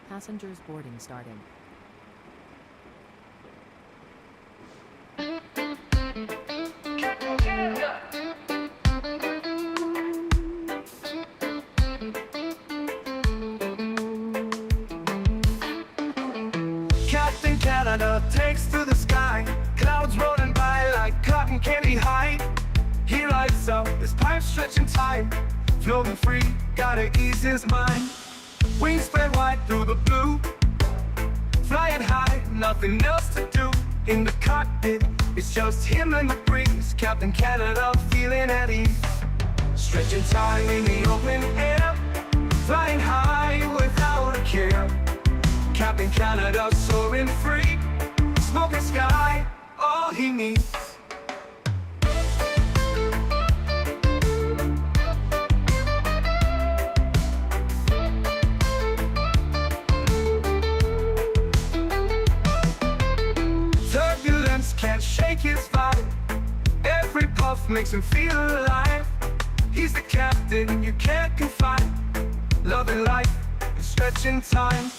Passengers boarding starting. Captain Canada takes to the sky, clouds rolling by like cotton candy high. He lights up his pipe stretching time, floating free, gotta ease his mind. Wings spread wide through the blue, flying high, nothing else to do. In the cockpit, it's just him and the breeze. Captain Canada feeling at ease, stretching time in the open air, flying high without a care. Captain Canada soaring free, smoking sky, all he needs. Turbulence can't shake his vibe, every puff makes him feel alive. He's the captain you can't confide, loving life and stretching time.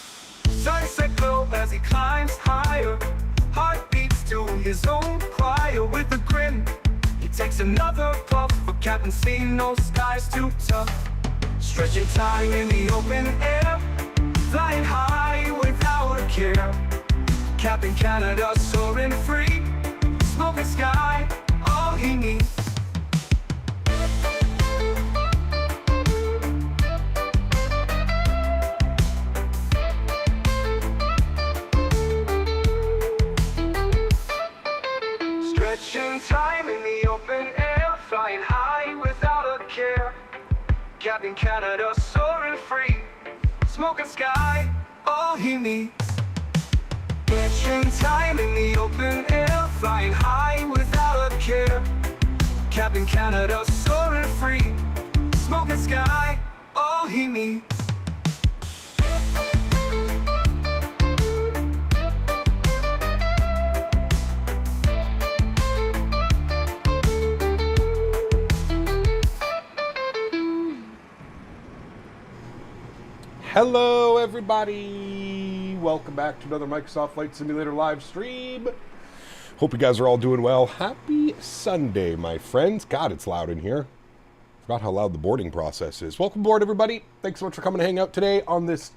Sunset glow as he climbs higher, heart beats to his own choir. With a grin, he takes another puff, for Captain C, no sky's too tough. Stretching time in the open air, flying high without a care. Captain Canada soaring free, smoking sky, all he needs. Stretching time in the open air, flying high without a care. Captain Canada soaring free, smoking sky, all he needs. Stretching time in the open air, flying high without a care. Captain Canada soaring free, smoking sky, all he needs. Hello everybody, welcome back to another Microsoft Flight Simulator live stream. Hope you guys are all doing well. Happy Sunday, my friends. God, it's loud in here. Forgot how loud the boarding process is. Welcome aboard, everybody. Thanks so much for coming to hang out today on this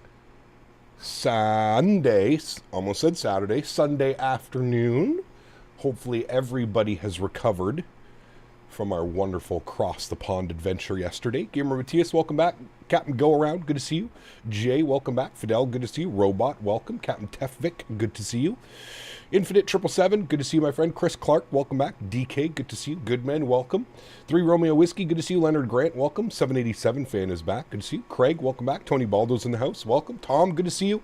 Sunday, almost said Saturday, Sunday afternoon. Hopefully everybody has recovered from our wonderful cross the pond adventure yesterday. Gamer Matthias, welcome back. Captain Go Around, good to see you. Jay, welcome back. Fidel, good to see you. Robot, welcome. Captain Tefvik, good to see you. Infinite 777, good to see you, my friend. Chris Clark, welcome back. DK, good to see you. Goodman, welcome. 3 Romeo Whiskey, good to see you. Leonard Grant, welcome. 787 fan is back, good to see you. Craig, welcome back. AntoniBaldo's in the house, welcome. Tom, good to see you.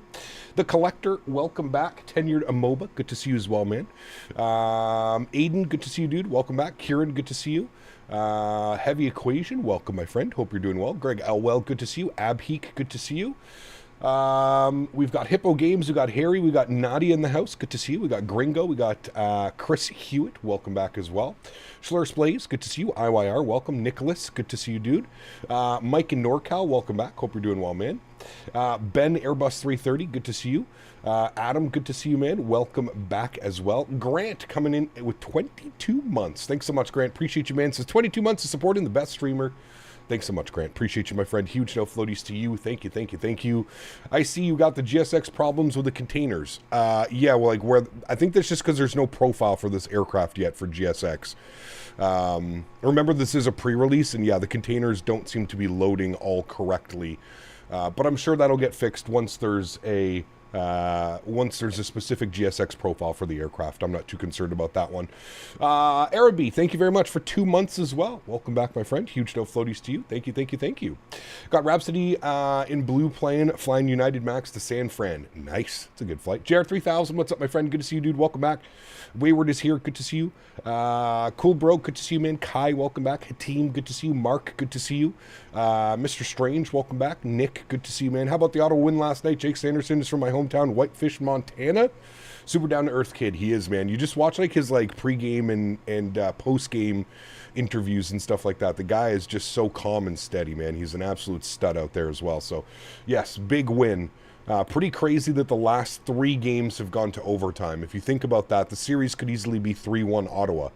The Collector, welcome back. Tenured Amoeba, good to see you as well, man. Aiden, good to see you, dude. Welcome back. Kieran, good to see you. Heavy Equation, welcome, my friend. Hope you're doing well. Greg Elwell, good to see you. Abheek, good to see you. We've got Hippo Games, we got Harry, we got Nadya in the house, good to see you. We got Gringo, we got Chris Hewitt, welcome back as well. Schlur's Blaze, good to see you. IYR, welcome. Nicholas, good to see you, dude. Mike in NorCal, welcome back. Hope you're doing well, man. Ben Airbus 330, good to see you. Adam, good to see you, man. Welcome back as well. Grant coming in with 22 months. Thanks so much, Grant. Appreciate you, man. Says 22 months of supporting the best streamer. Thanks so much, Grant. Appreciate you, my friend. Huge no floaties to you. Thank you, thank you, thank you. I see you got the GSX problems with the containers. Yeah, well, like I think that's just because there's no profile for this aircraft yet for GSX. Remember, this is a pre-release, and yeah, the containers don't seem to be loading all correctly. But I'm sure that'll get fixed once there's a specific GSX profile for the aircraft. I'm not too concerned about that one. Araby, thank you very much for 2 months as well. Welcome back, my friend. Huge no floaties to you. Thank you, thank you, thank you. Got Rhapsody in blue plane flying United Max to San Fran. Nice. It's a good flight. JR3000, what's up, my friend? Good to see you, dude. Welcome back. Wayward is here. Good to see you. Cool Bro, good to see you, man. Kai, welcome back. Hateem, good to see you. Mark, good to see you. Mr. Strange, welcome back. Nick, good to see you, man. How about the Ottawa win last night? Jake Sanderson is from my hometown, Whitefish, Montana. Super down to earth kid. He is, man. You just watch like his like pregame and post-game interviews and stuff like that. The guy is just so calm and steady, man. He's an absolute stud out there as well. So, yes, big win Pretty crazy that the last 3 games have gone to overtime. If you think about that, the series could easily be 3-1 Ottawa.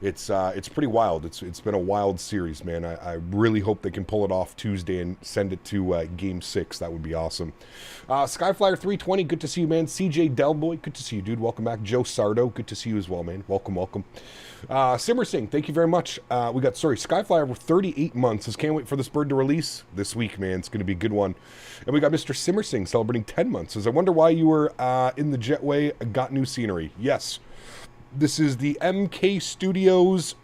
It's pretty wild. It's been a wild series, man. I really hope they can pull it off Tuesday and send it to Game 6. That would be awesome. Skyflyer 320, good to see you, man. CJ Delboy, good to see you, dude. Welcome back. Joe Sardo, good to see you as well, man. Welcome, welcome. Simmer Singh, thank you very much. Skyflyer over 38 months. Says, can't wait for this bird to release this week, man. It's going to be a good one. And we got Mr. Simmer Singh celebrating 10 months. Says, I wonder why you were in the jetway. Got new scenery. Yes. This is the MK Studios,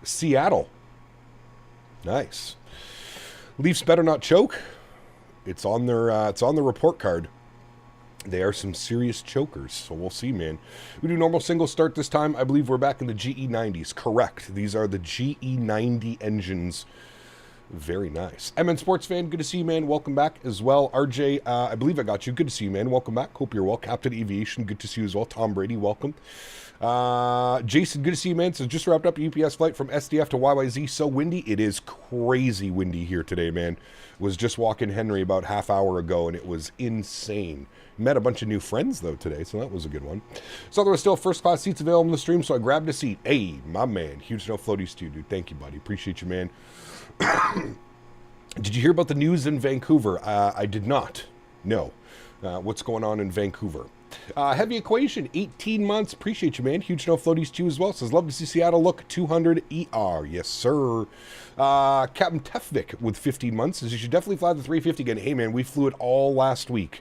Seattle. Nice. Leafs better not choke. It's on their report card. They are some serious chokers, so we'll see, man. We do normal single start this time. I believe we're back in the GE90s. Correct. These are the GE90 engines. Very nice. MN Sports Fan, good to see you, man. Welcome back as well. RJ, I believe I got you. Good to see you, man. Welcome back. Hope you're well. Captain Aviation, good to see you as well. Tom Brady, welcome. Jason, good to see you, man. So just wrapped up a UPS flight from SDF to YYZ. So windy. It is crazy windy here today, man. Was just walking Henry about half hour ago, and it was insane. Met a bunch of new friends, though, today, so that was a good one. So there were still first-class seats available in the stream, so I grabbed a seat. Hey, my man. Huge no floaties to you, dude. Thank you, buddy. Appreciate you, man. Did you hear about the news in Vancouver? I did not. No. What's going on in Vancouver? Heavy Equation, 18 months. Appreciate you, man. Huge no floaties to you as well. Says, love to see Seattle look 200ER. Yes, sir. Captain Tefvik with 15 months says, you should definitely fly the 350 again. Hey, man, we flew it all last week.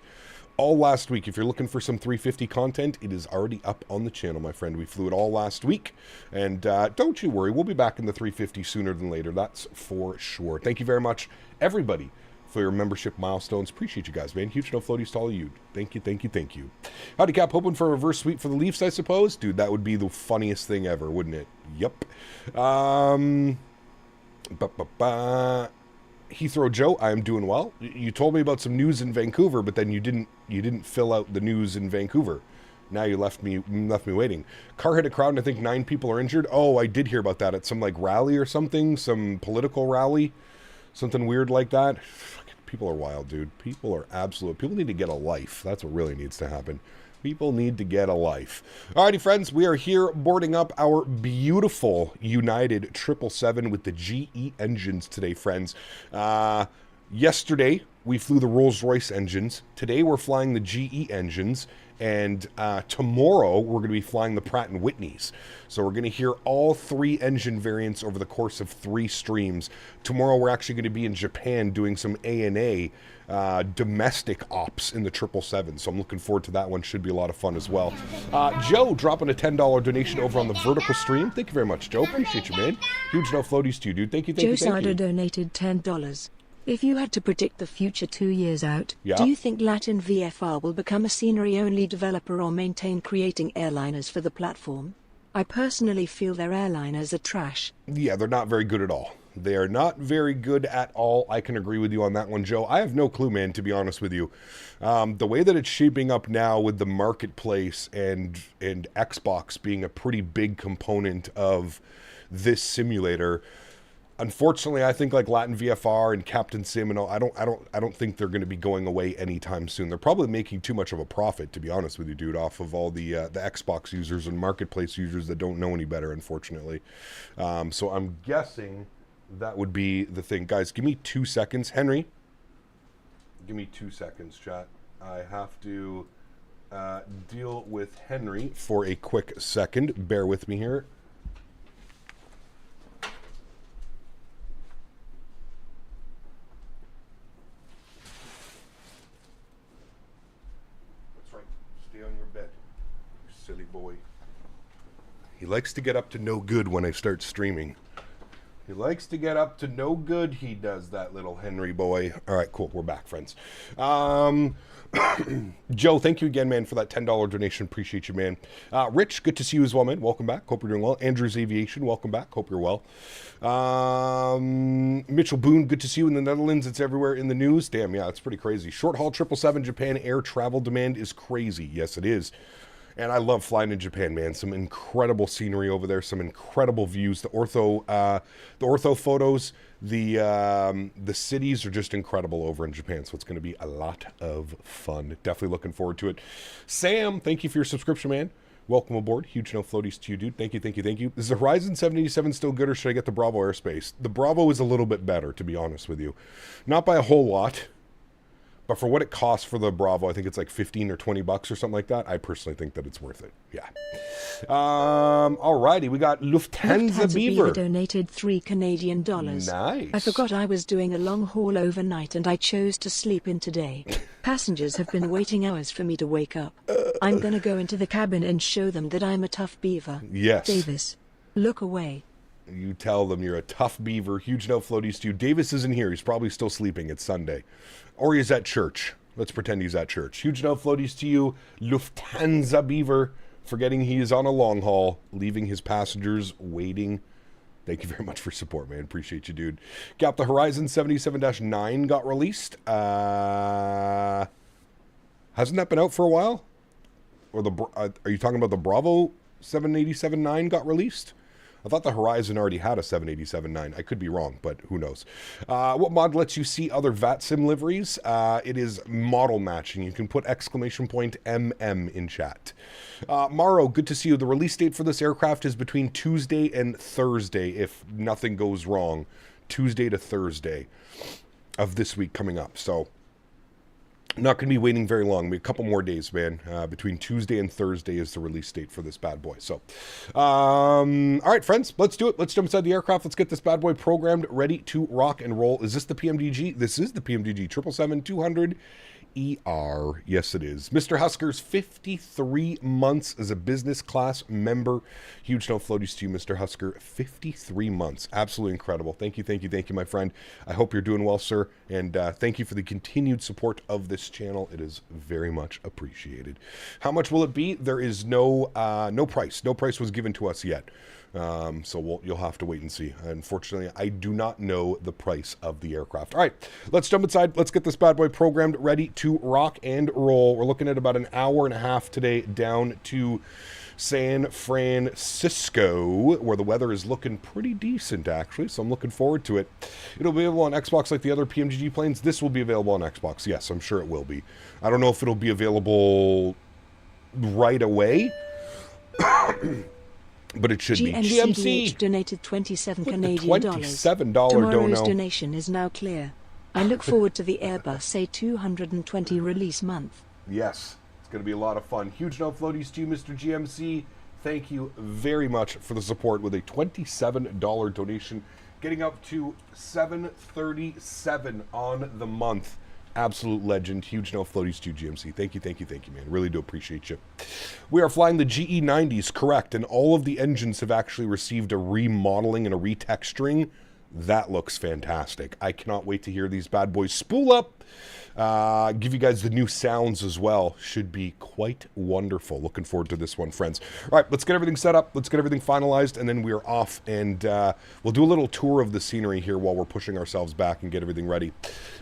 All last week. If you're looking for some 350 content, it is already up on the channel, my friend. We flew it all last week. And don't you worry, we'll be back in the 350 sooner than later. That's for sure. Thank you very much, everybody, for your membership milestones. Appreciate you guys, man. Huge no floaties to all of you. Thank you, thank you, thank you. Howdy, Cap. Hoping for a reverse sweep for the Leafs, I suppose. Dude, that would be the funniest thing ever, wouldn't it? Yep. Heathrow Joe, I am doing well. You told me about some news in Vancouver, but then you didn't fill out the news in Vancouver. Now you left me waiting. Car hit a crowd and I think 9 people are injured. Oh, I did hear about that at some like rally or something, some political rally, something weird like that. People are wild, dude. People need to get a life. That's what really needs to happen. People need to get a life. Alrighty, friends, we are here boarding up our beautiful United 777 with the GE engines today, friends. Yesterday, we flew the Rolls-Royce engines. Today, we're flying the GE engines. And tomorrow, we're going to be flying the Pratt & Whitneys. So we're going to hear all 3 engine variants over the course of 3 streams. Tomorrow, we're actually going to be in Japan doing some ANA domestic ops in the 777. So I'm looking forward to that one. Should be a lot of fun as well. Joe dropping a $10 donation over on the vertical stream. Thank you very much, Joe. Appreciate you, man. Huge no floaties to you, dude. Thank you, thank you, thank you. Joe Sardo donated $10. If you had to predict the future 2 years out, yeah, do you think Latin VFR will become a scenery-only developer or maintain creating airliners for the platform? I personally feel their airliners are trash. Yeah, they're not very good at all. They are not very good at all. I can agree with you on that one, Joe. I have no clue, man, to be honest with you. The way that it's shaping up now with the marketplace and Xbox being a pretty big component of this simulator, unfortunately, I think like Latin VFR and Captain Sim and all, I don't think they're going to be going away anytime soon. They're probably making too much of a profit, to be honest with you, dude, off of all the Xbox users and marketplace users that don't know any better, unfortunately. So I'm guessing that would be the thing. Guys, give me 2 seconds. Henry, give me 2 seconds, chat. I have to deal with Henry for a quick second. Bear with me here. Silly boy. He likes to get up to no good when I start streaming. He likes to get up to no good. He does, that little Henry boy. All right, cool. We're back, friends. Joe, thank you again, man, for that $10 donation. Appreciate you, man. Rich, good to see you as well, man. Welcome back. Hope you're doing well. Andrews Aviation, welcome back. Hope you're well. Mitchell Boone, good to see you in the Netherlands. It's everywhere in the news. Damn, yeah, it's pretty crazy. Short haul 777 Japan air travel demand is crazy. Yes, it is. And I love flying in Japan, man. Some incredible scenery over there, some incredible views. The ortho photos, the cities are just incredible over in Japan. So it's going to be a lot of fun. Definitely looking forward to it. Sam, thank you for your subscription, man. Welcome aboard. Huge no floaties to you, dude. Thank you, thank you, thank you. Is the Horizon 787 still good, or should I get the Bravo Airspace? The Bravo is a little bit better, to be honest with you. Not by a whole lot. But for what it costs for the Bravo, I think it's like 15 or 20 bucks or something like that. I personally think that it's worth it. Yeah. Alrighty, we got Lufthansa Beaver. Donated $3 Canadian. Nice. I forgot I was doing a long haul overnight and I chose to sleep in today. Passengers have been waiting hours for me to wake up. I'm gonna go into the cabin and show them that I'm a tough beaver. Yes. Davis, look away. You tell them you're a tough beaver. Huge no floaties to you. Davis isn't here. He's probably still sleeping. It's Sunday. Or he's at church. Let's pretend he's at church. Huge no floaties to you. Lufthansa Beaver. Forgetting he is on a long haul. Leaving his passengers waiting. Thank you very much for support, man. Appreciate you, dude. Gap, the Horizon 77-9 got released. Hasn't that been out for a while? Or are you talking about the Bravo 787-9 got released? I thought the Horizon already had a 787-9. I could be wrong, but who knows. What mod lets you see other VATSIM liveries? It is model matching. You can put !MM in chat. Maro, good to see you. The release date for this aircraft is between Tuesday and Thursday, if nothing goes wrong. Tuesday to Thursday of this week coming up. So not going to be waiting very long. A couple more days, man. Between Tuesday and Thursday is the release date for this bad boy. So, all right, friends, let's do it. Let's jump inside the aircraft. Let's get this bad boy programmed, ready to rock and roll. Is this the PMDG? This is the PMDG 777-200ER. Yes, it is. Mr. Husker's 53 months as a business class member. Huge no floaties to you, Mr. Husker. 53 months. Absolutely incredible. Thank you, thank you, thank you, my friend. I hope you're doing well, sir. And thank you for the continued support of this channel. It is very much appreciated. How much will it be? There is no price. No price was given to us yet. So you'll have to wait and see. Unfortunately, I do not know the price of the aircraft. All right, let's jump inside. Let's get this bad boy programmed, ready to rock and roll. We're looking at about an hour and a half today down to San Francisco, where the weather is looking pretty decent, actually. So I'm looking forward to it. It'll be available on Xbox like the other PMDG planes. This will be available on Xbox. Yes, I'm sure it will be. I don't know if it'll be available right away. But it should be. GMC donated $27 Canadian. $27 Tomorrow's dono. donation is now clear. I look forward to the Airbus A220 release month. Yes, it's going to be a lot of fun. Huge no floaties to you, Mr. GMC. Thank you very much for the support with a $27 donation, getting up to $737 on the month. Absolute legend. Huge no floaties to GMC. Thank you, thank you, thank you, man. Really do appreciate you. We are flying the GE90s, correct, and all of the engines have actually received a remodeling and a retexturing. That looks fantastic. I cannot wait to hear these bad boys spool up. Give you guys the new sounds as well. Should be quite wonderful. Looking forward to this one, friends. All right, let's get everything set up. Let's get everything finalized, and then we are off. And we'll do a little tour of the scenery here while we're pushing ourselves back and get everything ready.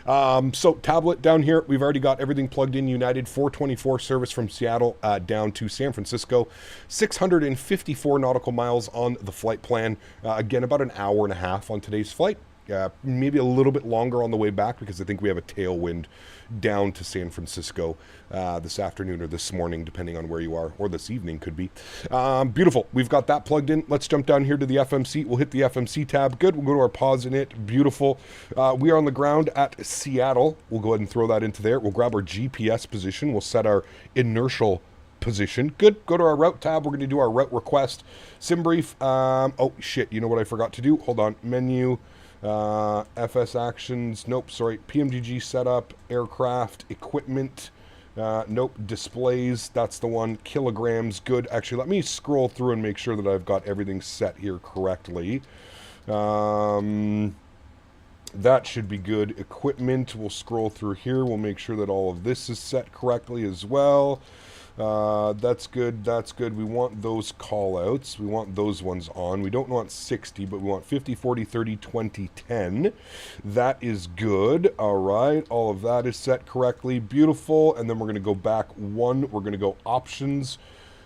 So tablet down here, we've already got everything plugged in. United 424 service from Seattle down to San Francisco. 654 nautical miles on the flight plan. Again, about an hour and a half on today's flight. Maybe a little bit longer on the way back because I think we have a tailwind down to San Francisco this afternoon or this morning, depending on where you are, or this evening could be. Beautiful. We've got that plugged in. Let's jump down here to the FMC. We'll hit the FMC tab. Good. We'll go to our pause in it. Beautiful. We are on the ground at Seattle. We'll go ahead and throw that into there. We'll grab our GPS position. We'll set our inertial position. Good. Go to our route tab. We're going to do our route request. Sim brief. Oh, shit. You know what I forgot to do? Hold on. Menu. FS actions, nope, sorry, PMDG setup, aircraft, equipment, nope, displays, that's the one, kilograms, good. Actually, let me scroll through and make sure that I've got everything set here correctly. That should be good. Equipment, we'll scroll through here, we'll make sure that all of this is set correctly as well. That's good, that's good. We want those call outs, we want those ones on. We don't want 60, but we want 50, 40, 30, 20, 10. That is good. All right, all of that is set correctly. Beautiful. And then we're going to go back one. We're going to go options.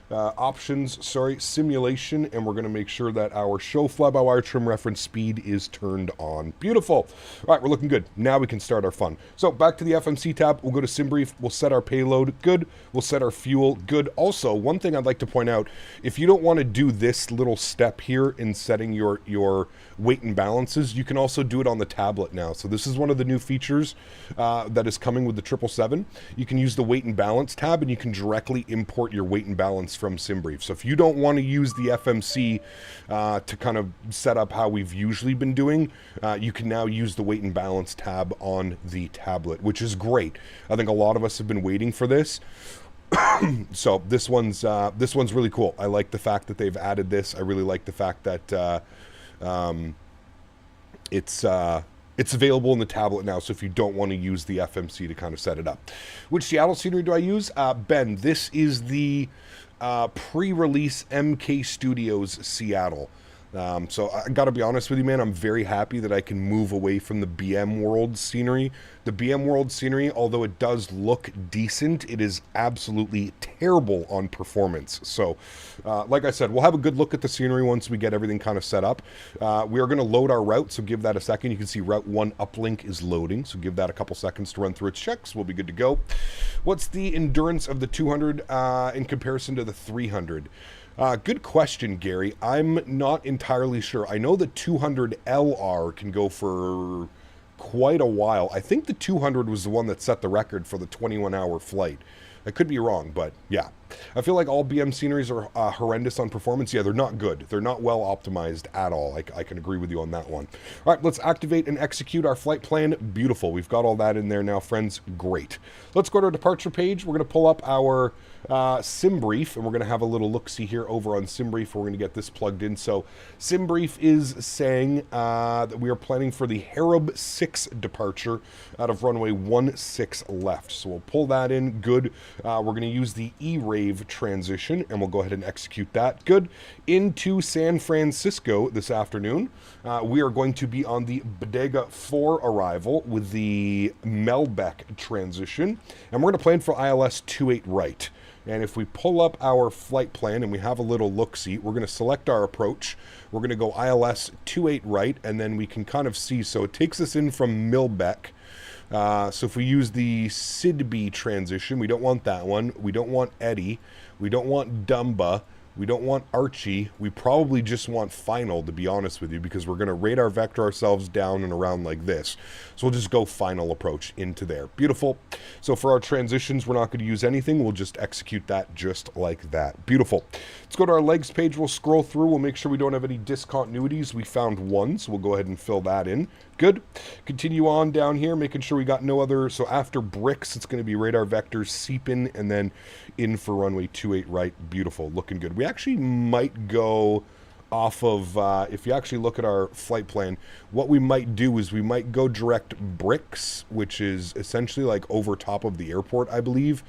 simulation, and we're going to make sure that our show fly-by-wire trim reference speed is turned on. Beautiful. All right, we're looking good. Now we can start our fun. So back to the FMC tab. We'll go to SimBrief. We'll set our payload. Good. We'll set our fuel. Good. Also, one thing I'd like to point out, if you don't want to do this little step here in setting your weight and balances, you can also do it on the tablet now. So this is one of the new features that is coming with the 777. You can use the weight and balance tab, and you can directly import your weight and balance from SimBrief. So if you don't want to use the FMC to kind of set up how we've usually been doing, you can now use the weight and balance tab on the tablet, which is great. I think a lot of us have been waiting for this. So this one's really cool. I like the fact that they've added this. I really like the fact that it's available in the tablet now, so if you don't want to use the FMC to kind of set it up. Which Seattle scenery do I use? Ben, this is the pre-release MK Studios Seattle. So I gotta be honest with you, man, I'm very happy that I can move away from the BM World scenery. The BM World scenery, although it does look decent, it is absolutely terrible on performance. So, like I said, we'll have a good look at the scenery once we get everything kind of set up. We are going to load our route, so give that a second. You can see Route 1 uplink is loading, so give that a couple seconds to run through its checks. We'll be good to go. What's the endurance of the 200 in comparison to the 300? Good question, Gary. I'm not entirely sure. I know the 200 LR can go for quite a while. I think the 200 was the one that set the record for the 21-hour flight. I could be wrong, but yeah. I feel like all BM sceneries are horrendous on performance. Yeah, they're not good. They're not well optimized at all. I can agree with you on that one. All right, let's activate and execute our flight plan. Beautiful. We've got all that in there now, friends. Great. Let's go to our departure page. We're going to pull up our SimBrief, and we're going to have a little look-see here over on SimBrief. We're going to get this plugged in. So SimBrief is saying that we are planning for the Harib 6 departure out of runway 16 left. So we'll pull that in. Good. We're going to use the E-Rave transition, and we'll go ahead and execute that. Good. Into San Francisco this afternoon. We are going to be on the Bodega 4 arrival with the Melbeck transition, and we're going to plan for ILS 28 right. And if we pull up our flight plan and we have a little look-see, we're going to select our approach. We're going to go ILS 28 right, and then we can kind of see. So it takes us in from Melbeck. So if we use the Sidby transition, we don't want that one. We don't want Eddie. We don't want Dumba. We don't want Archie. We probably just want Final, to be honest with you, because we're going to radar vector ourselves down and around like this. So we'll just go Final approach into there. Beautiful. So for our transitions, we're not going to use anything. We'll just execute that just like that. Beautiful. Let's go to our legs page. We'll scroll through. We'll make sure we don't have any discontinuities. We found one, so we'll go ahead and fill that in. Good. Continue on down here, making sure we got no other. So after bricks, it's going to be radar vectors, seep in, and then in for runway 28 right. Beautiful. Looking good. We actually might go off of, if you actually look at our flight plan, what we might do is we might go direct bricks, which is essentially like over top of the airport, I believe.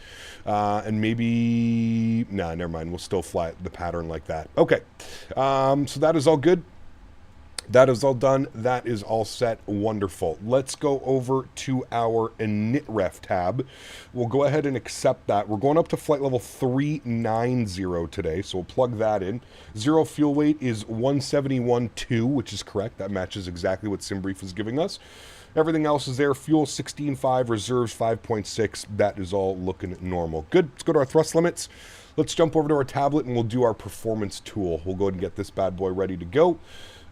And maybe, nah, never mind. We'll still fly the pattern like that. Okay. So that is all good. That is all done. That is all set. Wonderful. Let's go over to our init-ref tab. We'll go ahead and accept that. We're going up to flight level 390 today, so we'll plug that in. Zero fuel weight is 171.2, which is correct. That matches exactly what SimBrief is giving us. Everything else is there. Fuel 16.5, reserves 5.6. That is all looking normal. Good. Let's go to our thrust limits. Let's jump over to our tablet and we'll do our performance tool. We'll go ahead and get this bad boy ready to go.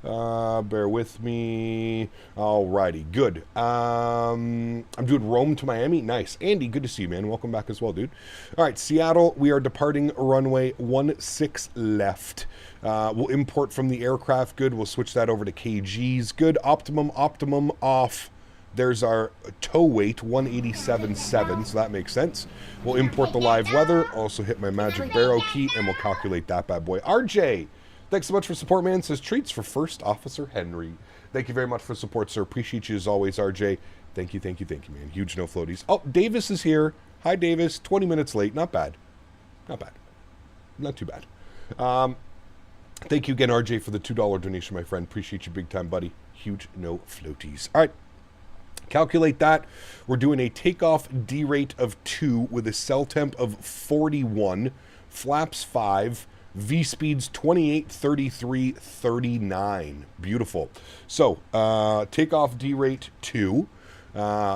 Bear with me. Alrighty, good. I'm doing Rome to Miami. Nice. Andy, good to see you, man. Welcome back as well, dude. Alright, Seattle, we are departing runway 16 left. We'll import from the aircraft. Good. We'll switch that over to KGs. Good. Optimum off. There's our tow weight, 187.7, so that makes sense. We'll import the live weather. Also hit my magic barrow key, and we'll calculate that bad boy. RJ! Thanks so much for support, man. Says treats for First Officer Henry. Thank you very much for support, sir. Appreciate you as always, RJ. Thank you, man. Huge no floaties. Oh, Davis is here. Hi, Davis. 20 minutes late. Not bad. Not too bad. Thank you again, RJ, for the $2 donation, my friend. Appreciate you big time, buddy. Huge no floaties. All right. Calculate that. We're doing a takeoff D rate of 2 with a cell temp of 41. flaps 5, V-speeds 28, 33, 39. Beautiful. So, takeoff D-rate 2.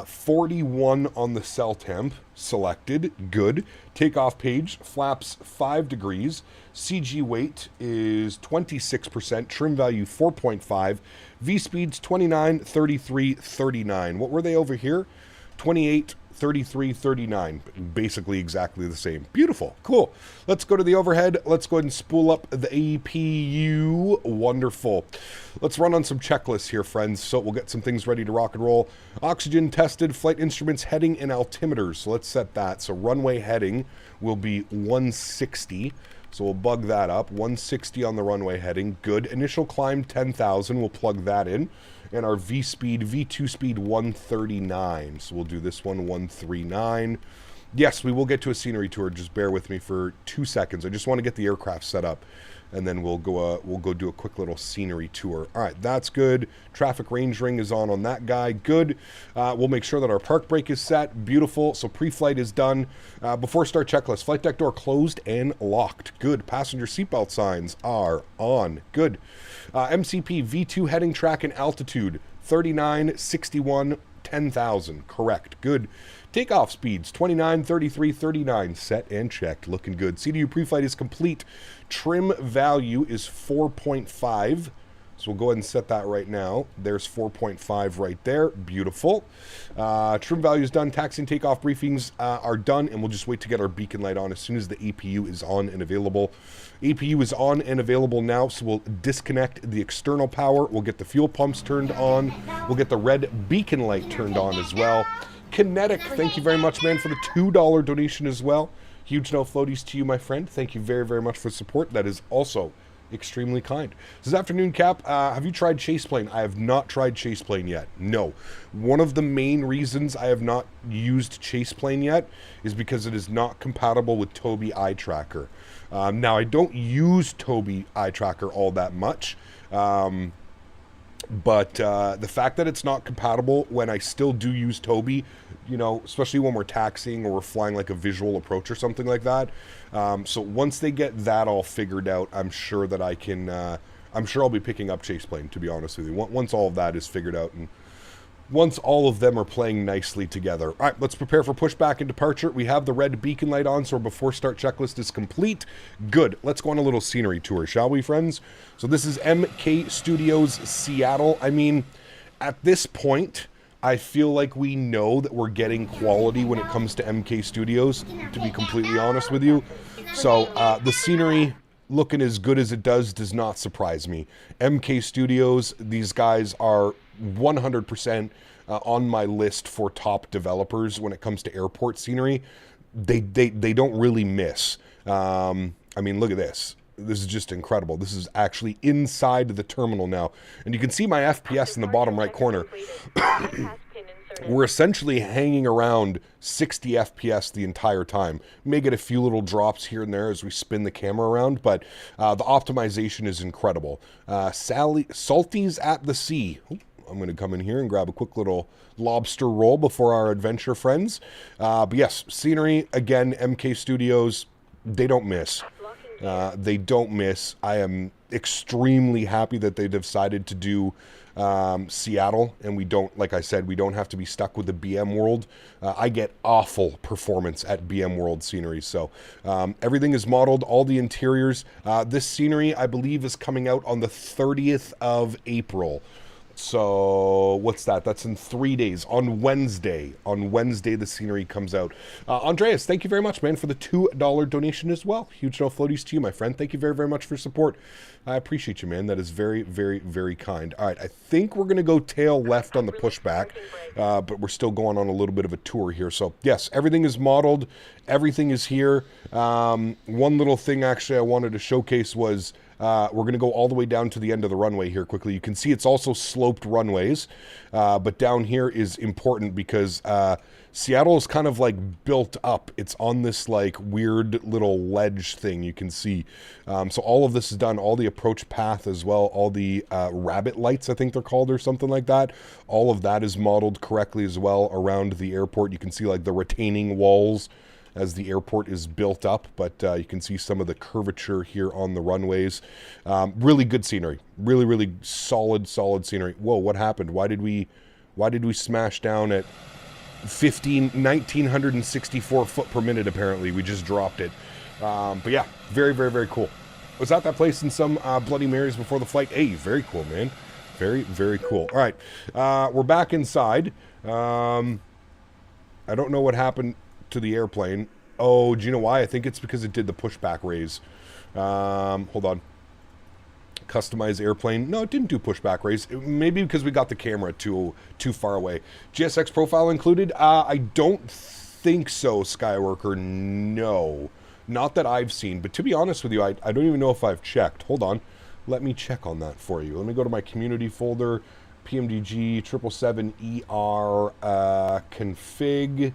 41 on the cell temp, selected, good. Takeoff page, flaps 5 degrees. CG weight is 26%, trim value 4.5. V-speeds 29, 33, 39. What were they over here? 28, 33, 39. Basically exactly the same. Beautiful. Cool. Let's go to the overhead. Let's go ahead and spool up the APU. Wonderful. Let's run on some checklists here, friends. So we'll get some things ready to rock and roll. Oxygen tested, flight instruments, heading, and altimeters. So let's set that. So runway heading will be 160. So we'll bug that up. 160 on the runway heading. Good. Initial climb 10,000. We'll plug that in. And our V-speed, V2 speed 139. So we'll do this one, 139. Yes, we will get to a scenery tour. Just bear with me for 2 seconds. I just want to get the aircraft set up. And then we'll go do a quick little scenery tour. All right, that's good. Traffic range ring is on that guy. Good. We'll make sure that our park brake is set. Beautiful. So pre-flight is done. Before start checklist, flight deck door closed and locked. Good. Passenger seatbelt signs are on. Good. MCP V2 heading track and altitude 39, 61, 10,000. Correct. Good. Takeoff speeds 29, 33, 39. Set and checked. Looking good. CDU pre-flight is complete. Trim value is 4.5. So we'll go ahead and set that right now. There's 4.5 right there. Beautiful. Trim value is done. Taxi and takeoff briefings are done, and we'll just wait to get our beacon light on as soon as the APU is on and available. APU is on and available now, so we'll disconnect the external power. We'll get the fuel pumps turned on. We'll get the red beacon light turned on as well. Kinetic, thank you very much, man, for the $2 donation as well. Huge no floaties to you, my friend. Thank you very, very much for support. That is also extremely kind. This afternoon, Cap, have you tried Chaseplane? I have not tried Chaseplane yet. No. One of the main reasons I have not used Chaseplane yet is because it is not compatible with Tobii eye tracker. Now, I don't use Tobii eye tracker all that much. But the fact that it's not compatible when I still do use Tobii, you know, especially when we're taxiing or we're flying like a visual approach or something like that. So once they get that all figured out, I'm sure that I can, I'm sure I'll be picking up Chaseplane, to be honest with you. Once all of that is figured out and once all of them are playing nicely together. All right, let's prepare for pushback and departure. We have the red beacon light on, so our before start checklist is complete. Good. Let's go on a little scenery tour, shall we, friends? So this is MK Studios Seattle. I mean, at this point, I feel like we know that we're getting quality when it comes to MK Studios, to be completely honest with you. So the scenery looking as good as it does not surprise me. MK Studios, these guys are 100% on my list for top developers when it comes to airport scenery. They don't really miss. I mean, look at this. This is just incredible. This is actually inside the terminal now. And you can see my FPS in the bottom right corner. We're essentially hanging around 60 FPS the entire time. May get a few little drops here and there as we spin the camera around, but the optimization is incredible. Salties at the Sea. I'm going to come in here and grab a quick little lobster roll before our adventure, friends. But yes, scenery, again, MK Studios, they don't miss. They don't miss. I am extremely happy that they decided to do Seattle, and we don't, like I said, we don't have to be stuck with the BM World. I get awful performance at BM World scenery, so everything is modeled, all the interiors. This scenery, I believe, is coming out on the 30th of April. So what's that? That's in 3 days. On Wednesday, the scenery comes out. Andreas, thank you very much, man, for the $2 donation as well. Huge no floaties to you, my friend. Thank you very, very much for support. I appreciate you, man. That is very, very, very kind. All right, I think we're going to go tail left on the pushback, but we're still going on a little bit of a tour here. So, yes, everything is modeled. Everything is here. One little thing, actually, I wanted to showcase was we're going to go all the way down to the end of the runway here quickly. You can see it's also sloped runways, but down here is important because Seattle is kind of like built up. It's on this like weird little ledge thing you can see. So all of this is done, all the approach path as well, all the rabbit lights, I think they're called, or something like that. All of that is modeled correctly as well around the airport. You can see like the retaining walls as the airport is built up, but you can see some of the curvature here on the runways. Really good scenery. Really, really solid scenery. Whoa, what happened? Why did we smash down at 1964 foot per minute? Apparently, we just dropped it. But yeah, very, very, very cool. Was at that place in some Bloody Marys before the flight. Hey, very cool, man. Very, very cool. All right, we're back inside. I don't know what happened to the airplane. Oh, do you know why? I think it's because it did the pushback raise. Hold on. Customize airplane. No, it didn't do pushback raise. Maybe because we got the camera too far away. GSX profile included? I don't think so, Skyworker. No. Not that I've seen. But to be honest with you, I don't even know if I've checked. Hold on. Let me check on that for you. Let me go to my community folder. PMDG 777-200ER config.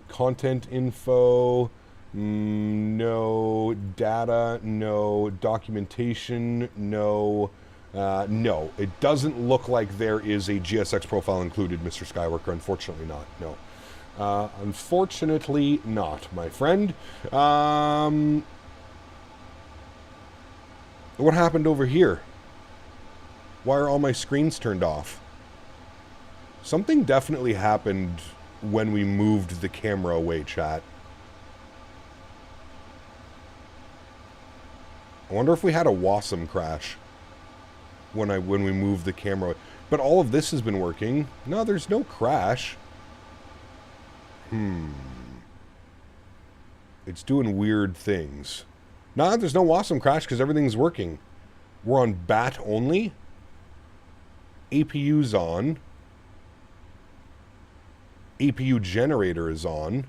Content info, no. Data, no. Documentation, no. No, it doesn't look like there is a GSX profile included, Mr. Skyworker. Unfortunately not, no. Unfortunately not, my friend. What happened over here? Why are all my screens turned off? Something definitely happened when we moved the camera away, chat. I wonder if we had a WASM crash when we moved the camera. But all of this has been working. No, there's no crash. It's doing weird things. Nah, there's no WASM crash because everything's working. We're on BAT only. APU's on. APU generator is on.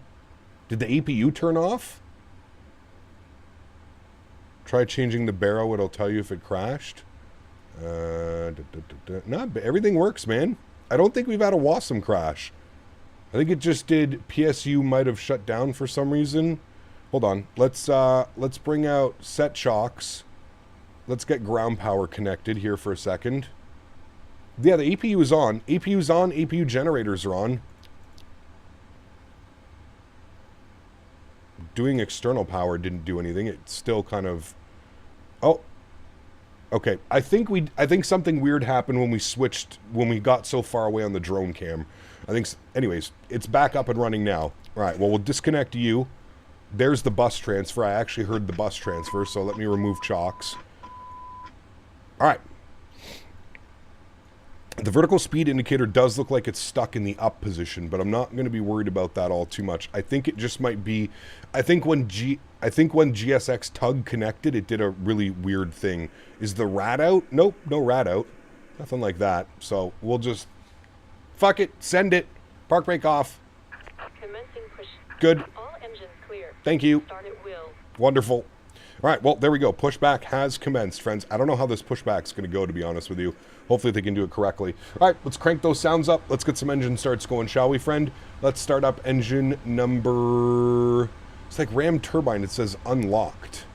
Did the APU turn off? Try changing the barrel, it'll tell you if it crashed. No, everything works, man. I don't think we've had a WASM crash. I think it just did. PSU might have shut down for some reason. Hold on. Let's bring out set shocks. Let's get ground power connected here for a second. Yeah, the APU is on. APU's on. APU generators are on. Doing external power didn't do anything. It's still kind of... Oh. Okay. I think something weird happened when we got so far away on the drone cam. Anyways, it's back up and running now. All right, well, we'll disconnect you. There's the bus transfer. I actually heard the bus transfer, so let me remove chocks. All right. The vertical speed indicator does look like it's stuck in the up position, but I'm not going to be worried about that all too much. I think it just might be... I think when GSX Tug connected, it did a really weird thing. Is the rat out? Nope, no rat out. Nothing like that. So we'll just... Fuck it. Send it. Park brake off. Commencing push. Good. All engines clear. Thank you. Start at will. Wonderful. All right, well, there we go. Pushback has commenced, friends. I don't know how this pushback's going to go, to be honest with you. Hopefully they can do it correctly. All right, let's crank those sounds up. Let's get some engine starts going, shall we, friend? Let's start up engine number... It's like Ram turbine. It says unlocked.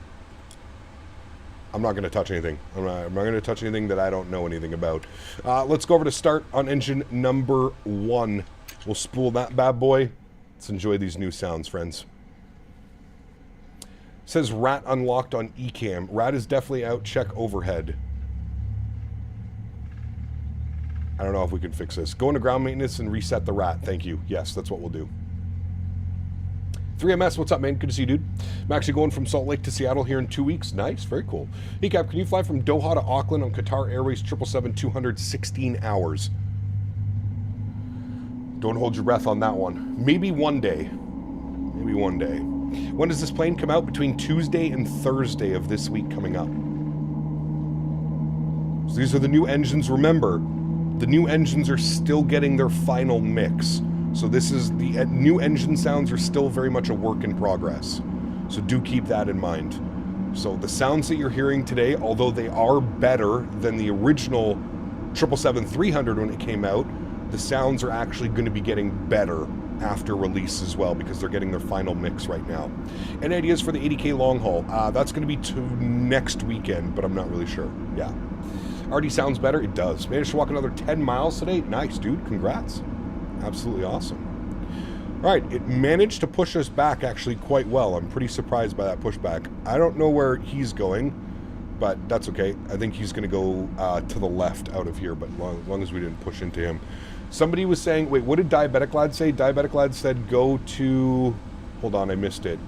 I'm not going to touch anything. I'm not going to touch anything that I don't know anything about. Let's go over to start on engine number 1. We'll spool that bad boy. Let's enjoy these new sounds, friends. It says rat unlocked on eCam. Rat is definitely out. Check overhead. I don't know if we can fix this. Go into ground maintenance and reset the rat. Thank you. Yes, that's what we'll do. 3MS, what's up, man? Good to see you, dude. I'm actually going from Salt Lake to Seattle here in 2 weeks. Nice, very cool. Hey, Cap, can you fly from Doha to Auckland on Qatar Airways 777-200 16 hours? Don't hold your breath on that one. Maybe one day. Maybe one day. When does this plane come out? Between Tuesday and Thursday of this week coming up. So these are the new engines. Remember, the new engines are still getting their final mix. So this is the new engine sounds are still very much a work in progress. So do keep that in mind. So the sounds that you're hearing today, although they are better than the original 777-300 when it came out, the sounds are actually going to be getting better after release as well because they're getting their final mix right now. And ideas for the 80K long haul. That's going to be next weekend, but I'm not really sure. Yeah. Already sounds better? It does. Managed to walk another 10 miles today? Nice, dude. Congrats. Absolutely awesome. Alright, it managed to push us back actually quite well. I'm pretty surprised by that pushback. I don't know where he's going, but that's okay. I think he's going to go to the left out of here, but as long as we didn't push into him. Somebody was saying, wait, what did Diabetic Lad say? Diabetic Lad said go to... Hold on, I missed it.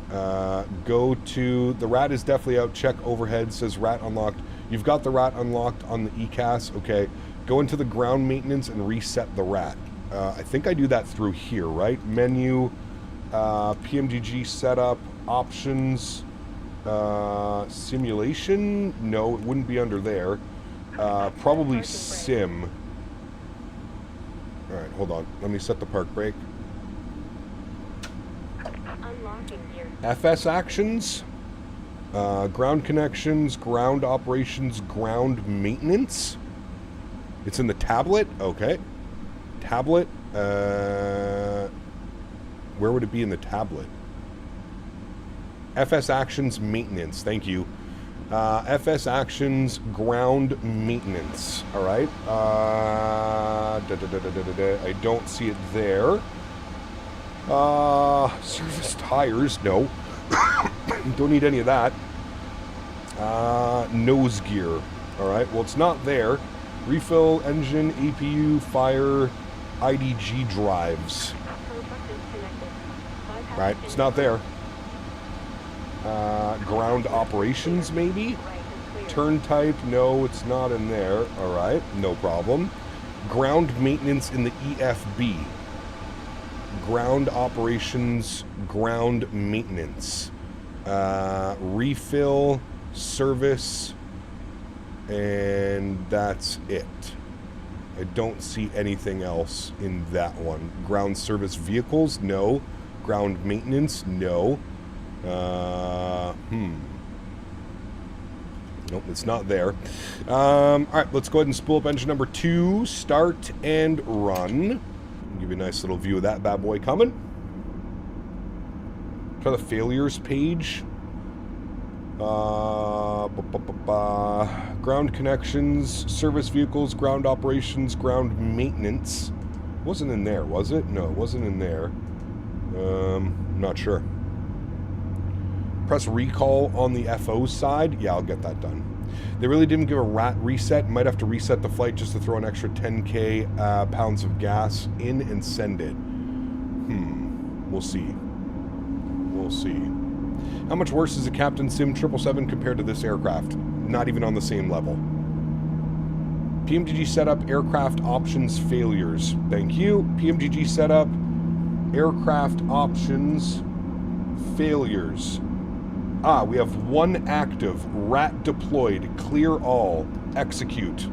Go to... The rat is definitely out. Check overhead. Says rat unlocked. You've got the rat unlocked on the ECAS. Okay. Go into the ground maintenance and reset the rat. I think I do that through here, right? Menu, PMDG setup, options, simulation. No, it wouldn't be under there. Probably sim. All right, hold on. Let me set the park brake. Unlocking gear. FS actions, ground connections, ground operations, ground maintenance. It's in the tablet. Okay. Tablet, where would it be in the tablet? FS Actions Maintenance, thank you. FS Actions Ground Maintenance, all right. I don't see it there. Service tires, no. Don't need any of that. Nose gear, all right. Well, it's not there. Refill, engine, APU, fire, IDG drives. Right, it's not there. Ground operations, maybe? Turn type, no, it's not in there. All right, no problem. Ground maintenance in the EFB. Ground operations, ground maintenance. Refill, service, and that's it. I don't see anything else in that one. Ground service vehicles, no. Ground maintenance, no. Nope, it's not there. Alright, let's go ahead and spool up engine number 2. Start and run. Give you a nice little view of that bad boy coming. Try the failures page. Ground connections, service vehicles, ground operations, ground maintenance. Wasn't in there, was it? No, it wasn't in there. Not sure. Press recall on the FO side. Yeah, I'll get that done. They really didn't give a rat reset. Might have to reset the flight just to throw an extra 10k pounds of gas in and send it. We'll see. We'll see. How much worse is a Captain Sim 777 compared to this aircraft? Not even on the same level. PMDG setup, aircraft options failures. Thank you. PMDG setup, aircraft options failures. We have one active, rat deployed, clear all, execute.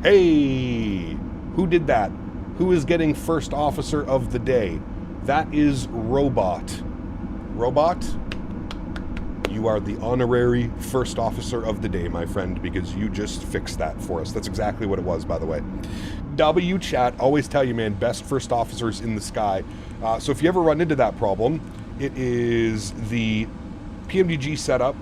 Hey, who did that? Who is getting first officer of the day? That is Robot. Robot? You are the honorary first officer of the day, my friend, because you just fixed that for us. That's exactly what it was, by the way. W chat, always tell you, man, best first officers in the sky. So if you ever run into that problem, it is the PMDG setup,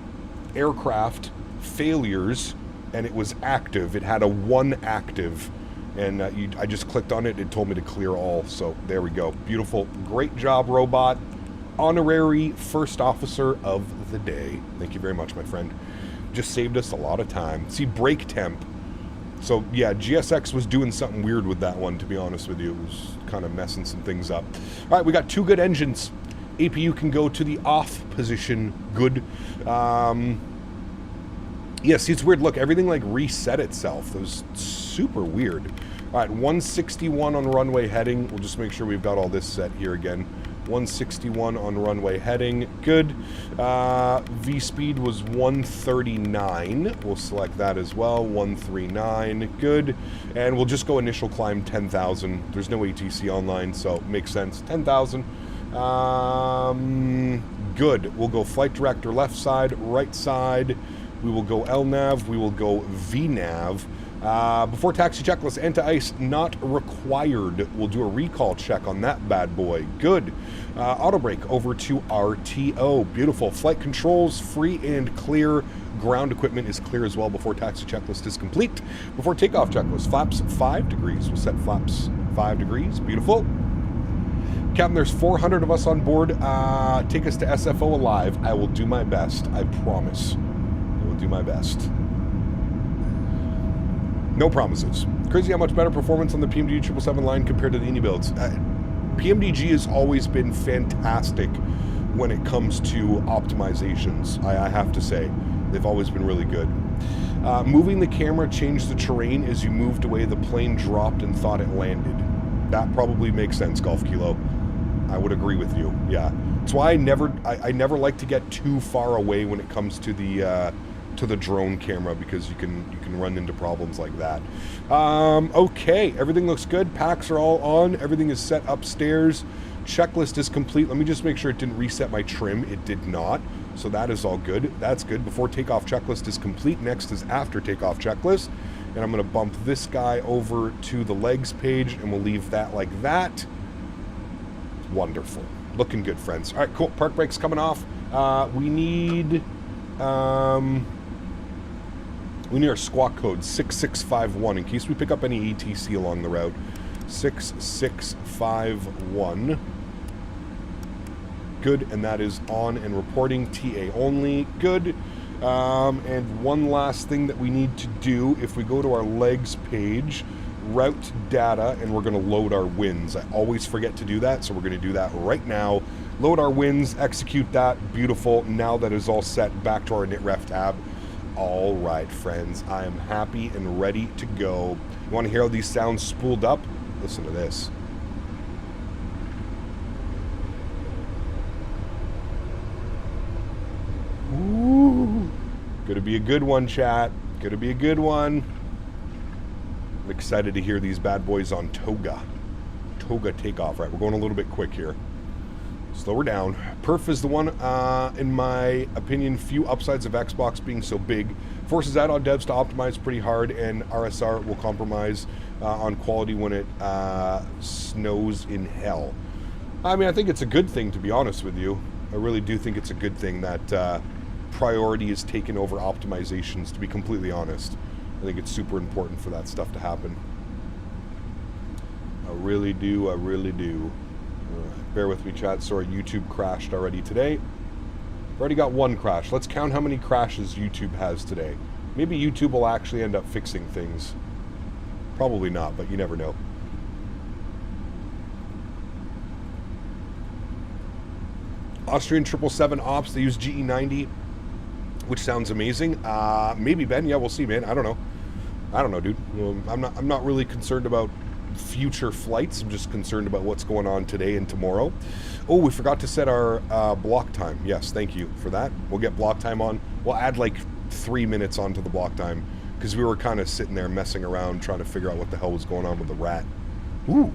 aircraft, failures, and it was active. It had a 1 active, and I just clicked on it. It told me to clear all, so there we go. Beautiful. Great job, Robot. Honorary first officer of the day. Thank you very much, my friend. Just saved us a lot of time. See, brake temp. So, yeah, GSX was doing something weird with that one, to be honest with you. It was kind of messing some things up. All right, we got 2 good engines. APU can go to the off position. Good. Yeah, see, it's weird. Look, everything, like, reset itself. That was super weird. All right, 161 on runway heading. We'll just make sure we've got all this set here again. 161 on runway heading. Good. V-speed was 139. We'll select that as well. 139. Good. And we'll just go initial climb 10,000. There's no ATC online, so it makes sense. 10,000. Good. We'll go flight director left side, right side. We will go LNAV. We will go VNAV. Before taxi checklist, anti-ice not required. We'll do a recall check on that bad boy. Good. Auto brake over to RTO. Beautiful. Flight controls free and clear. Ground equipment is clear as well before taxi checklist is complete. Before takeoff checklist, flaps 5 degrees. We'll set flaps 5 degrees. Beautiful. Captain, there's 400 of us on board. Take us to SFO alive. I will do my best. I promise. I will do my best. No promises. Crazy how much better performance on the PMDG 777 line compared to the Indy builds. PMDG has always been fantastic when it comes to optimizations, I have to say. They've always been really good. Moving the camera changed the terrain. As you moved away, the plane dropped and thought it landed. That probably makes sense, Golf Kilo. I would agree with you. Yeah, that's why I never like to get too far away when it comes to the drone camera, because you can run into problems like that. Okay, everything looks good. Packs are all on. Everything is set upstairs. Checklist is complete. Let me just make sure it didn't reset my trim. It did not. So that is all good. That's good. Before takeoff checklist is complete. Next is after takeoff checklist. And I'm going to bump this guy over to the legs page, and we'll leave that like that. Wonderful. Looking good, friends. All right, cool. Park brake's coming off. We need our squawk code 6651 in case we pick up any ATC along the route. 6651. Good, and that is on and reporting. TA only. Good. And one last thing that we need to do, if we go to our legs page, route data, and we're going to load our wins. I always forget to do that, so we're going to do that right now. Load our wins, execute that. Beautiful. Now that is all set, back to our NitRef tab. All right, friends, I am happy and ready to go. You want to hear how these sounds spooled up? Listen to this. Ooh, gonna be a good one, chat. Gonna be a good one. I'm excited to hear these bad boys on Toga takeoff. Right, we're going a little bit quick here. Slow her down. Perf is the one, in my opinion, few upsides of Xbox being so big. Forces add-on devs to optimize pretty hard, and RSR will compromise on quality when it snows in hell. I mean, I think it's a good thing, to be honest with you. I really do think it's a good thing that priority is taken over optimizations, to be completely honest. I think it's super important for that stuff to happen. I really do, I really do. Bear with me, chat. Sorry, YouTube crashed already today. I've already got one crash. Let's count how many crashes YouTube has today. Maybe YouTube will actually end up fixing things. Probably not, but you never know. Austrian 777 ops, they use GE90, which sounds amazing. Maybe, Ben. Yeah, we'll see, man. I don't know. I don't know, dude. I'm not really concerned about future flights. I'm just concerned about what's going on today and tomorrow. Oh, we forgot to set our block time. Yes, thank you for that. We'll get block time on. We'll add like 3 minutes onto the block time, because we were kind of sitting there messing around trying to figure out what the hell was going on with the rat. Ooh.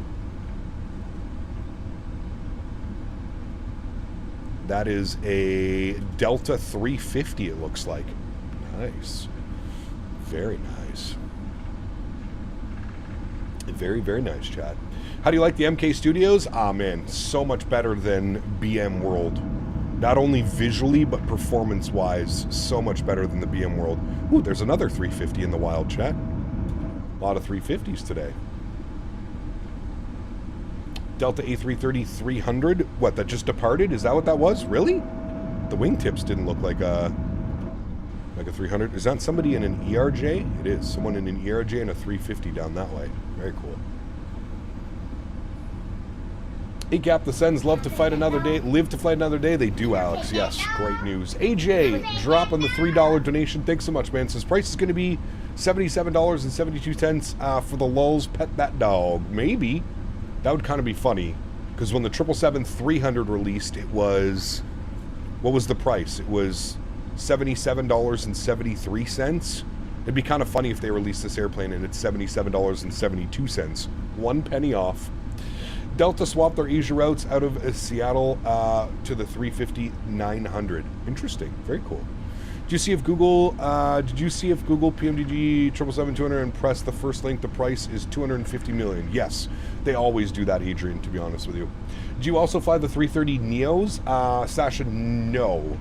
That is a Delta 350, it looks like. Nice. Very nice. Very, very nice, chat. How do you like the MK Studios? Ah, man, so much better than BM World. Not only visually, but performance-wise, so much better than the BM World. Ooh, there's another 350 in the wild, chat. A lot of 350s today. Delta A330-300. What, that just departed? Is that what that was? Really? The wingtips didn't look like a 300. Is that somebody in an ERJ? It is. Someone in an ERJ and a 350 down that way. Very cool. Hey, Cap, the Sens love to fight another day. Live to fight another day. They do, Alex. Yes, great news. AJ, dropping the $3 donation. Thanks so much, man. Says price is going to be $77.72 for the lulz. Pet that dog. Maybe. That would kind of be funny, because when the 777-300 released, it was... What was the price? It was $77.73. It'd be kind of funny if they released this airplane and it's $77.72. 1 penny off. Delta swapped their Asia routes out of Seattle to the 350-900. Interesting. Very cool. Did you see if Google PMDG 777-200 and press the first link? The price is $250 million. Yes, they always do that, Adrian, to be honest with you. Do you also fly the 330 Neos? Sasha, no.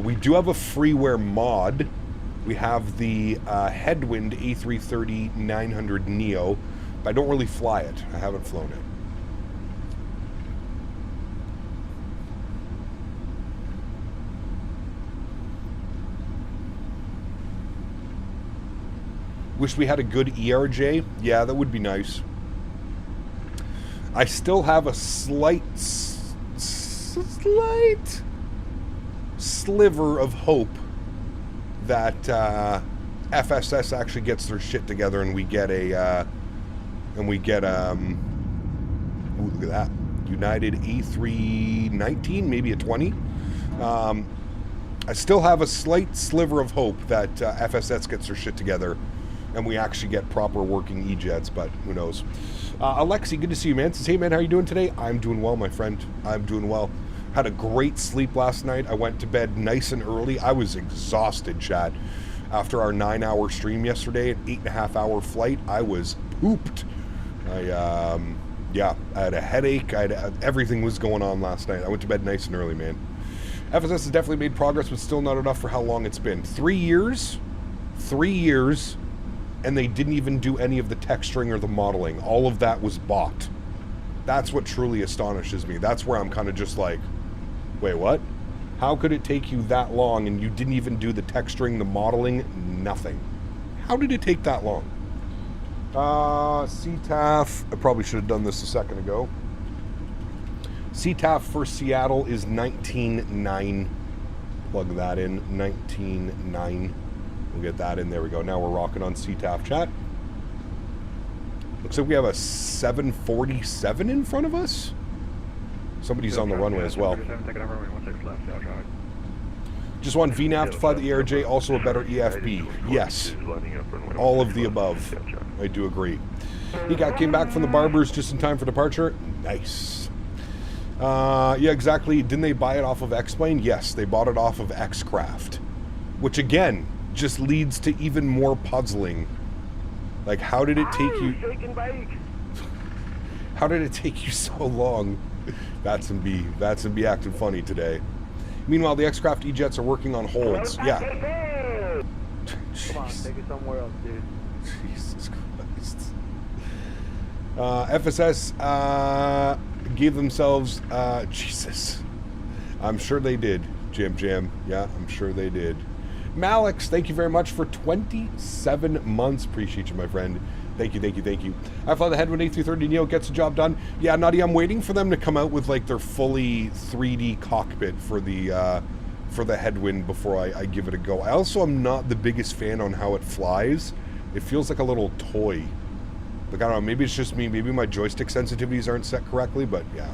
We do have a freeware mod. We have the Headwind A330-900 Neo, but I don't really fly it. I haven't flown it. Wish we had a good ERJ. Yeah, that would be nice. I still have a slight sliver of hope that FSS actually gets their shit together and we get a ooh, look at that, United A319, maybe a 20. I still have a slight sliver of hope that FSS gets their shit together and we actually get proper working E-jets, but who knows. AlexSiu, good to see you, man. Says, hey, man, how you doing today? I'm doing well, my friend. I'm doing well. Had a great sleep last night. I went to bed nice and early. I was exhausted, chat. After our 9-hour stream yesterday, an 8.5-hour flight, I was pooped. Yeah, I had a headache. Everything was going on last night. I went to bed nice and early, man. FSS has definitely made progress, but still not enough for how long it's been. 3 years, and they didn't even do any of the texturing or the modeling. All of that was bought. That's what truly astonishes me. That's where I'm kind of just like, wait, what? How could it take you that long and you didn't even do the texturing, the modeling, nothing? How did it take that long? CTAF, I probably should have done this a second ago. CTAF for Seattle is 19.9. Plug that in, 19.9. We'll get that in, there we go. Now we're rocking on CTAF chat. Looks like we have a 747 in front of us. Somebody's on the runway as well. Just want VNAV to fly the ERJ, also a better EFB. Yes, all of the above. I do agree. He came back from the barbers just in time for departure. Nice. Yeah, exactly. Didn't they buy it off of X-Plane? Yes, they bought it off of X-Craft. Which again, just leads to even more puzzling. Like, how did it take you... How did it take you so long? VATSIM be acting funny today. Meanwhile, the X-Craft E-Jets are working on holds. Yeah. Come on, take it somewhere else, dude. Jesus Christ. FSS gave themselves... Jesus. I'm sure they did, Jam. Yeah, I'm sure they did. Malix, thank you very much for 27 months. Appreciate you, my friend. Thank you. I fly the Headwind A330 Neo, gets the job done. Yeah, Nadya, I'm waiting for them to come out with like their fully 3D cockpit for the Headwind before I give it a go. I also am not the biggest fan on how it flies. It feels like a little toy. Like, I don't know, maybe it's just me. Maybe my joystick sensitivities aren't set correctly, but yeah.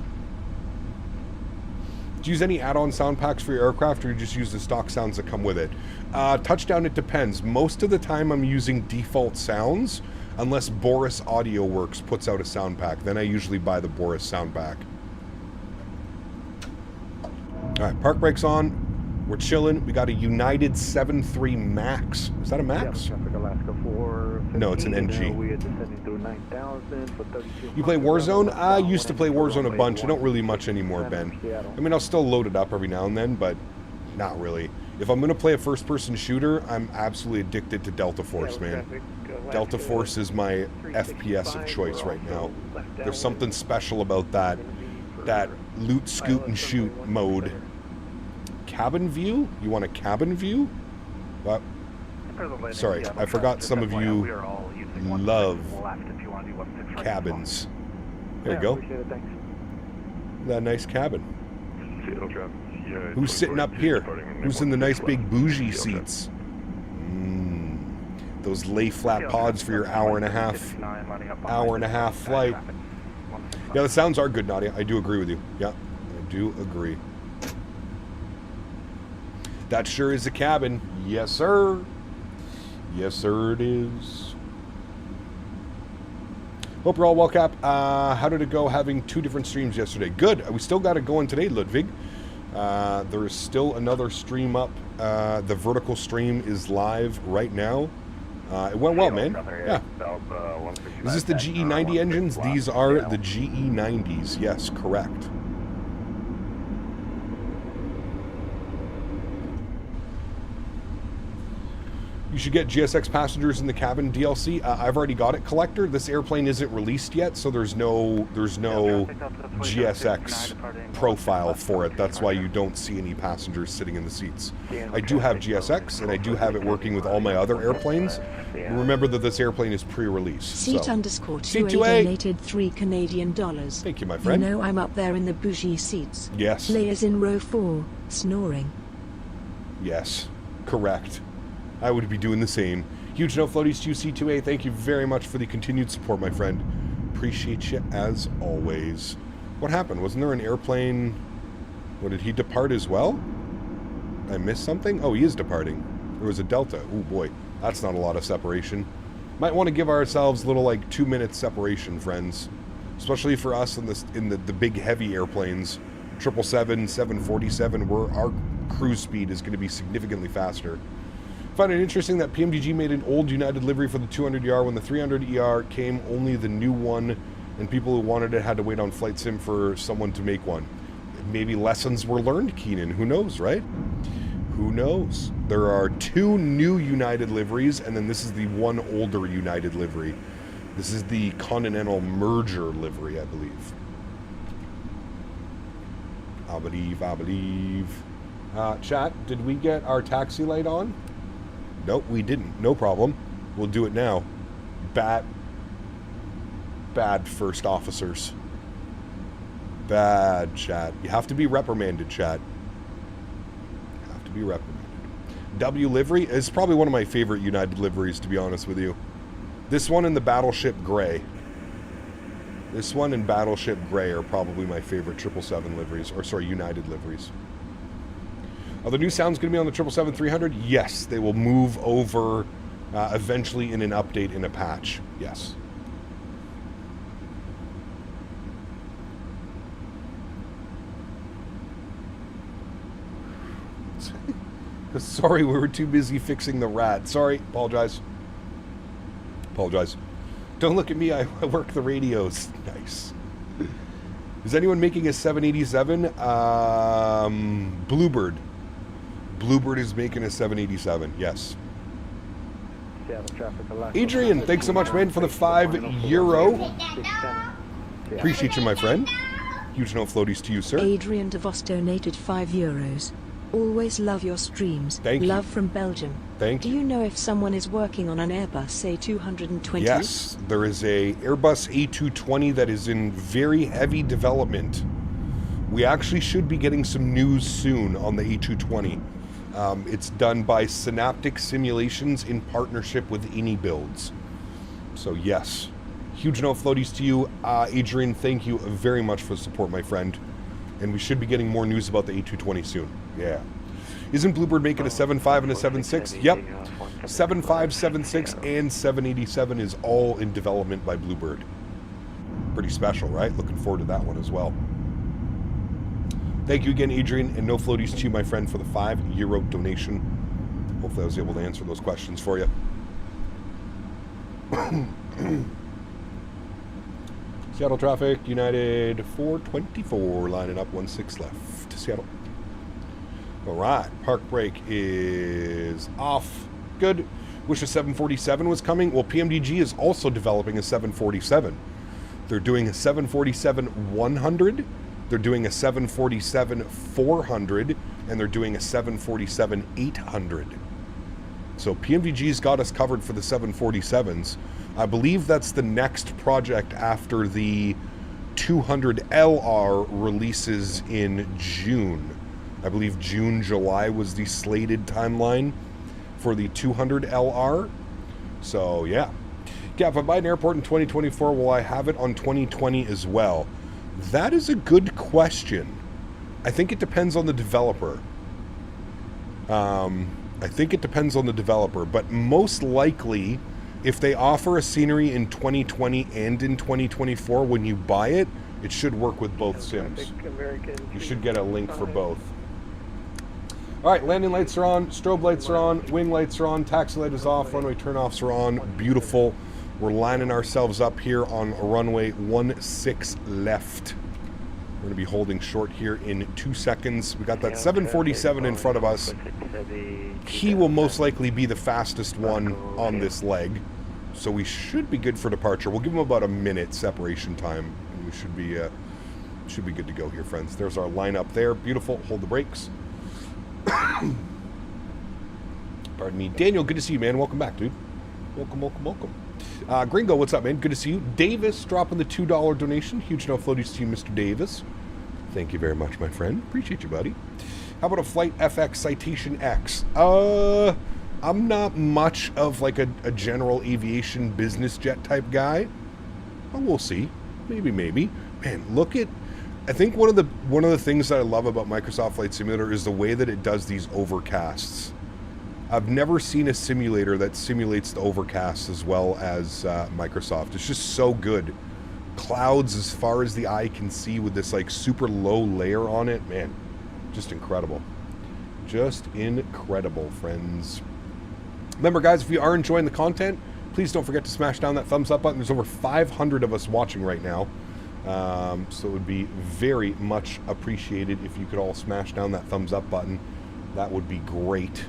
Do you use any add-on sound packs for your aircraft, or you just use the stock sounds that come with it? Touchdown, it depends. Most of the time I'm using default sounds, unless Boris Audio Works puts out a sound pack. Then I usually buy the Boris sound pack. Alright, park brakes on. We're chilling. We got a United 7.3 Max. Is that a Max? No, it's an NG. You play Warzone? I used to play Warzone a bunch. I don't really much anymore, Ben. I mean, I'll still load it up every now and then, but not really. If I'm going to play a first-person shooter, I'm absolutely addicted to Delta Force, man. Delta Force is my FPS of choice right now. There's something special about that loot, scoot, and shoot mode. Cabin view? You want a cabin view? What? Sorry, I forgot some of you love cabins. There you go. That nice cabin. Who's sitting up here? Who's in the nice big bougie seats? Those lay flat pods for your hour and a half flight. Yeah, the sounds are good, Nadya. I do agree with you. Yeah, I do agree. That sure is a cabin. Yes, sir. Yes, sir, it is. Hope you're all well, Cap. How did it go having 2 different streams yesterday? Good. We still got it going today, Ludwig. There is still another stream up. The vertical stream is live right now. It went well, man. Yeah. Is this the GE90 engines? These are the GE90s. Yes, correct. You should get GSX Passengers in the Cabin DLC. I've already got it, Collector. This airplane isn't released yet, so there's no GSX profile for it. That's why you don't see any passengers sitting in the seats. I do have GSX, and I do have it working with all my other airplanes. Remember that this airplane is pre-release. Seat so. underscore Seat 2A donated $3 Canadian. Thank you, my friend. You know I'm up there in the bougie seats. Yes. Layers in row 4, snoring. Yes, correct. I would be doing the same. Huge no floaties to C2A. Thank you very much for the continued support, my friend. Appreciate you as always. What happened? Wasn't there an airplane? What, did he depart as well? I missed something? Oh, he is departing. There was a Delta. Oh boy, that's not a lot of separation. Might want to give ourselves a little like 2-minute separation, friends. Especially for us in the big heavy airplanes. 777, 747, where our cruise speed is going to be significantly faster. I find it interesting that PMDG made an old United livery for the 200ER. When the 300ER came, only the new one, and people who wanted it had to wait on Flight Sim for someone to make one. Maybe lessons were learned, Keenan. Who knows, right? Who knows? There are 2 new United liveries, and then this is the one older United livery. This is the Continental merger livery, I believe. I believe. Chat, did we get our taxi light on? Nope, we didn't. No problem. We'll do it now. Bad first officers. Bad, chat. You have to be reprimanded, chat. You have to be reprimanded. W livery is probably one of my favorite United liveries, to be honest with you. This one and the Battleship Gray. This one and Battleship Gray are probably my favorite 777 liveries, or sorry, United liveries. Are the new sounds going to be on the 777-300? Yes, they will move over eventually in an update in a patch. Yes. Sorry, we were too busy fixing the rat. Sorry, apologize. Apologize. Don't look at me, I work the radios. Nice. Is anyone making a 787? Bluebird. Bluebird is making a 787, yes. Adrian, thanks so much, man, for the €5. Appreciate you, my friend. Huge no floaties to you, sir. Adrian DeVos donated €5. Always love your streams. Thank you. Love from Belgium. Thank you. Do you know if someone is working on an Airbus A220? Yes, there is a Airbus A220 that is in very heavy development. We actually should be getting some news soon on the A220. It's done by Synaptic Simulations in partnership with AnyBuilds. So yes, huge no floaties to you. Adrian, thank you very much for the support, my friend. And we should be getting more news about the A220 soon. Yeah. Isn't Bluebird making a 75 and a 76? Yep. 75, 76, and 787 is all in development by Bluebird. Pretty special, right? Looking forward to that one as well. Thank you again, Adrian, and no floaties to you, my friend, for the €5 donation. Hopefully I was able to answer those questions for you. Seattle traffic, United 424, lining up 16 left. Seattle. All right, park brake is off. Good. Wish a 747 was coming. Well, PMDG is also developing a 747. They're doing a 747-100. They're doing a 747-400, and they're doing a 747-800. So PMDG's got us covered for the 747s. I believe that's the next project after the 200LR releases in June. I believe June, July was the slated timeline for the 200LR. So yeah. Yeah, if I buy an airport in 2024, will I have it on 2020 as well? That is a good question. I think it depends on the developer. But most likely, if they offer a scenery in 2020 and in 2024, when you buy it, it should work with both sims. You should get a link for both. All right, landing lights are on, strobe lights are on, wing lights are on, taxi light is off, runway turnoffs are on. Beautiful. We're lining ourselves up here on runway 16 left. We're going to be holding short here in 2 seconds. We got that 747 in front of us. He will most likely be the fastest one on this leg. So we should be good for departure. We'll give him about a minute separation time. And we should be good to go here, friends. There's our lineup there. Beautiful. Hold the brakes. Pardon me. Daniel, good to see you, man. Welcome back, dude. Welcome, welcome, welcome. Gringo, what's up, man? Good to see you. Davis dropping the $2 donation. Huge no floaties to you, Mr. Davis. Thank you very much, my friend. Appreciate you, buddy. How about a Flite FX Citation X? I'm not much of like a general aviation business jet type guy. But we'll see. Maybe. Man, look at... I think one of the things that I love about Microsoft Flight Simulator is the way that it does these overcasts. I've never seen a simulator that simulates the overcasts as well as Microsoft. It's just so good. Clouds as far as the eye can see with this like super low layer on it. Man, just incredible. Just incredible, friends. Remember, guys, if you are enjoying the content, please don't forget to smash down that thumbs up button. There's over 500 of us watching right now. So it would be very much appreciated if you could all smash down that thumbs up button. That would be great.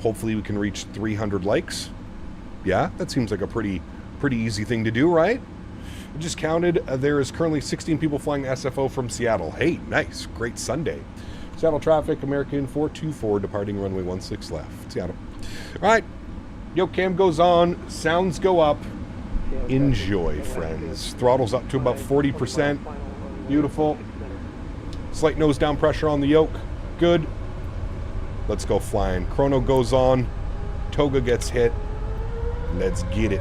Hopefully we can reach 300 likes. Yeah, that seems like a pretty easy thing to do, right? I just counted. There is currently 16 people flying SFO from Seattle. Hey, nice. Great Sunday. Seattle traffic, American 424, departing runway 16 left. Seattle. All right. Yo, cam goes on. Sounds go up. Enjoy, friends. Throttle's up to about 40%. Beautiful. Slight nose down pressure on the yoke. Good. Let's go flying. Chrono goes on. Toga gets hit. Let's get it.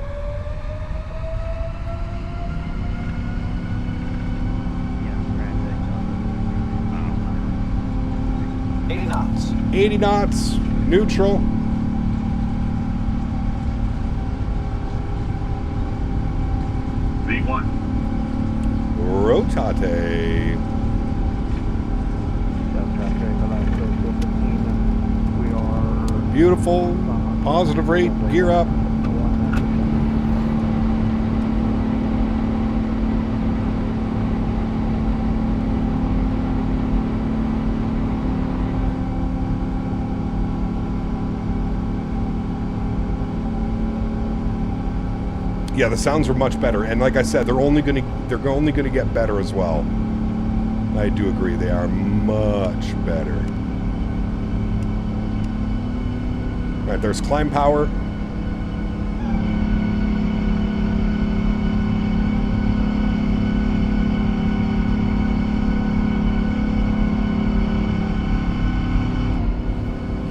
Yeah, 80 knots. 80 knots. Neutral. V1. Rotate. Beautiful. Positive rate. Gear up. Yeah, the sounds are much better, and like I said, they're only gonna get better as well. I do agree, they are much better. All right, there's climb power.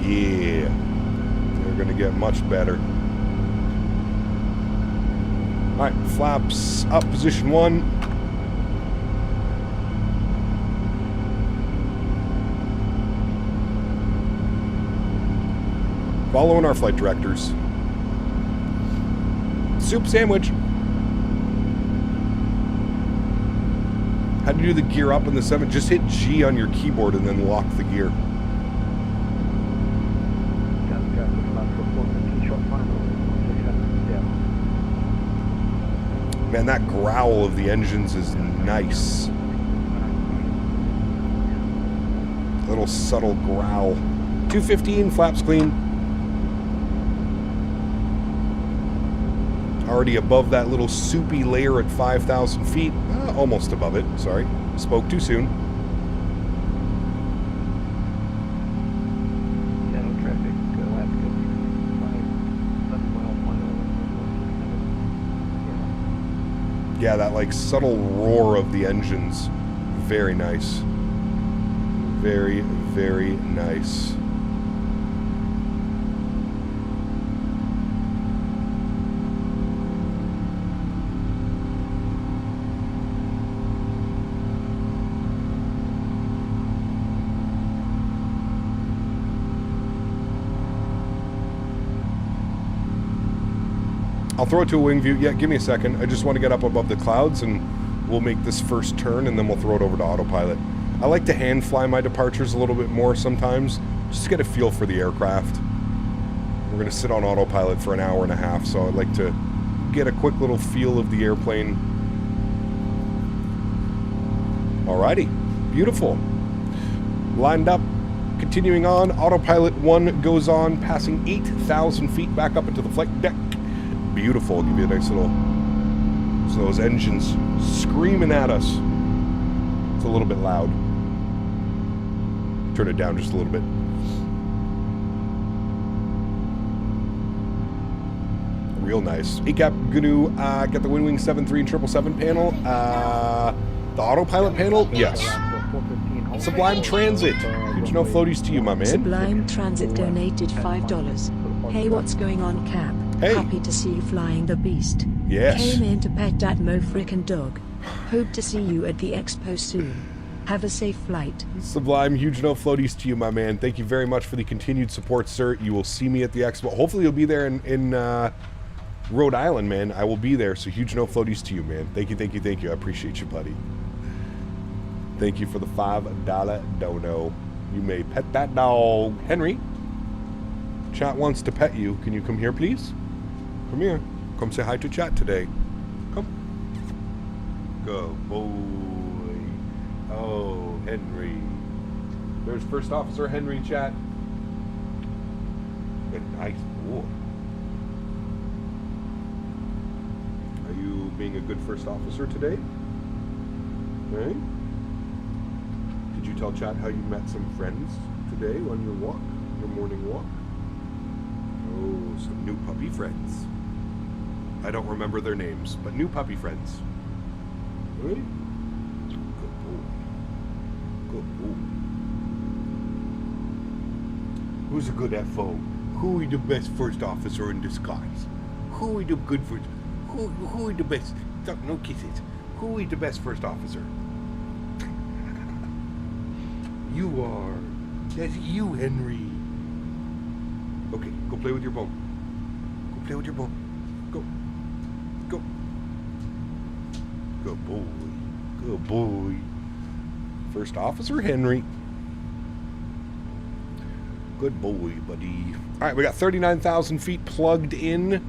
Yeah, they're gonna get much better. All right, flaps up, position 1. Following our flight directors. Soup sandwich. How do you do the gear up in the 7? Just hit G on your keyboard and then lock the gear. Man, that growl of the engines is nice. Little subtle growl. 215, flaps clean. Already above that little soupy layer at 5,000 feet. Almost above it, sorry. Spoke too soon. Yeah, that like subtle roar of the engines. Very nice. Very, very nice. I'll throw it to a wing view. Yeah, give me a second. I just want to get up above the clouds and we'll make this first turn and then we'll throw it over to autopilot. I like to hand fly my departures a little bit more sometimes, just to get a feel for the aircraft. We're going to sit on autopilot for an hour and a half, so I'd like to get a quick little feel of the airplane. Alrighty. Beautiful. Lined up. Continuing on, autopilot 1 goes on, passing 8,000 feet back up into the flight deck. Beautiful. Give you a nice little... So those engines screaming at us. It's a little bit loud. Turn it down just a little bit. Real nice. ACAP gonna get the Wingwing 73 and 777 panel. The autopilot panel? Yes. Sublime Transit. Huge no floaties to you, my man. Sublime Transit donated $5. Hey, what's going on, Cap? Hey. Happy to see you flying the beast. Yes. Came in to pet that mo frickin' dog. Hope to see you at the expo soon. Have a safe flight. Sublime, huge no floaties to you, my man. Thank you very much for the continued support, sir. You will see me at the expo. Hopefully you'll be there in Rhode Island, man. I will be there, so huge no floaties to you, man. Thank you, thank you, thank you. I appreciate you, buddy. Thank you for the $5 dono. You may pet that dog. Henry, chat wants to pet you. Can you come here, please? Come here. Come say hi to chat today. Come. Good boy. Oh, Henry. There's First Officer Henry, chat. Good, nice boy. Are you being a good first officer today? Hey? Did you tell chat how you met some friends today on your walk, your morning walk? Oh, some new puppy friends. I don't remember their names, but new puppy friends. Hey? Good boy. Good boy. Who's a good FO? Who is the best first officer in disguise? Who is the good first? Who is the best? No kisses. Who is the best first officer? You are. That's you, Henry. Okay, go play with your bone. Go play with your bone. Go. Go. Good boy. Good boy. First Officer Henry. Good boy, buddy. All right, we got 39,000 feet plugged in,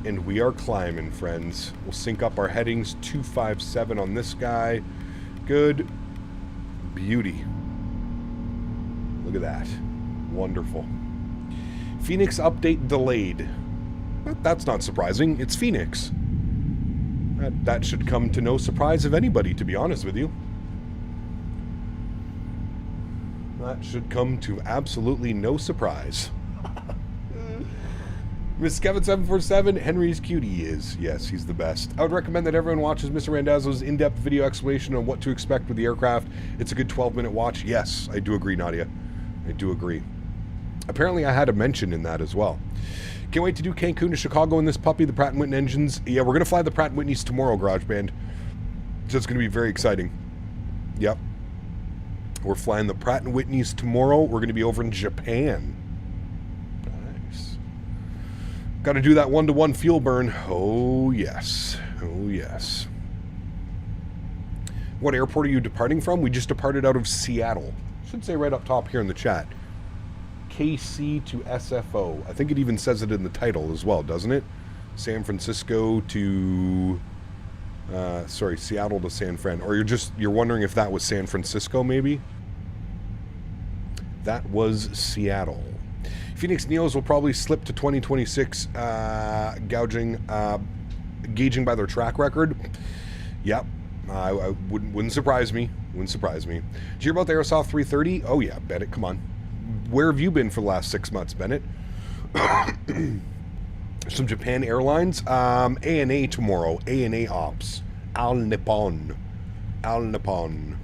and we are climbing, friends. We'll sync up our headings. 257 on this guy. Good. Beauty. Look at that. Wonderful. Phoenix update delayed. But that's not surprising. It's Phoenix. That should come to no surprise of anybody, to be honest with you. That should come to absolutely no surprise. Miss Kevin 747, Henry's cute. He is. Yes, he's the best. I would recommend that everyone watches Mr. Randazzo's in-depth video explanation on what to expect with the aircraft. It's a good 12-minute watch. Yes, I do agree, Nadya. I do agree. Apparently, I had a mention in that as well. Can't wait to do Cancun to Chicago in this puppy, the Pratt & Whitney engines. Yeah, we're going to fly the Pratt & Whitneys tomorrow, GarageBand. So it's going to be very exciting. Yep. We're flying the Pratt & Whitneys tomorrow. We're going to be over in Japan. Nice. Got to do that one-to-one fuel burn. Oh, yes. Oh, yes. What airport are you departing from? We just departed out of Seattle. Should say right up top here in the chat. KC to SFO. I think it even says it in the title as well, doesn't it? San Francisco to... sorry, Seattle to San Fran. Or you're wondering if that was San Francisco, maybe? That was Seattle. Phoenix Neos will probably slip to 2026, gauging by their track record. Yep. Wouldn't surprise me. Wouldn't surprise me. Did you hear about the Aerosoft 330? Oh yeah, Bennett, come on. Where have you been for the last 6 months, Bennett? Some Japan Airlines. ANA tomorrow. ANA Ops. Al Nippon. Al Nippon.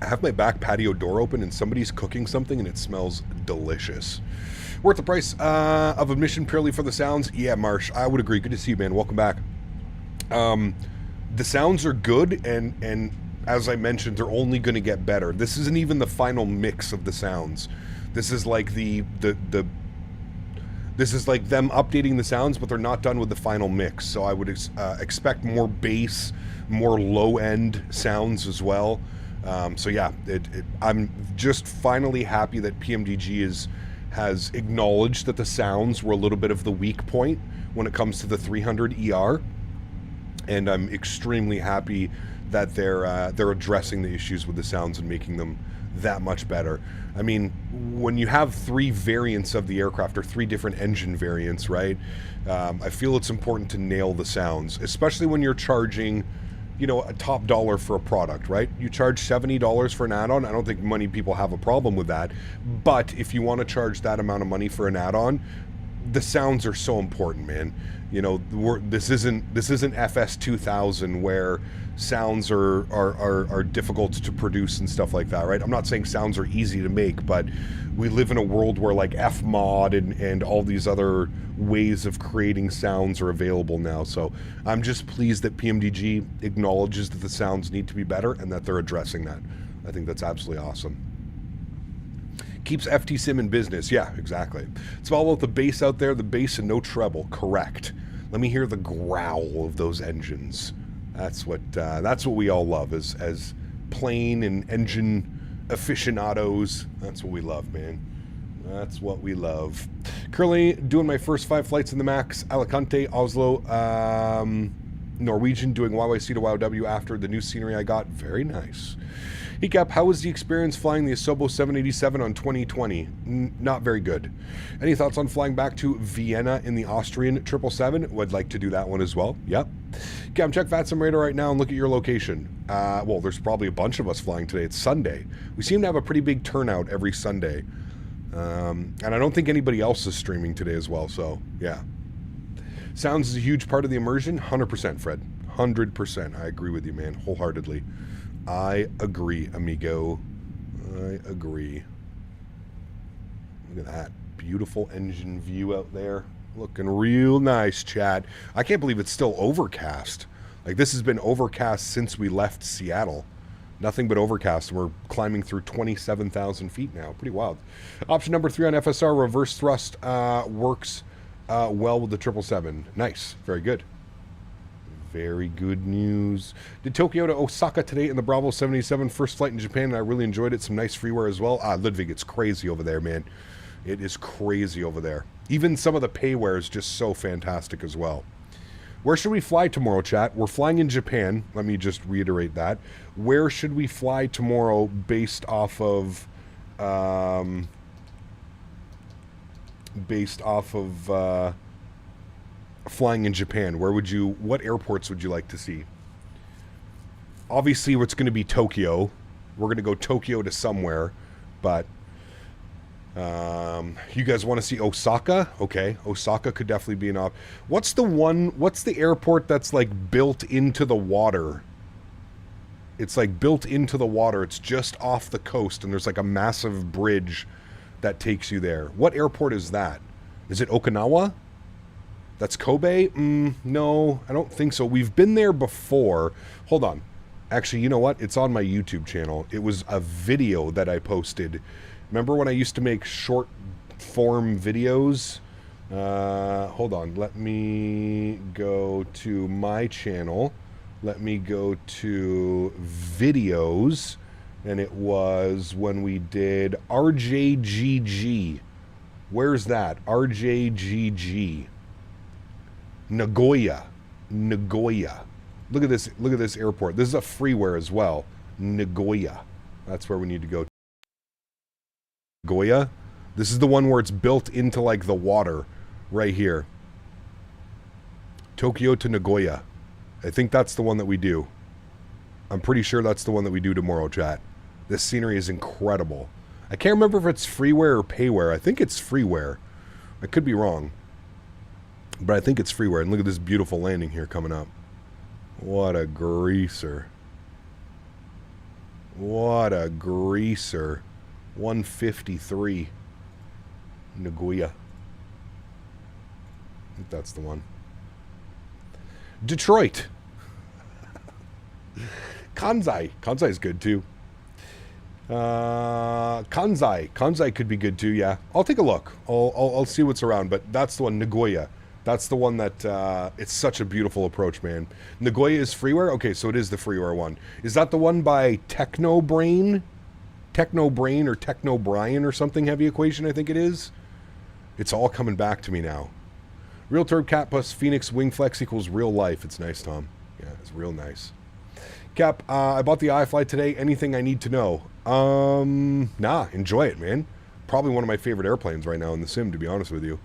I have my back patio door open and somebody's cooking something and it smells delicious. Worth the price of admission purely for the sounds? Yeah, Marsh, I would agree. Good to see you, man. Welcome back. The sounds are good, and as I mentioned, they're only going to get better. This isn't even the final mix of the sounds. This is like this is like them updating the sounds, but they're not done with the final mix. So I would expect more bass, more low-end sounds as well. So yeah, I'm just finally happy that PMDG has acknowledged that the sounds were a little bit of the weak point when it comes to the 300ER, and I'm extremely happy that they're addressing the issues with the sounds and making them that much better. I mean, when you have 3 variants of the aircraft, or 3 different engine variants, right? I feel it's important to nail the sounds, especially when you're charging, you know, a top dollar for a product, right? You charge $70 for an add-on. I don't think many people have a problem with that. But if you want to charge that amount of money for an add-on, the sounds are so important, man. You know, this isn't FS 2000 where sounds are difficult to produce and stuff like that, right? I'm not saying sounds are easy to make, but we live in a world where like Fmod and all these other ways of creating sounds are available now. So I'm just pleased that PMDG acknowledges that the sounds need to be better and that they're addressing that. I think that's absolutely awesome. Keeps FTSIM in business. Yeah, exactly. It's all about the bass out there, the bass and no treble. Correct. Let me hear the growl of those engines. That's what we all love as plane and engine aficionados. That's what we love, man. That's what we love. Currently doing my first 5 flights in the MAX. Alicante, Oslo, Norwegian, doing YYC to YOW after the new scenery I got. Very nice. Hiccup, how was the experience flying the Asobo 787 on 2020? Not very good. Any thoughts on flying back to Vienna in the Austrian 777? Would like to do that one as well. Yep. Cam, check VATSIM radar right now and look at your location. Well, there's probably a bunch of us flying today. It's Sunday. We seem to have a pretty big turnout every Sunday. And I don't think anybody else is streaming today as well, so yeah. Sounds is a huge part of the immersion. 100%, Fred. 100%. I agree with you, man, wholeheartedly. I agree, amigo. I agree. Look at that beautiful engine view out there. Looking real nice, chat. I can't believe it's still overcast. Like, this has been overcast since we left Seattle. Nothing but overcast. We're climbing through 27,000 feet now. Pretty wild. Option number 3 on FSR, reverse thrust, works well with the 777. Nice. Very good. Very good news. Did Tokyo to Osaka today in the Bravo 77, first flight in Japan, and I really enjoyed it. Some nice freeware as well. Ludwig, it's crazy over there, man. It is crazy over there. Even some of the payware is just so fantastic as well. Where should we fly tomorrow, chat? We're flying in Japan. Let me just reiterate that. Where should we fly tomorrow based off of... flying in Japan? What airports would you like to see? Obviously, it's going to be Tokyo. We're going to go Tokyo to somewhere, but you guys want to see Osaka? Okay, Osaka could definitely be an option. What's the airport that's like built into the water? It's like built into the water. It's just off the coast, and there's like a massive bridge that takes you there. What airport is that? Is it Okinawa? That's Kobe? No, I don't think so. We've been there before. Hold on. Actually, you know what? It's on my YouTube channel. It was a video that I posted. Remember when I used to make short form videos? Hold on. Let me go to my channel. Let me go to videos. And it was when we did RJGG. Where's that? RJGG. Nagoya. Look at this airport. This is a freeware as well. Nagoya. That's where we need to go. Nagoya. This is the one where it's built into like the water right here. Tokyo to Nagoya. I think that's the one that we do. I'm pretty sure that's the one that we do tomorrow, chat. This scenery is incredible. I can't remember if it's freeware or payware. I think it's freeware. I could be wrong. But I think it's freeware. And look at this beautiful landing here coming up. What a greaser. What a greaser. 153. Nagoya. I think that's the one. Detroit. Kansai. Kansai is good too. Kansai could be good too, yeah. I'll take a look. I'll see what's around, but that's the one, Nagoya. That's the one that, it's such a beautiful approach, man. Nagoya is freeware? Okay, so it is the freeware one. Is that the one by Technobrain? Technobrain or Technobrian or something, heavy equation, I think it is? It's all coming back to me now. Real Turb Cat plus Phoenix Wing Flex equals real life. It's nice, Tom. Yeah, it's real nice. Cap, I bought the iFly today. Anything I need to know? Nah, enjoy it, man. Probably one of my favorite airplanes right now in the sim, to be honest with you.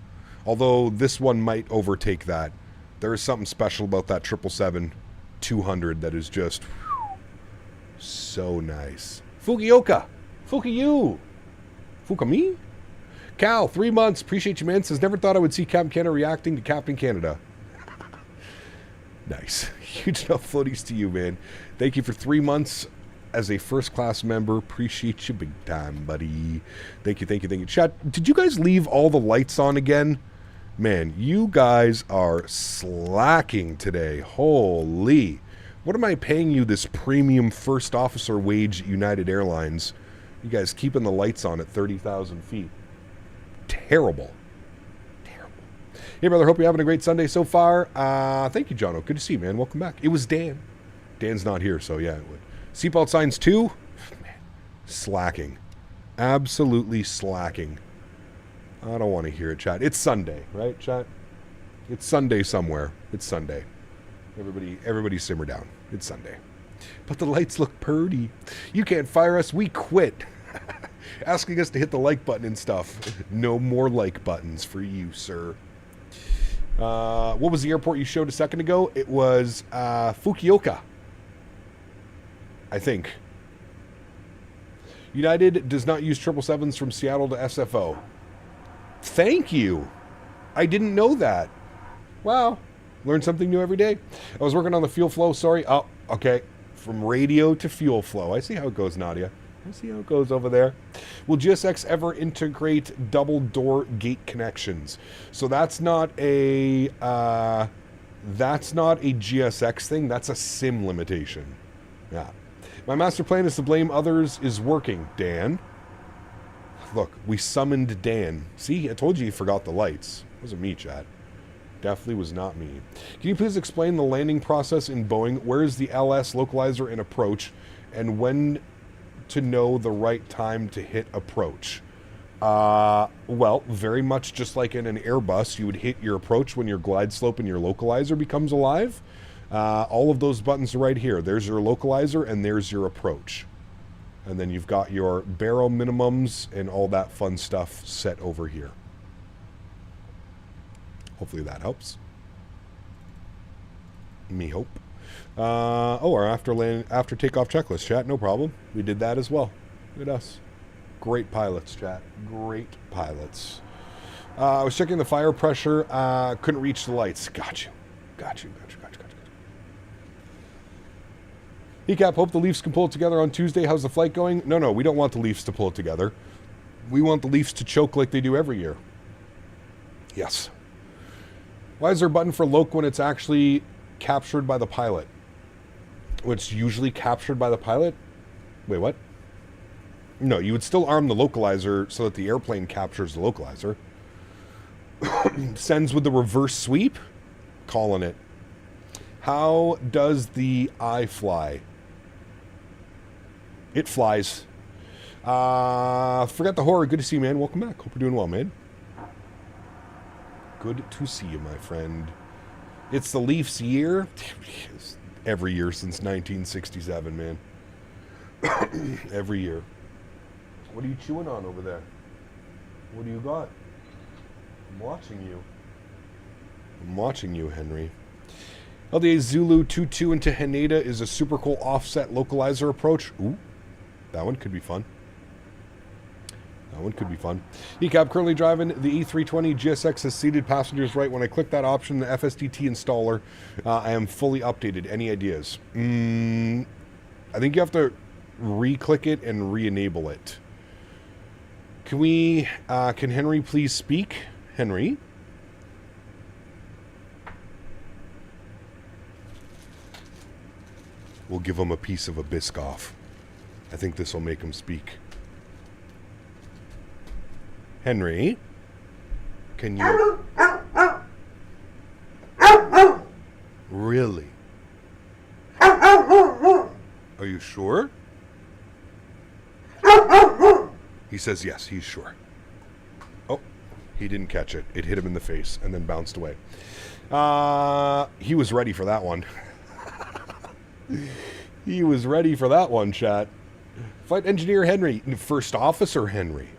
Although this one might overtake that. There is something special about that 777-200 that is just so nice. Fukioka! Fukiyu! Fukami? Cal, 3 months. Appreciate you, man. Says, never thought I would see Captain Canada reacting to Captain Canada. Nice. Huge enough floaties to you, man. Thank you for 3 months as a first-class member. Appreciate you big time, buddy. Thank you, thank you, thank you. Chat, did you guys leave all the lights on again? Man, you guys are slacking today. Holy. What am I paying you this premium first officer wage at United Airlines? You guys keeping the lights on at 30,000 feet. Terrible. Terrible. Hey, brother, hope you're having a great Sunday so far. Thank you, Jono. Good to see you, man. Welcome back. It was Dan. Dan's not here, so yeah, it would. Seatbelt signs too? Man, slacking. Absolutely slacking. I don't want to hear it, chat. It's Sunday, right, chat? It's Sunday somewhere. It's Sunday. Everybody simmer down. It's Sunday. But the lights look purty. You can't fire us. We quit. Asking us to hit the like button and stuff. No more like buttons for you, sir. What was the airport you showed a second ago? It was Fukuoka, I think. United does not use 777s from Seattle to SFO. Thank you. I didn't know that. Wow. Learn something new every day. I was working on the fuel flow. Sorry. Oh, okay. From radio to fuel flow. I see how it goes, Nadya. I see how it goes over there. Will GSX ever integrate double door gate connections? So that's not a GSX thing. That's a sim limitation. Yeah. My master plan is to blame others is working, Dan. Look, we summoned Dan. See, I told you he forgot the lights. It wasn't me, chat. Definitely was not me. Can you please explain the landing process in Boeing? Where is the LS localizer and approach? And when to know the right time to hit approach? Well, very much just like in an Airbus, you would hit your approach when your glide slope and your localizer becomes alive. All of those buttons are right here. There's your localizer and there's your approach. And then you've got your barrel minimums and all that fun stuff set over here. Hopefully that helps. Me hope. Our after takeoff checklist, chat. No problem. We did that as well. Look at us. Great pilots, chat. Great pilots. I was checking the fire pressure. Couldn't reach the lights. Got you. ECAP, hope the Leafs can pull it together on Tuesday. How's the flight going? No, we don't want the Leafs to pull it together. We want the Leafs to choke like they do every year. Yes. Why is there a button for loc when it's actually captured by the pilot? It's usually captured by the pilot? Wait, what? No, you would still arm the localizer so that the airplane captures the localizer. Sends with the reverse sweep? Calling it. How does the eye fly? It flies. Forgot the horror. Good to see you, man. Welcome back. Hope you're doing well, man. Good to see you, my friend. It's the Leafs year. Every year since 1967, man. Every year. What are you chewing on over there? What do you got? I'm watching you. I'm watching you, Henry. LDA Zulu 2-2 into Haneda is a super cool offset localizer approach. Ooh, that one could be fun. That one could be fun. ECAP, currently driving the E320. GSX has seated passengers right. When I click that option, the FSDT installer, I am fully updated. Any ideas? I think you have to re-click it and re-enable it. Can Henry please speak? Henry? We'll give him a piece of a Biscoff. I think this will make him speak. Henry? Can you... Really? Are you sure? He says yes, he's sure. Oh, He didn't catch it. It hit him in the face and then bounced away. He was ready for that one. He was ready for that one, chat. Flight Engineer Henry. First Officer Henry.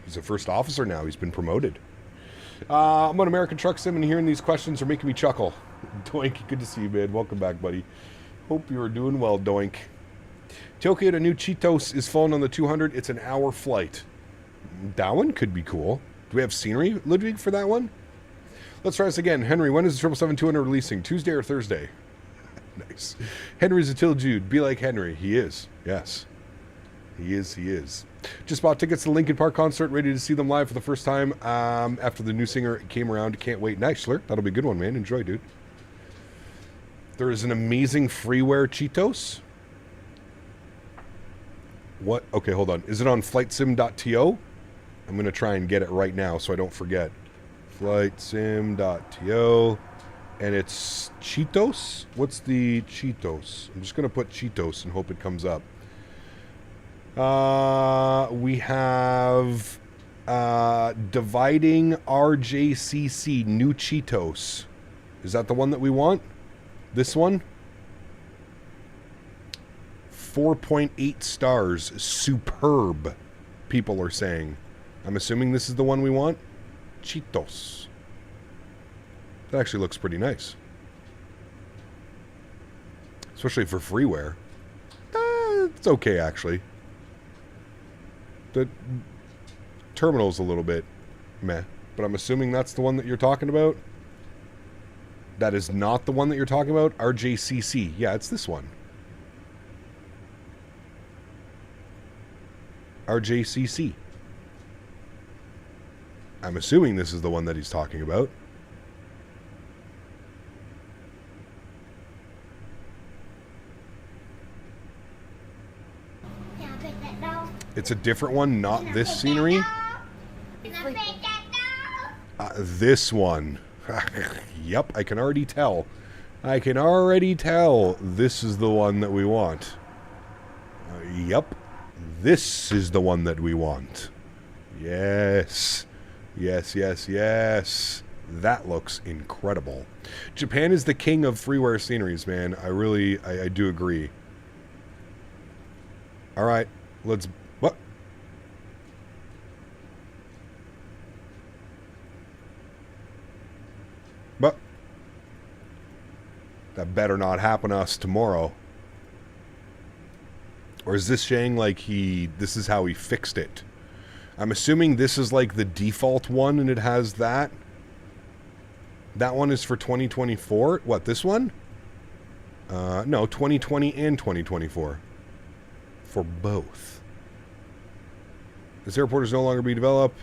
He's a first officer now. He's been promoted. I'm on American Truck Sim, and hearing these questions are making me chuckle. Doink, good to see you, man. Welcome back, buddy. Hope you are doing well, Doink. Tokyo to New Chitos is falling on the 200. It's an hour flight. That one could be cool. Do we have scenery, Ludwig, for that one? Let's try this again. Henry, when is the 777-200 releasing? Tuesday or Thursday? Nice. Henry's a Till Jude. Be like Henry. He is. Yes. He is. He is. Just bought tickets to the Linkin Park concert. Ready to see them live for the first time after the new singer came around. Can't wait. Nice, Sólríkt. That'll be a good one, man. Enjoy, dude. There is an amazing freeware Cheetos. What? Okay, hold on. Is it on flightsim.to? I'm going to try and get it right now so I don't forget. Flightsim.to. And it's Cheetos? What's the Cheetos? I'm just going to put Cheetos and hope it comes up. We have dividing RJCC new Cheetos. Is that the one that we want? This one? 4.8 stars. Superb, people are saying. I'm assuming this is the one we want. Cheetos. That actually looks pretty nice. Especially for freeware. It's okay, actually. The terminal's a little bit meh. But I'm assuming that's the one that you're talking about. That is not the one that you're talking about. RJCC. Yeah, it's this one. RJCC. I'm assuming this is the one that he's talking about. It's a different one, not this scenery. This one. Yep, I can already tell. I can already tell this is the one that we want. Yep, this is the one that we want. Yes. Yes, yes, yes. That looks incredible. Japan is the king of freeware sceneries, man. I do agree. All right, let's... What? But that better not happen to us tomorrow. Or is this saying like this is how he fixed it? I'm assuming this is like the default one and it has that. That one is for 2024. What, this one? No, 2020 and 2024. For both. This airport is no longer being developed.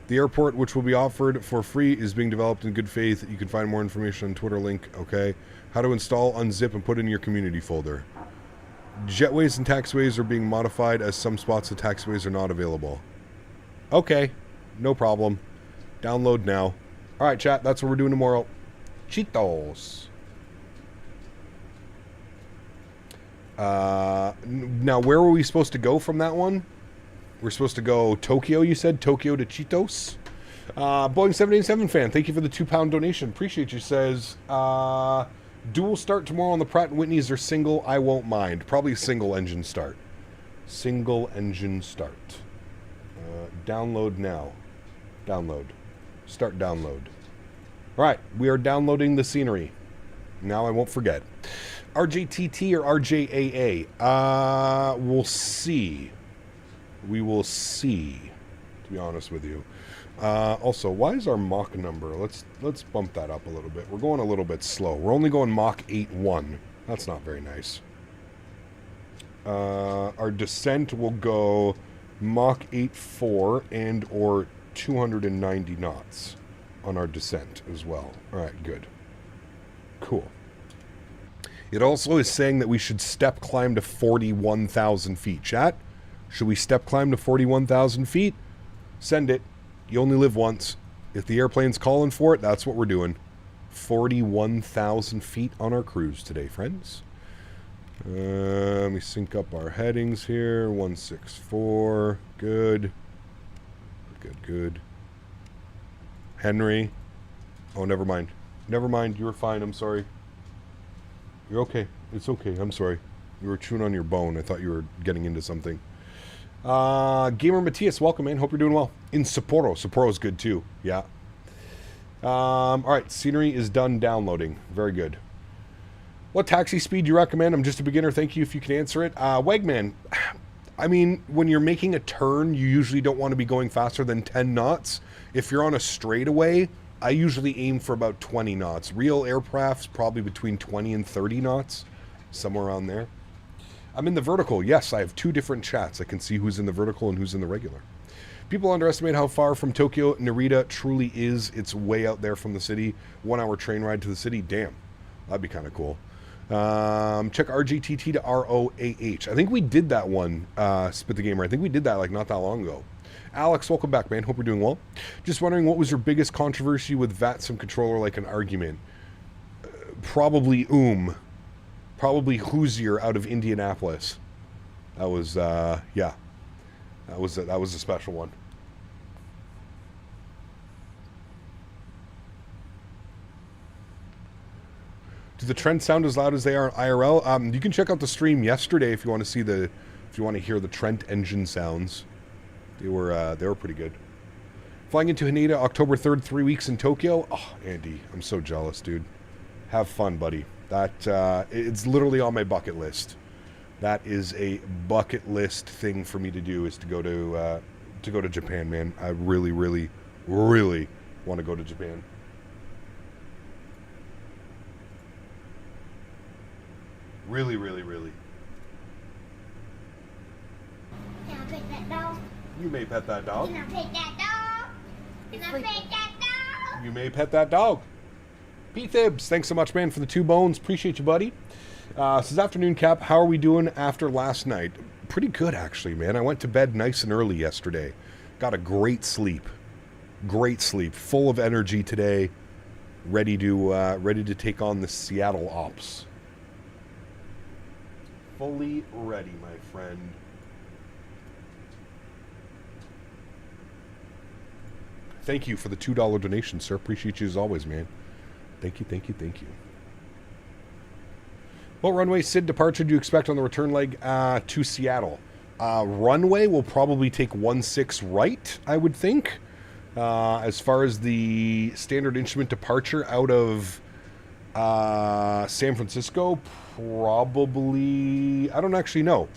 The airport, which will be offered for free, is being developed in good faith. You can find more information on Twitter link. Okay. How to install, unzip, and put in your community folder. Jetways and taxiways are being modified as some spots of taxiways are not available. Okay. No problem. Download now. Alright, chat. That's what we're doing tomorrow. Cheetos. Now, where were we supposed to go from that one? We're supposed to go Tokyo, you said? Tokyo to Cheetos? Boeing 787 fan, thank you for the £2 donation. Appreciate you. Says, dual start tomorrow on the Pratt & Whitney's or single? I won't mind. Probably single engine start. Single engine start. Download now. Download. Start download. Alright, we are downloading the scenery. Now I won't forget. RJTT or RJAA? We'll see. We will see, to be honest with you. Also, why is our Mach number? Let's bump that up a little bit. We're going a little bit slow. We're only going Mach 8.1. That's not very nice. Our descent will go Mach 8.4 and or 290 knots on our descent as well. All right, good. Cool. It also is saying that we should step climb to 41,000 feet. Chat? Should we step climb to 41,000 feet? Send it. You only live once. If the airplane's calling for it, that's what we're doing. 41,000 feet on our cruise today, friends. Let me sync up our headings here. 164. Good. Good, good. Henry. Oh, never mind. Never mind. You were fine. I'm sorry. You're okay. It's okay. I'm sorry. You were chewing on your bone. I thought you were getting into something. Gamer Matthias, welcome, man. Hope you're doing well. In Sapporo. Sapporo's good, too. Yeah. All right. Scenery is done downloading. Very good. What taxi speed do you recommend? I'm just a beginner. Thank you if you can answer it. Wegman, I mean, when you're making a turn, you usually don't want to be going faster than 10 knots. If you're on a straightaway, I usually aim for about 20 knots. Real aircraft's probably between 20 and 30 knots, somewhere around there. I'm in the vertical. Yes, I have 2 different chats. I can see who's in the vertical and who's in the regular. People underestimate how far from Tokyo Narita truly is. It's way out there from the city. 1 hour train ride to the city. Damn, that'd be kind of cool. Check RGTT to ROAH. I think we did that one, Spit the Gamer. I think we did that like not that long ago. Alex, welcome back, man. Hope you're doing well. Just wondering, what was your biggest controversy with VATSIM controller, like an argument? Probably Probably Hoosier out of Indianapolis. That was, yeah. That was a special one. Do the Trent sound as loud as they are on IRL? You can check out the stream yesterday if you want to see if you want to hear the Trent engine sounds. They were pretty good. Flying into Haneda October 3rd, 3 weeks in Tokyo. Oh, Andy, I'm so jealous, dude. Have fun, buddy. That it's literally on my bucket list. That is a bucket list thing for me to do, is to go to Japan, man. I really, really, really want to go to Japan. Really, really, really. Can I pet that dog? You may pet that dog. Can I pet that dog? Can I pet that dog? You may pet that dog. Pete Thibs, thanks so much, man, for the 2 bones. Appreciate you, buddy. Says, afternoon, Cap. How are we doing after last night? Pretty good, actually, man. I went to bed nice and early yesterday. Got a great sleep. Great sleep. Full of energy today. Ready to take on the Seattle Ops. Fully ready, my friend. Thank you for the $2 donation, sir. Appreciate you as always, man. Thank you, thank you, thank you. What runway SID departure do you expect on the return leg to Seattle? Runway will probably take 16 right, I would think. As far as the standard instrument departure out of San Francisco, probably... I don't actually know.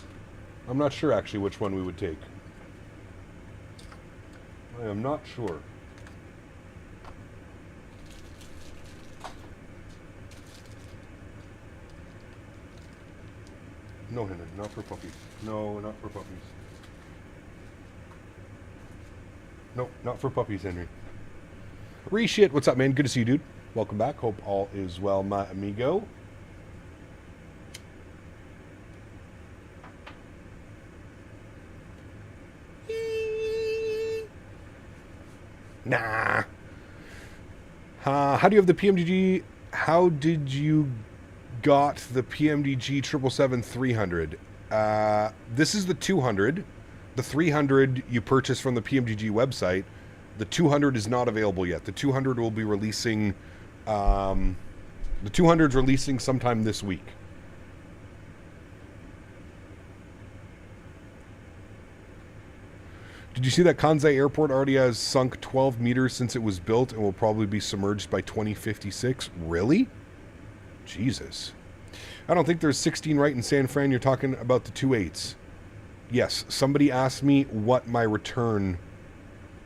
I'm not sure, actually, which one we would take. I am not sure. No, Henry, not for puppies. No, not for puppies. No, not for puppies, Henry. Reshit, what's up, man? Good to see you, dude. Welcome back. Hope all is well, my amigo. Nah. How do you have the PMDG? How did you got the PMDG 777-300? This is the 200. The 300 you purchased from the PMDG website. The 200 is not available yet. The 200 will be releasing... the 200 is releasing sometime this week. Did you see that Kansai Airport already has sunk 12 meters since it was built and will probably be submerged by 2056? Really? Jesus. I don't think there's 16 right in San Fran. You're talking about the 2.8s. Yes, somebody asked me what my return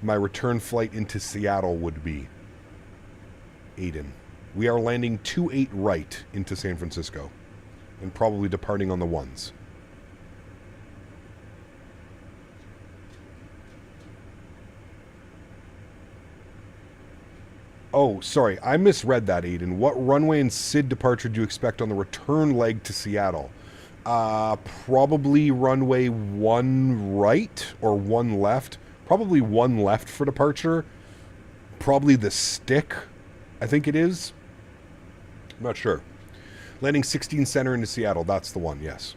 flight into Seattle would be. Aiden. We are landing 2.8 right into San Francisco and probably departing on the 1s. Oh, sorry. I misread that, Aiden. What runway and SID departure do you expect on the return leg to Seattle? Probably runway 1 right or 1 left. Probably 1 left for departure. Probably the stick, I think it is. I'm not sure. Landing 16 center into Seattle. That's the one, yes.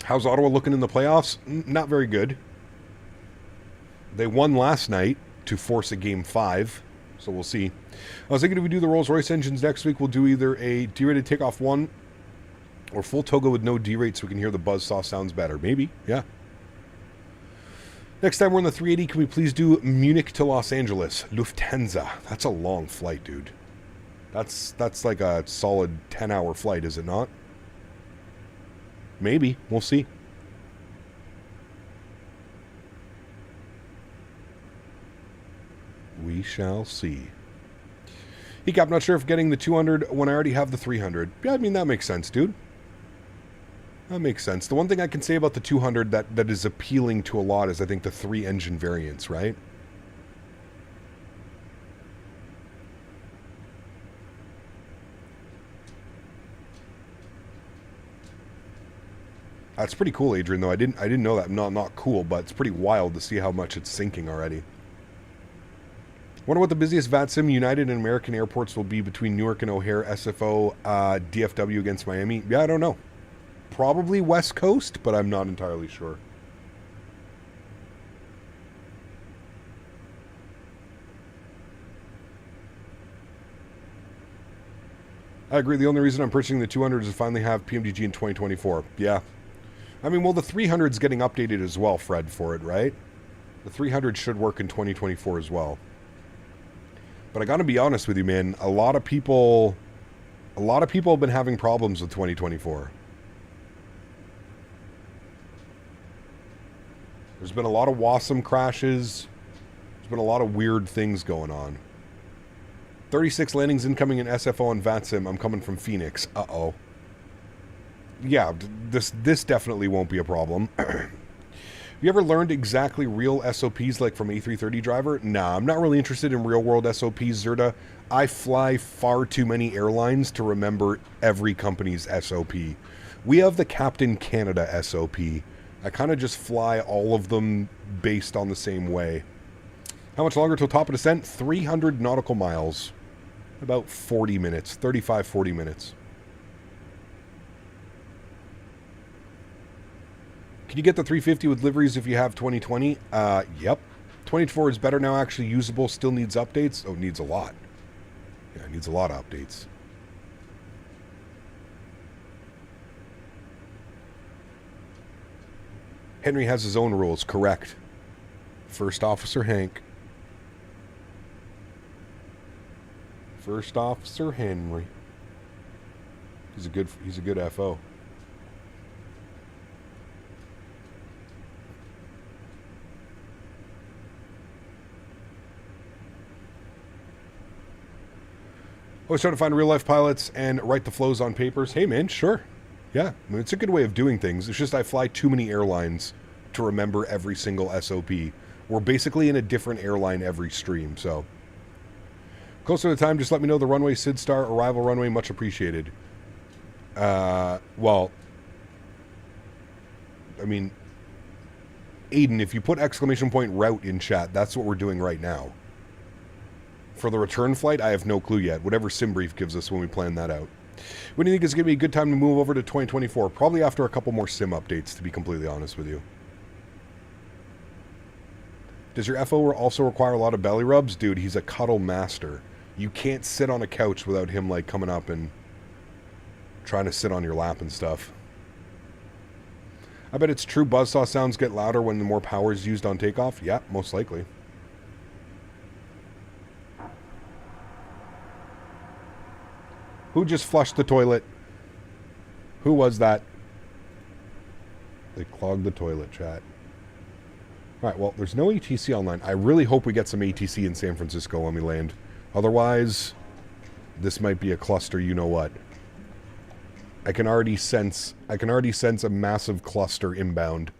How's Ottawa looking in the playoffs? Not very good. They won last night to force a game 5. So we'll see. I was thinking if we do the Rolls-Royce engines next week, we'll do either a derated takeoff 1 or full toga with no derate so we can hear the buzzsaw sounds better. Maybe, yeah. Next time we're on the 380, can we please do Munich to Los Angeles? Lufthansa. That's a long flight, dude. That's like a solid 10-hour flight, is it not? Maybe. We'll see. We shall see. Hecap, not sure if getting the 200 when I already have the 300. Yeah, I mean, that makes sense, dude. That makes sense. The one thing I can say about the 200 that is appealing to a lot is I think the 3-engine variants, right? That's pretty cool, Adrian, though. I didn't know that. Not cool, but it's pretty wild to see how much it's sinking already. Wonder what the busiest VATSIM United and American airports will be between Newark and O'Hare, SFO, DFW against Miami. Yeah, I don't know. Probably West Coast, but I'm not entirely sure. I agree. The only reason I'm purchasing the 200 is to finally have PMDG in 2024. Yeah. I mean, well, the 300's getting updated as well, Fred, for it, right? The 300 should work in 2024 as well. But I gotta be honest with you, man. A lot of people have been having problems with 2024. There's been a lot of WASM crashes. There's been a lot of weird things going on. 36 landings incoming in SFO and VATSIM. I'm coming from Phoenix. Uh-oh. Yeah, this definitely won't be a problem. You ever learned exactly real SOPs like from A330 driver? Nah, I'm not really interested in real world SOPs, Zerda. I fly far too many airlines to remember every company's SOP. We have the Captain Canada SOP. I kind of just fly all of them based on the same way. How much longer till top of descent? 300 nautical miles. About 40 minutes. 35, 40 minutes. Can you get the 350 with liveries if you have 2020? Yep. 24 is better now, actually usable, still needs updates. Oh, it needs a lot. Yeah, it needs a lot of updates. Henry has his own rules, correct. First Officer Hank. First Officer Henry. He's a good FO. Always try to find real-life pilots and write the flows on papers. Hey, man, sure. Yeah, I mean, it's a good way of doing things. It's just I fly too many airlines to remember every single SOP. We're basically in a different airline every stream, so. Closer to the time, just let me know the runway, Sid Star, arrival runway, much appreciated. Well, I mean, Aiden, if you put exclamation point route in chat, that's what we're doing right now. For the return flight, I have no clue yet. Whatever SimBrief gives us when we plan that out. When do you think it's going to be a good time to move over to 2024? Probably after a couple more sim updates, to be completely honest with you. Does your FO also require a lot of belly rubs? Dude, he's a cuddle master. You can't sit on a couch without him, like, coming up and trying to sit on your lap and stuff. I bet it's true buzzsaw sounds get louder when the more power is used on takeoff. Yeah, most likely. Who just flushed the toilet? Who was that? They clogged the toilet, chat. Alright, well, there's no ATC online. I really hope we get some ATC in San Francisco when we land. Otherwise, this might be a cluster, you know what. I can already sense a massive cluster inbound.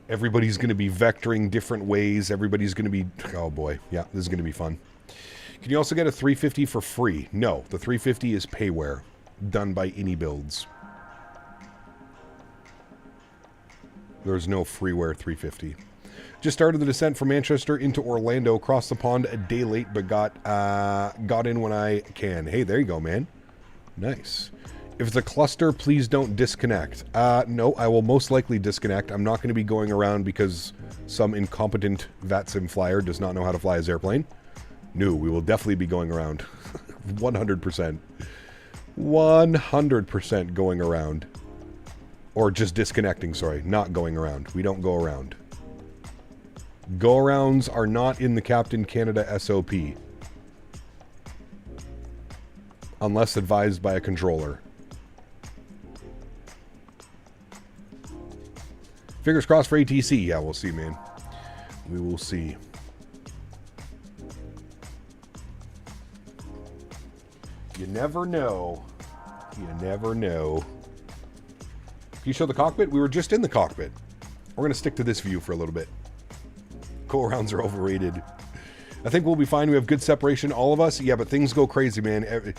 Everybody's going to be vectoring different ways. Everybody's going to be... Oh boy, yeah, this is going to be fun. Can you also get a 350 for free? No, the 350 is payware, done by AnyBuilds. There's no freeware 350. Just started the descent from Manchester into Orlando, across the pond a day late, but got in when I can. Hey, there you go, man. Nice. If it's a cluster, please don't disconnect. No, I will most likely disconnect. I'm not going to be going around because some incompetent VATSIM flyer does not know how to fly his airplane. No, we will definitely be going around. 100%. 100% going around. Or just disconnecting, sorry. Not going around. We don't go around. Go-arounds are not in the Captain Canada SOP. Unless advised by a controller. Fingers crossed for ATC. Yeah, we'll see, man. We will see. You never know. You never know. Can you show the cockpit? We were just in the cockpit. We're going to stick to this view for a little bit. Go-arounds are overrated. I think we'll be fine. We have good separation, all of us. Yeah, but things go crazy, man.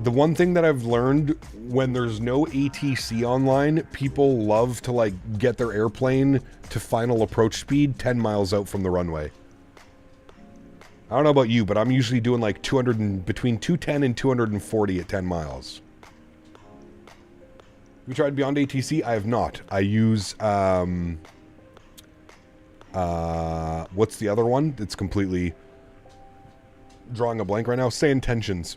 The one thing that I've learned, when there's no ATC online, people love to, like, get their airplane to final approach speed 10 miles out from the runway. I don't know about you, but I'm usually doing, like, between 210 and 240 at 10 miles. You tried Beyond ATC? I have not. I use, what's the other one? It's completely drawing a blank right now. Say Intentions.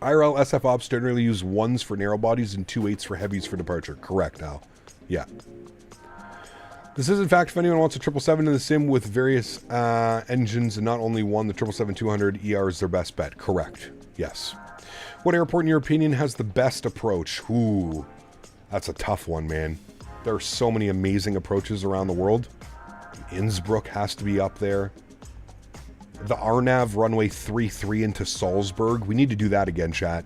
IRL SF Ops generally use 1s for narrow bodies and 2.8s for heavies for departure. Correct, Al. Yeah. This is, in fact, if anyone wants a 777 in the sim with various engines and not only one, the 777-200ER is their best bet. Correct. Yes. What airport, in your opinion, has the best approach? Ooh, that's a tough one, man. There are so many amazing approaches around the world. Innsbruck has to be up there. The RNAV runway 33 into Salzburg. We need to do that again, chat.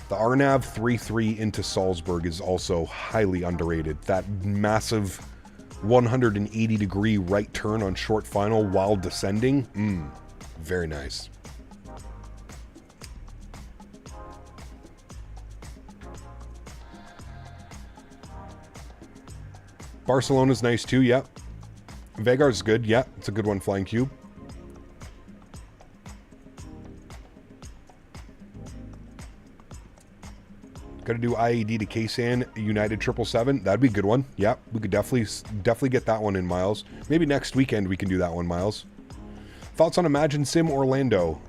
The RNAV 33 into Salzburg is also highly underrated. That massive 180-degree right turn on short final while descending. Very nice. Barcelona's nice too, yeah. Vegar's good, yeah. It's a good one, Flying Cube. Got to do IAD to Ksan United 777. That'd be a good one. Yeah, we could definitely get that one in, Miles. Maybe next weekend we can do that one, Miles. Thoughts on Imagine Sim Orlando?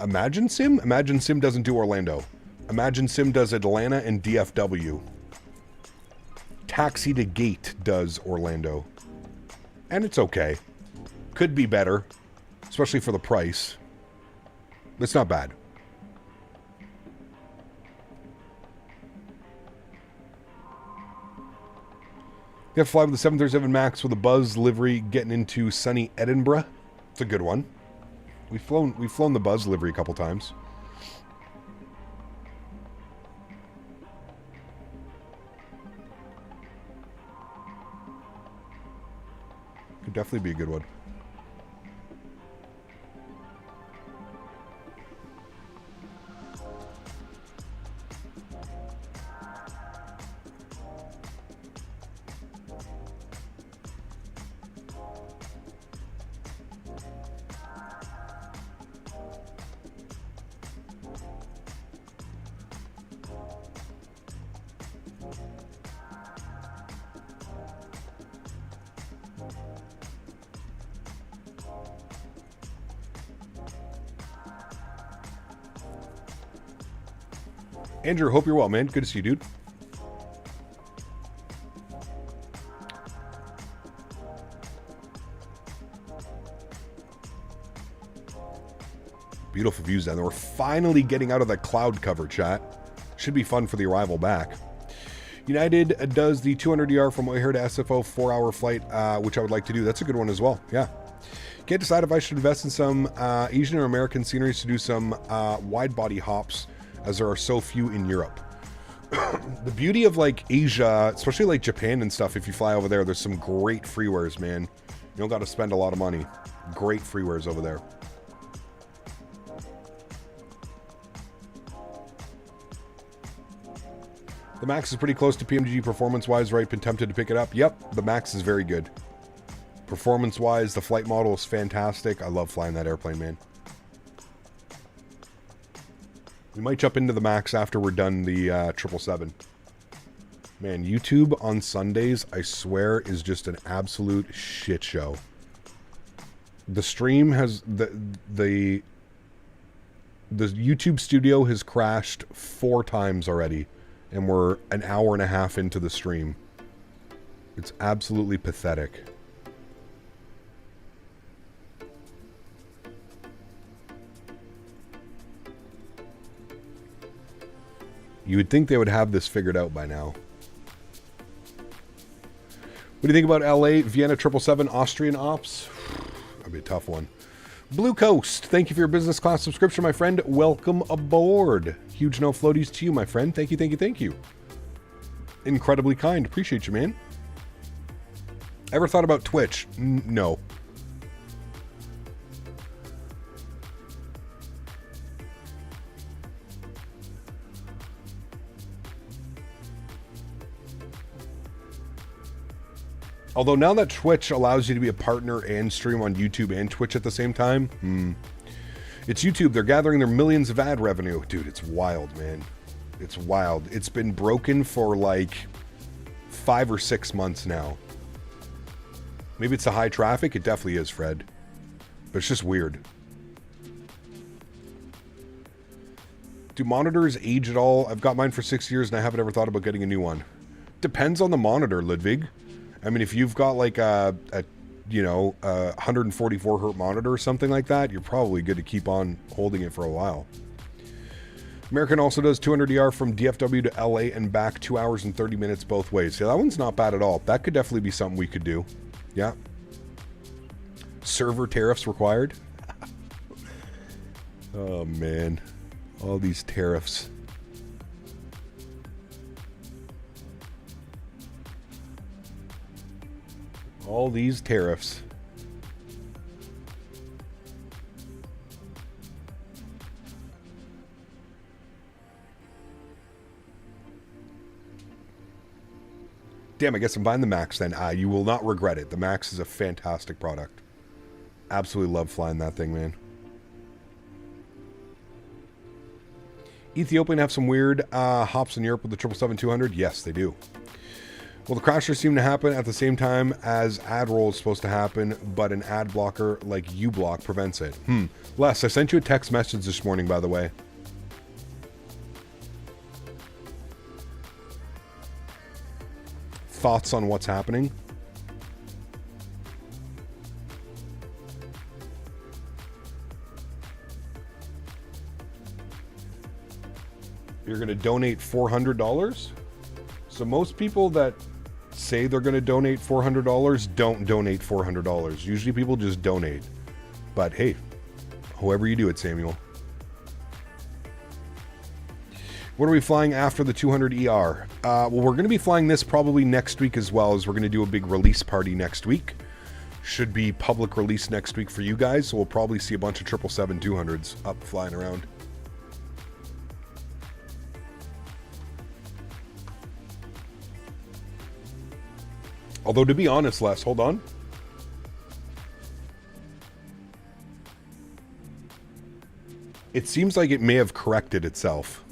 Imagine Sim? Imagine Sim doesn't do Orlando. Imagine Sim does Atlanta and DFW. Taxi to Gate does Orlando. And it's okay. Could be better, especially for the price. It's not bad. You have to fly with the 737 MAX with a Buzz livery getting into sunny Edinburgh. It's a good one. We've flown the Buzz livery a couple times. Could definitely be a good one. Andrew, hope you're well, man. Good to see you, dude. Beautiful views down there. We're finally getting out of the cloud cover, chat. Should be fun for the arrival back. United does the 200ER from O'Hare to SFO 4-hour flight, which I would like to do. That's a good one as well. Yeah. Can't decide if I should invest in some Asian or American sceneries to do some wide body hops, as there are so few in Europe. The beauty of like Asia, especially like Japan and stuff, if you fly over there, there's some great freewares, man. You don't got to spend a lot of money. Great freewares over there. The Max is pretty close to PMDG performance-wise, right? Been tempted to pick it up. Yep, the Max is very good. Performance-wise, the flight model is fantastic. I love flying that airplane, man. We might jump into the Max after we're done the 777. Man, YouTube on Sundays, I swear, is just an absolute shit show. The stream has the YouTube studio has crashed 4 times already, and we're an hour and a half into the stream. It's absolutely pathetic. You would think they would have this figured out by now. What do you think about LA, Vienna 777, Austrian ops? That'd be a tough one. Blue Coast, thank you for your business class subscription, my friend. Welcome aboard. Huge no floaties to you, my friend. Thank you, thank you, thank you. Incredibly kind. Appreciate you, man. Ever thought about Twitch? No. Although now that Twitch allows you to be a partner and stream on YouTube and Twitch at the same time, it's YouTube. They're gathering their millions of ad revenue. Dude, it's wild, man. It's wild. It's been broken for like 5 or 6 months now. Maybe it's the high traffic. It definitely is, Fred. But it's just weird. Do monitors age at all? I've got mine for 6 years and I haven't ever thought about getting a new one. Depends on the monitor, Ludwig. I mean, if you've got like a 144 hertz monitor or something like that, you're probably good to keep on holding it for a while. American also does 200ER from DFW to LA and back 2 hours and 30 minutes both ways. Yeah, that one's not bad at all. That could definitely be something we could do. Yeah. Server tariffs required. Oh, man. All these tariffs. All these tariffs. Damn, I guess I'm buying the Max then. You will not regret it. The Max is a fantastic product. Absolutely love flying that thing, man. Ethiopian have some weird hops in Europe with the 777-200? Yes, they do. Well, the crashes seem to happen at the same time as ad roll is supposed to happen, but an ad blocker like uBlock prevents it. Les, I sent you a text message this morning, by the way. Thoughts on what's happening? You're going to donate $400? So most people that say they're going to donate $400 don't donate $400. Usually people just donate. But hey, however you do it, Samuel. What are we flying after the 200ER? Well, we're going to be flying this probably next week as well, as we're going to do a big release party next week. Should be public release next week for you guys, so we'll probably see a bunch of 777-200s up flying around. Although, to be honest, Les, hold on. It seems like it may have corrected itself.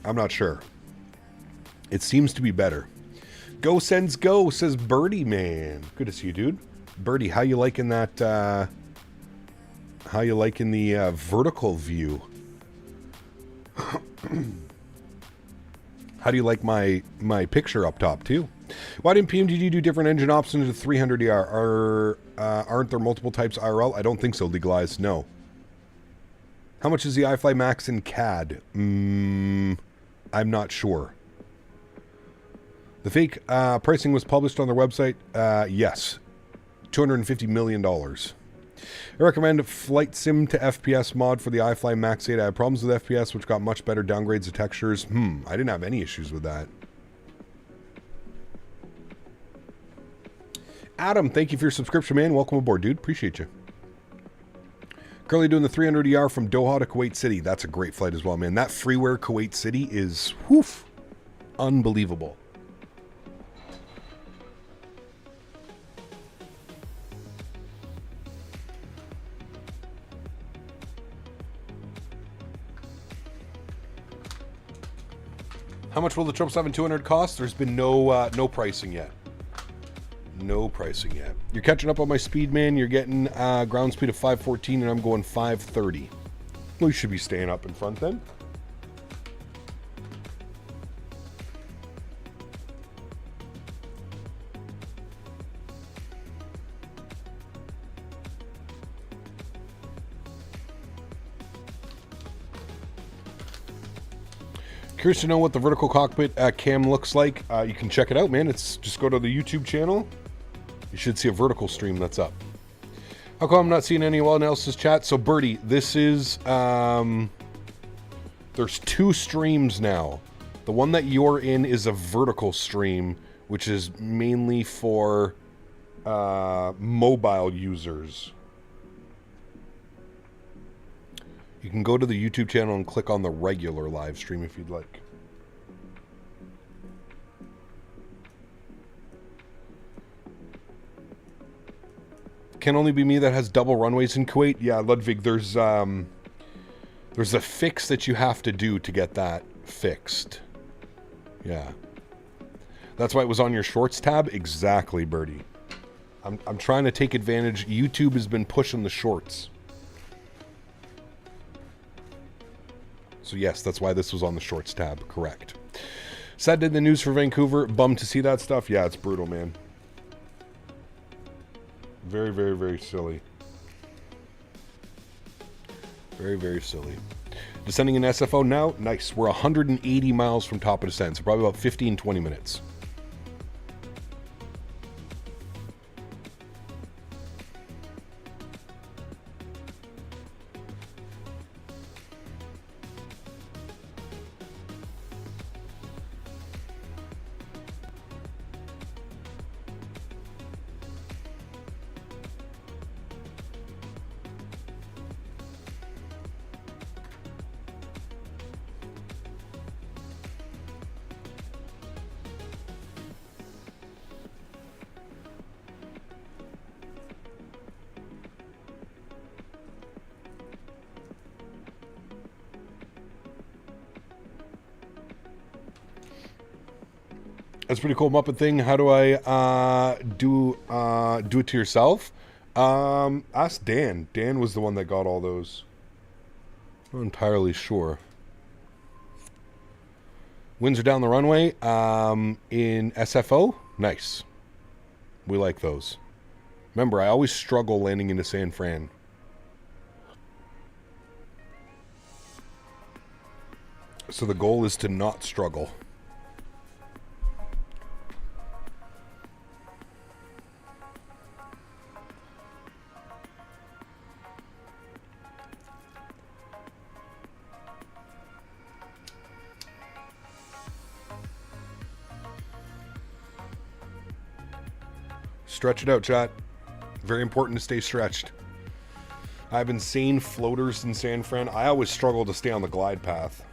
I'm not sure. It seems to be better. Go Sends Go, says Birdie Man. Good to see you, dude. Birdie, how you liking that, how you liking the vertical view? How do you like my picture up top, too? Why didn't PMDG do different engine options to 300ER? Aren't there multiple types IRL? I don't think so, legalized. No. How much is the iFly Max in CAD? I'm not sure. The fake pricing was published on their website. Yes. $250 million. I recommend Flight Sim to FPS mod for the iFly Max 8. I had problems with FPS, which got much better downgrades of textures. I didn't have any issues with that. Adam, thank you for your subscription, man. Welcome aboard, dude. Appreciate you. Currently doing the 300ER from Doha to Kuwait City. That's a great flight as well, man. That freeware Kuwait City is, whoof, unbelievable. How much will the 777-200 cost? There's been no pricing yet. No pricing yet. You're catching up on my speed, man. You're getting ground speed of 514 and I'm going 530. We should be staying up in front then. Curious to know what the vertical cockpit cam looks like. You can check it out, man. It's just go to the YouTube channel. You should see a vertical stream that's up. How come I'm not seeing anyone else's chat? So Birdie, this is there's 2 streams now. The one that you're in is a vertical stream, which is mainly for mobile users. You can go to the YouTube channel and click on the regular live stream if you'd like. Can only be me that has double runways in Kuwait. Yeah, Ludwig, there's a fix that you have to do to get that fixed. Yeah. That's why it was on your shorts tab? Exactly, Birdie. I'm trying to take advantage. YouTube has been pushing the shorts. So yes, that's why this was on the shorts tab. Correct. Sad did the news for Vancouver. Bummed to see that stuff. Yeah, it's brutal, man. Very, very, very silly. Very, very silly. Descending in SFO now. Nice. We're 180 miles from top of descent. So probably about 15, 20 minutes. That's a pretty cool Muppet thing. How do I do it to yourself? Ask Dan. Dan was the one that got all those. I'm not entirely sure. Winds are down the runway. In SFO, nice. We like those. Remember, I always struggle landing into San Fran. So the goal is to not struggle. Stretch it out, chat. Very important to stay stretched. I've been seeing floaters in San Fran. I always struggle to stay on the glide path.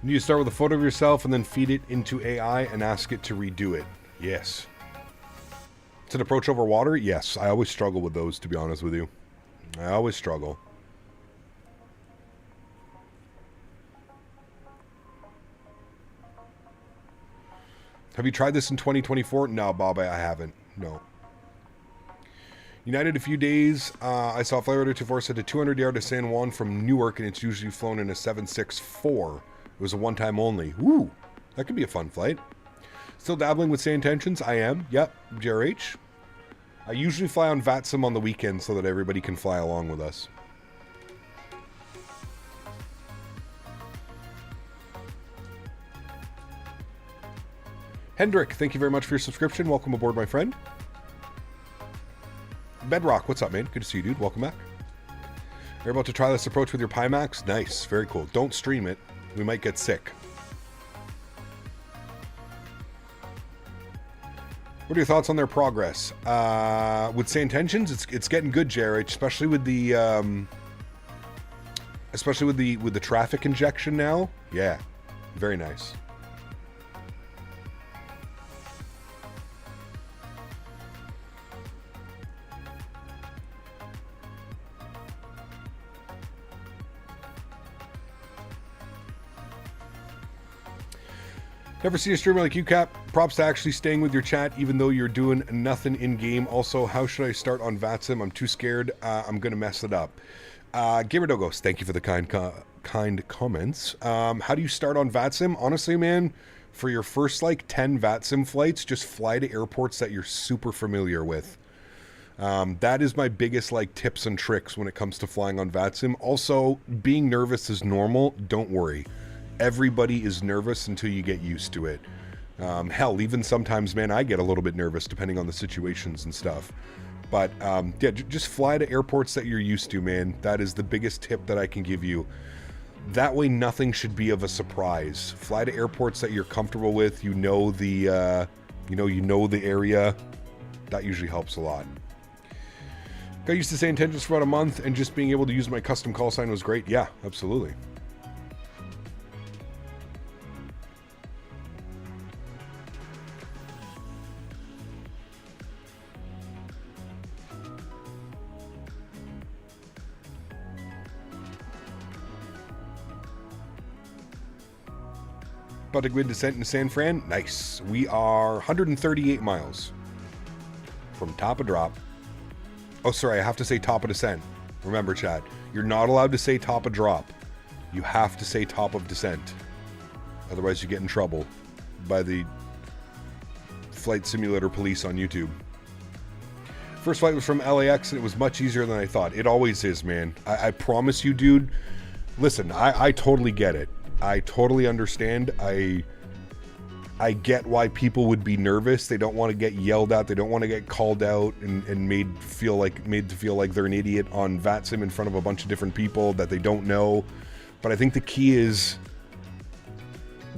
You start with a photo of yourself and then feed it into AI and ask it to redo it. Yes. It's an approach over water? Yes. I always struggle with those, to be honest with you. I always struggle. Have you tried this in 2024? No, Bob, I haven't. No. United a few days. I saw Flight Radar 24 said a 200ER to San Juan from Newark, and it's usually flown in a 764. It was a one-time only. Woo! That could be a fun flight. Still dabbling with Say Intentions? I am. Yep. JRH. I usually fly on VATSIM on the weekend so that everybody can fly along with us. Hendrik, thank you very much for your subscription. Welcome aboard, my friend. Bedrock, what's up, man? Good to see you, dude. Welcome back. You're about to try this approach with your Pimax? Nice. Very cool. Don't stream it. We might get sick. What are your thoughts on their progress? With Say Intentions, it's getting good, Jared, especially with the traffic injection now. Yeah, very nice. Never seen a streamer like you, Cap. Props to actually staying with your chat even though you're doing nothing in-game. Also, how should I start on VATSIM? I'm too scared. I'm going to mess it up. Gamer Dogos, thank you for the kind comments. How do you start on VATSIM? Honestly, man, for your first, like, 10 VATSIM flights, just fly to airports that you're super familiar with. That is my biggest, like, tips and tricks when it comes to flying on VATSIM. Also, being nervous is normal. Don't worry. Everybody is nervous until you get used to it. Hell, even sometimes, man, I get a little bit nervous depending on the situations and stuff. But, yeah, just fly to airports that you're used to, man. That is the biggest tip that I can give you. That way, nothing should be of a surprise. Fly to airports that you're comfortable with. You know the area. That usually helps a lot. Got used to Say Intentions for about a month, and just being able to use my custom call sign was great. Yeah, absolutely. About to go in descent in San Fran. Nice. We are 138 miles from top of drop. Oh, sorry, I have to say top of descent. Remember, chat, you're not allowed to say top of drop. You have to say top of descent. Otherwise, you get in trouble by the flight simulator police on YouTube. First flight was from LAX, and it was much easier than I thought. It always is, man. I promise you, dude. Listen, I totally get it. I totally understand. I get why people would be nervous. They don't want to get yelled at. They don't want to get called out and made to feel like they're an idiot on VATSIM in front of a bunch of different people that they don't know. But I think the key is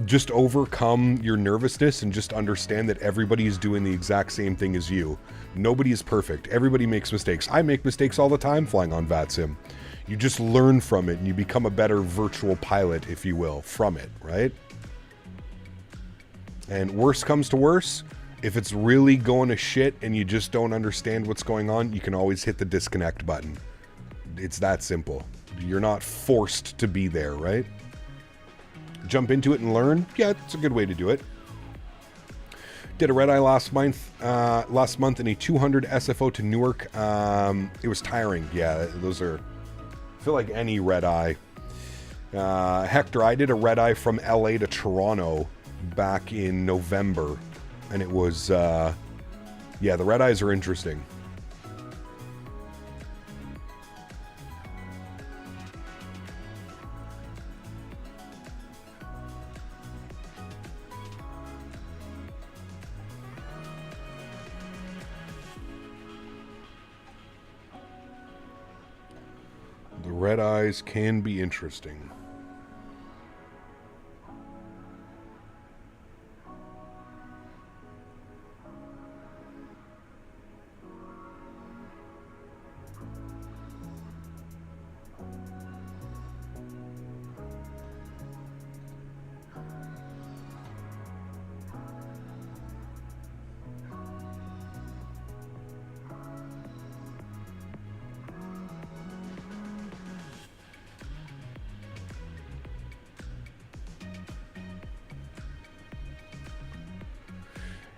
just overcome your nervousness and just understand that everybody is doing the exact same thing as you. Nobody is perfect. Everybody makes mistakes. I make mistakes all the time flying on VATSIM. You just learn from it and you become a better virtual pilot, if you will, from it, right? And worst comes to worst, if it's really going to shit and you just don't understand what's going on, you can always hit the disconnect button. It's that simple. You're not forced to be there, right? Jump into it and learn. Yeah, it's a good way to do it. Did a red eye last month in a 200 SFO to Newark. It was tiring. Yeah, those are... I feel like any red eye. Hector, I did a red eye from LA to Toronto back in November, and it was yeah, the red eyes are interesting. The red eyes can be interesting.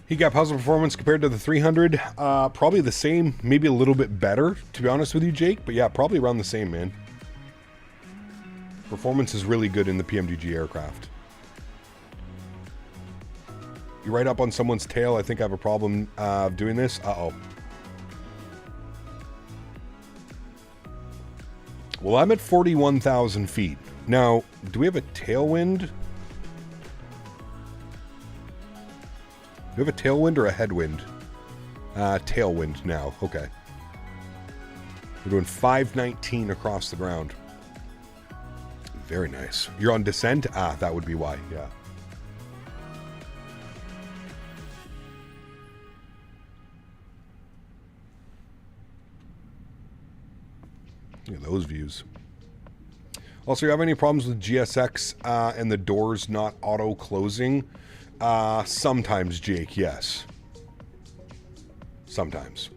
He got puzzle performance compared to the 300. Probably the same, maybe a little bit better, to be honest with you, Jake. But yeah, probably around the same, man. Performance is really good in the PMDG aircraft. You right up on someone's tail. I think I have a problem doing this. Uh-oh. Well, I'm at 41,000 feet. Now, do we have a tailwind? Do we have a tailwind or a headwind? Tailwind now. Okay. We're doing 519 across the ground. Very nice. You're on descent? Ah, that would be why. Yeah. Look at those views. Also, you have any problems with GSX and the doors not auto-closing? Sometimes, Jake, yes. Sometimes.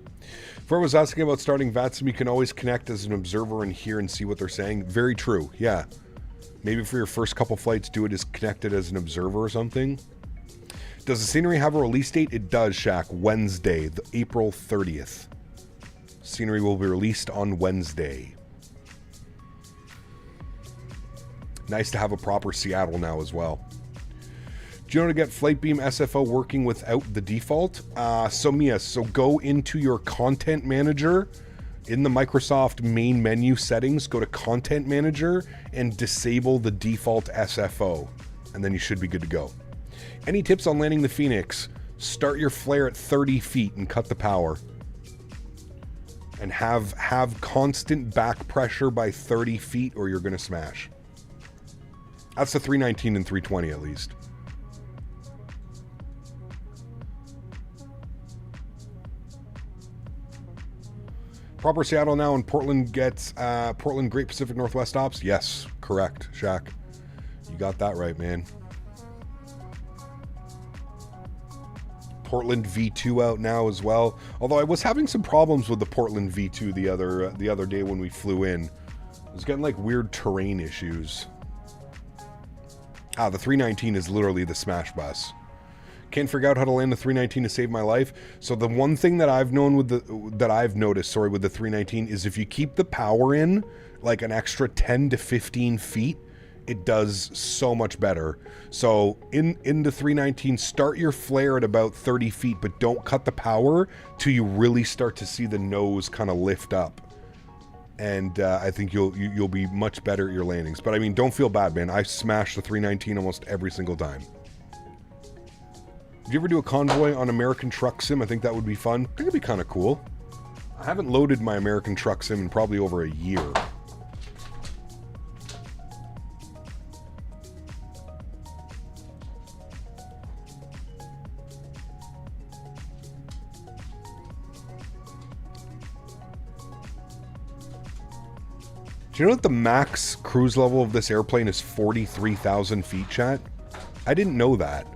If I was asking about starting VATSIM, you can always connect as an observer and hear and see what they're saying. Very true, yeah. Maybe for your first couple flights, do it as connected as an observer or something. Does the scenery have a release date? It does, Shaq. Wednesday, April 30th. Scenery will be released on Wednesday. Nice to have a proper Seattle now as well. Do you know how to get Flightbeam SFO working without the default? So go into your content manager in the Microsoft main menu settings, go to content manager and disable the default SFO, and then you should be good to go. Any tips on landing the Phoenix? Start your flare at 30 feet and cut the power. And have constant back pressure by 30 feet or you're going to smash. That's the 319 and 320 at least. Proper Seattle now and Portland gets Portland Great Pacific Northwest stops? Yes, correct, Shaq. You got that right, man. Portland V2 out now as well. Although I was having some problems with the Portland V2 the other day when we flew in. I was getting like weird terrain issues. The 319 is literally the smash bus. Can't figure out how to land the 319 to save my life. So the one thing that I've noticed with the 319 is if you keep the power in like an extra 10 to 15 feet, it does so much better. So in the 319, start your flare at about 30 feet, but don't cut the power till you really start to see the nose kind of lift up. And I think you'll be much better at your landings. But I mean, don't feel bad, man. I smash the 319 almost every single time. Did you ever do a convoy on American Truck Sim? I think that would be fun. I think it'd be kind of cool. I haven't loaded my American Truck Sim in probably over a year. Do you know that the max cruise level of this airplane is 43,000 feet, chat? I didn't know that.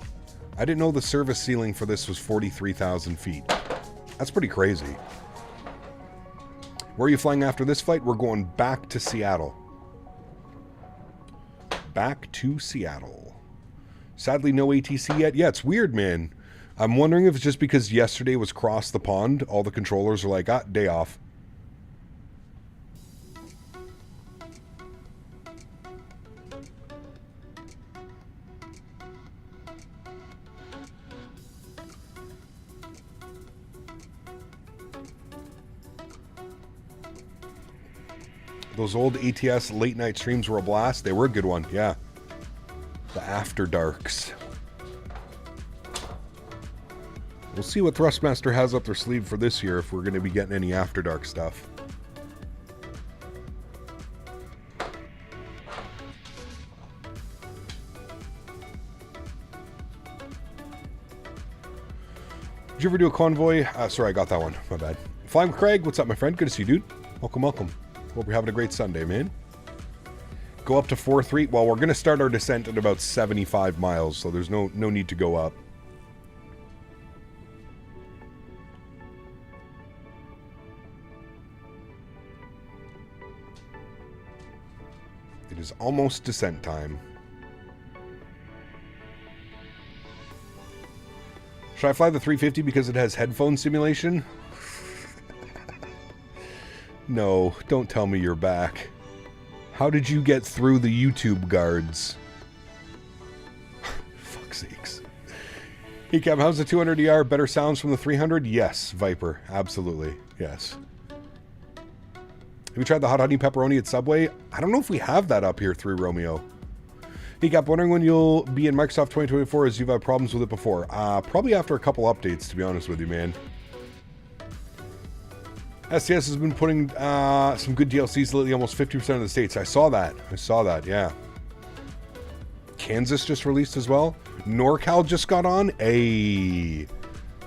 I didn't know the service ceiling for this was 43,000 feet. That's pretty crazy. Where are you flying after this flight? We're going back to Seattle. Back to Seattle. Sadly, no ATC yet. Yeah, it's weird, man. I'm wondering if it's just because yesterday was cross the pond. All the controllers are like, day off. Those old ATS late night streams were a blast. They were a good one, yeah. The After Darks. We'll see what Thrustmaster has up their sleeve for this year if we're going to be getting any After Dark stuff. Did you ever do a convoy? Sorry, I got that one. My bad. Flying with Craig. What's up, my friend? Good to see you, dude. Welcome, welcome. Hope you're having a great Sunday, man. Go up to 4-3. Well, we're going to start our descent at about 75 miles, so there's no need to go up. It is almost descent time. Should I fly the 350 because it has headphone simulation? No, don't tell me you're back. How did you get through the YouTube guards? Fuck's sakes. Hey Cam, how's the 200ER? Better sounds from the 300? Yes, Viper. Absolutely. Yes. Have you tried the hot honey pepperoni at Subway? I don't know if we have that up here through Romeo. Hey Cap, wondering when you'll be in Microsoft 2024 as you've had problems with it before. Probably after a couple updates, to be honest with you, man. STS has been putting some good DLCs lately, almost 50% of the states. I saw that, yeah. Kansas just released as well. NorCal just got on. Hey,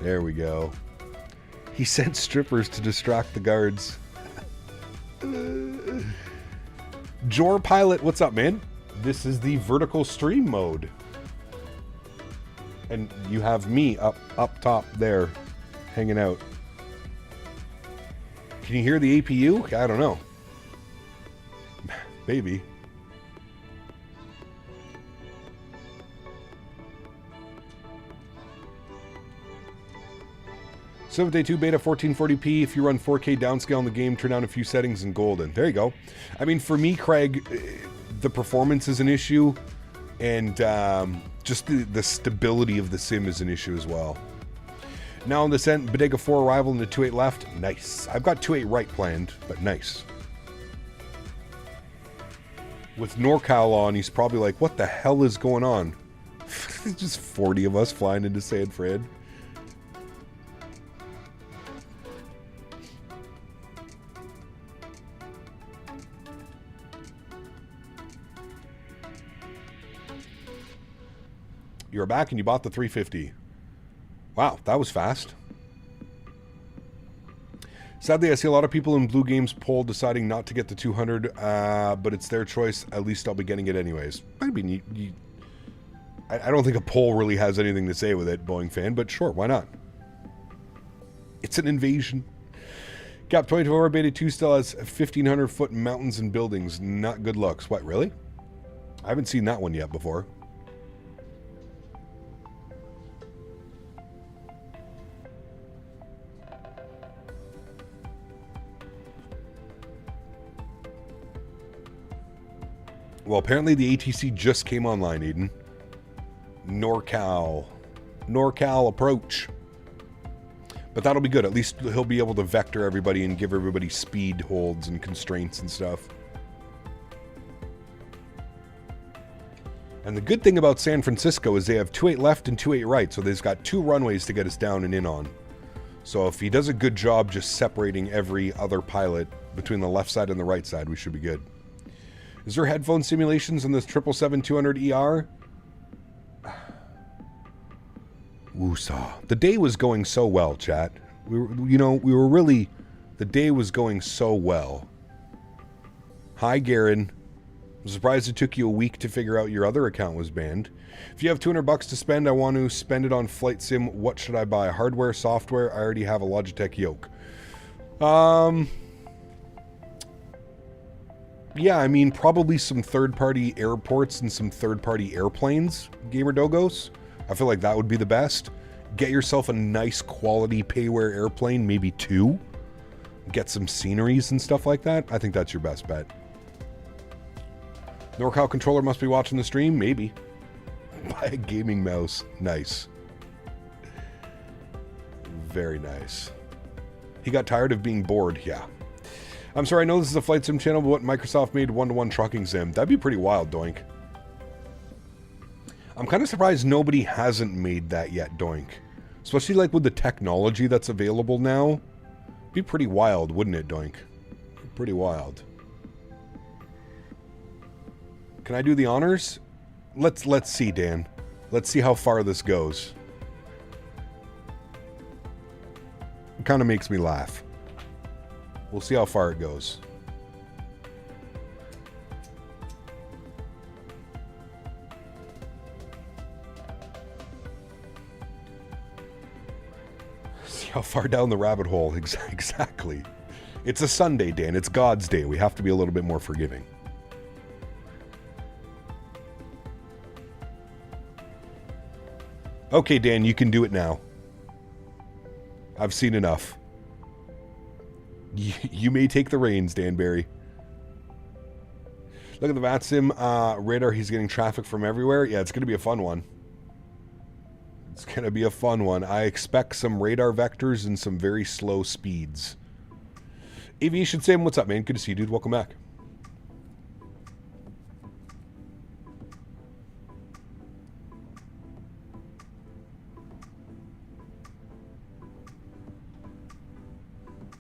there we go. He sent strippers to distract the guards. Jor Pilot, what's up, man? This is the vertical stream mode. And you have me up top there, hanging out. Can you hear the APU? I don't know. Maybe. Day 2 beta 1440p. If you run 4K downscale in the game, turn down a few settings and golden. There you go. I mean, for me, Craig, the performance is an issue, and just the stability of the sim is an issue as well. Now on the Ascent, Bodega 4 arrival into 2.8 left. Nice. I've got 2.8 right planned, but nice. With NorCal on, he's probably like, what the hell is going on? There's just 40 of us flying into San Fran. You're back and you bought the 350. Wow, that was fast. Sadly, I see a lot of people in Blue Games poll deciding not to get the 200, but it's their choice. At least I'll be getting it anyways. I mean, I don't think a poll really has anything to say with it, Boeing fan, but sure, why not? It's an invasion. Gap 24 Beta 2 still has 1,500-foot mountains and buildings. Not good looks. What, really? I haven't seen that one yet before. Well, apparently the ATC just came online, Eden. NorCal approach. But that'll be good. At least he'll be able to vector everybody and give everybody speed holds and constraints and stuff. And the good thing about San Francisco is they have 2.8 left and 2.8 right, so they've got 2 runways to get us down and in on. So if he does a good job just separating every other pilot between the left side and the right side, we should be good. Is there headphone simulations on this 777-200ER? Woosah. The day was going so well, chat. The day was going so well. Hi, Garen. I'm surprised it took you a week to figure out your other account was banned. If you have $200 to spend, I want to spend it on flight sim. What should I buy? Hardware, software? I already have a Logitech yoke. Yeah, I mean, probably some third-party airports and some third-party airplanes, Gamer Dogos. I feel like that would be the best. Get yourself a nice quality payware airplane, maybe 2. Get some sceneries and stuff like that. I think that's your best bet. NorCal controller must be watching the stream? Maybe. Buy a gaming mouse. Nice. Very nice. He got tired of being bored. Yeah. I'm sorry, I know this is a flight sim channel, but what Microsoft made one-to-one trucking sim? That'd be pretty wild, Doink. I'm kind of surprised nobody hasn't made that yet, Doink. Especially like with the technology that's available now. It'd be pretty wild, wouldn't it, Doink? Pretty wild. Can I do the honors? Let's see, Dan. Let's see how far this goes. It kind of makes me laugh. We'll see how far it goes. See how far down the rabbit hole. Exactly. It's a Sunday, Dan. It's God's day. We have to be a little bit more forgiving. Okay, Dan, you can do it now. I've seen enough. You may take the reins, Danbury. Look at the VATSIM radar. He's getting traffic from everywhere. Yeah, it's going to be a fun one. It's going to be a fun one. I expect some radar vectors and some very slow speeds. Aviation Sam, what's up, man? Good to see you, dude. Welcome back.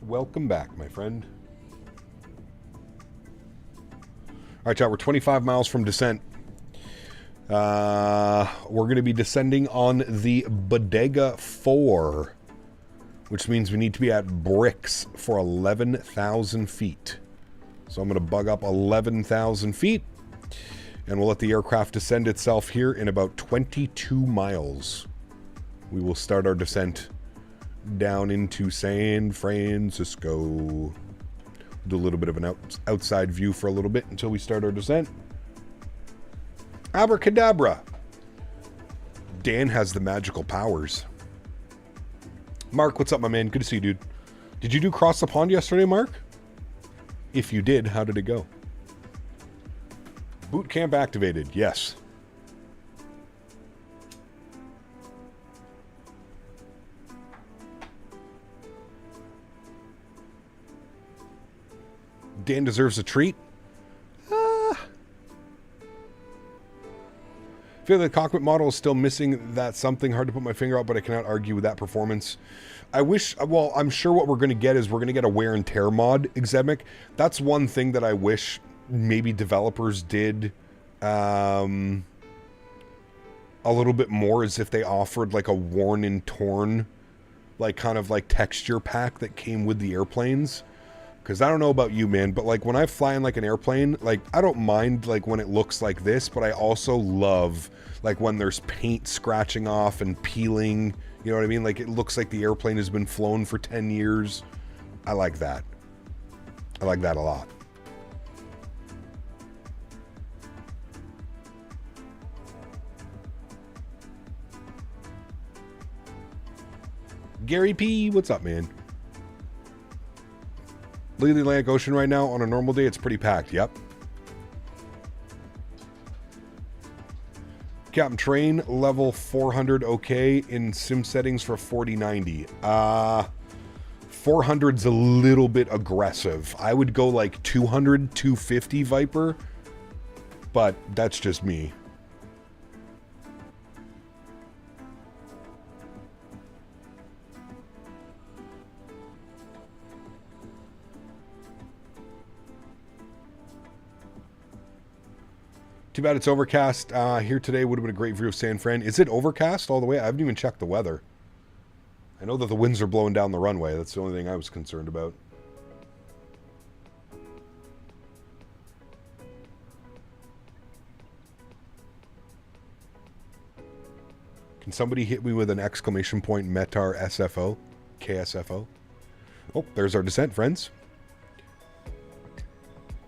Welcome back, my friend. All right, chat, we're 25 miles from descent. We're going to be descending on the Bodega 4, which means we need to be at bricks for 11,000 feet. So I'm going to bug up 11,000 feet. And we'll let the aircraft descend itself here in about 22 miles. We will start our descent down into San Francisco. Do a little bit of an outside view for a little bit until we start our descent. Abracadabra. Dan has the magical powers. Mark, what's up, my man? Good to see you, dude. Did you do Cross the Pond yesterday, Mark? If you did, how did it go? Boot camp activated. Yes. Dan deserves a treat. I feel the cockpit model is still missing that something. Hard to put my finger out, but I cannot argue with that performance. I wish, well, I'm sure what we're going to get is we're going to get a wear and tear mod, Exemic. That's one thing that I wish maybe developers did a little bit more, is if they offered like a worn and torn, like kind of like texture pack that came with the airplanes. Because I don't know about you, man, but like when I fly in like an airplane, like I don't mind like when it looks like this, but I also love like when there's paint scratching off and peeling, you know what I mean? Like it looks like the airplane has been flown for 10 years. I like that. I like that a lot. Gary P, what's up, man? Look at the Atlantic Ocean right now. On a normal day, it's pretty packed. Yep. Captain Train, level 400 okay in sim settings for 4090. 400's a little bit aggressive. I would go like 200, 250 Viper, but that's just me. Too bad it's overcast. Here today would have been a great view of San Fran. Is it overcast all the way? I haven't even checked the weather. I know that the winds are blowing down the runway. That's the only thing I was concerned about. Can somebody hit me with an exclamation point Metar SFO? KSFO? Oh, there's our descent, friends.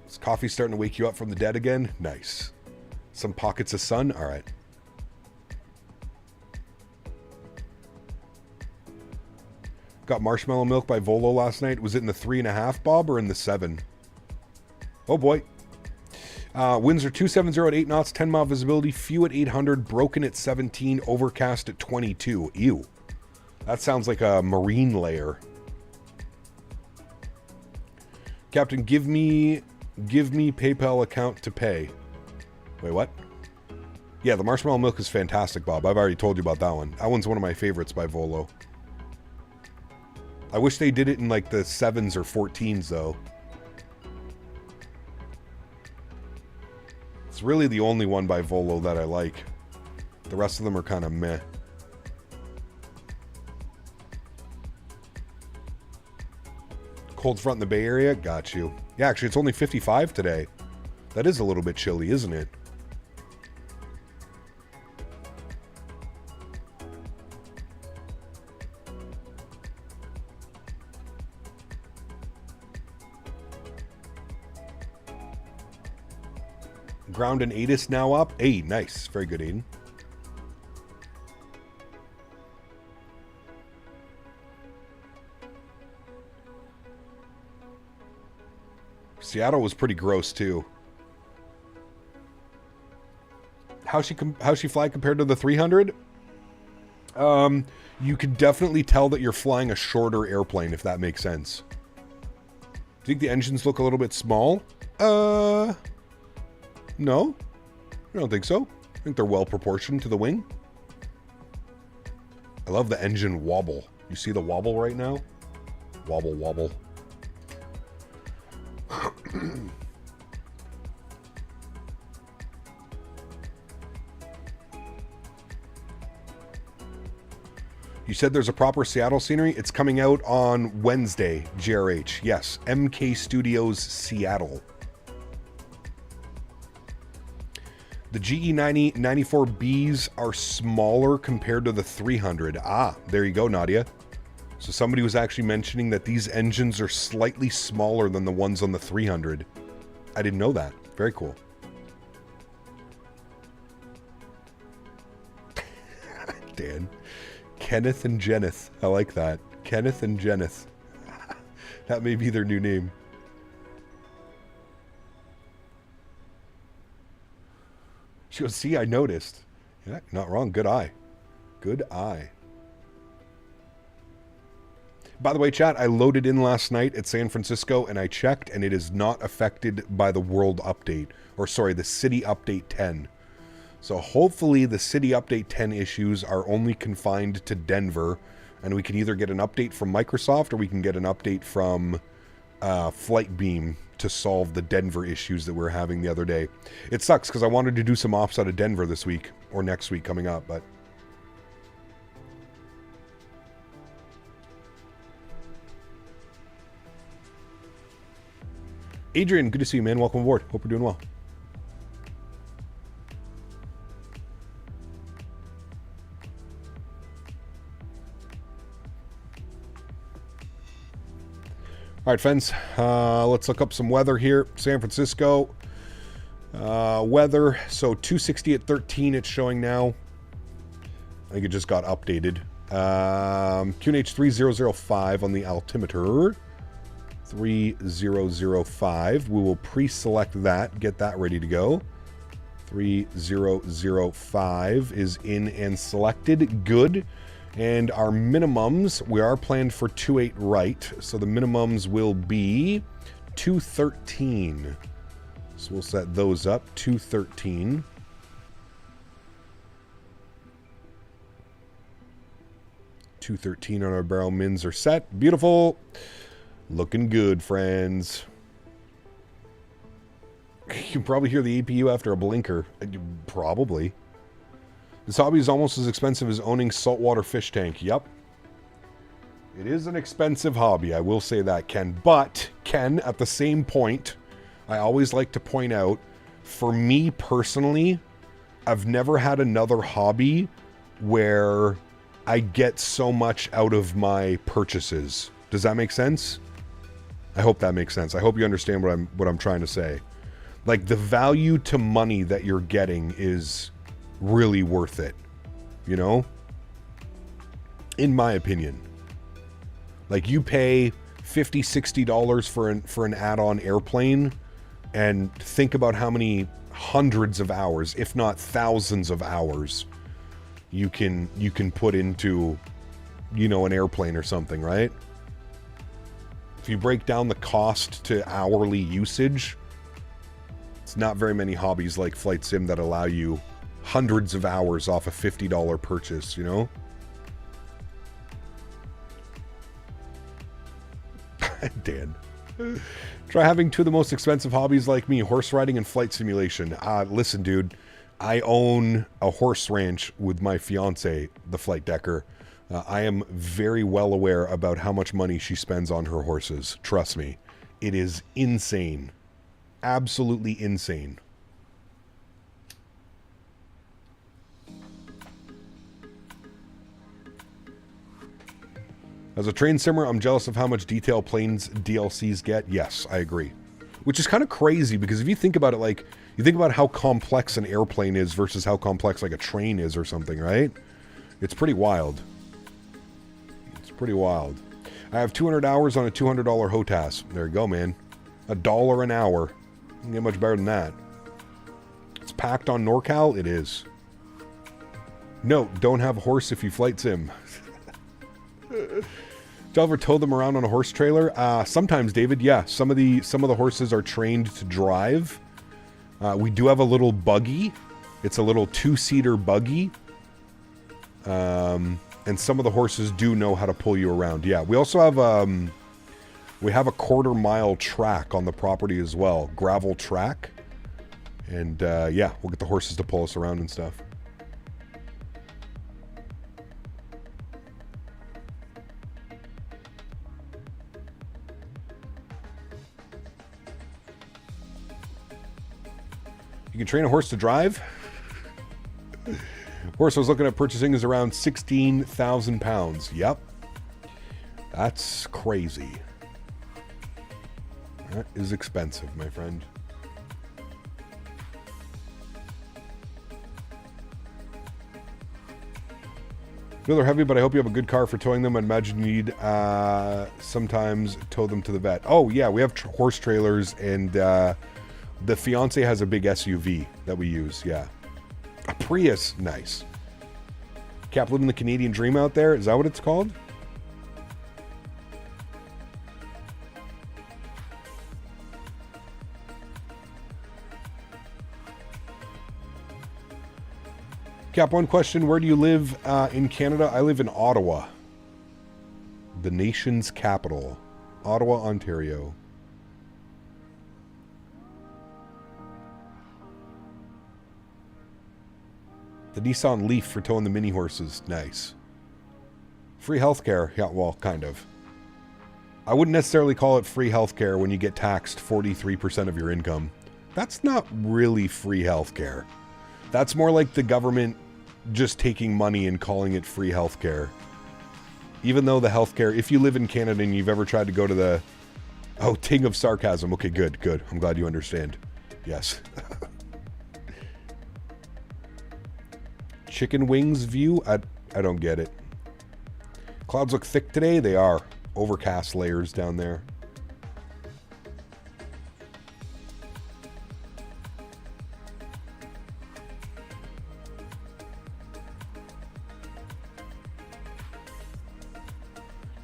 Is coffee starting to wake you up from the dead again? Nice. Some pockets of sun? All right. Got marshmallow milk by Volo last night. Was it in the 3.5, Bob, or in the 7? Oh, boy. Winds are 270 at 8 knots, 10-mile visibility, few at 800, broken at 17, overcast at 22. Ew. That sounds like a marine layer. Captain, give me PayPal account to pay. Wait, what? Yeah, the marshmallow milk is fantastic, Bob. I've already told you about that one. That one's one of my favorites by Volo. I wish they did it in like the 7s or 14s, though. It's really the only one by Volo that I like. The rest of them are kind of meh. Cold front in the Bay Area? Got you. Yeah, actually, it's only 55 today. That is a little bit chilly, isn't it? Ground and ATIS now up. Hey, nice. Very good, Aiden. Seattle was pretty gross, too. How's she fly compared to the 300? You could definitely tell that you're flying a shorter airplane, if that makes sense. Do you think the engines look a little bit small? No, I don't think so. I think they're well proportioned to the wing. I love the engine wobble. You see the wobble right now? Wobble, wobble. You said there's a proper Seattle scenery. It's coming out on Wednesday, GRH. Yes, MK Studios Seattle. The GE90 94Bs are smaller compared to the 300. Ah, there you go, Nadya. So somebody was actually mentioning that these engines are slightly smaller than the ones on the 300. I didn't know that. Very cool. Dan. Kenneth and Jenneth. I like that. Kenneth and Jenneth. That may be their new name. She goes, see, I noticed. Yeah, not wrong. Good eye. Good eye. By the way, chat, I loaded in last night at San Francisco and I checked and it is not affected by the world update. Or sorry, the city update 10. So hopefully the city update 10 issues are only confined to Denver. And we can either get an update from Microsoft or we can get an update from Flightbeam to solve the Denver issues that we were having the other day. It sucks because I wanted to do some ops out of Denver this week or next week coming up, but... Adrian, good to see you, man. Welcome aboard. Hope you're doing well. All right, friends. Let's look up some weather here. San Francisco. Weather. So 260 at 13 it's showing now. I think it just got updated. QNH 3005 on the altimeter. 3005. We will pre-select that, get that ready to go. 3005 is in and selected. Good. And our minimums, we are planned for 28 right. So the minimums will be 213. So we'll set those up. 213. On our barrel mins are set. Beautiful. Looking good, friends. You can probably hear the APU after a blinker. Probably. This hobby is almost as expensive as owning saltwater fish tank. Yep. It is an expensive hobby, I will say that, Ken. But, Ken, at the same point, I always like to point out, for me personally, I've never had another hobby where I get so much out of my purchases. Does that make sense? I hope that makes sense. I hope you understand what I'm trying to say. Like, the value to money that you're getting is really worth it. You know? In my opinion. Like, you pay $50, $60 for an add-on airplane, and think about how many hundreds of hours, if not thousands of hours, you can put into, you know, an airplane or something, right? If you break down the cost to hourly usage, it's not very many hobbies like Flight Sim that allow you hundreds of hours off a $50 purchase, you know? Dan. Try having two of the most expensive hobbies like me, horse riding and flight simulation. Listen, dude, I own a horse ranch with my fiance, the flight decker. I am very well aware about how much money she spends on her horses. Trust me. It is insane. Absolutely insane. As a train simmer, I'm jealous of how much detail planes DLCs get. Yes, I agree. Which is kind of crazy because if you think about it, like, you think about how complex an airplane is versus how complex like a train is or something, right? It's pretty wild. It's pretty wild. I have 200 hours on a $200 HOTAS. There you go, man. $1 an hour. You can get much better than that. It's packed on NorCal? It is. No, don't have a horse if you flight sim. Did you ever tow them around on a horse trailer? Sometimes, David, yeah. Some of the horses are trained to drive. We do have a little buggy. It's a little 2-seater buggy. And some of the horses do know how to pull you around. Yeah, we also have a 1/4-mile track on the property as well. Gravel track. And yeah, we'll get the horses to pull us around and stuff. You can train a horse to drive? Horse I was looking at purchasing is around 16,000 pounds. Yep. That's crazy. That is expensive, my friend. feel they're heavy, but I hope you have a good car for towing them. I imagine you need sometimes tow them to the vet. Oh, yeah, we have horse trailers, and the fiance has a big SUV that we use, yeah. A Prius, nice. Cap living the Canadian dream out there, is that what it's called? Cap, one question. Where do you live in Canada? I live in Ottawa. The nation's capital. Ottawa, Ontario. The Nissan Leaf for towing the mini horses. Nice. Free healthcare. Yeah, well, kind of. I wouldn't necessarily call it free healthcare when you get taxed 43% of your income. That's not really free healthcare. That's more like the government just taking money and calling it free healthcare. Even though the healthcare, if you live in Canada and you've ever tried to go to the... Oh, ting of sarcasm. Okay, good, good. I'm glad you understand. Yes. Chicken wings view? I don't get it. Clouds look thick today. They are. Overcast layers down there.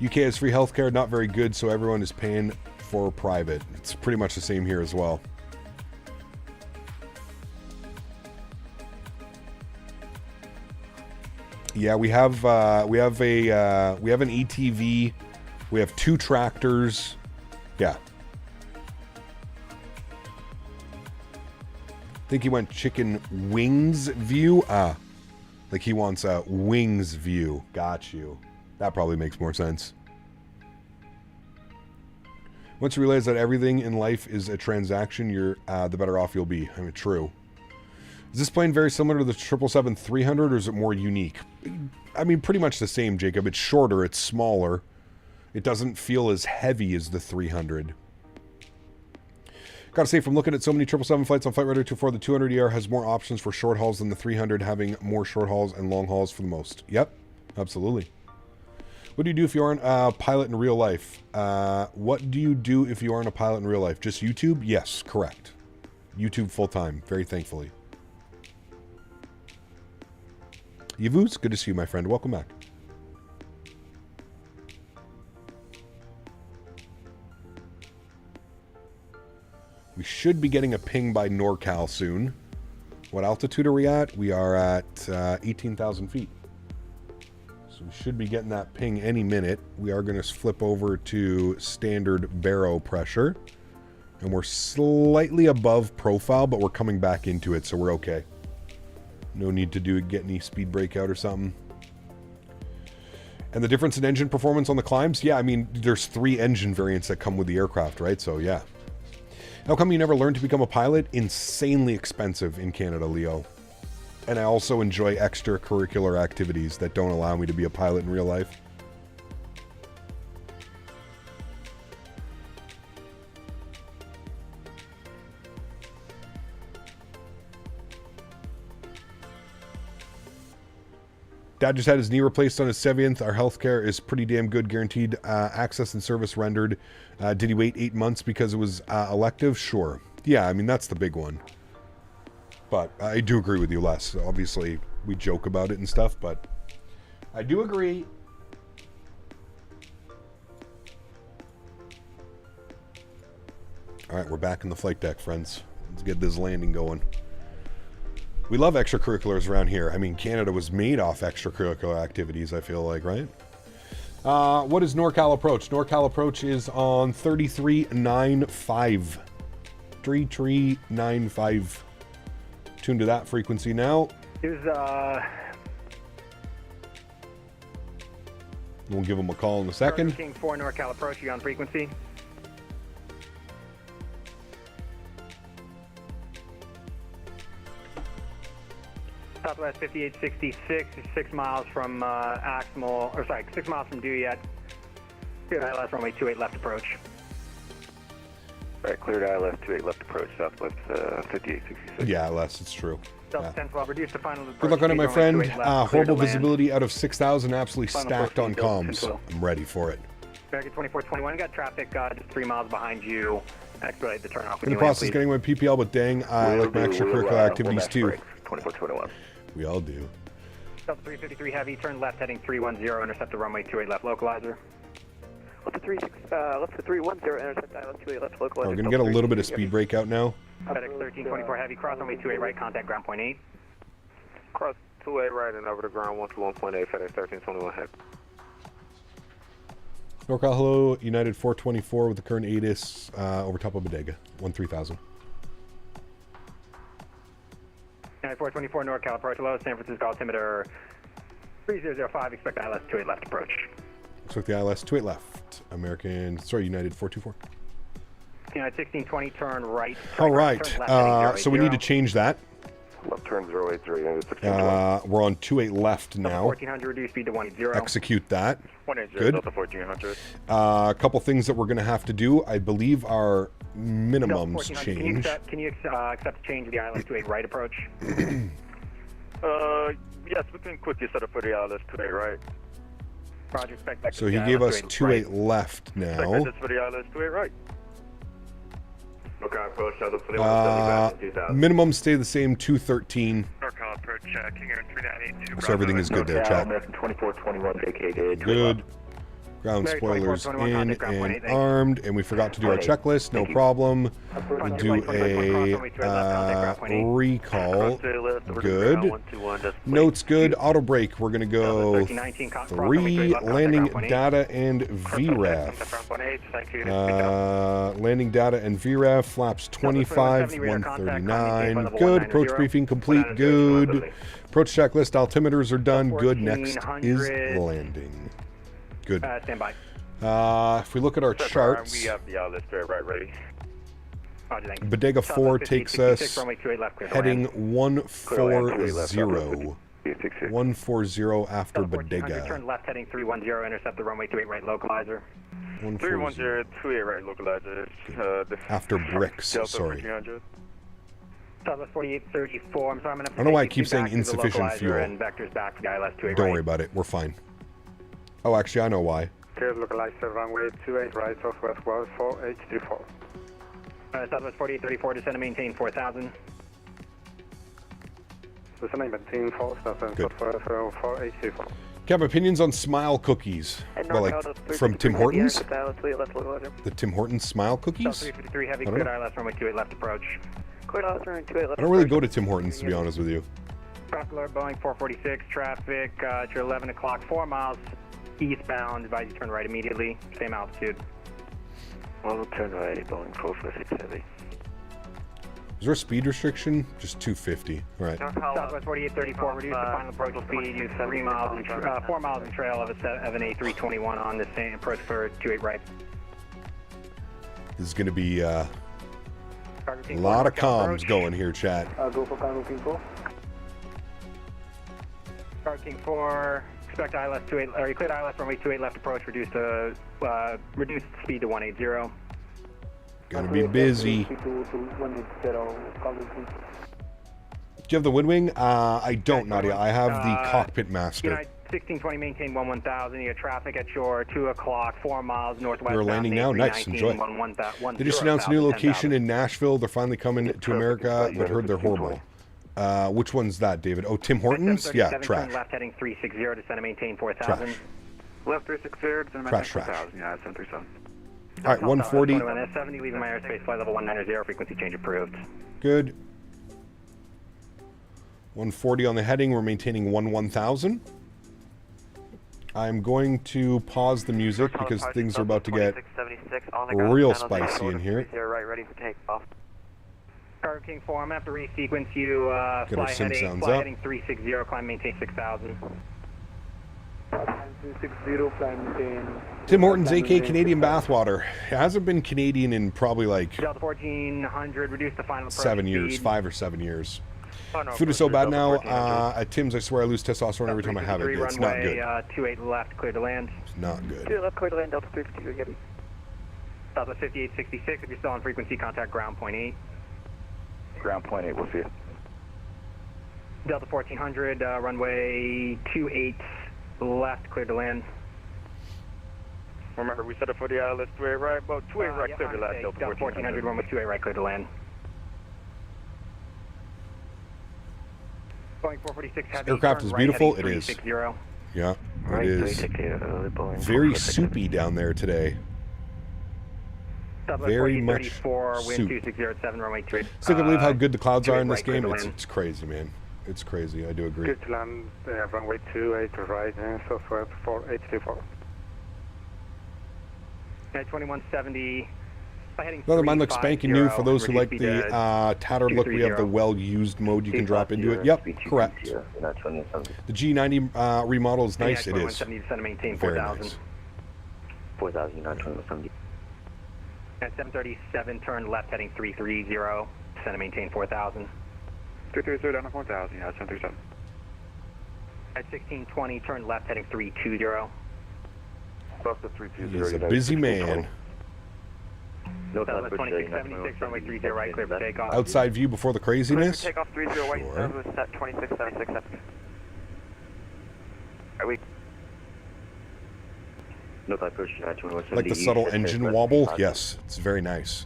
UK has free healthcare, not very good, so everyone is paying for private. It's pretty much the same here as well. Yeah, we have an ATV, we have 2 tractors. Yeah. I think he went chicken wings view. Like he wants a wings view. Got you. That probably makes more sense. Once you realize that everything in life is a transaction, you're the better off you'll be. I mean, true. Is this plane very similar to the 777-300, or is it more unique? I mean, pretty much the same, Jacob. It's shorter, it's smaller. It doesn't feel as heavy as the 300. Gotta say, from looking at so many 777 flights on Flight Radar 24, the 200ER has more options for short hauls than the 300, having more short hauls and long hauls for the most. Yep, absolutely. What do you do if you aren't a pilot in real life? What do you do if you aren't a pilot in real life? Just YouTube? Yes, correct. YouTube full-time, very thankfully. Yavuz, good to see you, my friend. Welcome back. We should be getting a ping by NorCal soon. What altitude are we at? We are at 18,000 feet. So we should be getting that ping any minute. We are going to flip over to standard baro pressure. And we're slightly above profile, but we're coming back into it, so we're okay. No need to get any speed breakout or something. And the difference in engine performance on the climbs? Yeah, I mean, there's 3 engine variants that come with the aircraft, right? So, yeah. How come you never learned to become a pilot? Insanely expensive in Canada, Leo. And I also enjoy extracurricular activities that don't allow me to be a pilot in real life. Dad just had his knee replaced on his 7th. Our healthcare is pretty damn good, guaranteed access and service rendered. Did he wait 8 months because it was elective? Sure. Yeah, I mean, that's the big one. But I do agree with you, Les. Obviously, we joke about it and stuff, but I do agree. All right, we're back in the flight deck, friends. Let's get this landing going. We love extracurriculars around here. I mean, Canada was made off extracurricular activities, I feel like, right? What is NorCal approach? NorCal approach is on 3395. 3395. Tune to that frequency now. Here's, We'll give him a call in a second. King 4 NorCal approach, you on frequency? Southwest 5866, 6 miles from Aximal, or sorry, 6 miles from Dewey at cleared ILS runway 28 left approach. Alright, cleared ILS 28 left approach, Southwest 5866. Yeah, less, it's true. Delta Yeah. 10-12, reduce the final Good luck on it, my friend. Horrible clear to land. visibility out of 6,000, absolutely Final stacked on approach, Delta comms. 10-12. I'm ready for it. American 2421, got traffic just 3 miles behind you. Expedite the turnoff. In the process of getting my PPL, but dang, I like my extracurricular activities too. 2421. We all do. Delta 353 Heavy, turn left heading 310, intercept the runway 28 left localizer. Left to 310, intercept ILS 28 left localizer. We're going to get a little bit of speed breakout now. FedEx 1324 Heavy, cross runway 28 right, contact ground point 8. Cross 28 right and over to ground 121.8, FedEx 1321 head. NorCal, hello, United 424 with the current ATIS over top of Bodega, 13,000. United 424 NorCal, approach low, San Francisco altimeter 3005, expect ILS 28 left approach. Looks like the ILS 28 left. United 424. United 1620, turn right. All right, turn left heading so we 080. need to change that. Left turn 083, United 1620. We're on 28 left now. 1400, reduce speed to 10. Execute that. 180, Good. Delta 1400. A couple things that we're going to have to do. I believe our minimums Delta 1400, change. Can you accept change of the ILS 28 right approach? Yes, we can quickly set up for the ILS 28 right. Roger, expect back So to he the gave ILS us 28 28 left now. Just for the ILS 28 right. Okay, approach, Delta 21, Minimum stay the same, 213. NorCal approach, King Air 3982. So everything is good there, chat. American 2421 vacated. Good. Ground American spoilers 2421, in contact ground point and 8. armed, and we forgot to do our checklist. No problem. We'll do a recall. Good. Notes good. Auto brake. We're going to go 3 landing data and VREF. Landing data and VREF. Flaps 25, 139. Good. Approach briefing complete. Good. Approach checklist. Altimeters are done. Good. Next is landing. Good. Stand by. If we look at our charts, We have the ILS 28 right ready. Roger, thank you. Bodega 4 takes us heading 140. 140 after Bodega. Turn left heading 310, intercept the runway 28 right localizer. 140 28 right localizer. after bricks, sorry. Southwest 4834. I'm sorry, I'm going to I don't know why I keep saying insufficient fuel. And vectors back for the ILS 28 Don't right. worry about it. We're fine. Oh, actually, I know why. Clear localizer runway 28 right, southwest 4834. Southwest 4834, descend and maintain 4000. Descend and maintain 4000, Good. southwest 4834. Do you have opinions on smile cookies? Well, like from Tim Hortons? The Tim Hortons smile South cookies? 353 heavy, I don't cleared know. ILS runway 28 left approach. Cleared ILS runway 28 left I don't really go to Tim Hortons, to be honest with you. Traffic alert, Boeing 446, traffic at your 11 o'clock, 4 miles eastbound. Advise you turn right immediately, same altitude. Well, turn right, Boeing 446 heavy. Is there a speed restriction? Just 250. All right. Southwest 4834, reduce the final approach speed, use 4 miles in trail of an A321 on the same approach for 28 right. This is going to be a lot of comms going here, chat. Go for Cargo King 4. Cargo King 4, expect ILS 28, or you cleared ILS runway 28 left approach, reduce the speed to 180. Gonna be busy. Do you have the wind wing? I don't, Nadya. I have the cockpit master. United 1620, maintain 11000. You have traffic at shore, 2 o'clock, 4 miles northwest. We're landing now. Nice. Enjoy. They just announced a new location in Nashville. They're finally coming to America, but heard they're horrible. Which one's that, David? Oh, Tim Hortons? Yeah, trash. Left heading 360, descend and maintain 4000. Trash. Left 360, descend and maintain 4000. Yeah, 737. All right, 140. 70, leaving my airspace, flight level 190, frequency change approved. Good. 140 on the heading. We're maintaining 1000. I'm going to pause the music because things are about to get real spicy in here. Right, ready for takeoff. Cargo King 4, I'm going to have to resequence you. Get our Fly sim heading, sounds fly up. heading 360, climb maintain 6000. 360, climb maintain. Tim Hortons, AK Canadian bathwater. It hasn't been Canadian in probably like Delta 1400, reduce the final approach 7 years, speed. 5 or 7 years. Food is so bad now. At Tim's, I swear I lose testosterone every time I have it. It's not good. 28 left, clear to land. It's not good. 28 left, clear to land, Delta 352, Gabby. Southwest 5866, if you're still on frequency, contact ground point 8. Ground point 8, we'll see you. Delta 1400, runway 28 left, clear to land. Remember, we set up for the ILS 28 right, about 28 right, clear to land, Delta 1400, runway 28 right, clear to land. Boeing 446 heavy. Aircraft is beautiful. It is. Yeah, it is. Very soupy down there today. Very much soup. Still can't believe how good the clouds are in this game. It's crazy, man. It's crazy. I do agree. Good to land, runway 28 right, and southwest 4824. 2170. Another mine looks spanking new. For those who like the tattered look, we have the well-used mode. You can drop into it. Yep, correct. The G90 remodel is nice. It is. Very nice. 4,000, 920. At 737, turn left heading 330. Descend and maintain 4,000. 330 down to 4,000, yeah, 737. At 1620, turn left heading 320. He's a busy man. No, 2676, runway 30 right, clear for takeoff. Outside view before the craziness. Takeoff 30 right, Sure. set 2676. Are we? Like the subtle engine wobble. Yes, it's very nice.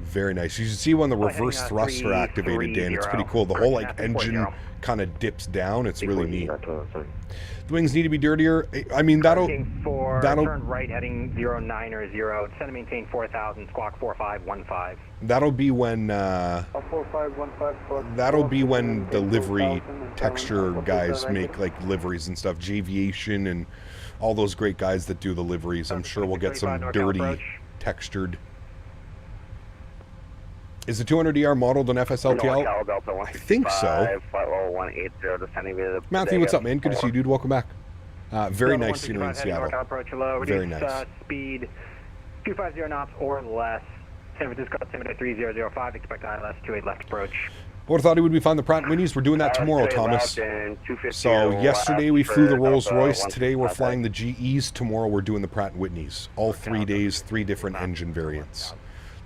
Very nice. You should see when the reverse thrusts are activated, Dan. It's pretty cool. The whole like engine kind of dips down. It's really neat. The wings need to be dirtier. I mean, that'll turn right heading 09 0. Descend and maintain 4,000. Squawk 4515. That'll be when that'll be when the livery texture guys make like liveries and stuff. J'Aviation and all those great guys that do the liveries. I'm sure we'll get some dirty textured. Is the 200ER modeled on FSLTL? I think so. Matthew, what's up, man? Good to see you, dude. Welcome back. Very nice scenery in Seattle. Very nice. Speed 250 knots or less. San Francisco altimeter 3005. Expect ILS 28 left approach. I would have thought it would be fine. The Pratt & Whitneys, we're doing that tomorrow, Thomas. So yesterday we flew the Rolls-Royce. Today we're flying the GEs. Tomorrow we're doing the Pratt & Whitneys. All 3 days, 3 different engine variants.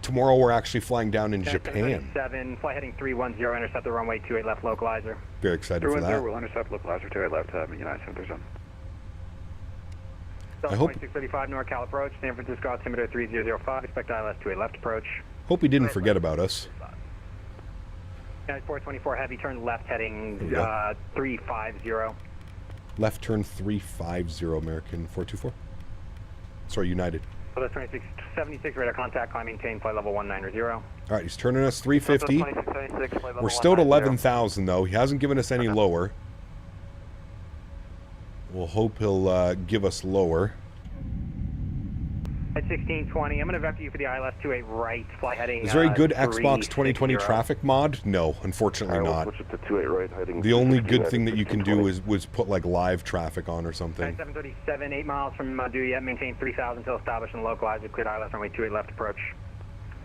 Tomorrow we're actually flying down in Japan. 7, fly heading 310, intercept the runway 28 left localizer. Very excited for that. We'll intercept localizer 28 left, United 737. I hope 2635 NorCal approach, San Francisco altimeter 3005. Expect ILS 28 left approach. Hope he didn't forget about us. 424 heavy, turn left heading 350. Left turn 350, American 424. Sorry, United. So that's 2676 radar contact, climb maintain, flight level 190. All right, he's turning us 350. We're still at 11,000 though. He hasn't given us any lower. We'll hope he'll give us lower. At 1620, I'm going to vector you for the ILS 28 right, fly heading. Is there a good Xbox 2020 traffic mod? No, unfortunately not. The only good thing that you can do was put like live traffic on or something. 737, 8 miles from Nadya, maintain 3,000 until established and localized. Cleared ILS runway 28 left approach.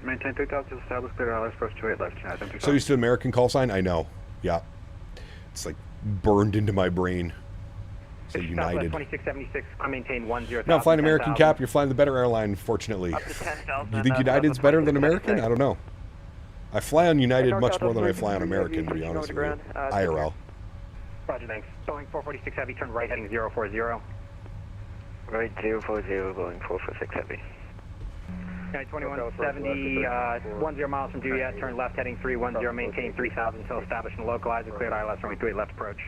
Maintain 3,000 until established, cleared ILS approach 28 left. So used to American call sign? I know. Yeah. It's like burned into my brain. So United. 2676, I maintain 10. Not flying American Cap, you're flying the better airline, fortunately. You think United's better than American? I don't know. I fly on United much more than I fly on American, to be honest with you. IRL. Roger, thanks. Boeing 446 Heavy, turn right heading 040. Right, 040, Boeing 446 Heavy. 2170, 10 miles from Juliet, turn left heading 310, maintain 3000 until established and localized. Cleared ILS runway 28 left approach.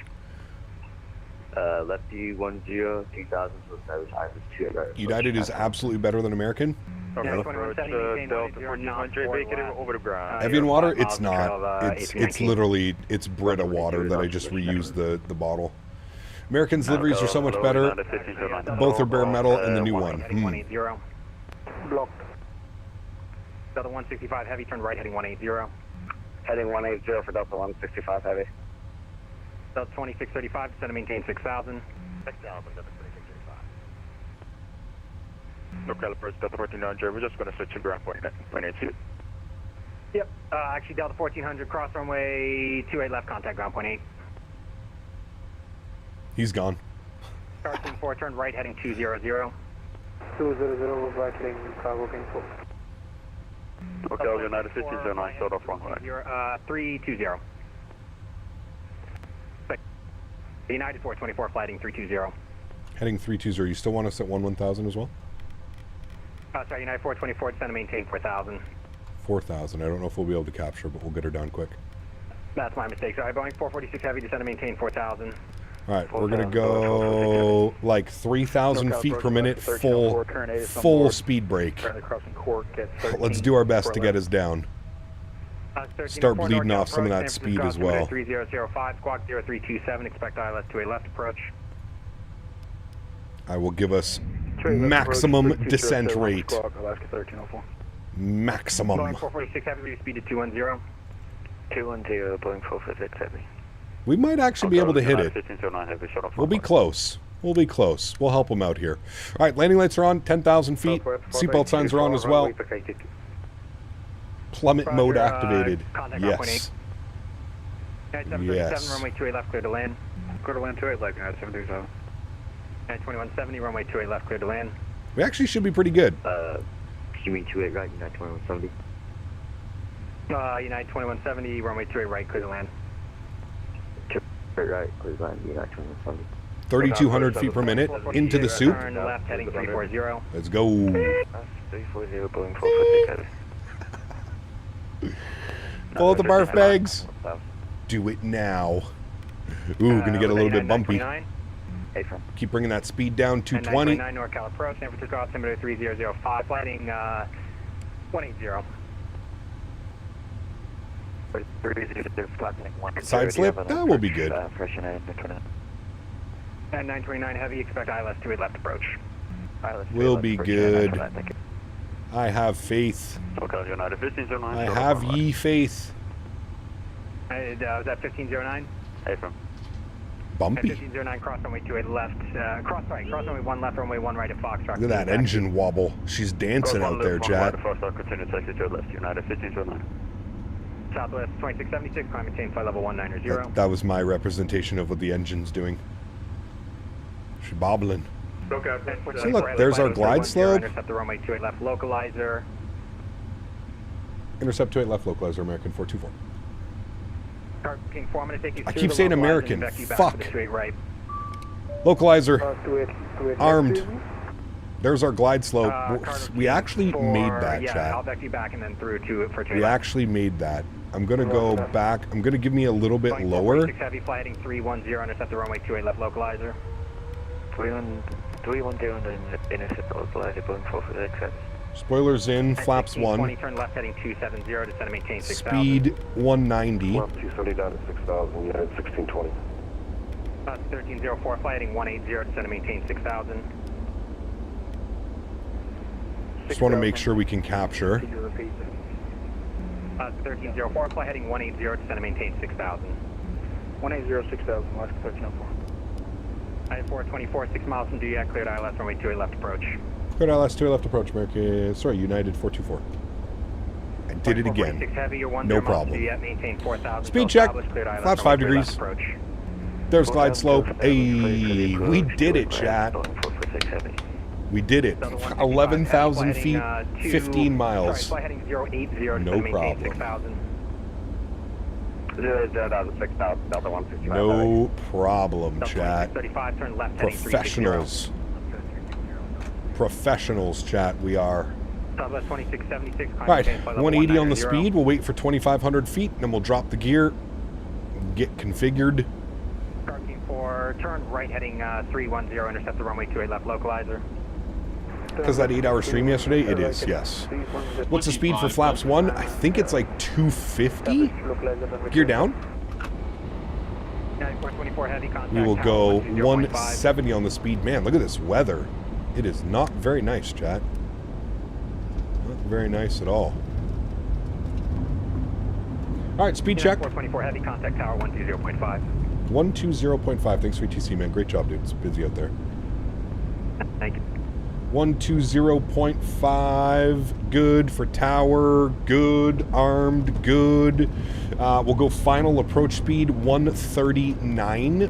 Left U10, 2000 to establish ILS 28 right. United is absolutely better than American? Okay. 2170, over the ground. Evian water? It's not. It's literally, it's Brita water that I just reused the bottle. American's liveries are so much better. Both are bare metal and the new one. Blocked. Delta 165 Heavy, turn right heading 180. Heading 180 for Delta 165 Heavy. Delta 2635, descend and maintain 6,000. 6,000, Delta 2635. Local approach, Delta 1400, we're just going to switch to ground point 82. Yep, actually Delta 1400, cross runway 28 left, contact ground point 8. He's gone. Car team 4, turn right, heading 200. 200, right heading cargo king 4. Okay, United 1509, short off runway. 320. United 424, flighting 320. Heading 320. You still want us at 1000 as well? Sorry, United 424, descend and maintain 4000. 4000. I don't know if we'll be able to capture, but we'll get her down quick. That's my mistake. Sorry, Boeing 446 Heavy, descend and maintain 4000. All right, we're going to go like 3,000 feet per minute, full speed brake. Let's do our best to get us down. Start bleeding off some of that speed as well. 3005, squawk 0327, expect ILS to a left approach. I will give us maximum descent rate. Maximum. Boeing 446 Heavy, speed to 210. 210, Boeing 446 Heavy. We might actually be able to hit it. We'll be close. We'll be close. We'll help them out here. All right, landing lights are on, 10,000 feet. Seatbelt signs are on as well. Plummet mode activated. Yes. Yes. Runway 28 left, clear to land. Clear to land 28 left, United 737. 2170, runway 28 left, clear to land. We actually should be pretty good. You mean 28 right, United 2170? United 2170, runway 28 right, clear to land. Right, clear to land, United 2170. 3,200 feet per minute into the soup. Turn left, heading 340. Let's go. 340, Boeing 446 Heavy. Pull out the barf bags. Do it now. Ooh, gonna get a little bit bumpy. Keep bringing that speed down, 220. 929 NorCal approach, San Francisco altimeter 3005, flighting 180. Side slip? That will be good. And 929 Heavy, expect ILS to a left approach. Will be good. I have faith. I have ye faith. Was that 1509? Bumpy. 1509, cross runway 28 left. Cross runway 1 left, runway 1 right at Foxtrot. Look at that engine wobble. She's dancing out there, chat. Southwest 2676, climb maintain flight level 190. That was my representation of what the engine's doing. She's bobbling. See, look, there's our glide slope. Intercept the runway 28 left localizer. Intercept 28 left localizer, American 424. King 4, I'm going to take you I keep saying American. Fuck. Right. Localizer. Armed. There's our glide slope. We actually made that, yeah, chat. I'll back you back and then through to for 2 We actually made that. I'm going to go back. I'm going to give me a little bit lower. Heavy flighting 310, intercept the runway 28 left localizer. 310 intercept localizer, Boeing 446 Heavy. Spoilers in, flaps 1. 20, turn left heading 270, descend and maintain 6000. Speed 190. 270 down to 6,000, United 1620. 1304, flighting 180, descend and maintain 6000. Just want to make sure we can capture. 1304, flight heading 180, descend and maintain 6000. 180, 6,000, Alaska 1304. I-424, 6 miles from Duyak, cleared ILS, runway 28 left approach. Cleared ILS 28 left approach, American. Sorry, United 424. I did it again. No problem. Speed check. Flaps 5 degrees. There's glide slope. Hey, we did it, chat. We did it. 11,000 feet, 15 miles. No problem. No problem, chat. Professionals. Professionals, chat, we are. Alright, 180 on the speed. We'll wait for 2,500 feet, and then we'll drop the gear. Get configured. Parking for turn right heading 310, intercept the runway 28 left localizer. Because that 8-hour stream yesterday? It is, yes. What's the speed for flaps 1? I think it's like 250. Gear down. We will go 170 on the speed. Man, look at this weather. It is not very nice, chat. Not very nice at all. Alright, speed check. 424 heavy, contact tower 120.5. 120.5. Thanks for ETC, man. Great job, dude. It's busy out there. Thank you. 120.5, good for tower, good, armed, good. We'll go final approach speed 139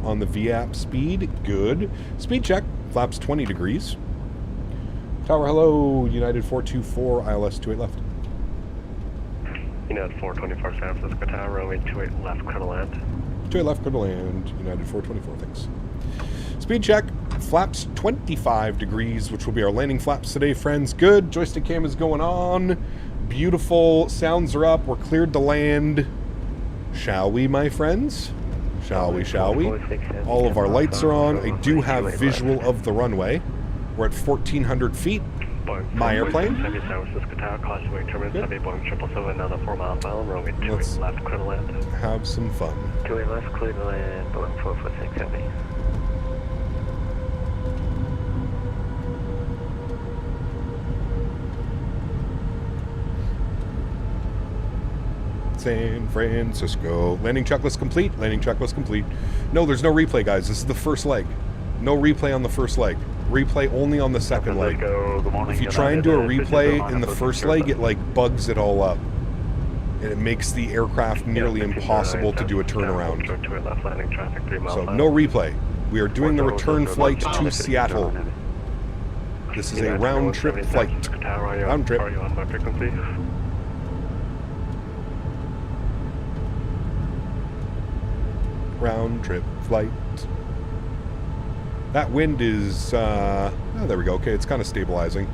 on the VAP speed, good. Speed check, flaps 20 degrees. Tower, hello, United 424, ILS 28 left. United 424 San Francisco Tower, runway 28 left, clear to land. 28 left, clear to land, United 424, thanks. Speed check, flaps 25 degrees, which will be our landing flaps today, friends. Good, joystick cam is going on. Beautiful, sounds are up, we're cleared to land. Shall we, my friends? Shall we, shall we? All of our lights are on. I do have visual of the runway. We're at 1,400 feet. My airplane. San Francisco Tower, Casteway Terminus, Heavy Boeing 777, another 4 miles mile, runway 28 left, clear to land. Have some fun. 28 left, clear to land, Boeing 446 Heavy. San Francisco. Landing checklist complete. Landing checklist complete. No, there's no replay, guys. This is the first leg. No replay on the first leg. Replay only on the second leg. If you try and do a replay in the first leg, it like bugs it all up. And it makes the aircraft nearly impossible to do a turnaround. So no replay. We are doing the return flight to Seattle. This is a round trip flight. Round trip. Round trip flight. That wind is, oh, there we go. Okay, it's kind of stabilizing.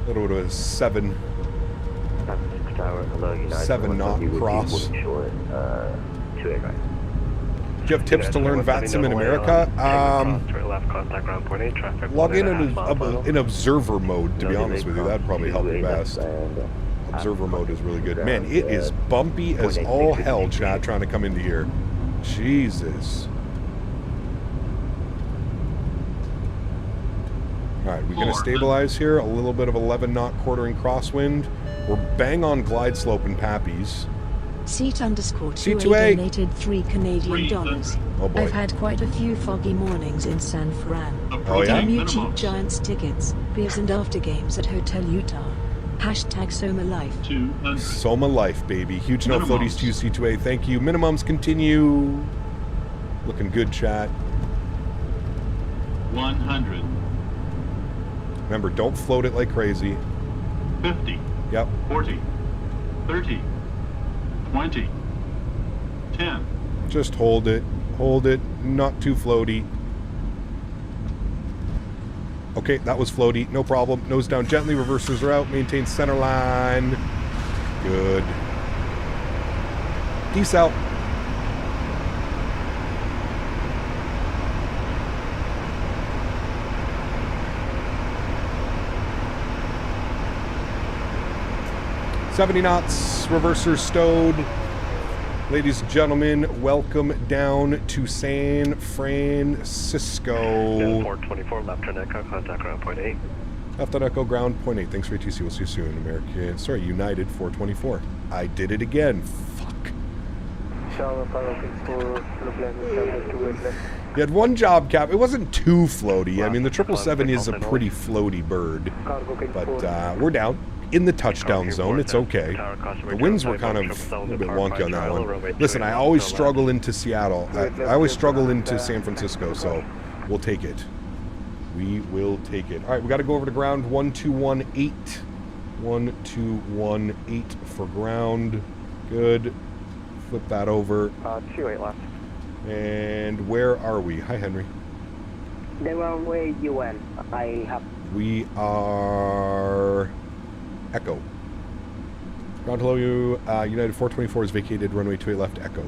A little bit of a 7 knot cross. Do you have tips to learn VATSIM in America? Log in in observer mode, to be honest with you. That'd probably help you best. Observer mode is really good. Man, it is bumpy as all hell, chat, trying to come into here. Jesus. Alright, we're going to stabilize here. A little bit of 11 knot quartering crosswind. We're bang on glide slope and pappies. Seat_2A donated 3 Canadian dollars. Oh boy. I've had quite a few foggy mornings in San Fran. Oh yeah? Damn you cheap Giants tickets, beers and after games at Hotel Utah. Hashtag Soma Life. Soma Life, baby. Huge no floaties to you, C2A. Thank you. Minimums continue. Looking good, chat. 100. Remember, don't float it like crazy. 50. Yep. 40. 30. 20. 10. Just hold it. Hold it. Not too floaty. Okay, that was floaty. No problem. Nose down gently. Reversers are out. Maintain center line. Good. Decel. $70 knots. Reversers stowed. Ladies and gentlemen, welcome down to San Francisco. 424, left turn echo, contact ground point 8. Left on echo, ground point 8. Thanks for ATC. We'll see you soon. American, sorry, United 424. I did it again. Fuck. You had one job, Cap. It wasn't too floaty. I mean, the 777 is a pretty floaty bird. But we're down. In the touchdown zone, it's okay. The winds were kind of a little bit wonky on that one. Listen, I always struggle into Seattle. I always struggle into San Francisco, so we'll take it. We will take it. All right, we got to go over to ground 1218. 1218 for ground. Good. Flip that over. 28 left. And where are we? Hi, Henry. The runway UN. I have. We are... Echo. Ground hello, you. United 424 is vacated. Runway 28 left. Echo.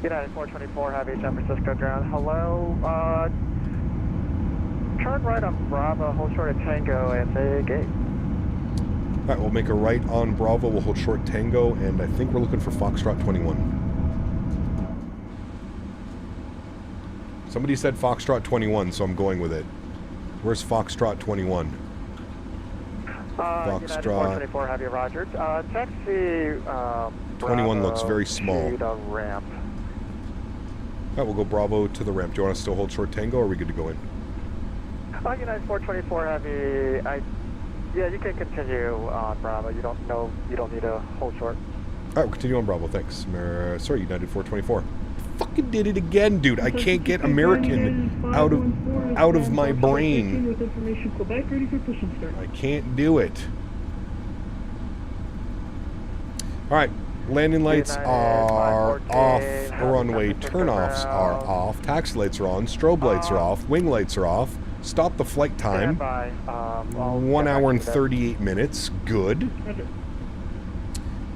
United 424, heavy San Francisco ground. Hello. Turn right on Bravo. Hold short at Tango and say gate. All right, we'll make a right on Bravo. We'll hold short Tango, and I think we're looking for Foxtrot 21. Somebody said Foxtrot 21, so I'm going with it. Where's Foxtrot 21? United 424, heavy Roger. Taxi 21 looks very small. Ramp. All right, we'll go Bravo to the ramp. Do you want to still hold short Tango, or are we good to go in? United 424 Heavy, yeah, you can continue on Bravo. You don't need to hold short. All right, we'll continue on Bravo. Thanks. Sorry, United 424. Fucking did it again, dude. I can't get American out of my brain. I can't do it. All right, landing lights are off. Runway turnoffs are off. Taxi lights are on. Strobe lights are off. Wing lights are off. Stop the flight time. 1 hour and 38 minutes. Good.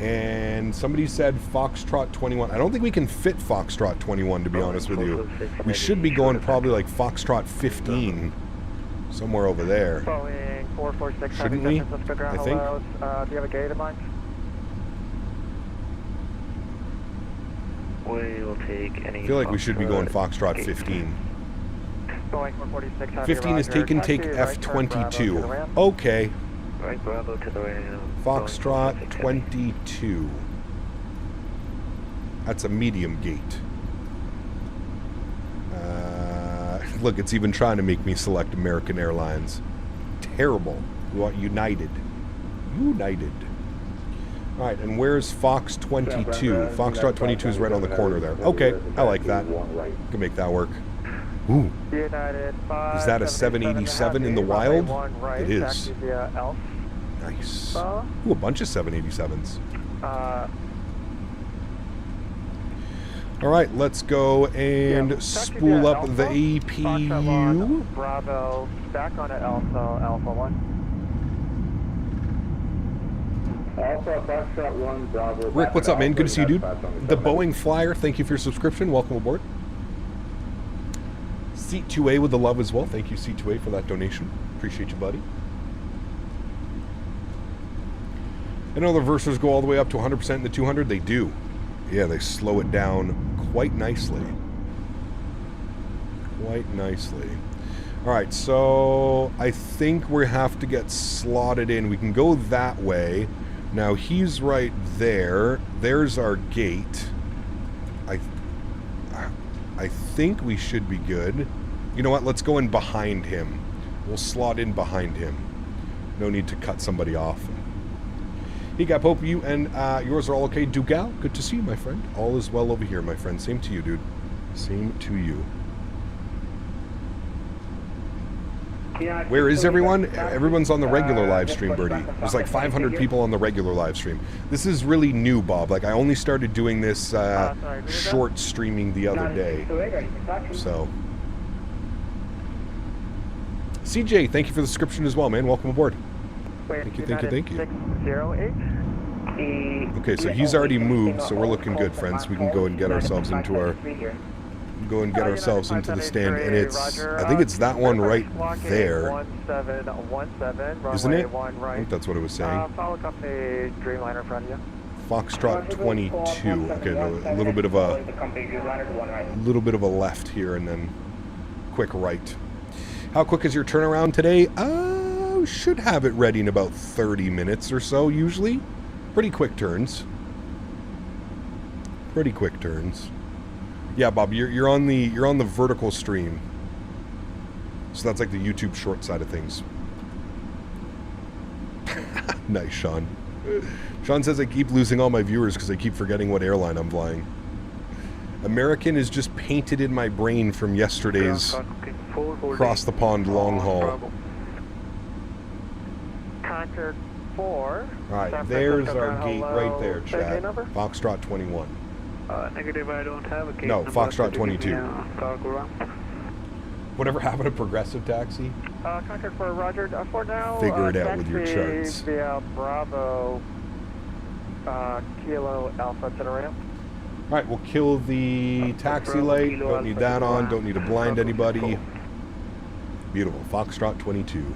And somebody said Foxtrot 21. I don't think we can fit Foxtrot 21, to be honest with you. We should be going probably like Foxtrot 15. Somewhere over there. Boeing 446. Shouldn't we? I think. Do you have a gate in mind? We will take any. I feel like we should be going Foxtrot 15. Boeing 446. 15 is taken, take F22. Okay. Right, Bravo to the right. Foxtrot 22. That's a medium gate. Look, it's even trying to make me select American Airlines. Terrible. We want United. United. All right, and where's Fox 22? Foxtrot 22 is right on the corner there. Okay, I like that. Can make that work. Ooh. Is that a 787 in the wild? It is. Nice. Ooh, a bunch of 787s. All right, let's go and spool up the APU. Bravo, back on at Alpha 1. Alpha, Foxtrot 1, Bravo. Rick, what's up, man? Good to see you, dude. The Boeing Flyer, thank you for your subscription. Welcome aboard. Seat 2A with the love as well. Thank you, Seat 2A, for that donation. Appreciate you, buddy. I know the reversers go all the way up to 100% in the 200. They do. Yeah, they slow it down quite nicely. Quite nicely. All right, so I think we have to get slotted in. We can go that way. Now, he's right there. There's our gate. I think we should be good. You know what? Let's go in behind him. We'll slot in behind him. No need to cut somebody off. Hey, got Pope, you and yours are all okay. Dugal, good to see you, my friend. All is well over here, my friend. Same to you, dude. Same to you. Where is everyone? Everyone's on the regular live stream, Birdie. There's like 500 people on the regular live stream. This is really new, Bob. Like, I only started doing this short streaming the other day. So. CJ, thank you for the subscription as well, man. Welcome aboard. Thank you, thank you, thank you. 608. Okay, so he's already moved, so we're looking good, friends. We can go and get ourselves into our... Go and get ourselves into the stand, and it's, I think it's that one right there, isn't it? I think that's what it was saying. Follow company Dreamliner in front of you. Foxtrot 22. Okay, a little bit of a left here, and then quick right. How quick is your turnaround today? Should have it ready in about 30 minutes or so. Usually, pretty quick turns. Pretty quick turns. Yeah, Bob, you're on the vertical stream, so that's like the YouTube short side of things. Nice, Sean. Sean says I keep losing all my viewers because I keep forgetting what airline I'm flying. American is just painted in my brain from yesterday's across the pond long haul. Concord 4. All right, there's our gate right there, Chad. Foxtrot 21. Negative, I don't have a gate. No, Foxtrot 22. Whatever happened to Progressive Taxi? Concord 4, Roger. For now, figure it out with your charts. Via Bravo, Kilo Alpha to the ramp. All right, we'll kill the taxi light. Don't need that on. Don't need to blind anybody. Beautiful. Foxtrot 22.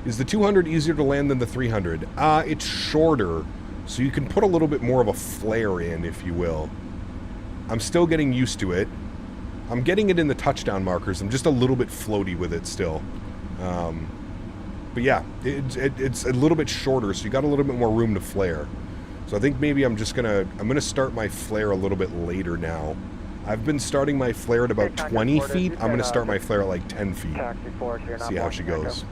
Is the 200 easier to land than the 300? It's shorter, so you can put a little bit more of a flare in, if you will. I'm still getting used to it. I'm getting it in the touchdown markers. I'm just a little bit floaty with it still. But yeah, it's a little bit shorter, so you got a little bit more room to flare. So I think maybe I'm gonna start my flare a little bit later now. I've been starting my flare at about 20 feet. I'm going to start my flare at like 10 feet. See how she goes.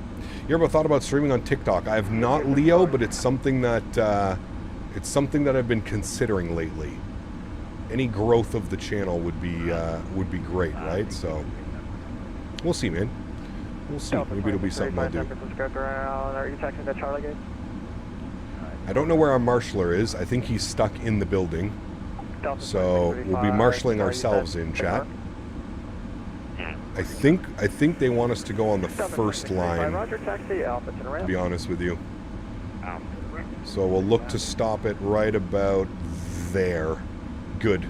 You ever thought about streaming on TikTok? I have not, Leo, but it's something that I've been considering lately. Any growth of the channel would be great, right? So we'll see, man. We'll see. Maybe it'll be something I'll do. Are you texting the Charlie gate? I don't know where our marshaller is. I think he's stuck in the building. So we'll be marshalling ourselves in, chat. I think they want us to go on the first line, to be honest with you. So we'll look to stop it right about there. Good.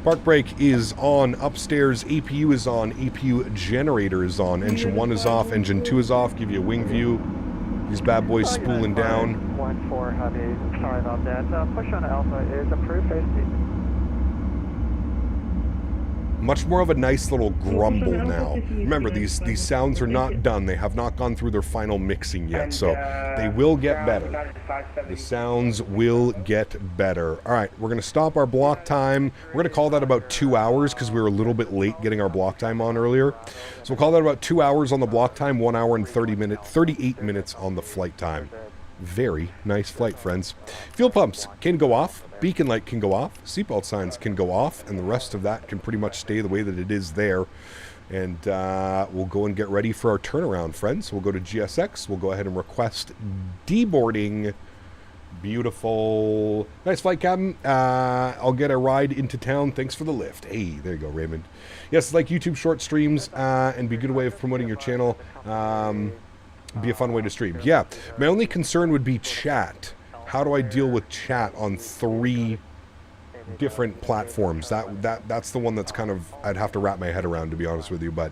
Park brake is on. Upstairs, APU is on. APU generator is on. Engine 1 is off. Engine 2 is off. Give you a wing view. These bad boys spooling down. 1-4 heavy. Sorry about that. Push on Alpha is approved. Face Much more of a nice little grumble now. Remember, these sounds are not done. They have not gone through their final mixing yet, so they will get better. The sounds will get better. All right, we're going to stop our block time. We're going to call that about 2 hours because we were a little bit late getting our block time on earlier. So we'll call that about 2 hours on the block time, 1 hour and 38 minutes on the flight time. Very nice flight, friends. Fuel pumps can go off. Beacon light can go off. Seatbelt signs can go off. And the rest of that can pretty much stay the way that it is there. And we'll go and get ready for our turnaround, friends. We'll go to GSX. We'll go ahead and request deboarding. Beautiful. Nice flight, Captain. I'll get a ride into town. Thanks for the lift. Hey, there you go, Raymond. Yes, like YouTube short streams and be a good way of promoting your channel. Be a fun way to stream. Yeah, my only concern would be chat. How do I deal with chat on 3 different platforms? That's the one that's kind of, I'd have to wrap my head around, to be honest with you, but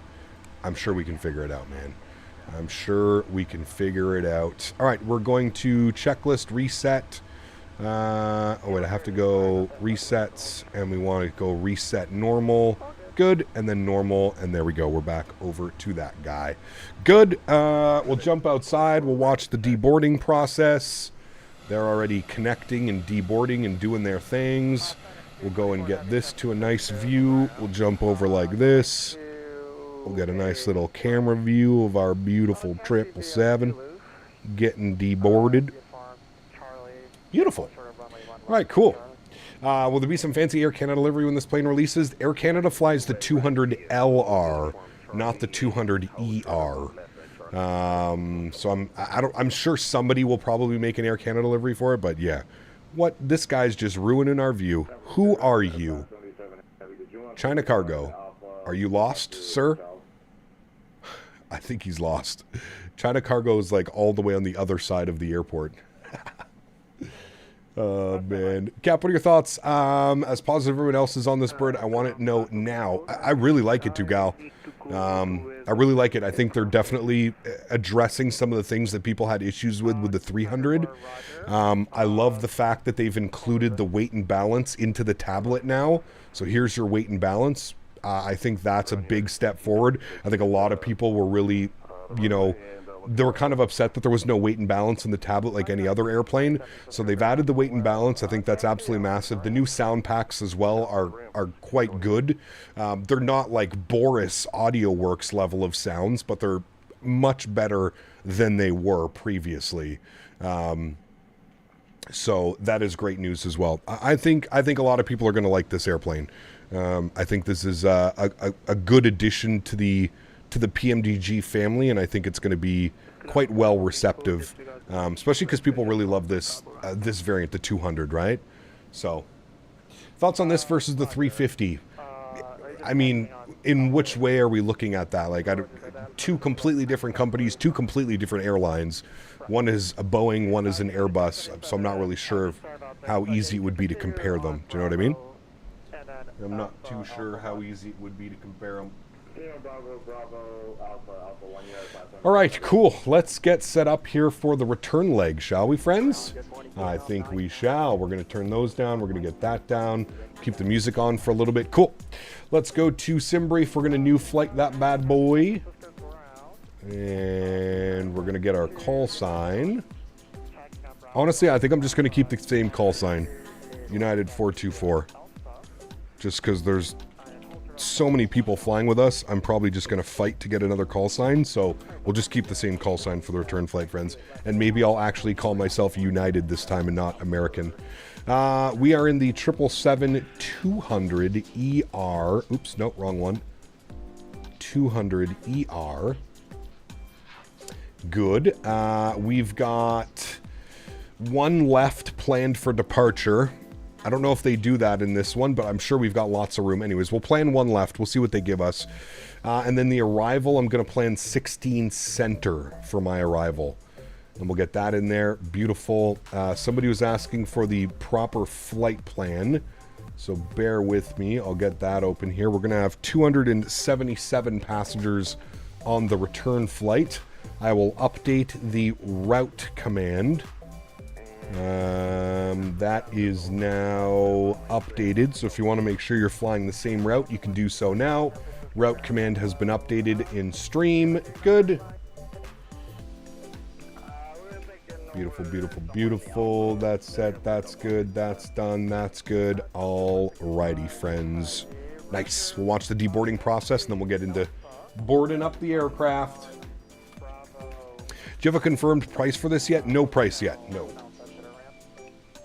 I'm sure we can figure it out, man. I'm sure we can figure it out. All right, we're going to checklist reset. Oh wait, I have to go resets, and we want to go reset normal. Good, and then normal, and there we go. We're back over to that guy. Good. We'll jump outside. We'll watch the deboarding process. They're already connecting and deboarding and doing their things. We'll go and get this to a nice view. We'll jump over like this. We'll get a nice little camera view of our beautiful 777 getting deboarded. Beautiful. All right, cool. Will there be some fancy Air Canada livery when this plane releases? Air Canada flies the 200LR, not the 200ER. So I'm sure somebody will probably make an Air Canada livery for it, but yeah. What? This guy's just ruining our view. Who are you? China Cargo. Are you lost, sir? I think he's lost. China Cargo is like all the way on the other side of the airport. Oh, man. Cap, what are your thoughts? As positive as everyone else is on this bird, I want to know now. I really like it too, Gal. I really like it. I think they're definitely addressing some of the things that people had issues with the 300. I love the fact that they've included the weight and balance into the tablet now. So here's your weight and balance. I think that's a big step forward. I think a lot of people were really, you know, they were kind of upset that there was no weight and balance in the tablet like any other airplane. So they've added the weight and balance. I think that's absolutely massive. The new sound packs as well are quite good. They're not like Boris Audio Works level of sounds, but they're much better than they were previously. So that is great news as well. I think a lot of people are going to like this airplane. I think this is a good addition to the PMDG family, and I think it's going to be quite well receptive, especially because people really love this this variant, the 200, right? So, thoughts on this versus the 350? I mean, in which way are we looking at that? Like, two completely different companies, two completely different airlines. One is a Boeing, one is an Airbus, so I'm not really sure how easy it would be to compare them. Do you know what I mean? I'm not too sure how easy it would be to compare them. All right, cool. Let's get set up here for the return leg, shall we, friends? I think we shall. We're going to turn those down. We're going to get that down. Keep the music on for a little bit. Cool. Let's go to sim brief. We're going to new flight that bad boy. And we're going to get our call sign. Honestly, I think I'm just going to keep the same call sign. United 424. Just because there's so many people flying with us, I'm probably just going to fight to get another call sign. So we'll just keep the same call sign for the return flight, friends. And maybe I'll actually call myself United this time and not American. We are in the 777-200ER. Oops, no, wrong one. 200ER. Good. We've got one left planned for departure. I don't know if they do that in this one, but I'm sure we've got lots of room. Anyways, we'll plan one left. We'll see what they give us. And then the arrival, I'm going to plan 16 center for my arrival. And we'll get that in there. Beautiful. Somebody was asking for the proper flight plan. So bear with me. I'll get that open here. We're going to have 277 passengers on the return flight. I will update the route command. That is now updated. So if you want to make sure you're flying the same route, you can do so now. Route command has been updated in stream. Good. Beautiful, beautiful, beautiful. That's set. That's good. That's done. That's good. Alrighty, friends. Nice. We'll watch the deboarding process and then we'll get into boarding up the aircraft. Do you have a confirmed price for this yet? No price yet. No.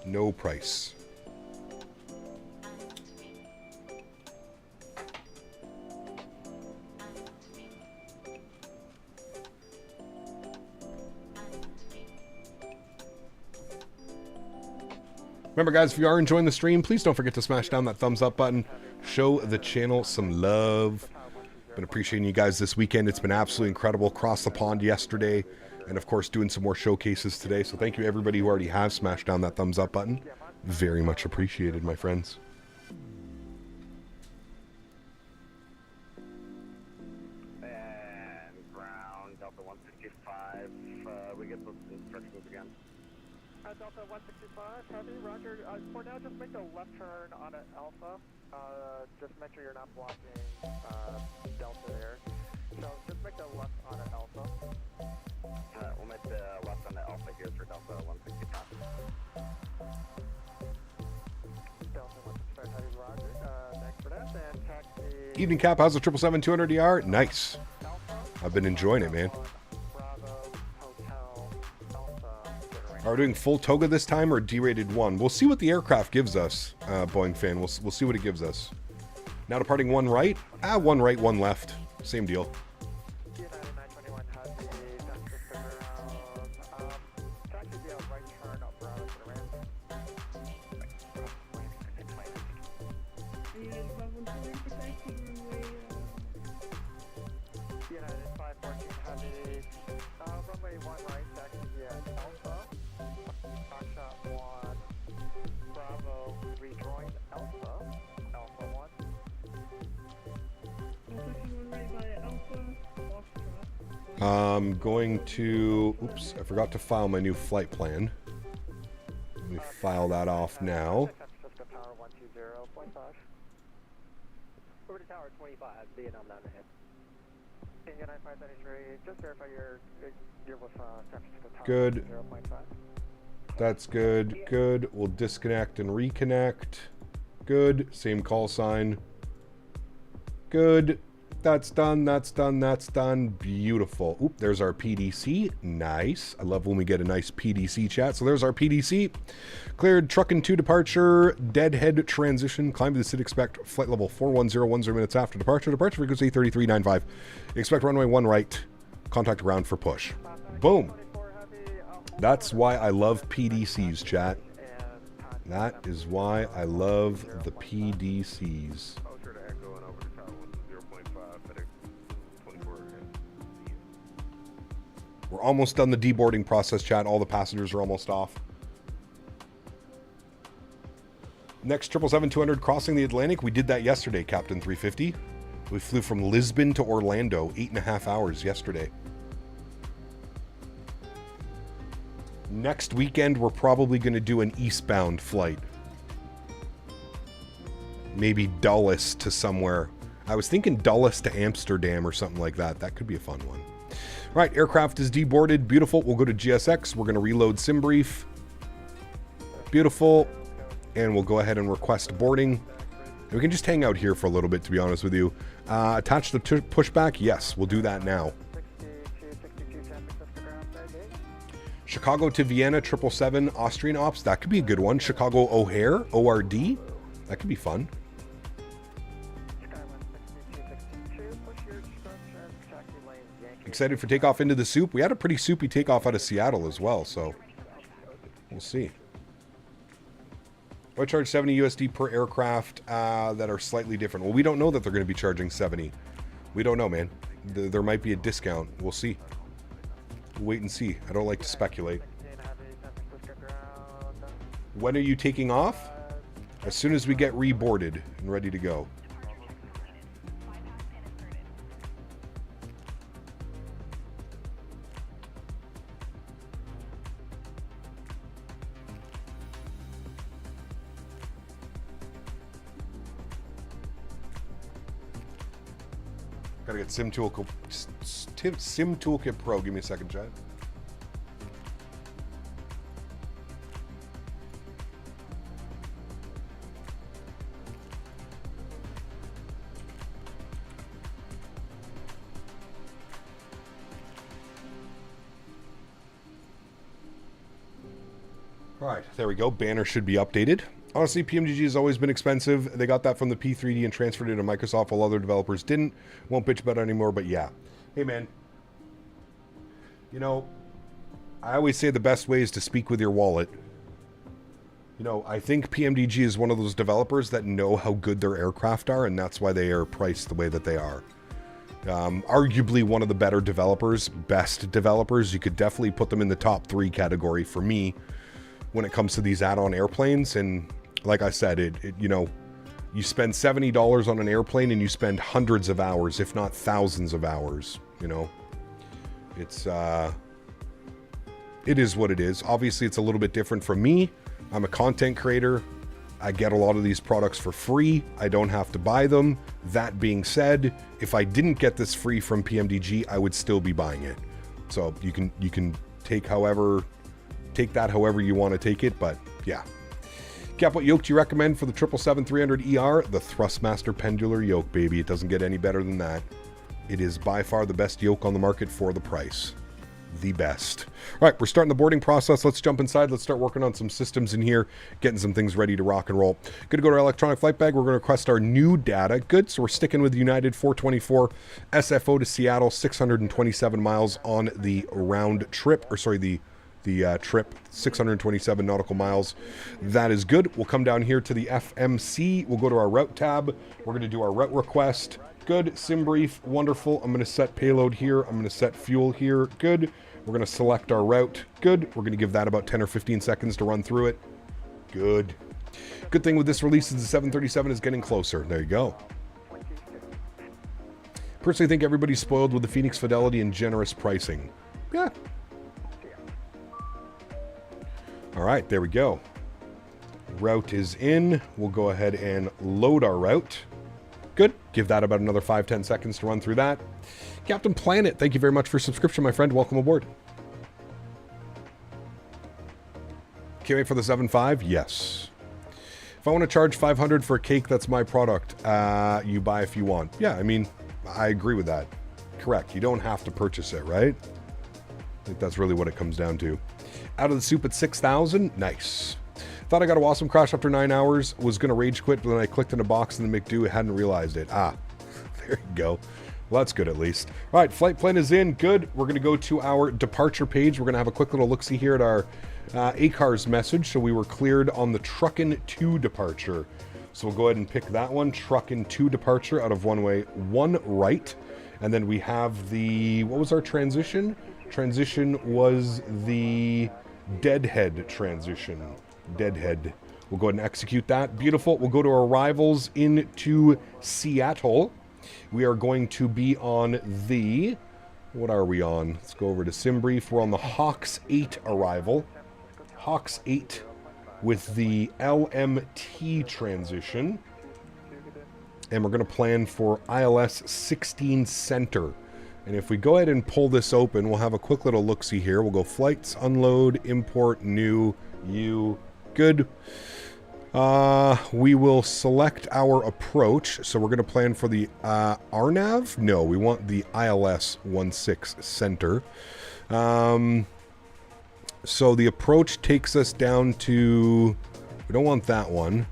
No price. Remember, guys, if you are enjoying the stream, please don't forget to smash down that thumbs up button. Show the channel some love. Been appreciating you guys this weekend. It's been absolutely incredible. Across the pond yesterday. And, of course, doing some more showcases today. So thank you, everybody who already has smashed down that thumbs up button. Very much appreciated, my friends. And ground, Delta 165. We get those instructions again. Delta 165, heavy, roger. For now, just make a left turn on an Alpha. Just make sure you're not blocking Delta there. So just make a left on an Alpha. We'll make the left on the Alpha here for Delta 165. Delta 165, heavy, roger. Thanks for that. And taxi. Evening, Cap. How's the 777-200ER? Nice. I've been enjoying it, man. Are we doing full toga this time or derated one? We'll see what the aircraft gives us, Boeing fan. We'll see what it gives us. Now departing one right. One right, one left. Same deal. I'm going to, oops, I forgot to file my new flight plan. Let me file that off now. Over to Tower 25, Vietnam down ahead. United 533, just verify you're with San Francisco Tower. Good. 0.5. That's good. Good. We'll disconnect and reconnect. Good. Same call sign. Good. That's done. That's done. That's done. Beautiful. Oop, there's our PDC. Nice. I love when we get a nice PDC chat. So there's our PDC. Cleared truck and 2 departure. Deadhead transition. Climb to the city. Expect flight level 410 minutes after departure. Departure frequency 3395. Expect runway 1 right. Contact ground for push. Boom. That's why I love PDCs, chat. That is why I love the PDCs. We're almost done the deboarding process, chat. All the passengers are almost off. Next 777-200 crossing the Atlantic. We did that yesterday, Captain 350. We flew from Lisbon to Orlando, 8.5 hours yesterday. Next weekend, we're probably going to do an eastbound flight. Maybe Dulles to somewhere. I was thinking Dulles to Amsterdam or something like that. That could be a fun one. Right, aircraft is deboarded. Beautiful. We'll go to GSX. We're going to reload SimBrief. Beautiful. And we'll go ahead and request boarding. We can just hang out here for a little bit, to be honest with you. Attach the pushback? Yes, we'll do that now. Chicago to Vienna, 777, Austrian Ops. That could be a good one. Chicago O'Hare, ORD. That could be fun. Excited for takeoff into the soup. We had a pretty soupy takeoff out of Seattle as well, so we'll see. I charge 70 USD per aircraft that are slightly different. Well, we don't know that they're going to be charging 70. We don't know, man. There might be a discount. We'll see. We'll wait and see. I don't like to speculate. When are you taking off? As soon as we get reboarded and ready to go. Gotta get Sim Toolkit Pro. Give me a second, Chad. All right, there we go. Banner should be updated. Honestly, PMDG has always been expensive. They got that from the P3D and transferred it to Microsoft while other developers didn't. Won't bitch about it anymore, but yeah. Hey, man. You know, I always say the best way is to speak with your wallet. You know, I think PMDG is one of those developers that know how good their aircraft are, and that's why they are priced the way that they are. Arguably one of the better developers, best developers. You could definitely put them in the top 3 category for me when it comes to these add-on airplanes. And like I said, you know, you spend $70 on an airplane and you spend hundreds of hours, if not thousands of hours, you know. It's, it is what it is. Obviously, it's a little bit different from me. I'm a content creator. I get a lot of these products for free. I don't have to buy them. That being said, if I didn't get this free from PMDG, I would still be buying it. So you can take that however you want to take it, but yeah. Cap, what yoke do you recommend for the 777-200ER? The Thrustmaster pendular yoke, baby. It doesn't get any better than that. It is by far the best yoke on the market for the price. The best. All right, we're starting the boarding process. Let's jump inside. Let's start working on some systems in here, getting some things ready to rock and roll. Good to go to our electronic flight bag. We're going to request our new data. Good, so we're sticking with United 424 SFO to Seattle, 627 miles on the round trip, or sorry, the trip, 627 nautical miles. That is good. We'll come down here to the FMC. We'll go to our route tab. We're going to do our route request. Good. Sim brief. Wonderful. I'm going to set payload here. I'm going to set fuel here. Good. We're going to select our route. Good. We're going to give that about 10 or 15 seconds to run through it. Good. Good thing with this release is the 737 is getting closer. There you go. Personally think everybody's spoiled with the Phoenix fidelity and generous pricing. Yeah. All right, there we go. Route is in. We'll go ahead and load our route. Good. Give that about another 5-10 seconds to run through that. Captain Planet, thank you very much for subscription, my friend. Welcome aboard. Can't wait for the 7.5? Yes. If I want to charge $500 for a cake, that's my product. You buy if you want. Yeah, I mean, I agree with that. Correct. You don't have to purchase it, right? I think that's really what it comes down to. Out of the soup at 6,000. Nice. Thought I got a awesome crash after 9 hours. Was going to rage quit, but then I clicked in a box in the McDo. Hadn't realized it. Ah, there you go. Well, that's good at least. All right, flight plan is in. Good. We're going to go to our departure page. We're going to have a quick little look-see here at our ACARS message. So we were cleared on the Truckin' 2 departure. So we'll go ahead and pick that one. Truckin' 2 departure out of one-way, 1 right. And then we have the, what was our transition? Transition was the Deadhead transition. Deadhead. We'll go ahead and execute that. Beautiful. We'll go to arrivals into Seattle. We are going to be on the, what are we on? Let's go over to SimBrief. We're on the Hawks 8 arrival. Hawks 8 with the LMT transition. And we're going to plan for ILS 16 center. And if we go ahead and pull this open, we'll have a quick little look-see here. We'll go flights, unload, import, new, you. Good. We will select our approach. So we're going to plan for the RNAV. No, we want the ILS 16 center. So the approach takes us down to... We don't want that one.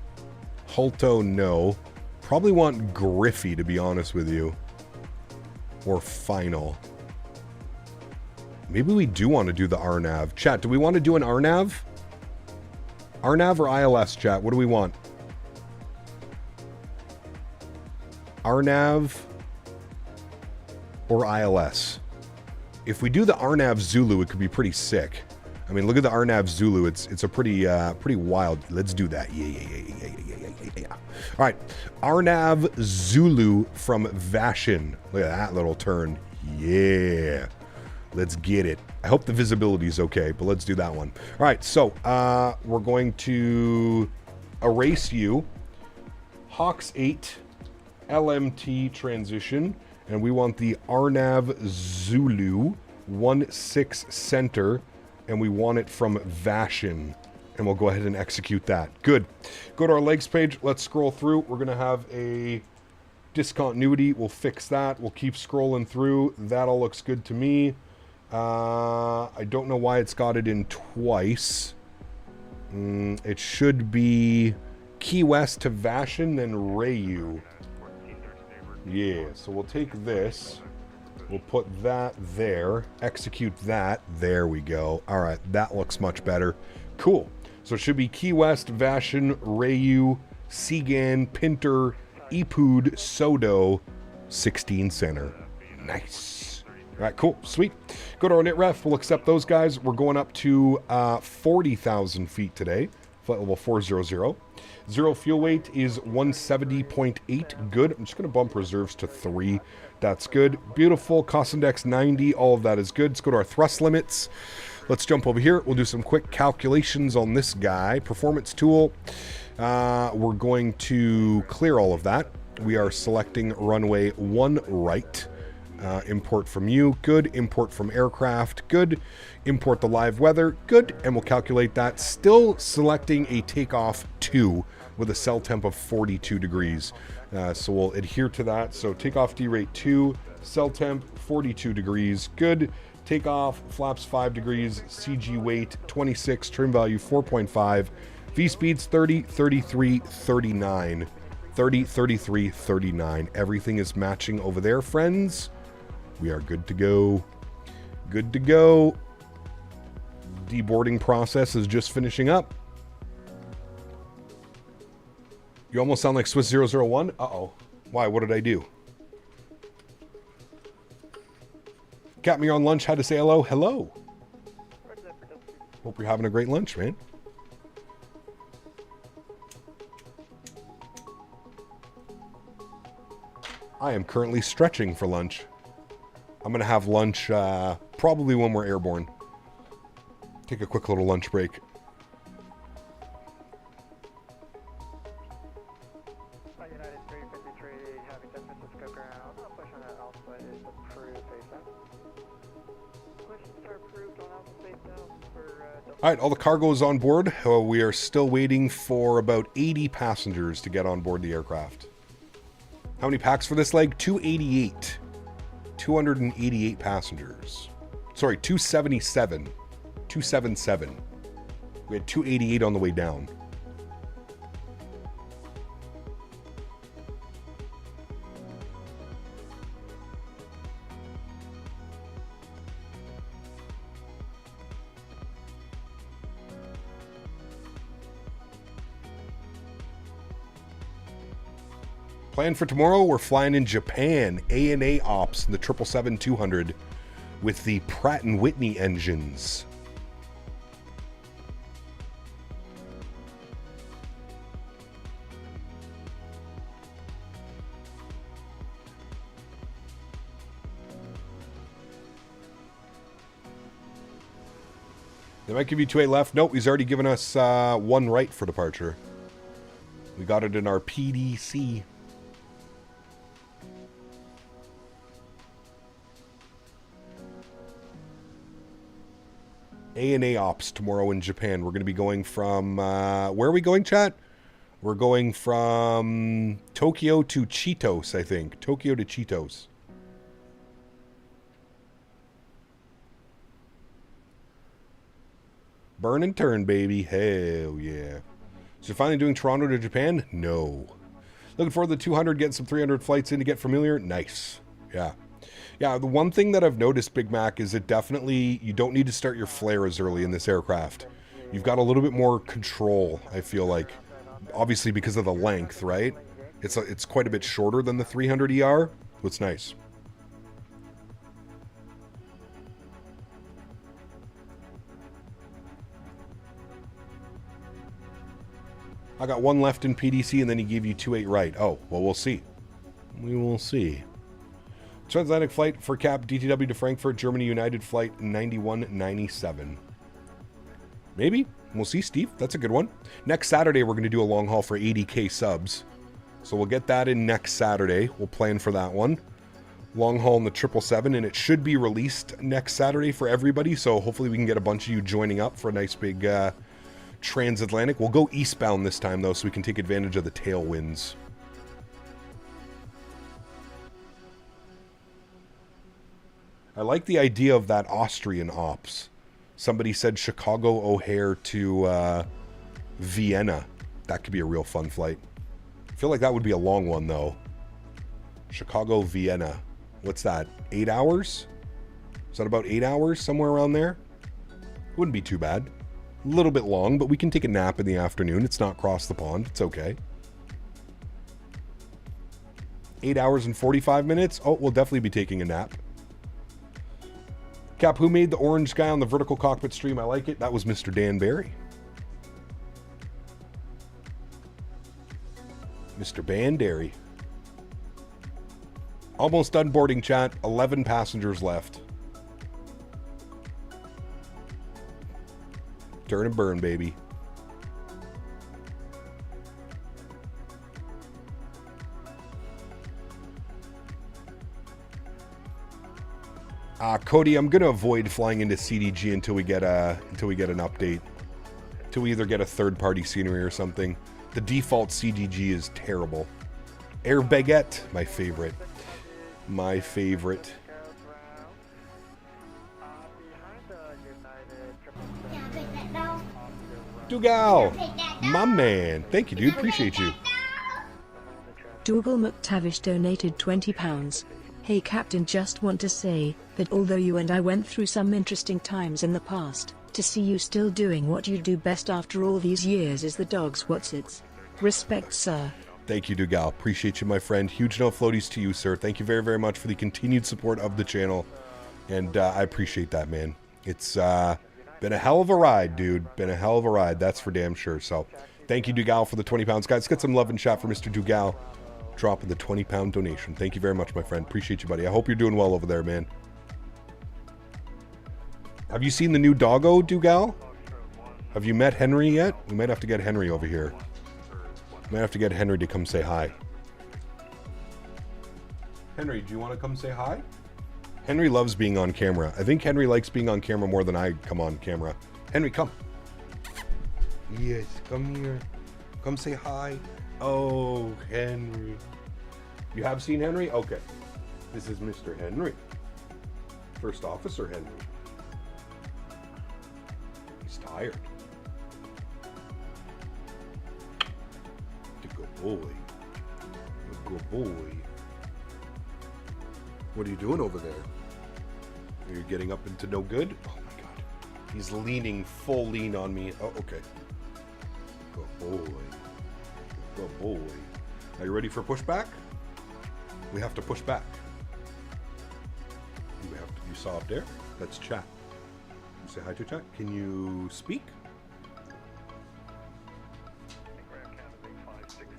Hulto, no. Probably want Griffey, to be honest with you. Or Final. Maybe we do want to do the RNAV. Chat, do we want to do an RNAV? RNAV or ILS, chat? What do we want? RNAV or ILS? If we do the RNAV Zulu, it could be pretty sick. I mean, look at the RNAV Zulu. It's a pretty wild. Let's do that. Yeah. All right, RNAV Zulu from Vaten. Look at that little turn. Yeah. Let's get it. I hope the visibility is okay, but let's do that one. All right, so we're going to erase you. Hawks 8 LMT transition, and we want the RNAV Zulu 16 center, and we want it from Vaten, and we'll go ahead and execute that. Good. Go to our legs page. Let's scroll through. We're going to have a discontinuity. We'll fix that. We'll keep scrolling through. That all looks good to me. I don't know why it's got it in twice. It should be Key West to Vaten, then Rayu. Yeah, so we'll take this. We'll put that there. Execute that. There we go. All right, that looks much better. Cool. So it should be Key West, Vaten, Rayu, Seagan, Pinter, Ipud, Sodo, 16 center. Nice. All right, cool, sweet. Go to our knit ref. We'll accept those guys. We're going up to 40,000 feet today. Flight level 400. Zero fuel weight is 170.8. Good. I'm just going to bump reserves to 3. That's good. Beautiful. Cost index 90. All of that is good. Let's go to our thrust limits. Let's jump over here. We'll do some quick calculations on this guy. Performance tool. We're going to clear all of that. We are selecting runway 1 right. Import from you, good. Import from aircraft, good. Import the live weather, good. And we'll calculate that. Still selecting a takeoff 2 with a cell temp of 42 degrees. So we'll adhere to that. So takeoff D rate 2, cell temp 42 degrees, good. Takeoff, flaps 5 degrees, CG weight 26, trim value 4.5, V speeds 30, 33, 39. 30, 33, 39. Everything is matching over there, friends. We are good to go. Good to go. Deboarding process is just finishing up. You almost sound like Swiss 001. Uh-oh. Why? What did I do? Got me on lunch. How to say hello? Hello. Hope you're having a great lunch, man. I am currently stretching for lunch. I'm going to have lunch probably when we're airborne. Take a quick little lunch break. United 353 having San Francisco ground. No push on that alpha is approved face out. Questions are approved on alpha face out for all right, all the cargo is on board. We are still waiting for about 80 passengers to get on board the aircraft. How many packs for this leg? 288. 288 passengers. Sorry, 277. 277. We had 288 on the way down. Plan for tomorrow, we're flying in Japan, ANA Ops in the 777-200 with the Pratt & Whitney engines. They might give you 2-8 left. Nope, he's already given us 1 right for departure. We got it in our PDC. ANA Ops tomorrow in Japan. We're going to be going from... where are we going, chat? We're going from Tokyo to Cheetos, I think. Tokyo to Cheetos. Burn and turn, baby. Hell yeah. So you're finally doing Toronto to Japan? No. Looking forward to the 200, getting some 300 flights in to get familiar? Nice. Yeah. Yeah, the one thing that I've noticed, Big Mac, is it definitely, you don't need to start your flare as early in this aircraft. You've got a little bit more control, I feel like. Obviously because of the length, right? It's quite a bit shorter than the 300ER, so it's nice. I got one left in PDC, and then he gave you 28 right. Oh, well, we'll see. We will see. Transatlantic flight for Cap DTW to Frankfurt, Germany, United flight 9197. Maybe. We'll see, Steve. That's a good one. Next Saturday, we're going to do a long haul for 80K subs. So we'll get that in next Saturday. We'll plan for that one. Long haul in the 777, and it should be released next Saturday for everybody. So hopefully we can get a bunch of you joining up for a nice big transatlantic. We'll go eastbound this time, though, so we can take advantage of the tailwinds. I like the idea of that Austrian ops. Somebody said Chicago O'Hare to Vienna. That could be a real fun flight. I feel like that would be a long one, though. Chicago, Vienna. What's that? 8 hours? Is that about 8 hours? Somewhere around there? Wouldn't be too bad. A little bit long, but we can take a nap in the afternoon. It's not across the pond. It's okay. 8 hours and 45 minutes? Oh, we'll definitely be taking a nap. Cap, who made the orange guy on the vertical cockpit stream? I like it. That was Mr. Dan Barry. Mr. Bandary. Almost done boarding, chat. 11 passengers left. Turn and burn, baby. Cody, I'm gonna avoid flying into CDG until we get an update. Until we either get a third-party scenery or something. The default CDG is terrible. Air Baguette, my favorite. My favorite. Dougal, my man. Thank you, dude. Appreciate you. Dougal McTavish donated £20. Hey Captain, just want to say that although you and I went through some interesting times in the past, to see you still doing what you do best after all these years is the dog's whatsits. Respect, sir. Thank you, Dougal. Appreciate you, my friend. Huge no floaties to you, sir. Thank you very, very much for the continued support of the channel. And I appreciate that, man. It's been a hell of a ride, dude. Been a hell of a ride. That's for damn sure. So thank you, Dougal, for the 20 pounds. Guys, let's get some love and chat for Mr. Dougal. Dropping the 20-pound donation. Thank you very much, my friend. Appreciate you, buddy. I hope you're doing well over there, man. Have you seen the new doggo, Dougal? Have you met Henry yet? We might have to get Henry over here. Might have to get Henry to come say hi. Henry, do you want to come say hi? Henry loves being on camera. I think Henry likes being on camera more than I come on camera. Henry, come. Yes, come here. Come say hi. Oh, Henry. You have seen Henry? Okay. This is Mr. Henry. First Officer Henry. He's tired. Good boy. Good boy. What are you doing over there? Are you getting up into no good? Oh my god. He's leaning full lean on me. Oh, okay. Good boy. Good boy. Are you ready for pushback? We have to push back. You saw up there? That's chat. You say hi to chat. Can you speak?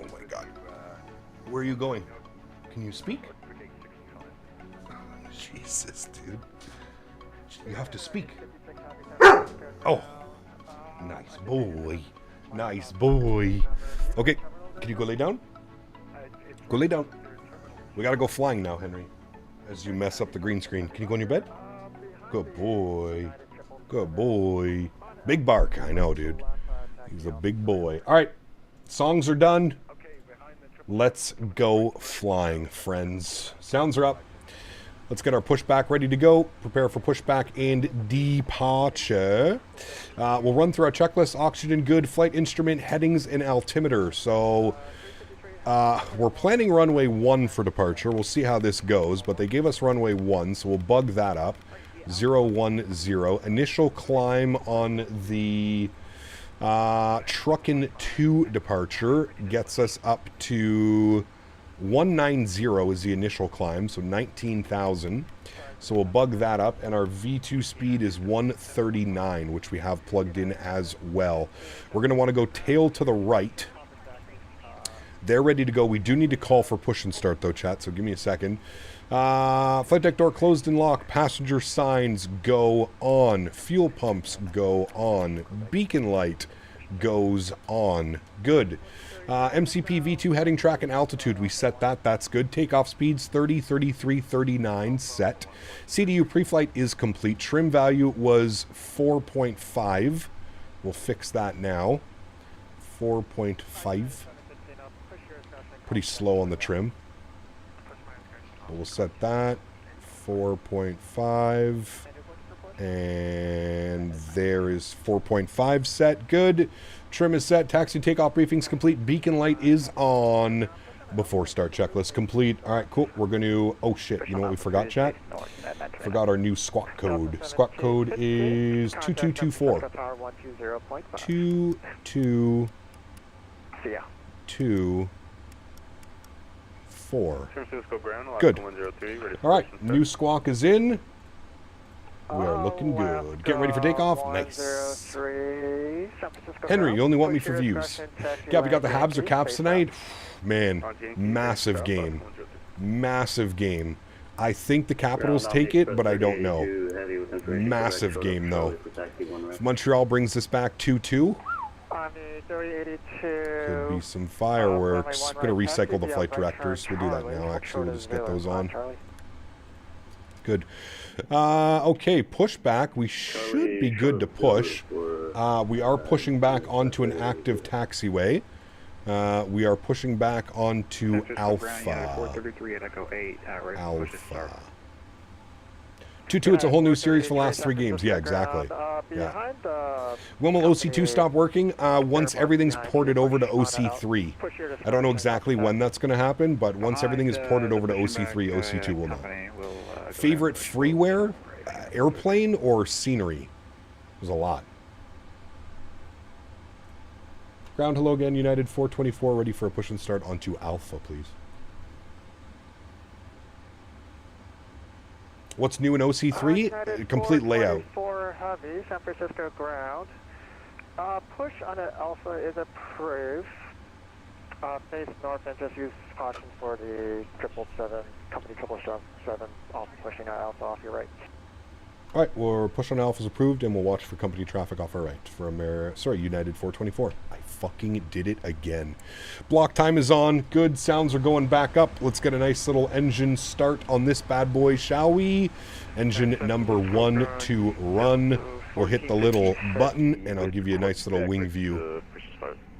Oh my god. Where are you going? Can you speak? Jesus, dude. You have to speak. Oh. Nice boy. Nice boy. Okay. Can you go lay down? Go lay down. We gotta go flying now, Henry. As you mess up the green screen. Can you go in your bed? Good boy. Good boy. Big bark. I know, dude. He's a big boy. Alright. Songs are done. Let's go flying, friends. Sounds are up. Let's get our pushback ready to go. Prepare for pushback and departure. We'll run through our checklist: oxygen good, flight instrument, headings, and altimeter. So we're planning runway 1 for departure. We'll see how this goes, but they gave us runway 1, so we'll bug that up. 010. Initial climb on the Truckin 2 departure gets us up to 190 is the initial climb, so 19,000. So we'll bug that up, and our V2 speed is 139, which we have plugged in as well. We're going to want to go tail to the right. They're ready to go. We do need to call for push and start, though, chat, so give me a second. Flight deck door closed and locked. Passenger signs go on. Fuel pumps go on. Beacon light goes on. Good. MCP V2 heading track and altitude, we set that. That's good. Takeoff speeds 30, 33, 39 set. CDU pre-flight is complete. Trim value was 4.5. We'll fix that now. 4.5. Pretty slow on the trim. But we'll set that. 4.5. And there is 4.5 set. Good. Trim is set. Taxi takeoff briefings complete. Beacon light is on. Before start checklist complete. All right, cool. We're going to... Oh, shit. You know what we forgot, chat? Forgot our new squawk code. Squawk code is 2224. 2224. Good. All right. New squawk is in. We are looking good. Getting ready for takeoff. Nice. Henry, you only want me for views. Yeah, we got the Habs or Caps tonight. Man, massive game. Massive game. I think the Capitals take it, but I don't know. Massive game, though. If Montreal brings this back 2-2, could be some fireworks. I'm going to recycle the flight directors. We'll do that now, actually. We'll just get those on. Good. Okay, pushback. We should be good to push. We are pushing back onto an active taxiway. We are pushing back onto Alpha. Alpha. 2-2, it's a whole new series for the last 3 games. Yeah, exactly. Yeah. When will OC2 stop working? Once everything's ported over to OC3. I don't know exactly when that's going to happen, but once everything is ported over to OC3, OC2 will know. Favorite freeware? Airplane or scenery? There's a lot. Ground hello again, United 424, ready for a push and start onto Alpha, please. What's new in OC3? Complete layout. For Heavy, San Francisco ground. Push on an Alpha is approved. Face north and just use caution for the 777, company 777, off pushing on Alpha off your right. All right, we're push on Alpha is approved, and we'll watch for company traffic off our right from United 424. I fucking did it again. Block time is on. Good. Sounds are going back up. Let's get a nice little engine start on this bad boy, shall we? Engine number 1 to run. We'll hit the little button, and I'll give you a nice little wing view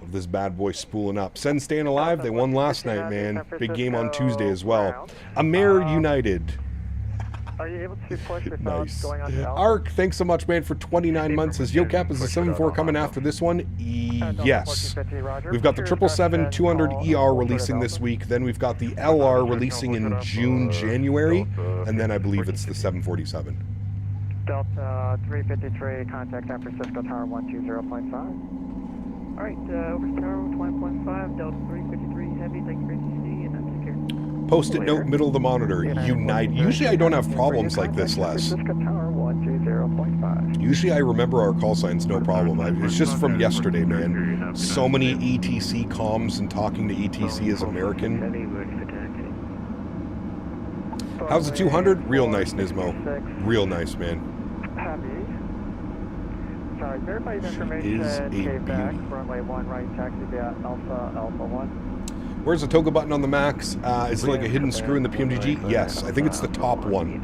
of this bad boy spooling up. Send staying alive. They won last night, man. Big game on Tuesday as well. Amer United. Are you able to push without going on to Alpha? Arc, thanks so much, man, for 29 months. Is YoCap, is the 7-4 coming after this one? Yes. We've got the 777-200ER releasing this week. Then we've got the LR releasing in June, January. And then I believe it's the 747. Delta 353, contact San Francisco Tower 120.5. All right, over to Tower 20.5, Delta 353 Heavy, thank you for ATC, and take care. Post-it note, middle of the monitor, Unite. Usually I don't have problems like this, Les. Usually I remember our call signs, no problem. It's just from yesterday, man. So many ETC comms and talking to ETC as American. How's the 200? Real nice, Nismo. Real nice, man. Sorry, verify the information, came back, runway 1 right, taxi via Alpha 1. Where's the toga button on the Max? Is it like a hidden screw in the PMDG? Yes, I think it's the top one.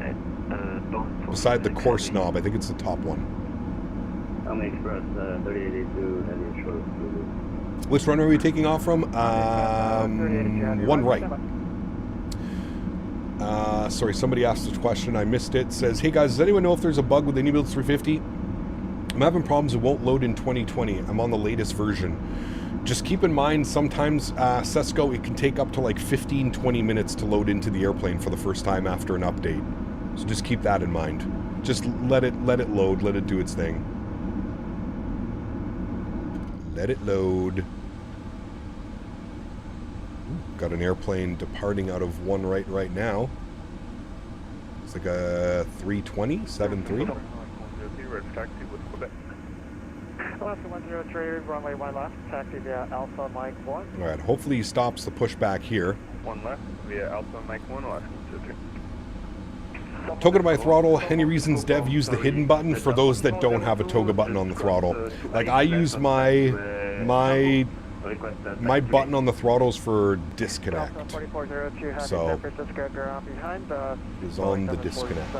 Beside the course knob, I think it's the top one. Which runway are we taking off from? One right. Sorry, somebody asked a question. I missed it. Says, hey guys, does anyone know if there's a bug with AnyBuild 350? I'm having problems. It won't load in 2020. I'm on the latest version. Just keep in mind, sometimes Sesco, it can take up to like 15-20 minutes to load into the airplane for the first time after an update. So just keep that in mind. Just let it load. Let it do its thing. Let it load. Got an airplane departing out of one right now. It's like a 320, 73. Alaska 103, runway 1 left, taxi via Alpha Mike 1. Alright, hopefully he stops the pushback here. 1 left via Alpha Mike 1, Alaska 103. Toga to my throttle. Any reasons Dev use the hidden button for those that don't have a toga button on the throttle? Like I use my button on the throttles for disconnect. So is on the disconnect.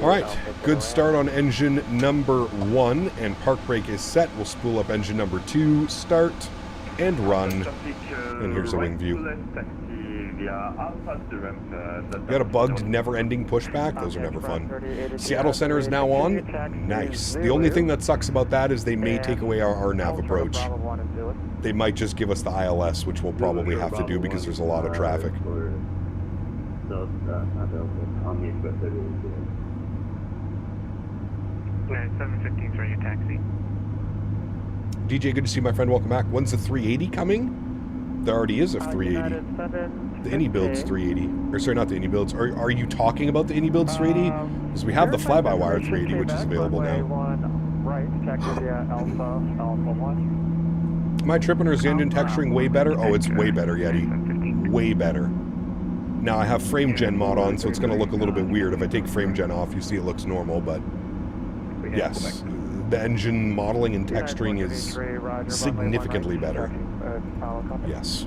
Alright, good start on engine number 1 and park brake is set. We'll spool up engine number 2, start and run. And here's a wing view. Got a bugged never-ending pushback. Those are never fun. Seattle Center is now on. Nice. The only thing that sucks about that is they may take away our RNAV approach. They might just give us the ILS, which we'll probably have to do because there's a lot of traffic. 715 for your taxi. DJ, good to see you, my friend. Welcome back. When's the 380 coming? There already is a 380. The AnyBuild's 380. Or sorry, not the AnyBuild's. Are you talking about the AnyBuild's 380? Because we have the fly-by-wire 380, which is available now. Am I tripping or is the engine texturing way better? Oh, it's way better, Yeti. Way better. Now, I have frame gen mod on, so it's going to look a little bit weird. If I take frame gen off, you see it looks normal, but yes. The engine modeling and texturing is significantly better. Yes.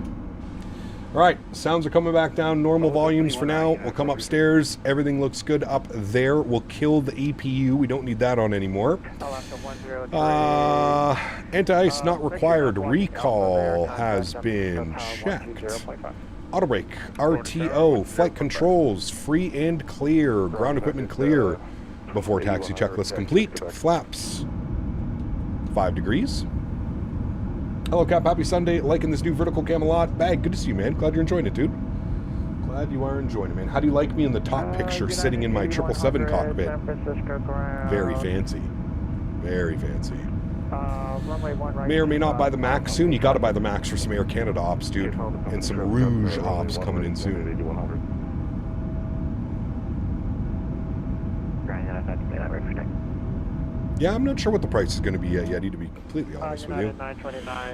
Alright, sounds are coming back down. Normal volumes for now. We'll come upstairs. Everything looks good up there. We'll kill the APU. We don't need that on anymore. Anti-ice not required. Recall has been checked. Auto brake, RTO, flight controls, free and clear. Ground equipment clear. Before taxi checklist complete. Flaps 5 degrees. Hello Cap, happy Sunday. Liking this new vertical cam a lot. Bag, good to see you, man. Glad you're enjoying it, dude. Glad you are enjoying it, man. How do you like me in the top picture sitting in my 777 cockpit? Very fancy. Very fancy. May or may not buy the Max soon. You gotta buy the Max for some Air Canada ops, dude. And some Rouge ops coming in soon. Yeah, I'm not sure what the price is going to be yet, Yeti, to be completely honest with you.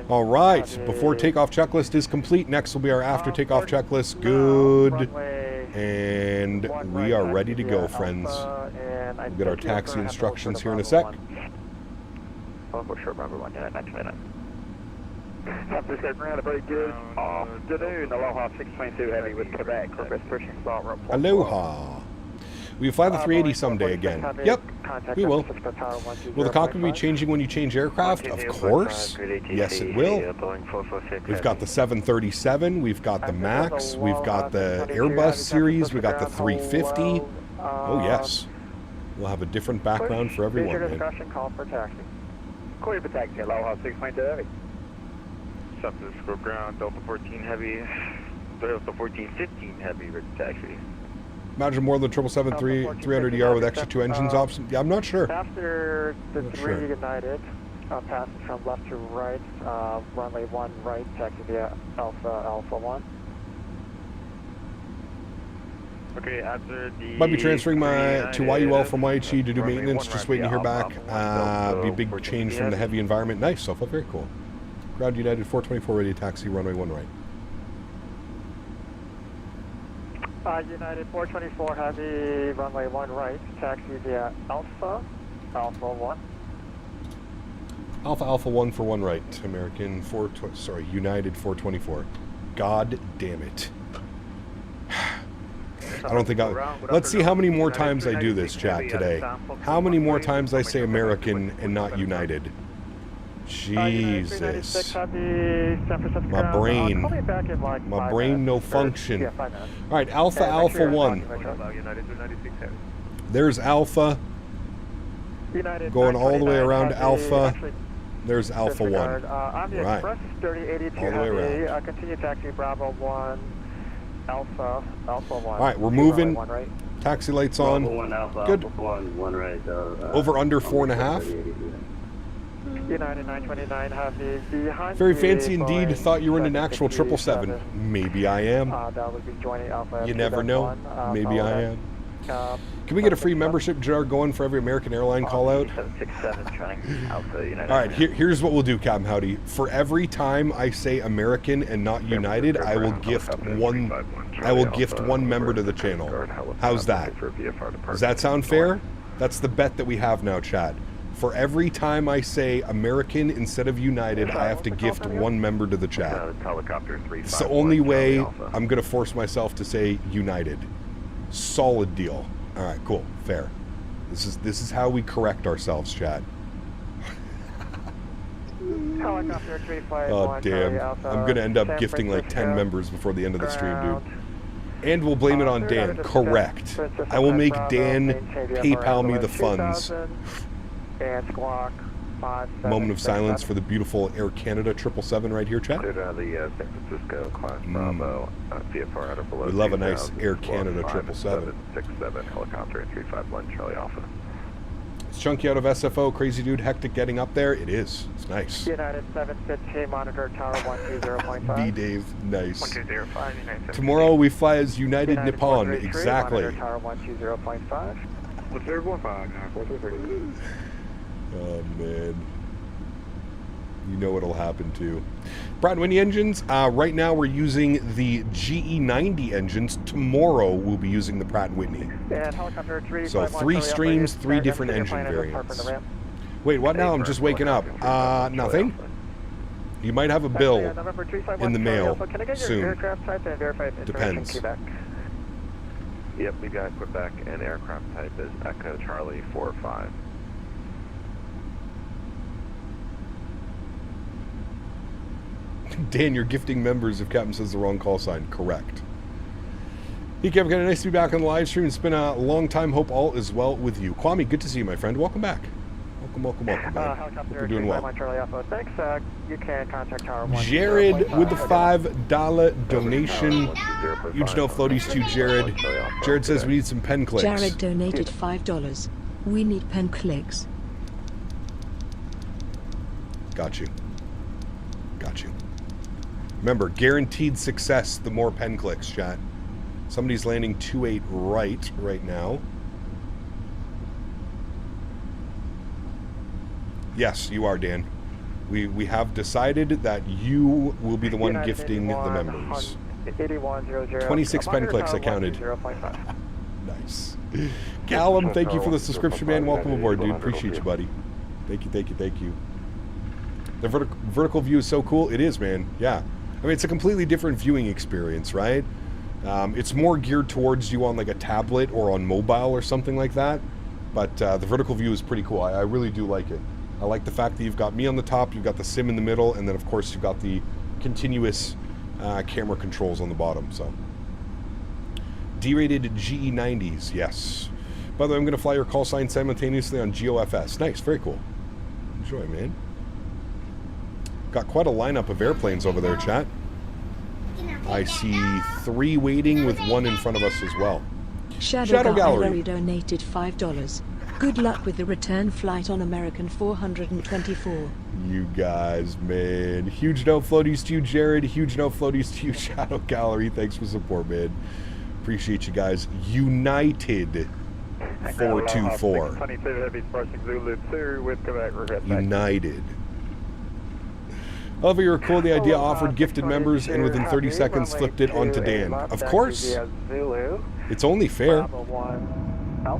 All right, before takeoff checklist is complete, next will be our after takeoff checklist. Good. And we are ready to go, friends. We'll get our taxi instructions here in a sec. Very good afternoon. Aloha 622 Heavy with Quebec. Aloha. We fly the 380 someday again. Yep, we will. Will the cockpit be changing when you change aircraft? Of course. Yes, it will. We've got the 737. We've got the Max. We've got the Airbus series. We've got the 350. Oh, yes. We'll have a different background for everyone, man. Call for taxi. Clear for taxi, Aloha 622 Heavy. San Francisco ground, Delta 14 Heavy. Delta 1415 Heavy, ready for taxi. Imagine more than 777-300ER with extra 2 engines option. Yeah, I'm not sure. After the 3 United, passing from left to right, runway 1 right, taxi via Alpha 1. Okay, after the... Might be transferring my to YUL from YHE to do maintenance. Just waiting to hear back. Be a big change from the heavy environment. Nice, so far very cool. Ground United 424 ready, taxi runway 1 right. United 424 Heavy, runway 1 right, taxi via Alpha 1. Alpha 1 for 1 right, American United 424. God damn it. I don't think let's see how many more times I do this, chat, today. How many more times I say American and not United. Jesus. My My brain. My My brain no function. Yeah, 5 minutes. All right, Alpha, Alpha 1. There's Alpha. United Going all the way 929 around Heavy, Alpha. actually, There's Alpha 1. disregard. On the Right. Express 3082 All the way Heavy, around. continue taxi Bravo 1, Alpha 1. All right, we're Two moving. runway 1 right. Taxi lights on. Good. Over under 4.5. United 929 Heavy, behind Very the fancy indeed. Boeing Thought you were in an actual 777. 777. Maybe I am. That would be joining Alpha. You never know. Maybe I am. Can we get a free membership jar going for every American airline call out? 767 trying Alpha United. All right, here's what we'll do, Captain Howdy. For every time I say American and not United, I will gift one. I will gift one member to the channel. How's that? Does that sound fair? That's the bet that we have now, chat. For every time I say American instead of United, I have to gift one member to the chat. It's the only way I'm going to force myself to say United. Solid deal. All right, cool, fair. This is how we correct ourselves, chat. Oh damn! I'm gonna end up gifting like 10 members before the end of the stream, dude. And we'll blame it on Dan. Correct. I will make Dan PayPal me the funds. Moment of silence for the beautiful Air Canada 777 right here, chat. San Francisco class Bravo, VFR out of below. We love a nice Air Canada 777. 767 helicopter and 351 Charlie Alpha. It's chunky out of SFO, crazy dude, hectic getting up there. It is. It's nice. United 715 monitor tower 120.5. B Dave, nice. 1205 United. Tomorrow we fly as United Nippon. 433, Exactly. Monitor tower 120.5. 1015. Oh man, you know what'll happen too. Pratt & Whitney engines. Right now we're using the GE90 engines. Tomorrow we'll be using the Pratt & Whitney. And helicopter 3, So 3 streams, 3 different engine variants. Wait, what now? I'm just waking up. Nothing. You might have a bill in the mail soon. Depends. Yep, we got Quebec, and aircraft type is Echo Charlie 45. Dan, you're gifting members if Captain says the wrong call sign. Correct. Hey, Kevin, kind of nice to be back on the live stream. It's been a long time. Hope all is well with you. Kwame, good to see you, my friend. Welcome back. Welcome, man. Hope you're doing well. Thanks. You can contact tower 1. Jared with the $5 donation. Huge no floaties to Jared. Jared says we need some pen clicks. Jared donated $5. We need pen clicks. Got you. Remember, guaranteed success the more pen clicks, chat. Somebody's landing 28 right now. Yes, you are, Dan. We have decided that you will be the one gifting the members. 26 pen clicks, I counted. Nice. Callum, thank you for the subscription, man. Welcome aboard, dude. Appreciate you, buddy. Thank you. The vertical view is so cool. It is, man. Yeah. I mean, it's a completely different viewing experience, right? It's more geared towards you on like a tablet or on mobile or something like that. But the vertical view is pretty cool. I really do like it. I like the fact that you've got me on the top, you've got the sim in the middle, and then of course you've got the continuous camera controls on the bottom. So, D-rated GE90s, yes. By the way, I'm going to fly your call sign simultaneously on GOFS. Nice, very cool. Enjoy, man. Got quite a lineup of airplanes over there, chat. I see 3 waiting with 1 in front of us as well. Shadow Gallery donated $5. Good luck with the return flight on American 424. You guys, man. Huge no floaties to you, Jared. Huge no floaties to you, Shadow Gallery. Thanks for support, man. Appreciate you guys. United 424. United. However, you were cool. The idea offered gifted members and within 30 seconds flipped it onto Dan. Of course. It's only fair.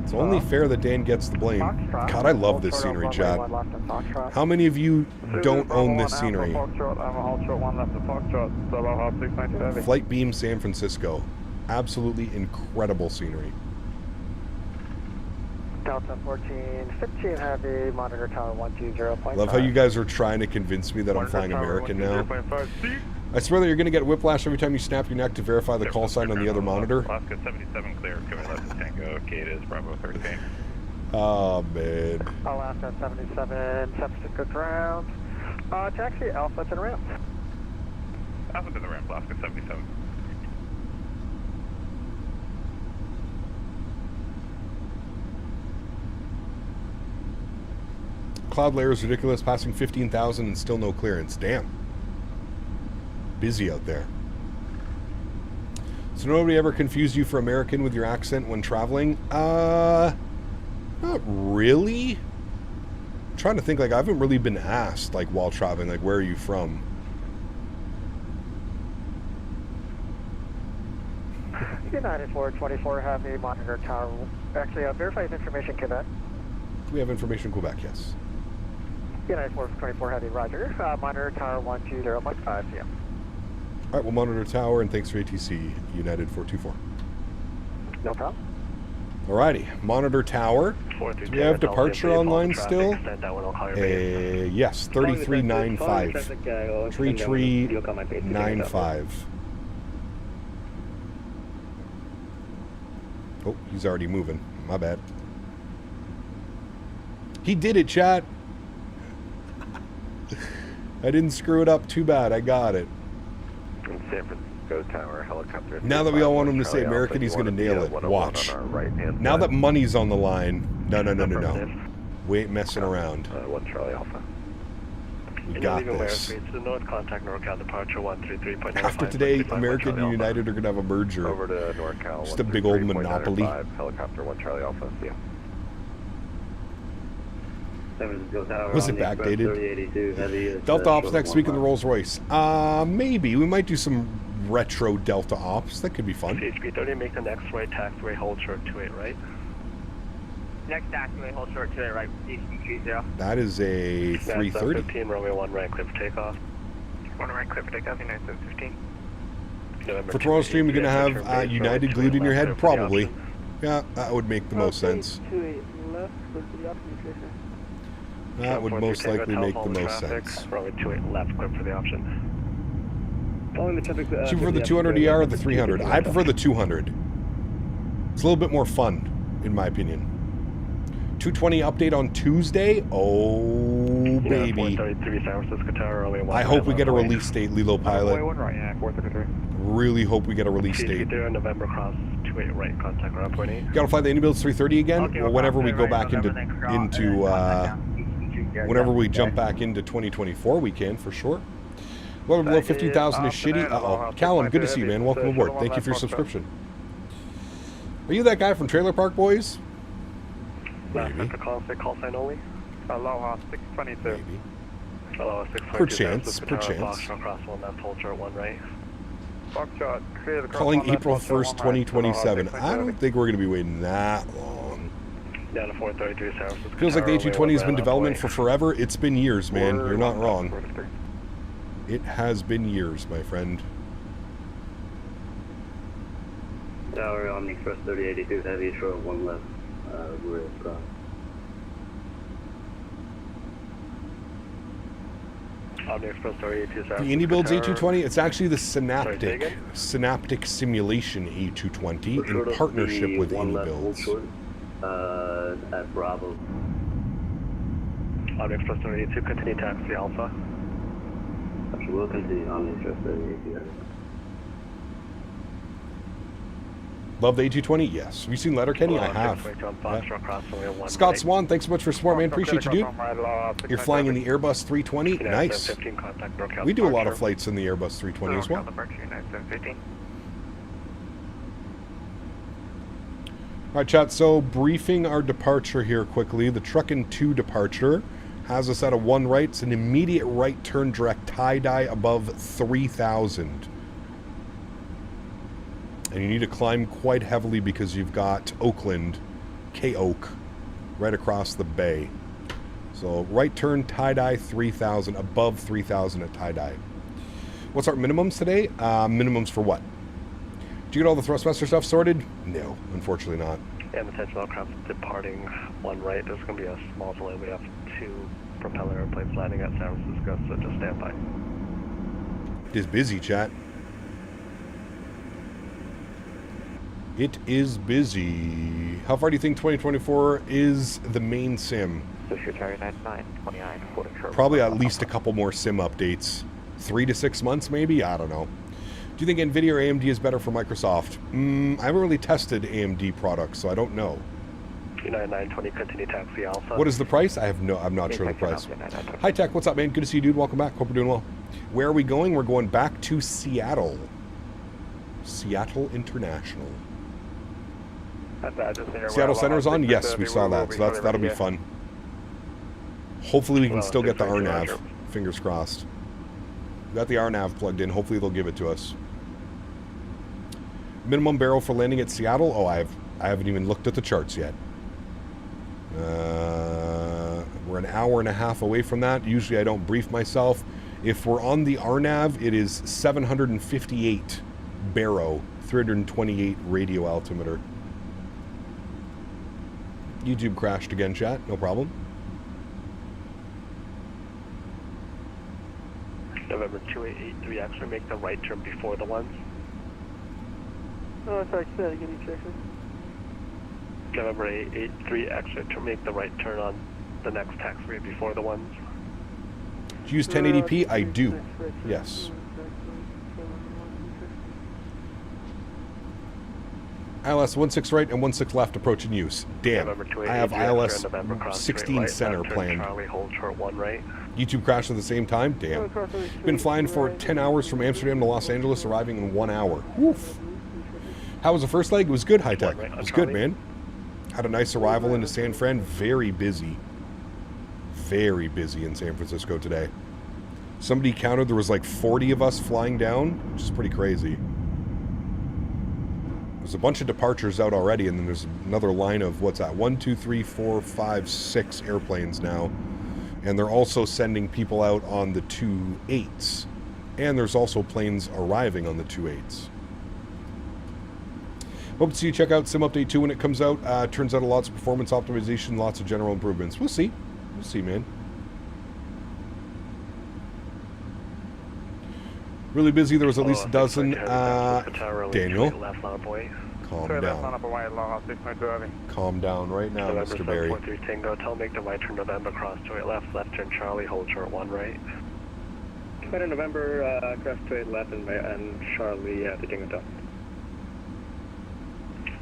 It's only fair that Dan gets the blame. God, I love this scenery, chat. How many of you don't own this scenery? Flight Beam San Francisco. Absolutely incredible scenery. Delta 1415 Heavy, monitor tower 120.5. Love how you guys are trying to convince me that I'm flying American now. I swear that you're going to get whiplash every time you snap your neck to verify the call sign on the other monitor. Alaska 77 clear, coming left to Tango, gate is Bravo 13. Oh, man. Alaska 77, San Francisco ground. Taxi Alpha to the ramp. Alpha to the ramp, Alaska 77. Cloud layer is ridiculous, passing 15,000 and still no clearance. Damn. Busy out there. So nobody ever confused you for American with your accent when traveling? Not really. I'm trying to think, like, I haven't really been asked, like, while traveling, like, where are you from? United 424 Heavy, monitor tower. Actually, verified information, Quebec. We have information, Quebec, yes. United 424 Heavy, roger. Monitor tower 120.5 p.m. All right, we'll monitor tower, and thanks for ATC, United 424. No problem. All righty, monitor tower. Do we have departure online still? Yes, 3395. 3395. Oh, he's already moving. My bad. He did it, chat. I didn't screw it up too bad. I got it. In San Francisco Tower, helicopter. Now that we all want him to say American, he's going to nail it. Watch. Now that money's on the line. No. We ain't messing around. 1 Charlie Alpha. We got this. To the north, contact NorCal departure 133.95. After today, American and United are going to have a merger. Over to NorCal. Just a big old monopoly. Helicopter 1 Charlie Alpha. See ya. Was it backdated? Delta Ops next week in the Rolls Royce. Maybe. We might do some retro Delta Ops. That could be fun. CHP 30, make the next right taxiway, hold short 28 right. Next taxiway, hold short 28 right, CHP 30. That is a 330. 15, runway 1 right, clear for takeoff. 1 right, clear for takeoff, United 715. For tomorrow's stream, you're going to have United glued in your head? Probably. Yeah, that would make the most sense. That would most likely make the most sense. Runway 28 left, clear for the option. Do you prefer the 200ER or the 300? I prefer the 200. It's a little bit more fun, in my opinion. 220 update on Tuesday? Oh, baby. I hope we get a release date, Lilo Pilot. Really hope we get a release date. November cross 28 right, contact route 28. You gotta fly the Indy-Builds 330 again? Well, whenever we go back into whenever we jump back into 2024, we can, for sure. Well, below 15,000 is shitty. Uh-oh. Callum, good to see you, man. Welcome aboard. Thank you for your subscription. Are you that guy from Trailer Park Boys? Maybe. Call sign only. Aloha 622. Maybe. Aloha 622. Perchance. Cross 1 left, hold short 1 right. Calling April 1st, 2027. I don't think we're going to be waiting that long. Down to 433 San Francisco. Feels like the A220 has been in development for forever. It's been years, man. You're not wrong. It has been years, my friend. Tower on Express 3082, heavy short 1 left, rear cross. The Indy-Builds A220, it's actually the Synaptic Simulation A220 in partnership with Indy-Builds. At Bravo. Omni Express 32, continue taxi Alpha. We'll continue Omni Express 32. Love the A220? Yes. Have you seen Letterkenny? I have. Yeah. Scott Swan, thanks so much for support, man. Appreciate you, dude. You're flying in the Airbus 320? Nice. We do a lot of flights in the Airbus 320 as well. All right, chat. So, briefing our departure here quickly. The Truckin' 2 departure has us at a 1 right. It's an immediate right turn direct tie-dye above 3,000. And you need to climb quite heavily because you've got Oakland, K-Oak, right across the bay. So, right turn tie-dye 3,000, above 3,000 at tie-dye. What's our minimums today? Minimums for what? Did you get all the Thrustmaster stuff sorted? No, unfortunately not. And attention aircraft departing 1 right. There's going to be a small delay. We have 2 propeller airplanes landing at San Francisco, so just stand by. It is busy, chat. It is busy. How far do you think 2024 is the main sim? Probably at least a couple more sim updates. 3 to 6 months, maybe? I don't know. Do you think NVIDIA or AMD is better for Microsoft? I haven't really tested AMD products, so I don't know. 29920, continue taxi Alpha. What is the price? I'm not sure the price. Hi Tech, what's up, man? Good to see you, dude. Welcome back. Hope you're doing well. Where are we going? We're going back to Seattle. Seattle International. Seattle Center's on? Yes, we saw that. So that'll be fun. Hopefully we can still get the RNAV. Fingers crossed. We got the RNAV plugged in. Hopefully they'll give it to us. Minimum barrel for landing at Seattle? Oh, I haven't even looked at the charts yet. We're an hour and a half away from that. Usually I don't brief myself. If we're on the RNAV, it is 758 baro, 328 radio altimeter. YouTube crashed again, chat. No problem. November 2883, actually make the right turn before the ones. Oh, sorry, say that again, you check it. November 883, actually to make the right turn on the next taxiway before the ones. Do you use 1080p? I do. Yes. ILS 16 right and 16 left approaching use. Damn. I have ILS 16 center planned. Charlie, hold short 1 right. YouTube crashed at the same time? Damn. Been flying for 10 hours from Amsterdam to Los Angeles, arriving in 1 hour. Woof. How was the first leg? It was good, High Tech. It was good, man. Had a nice arrival into San Fran. Very busy. Very busy in San Francisco today. Somebody counted there was like 40 of us flying down, which is pretty crazy. There's a bunch of departures out already, and then there's another line of, what's that, 1, 2, 3, 4, 5, 6 airplanes now. And they're also sending people out on the 2.8s. And there's also planes arriving on the 2.8s. Hope to see you check out Sim Update 2 when it comes out. Turns out lots of performance optimization, lots of general improvements. We'll see. We'll see, man. Really busy. There was at least a dozen. Daniel, calm down. Calm down right now, Mr. Barry. 4-3 Tango, tell make the right turn November, cross to 8 left, left turn Charlie, hold short 1 right. Better November, cross to 8 left and Charlie to Tango Top.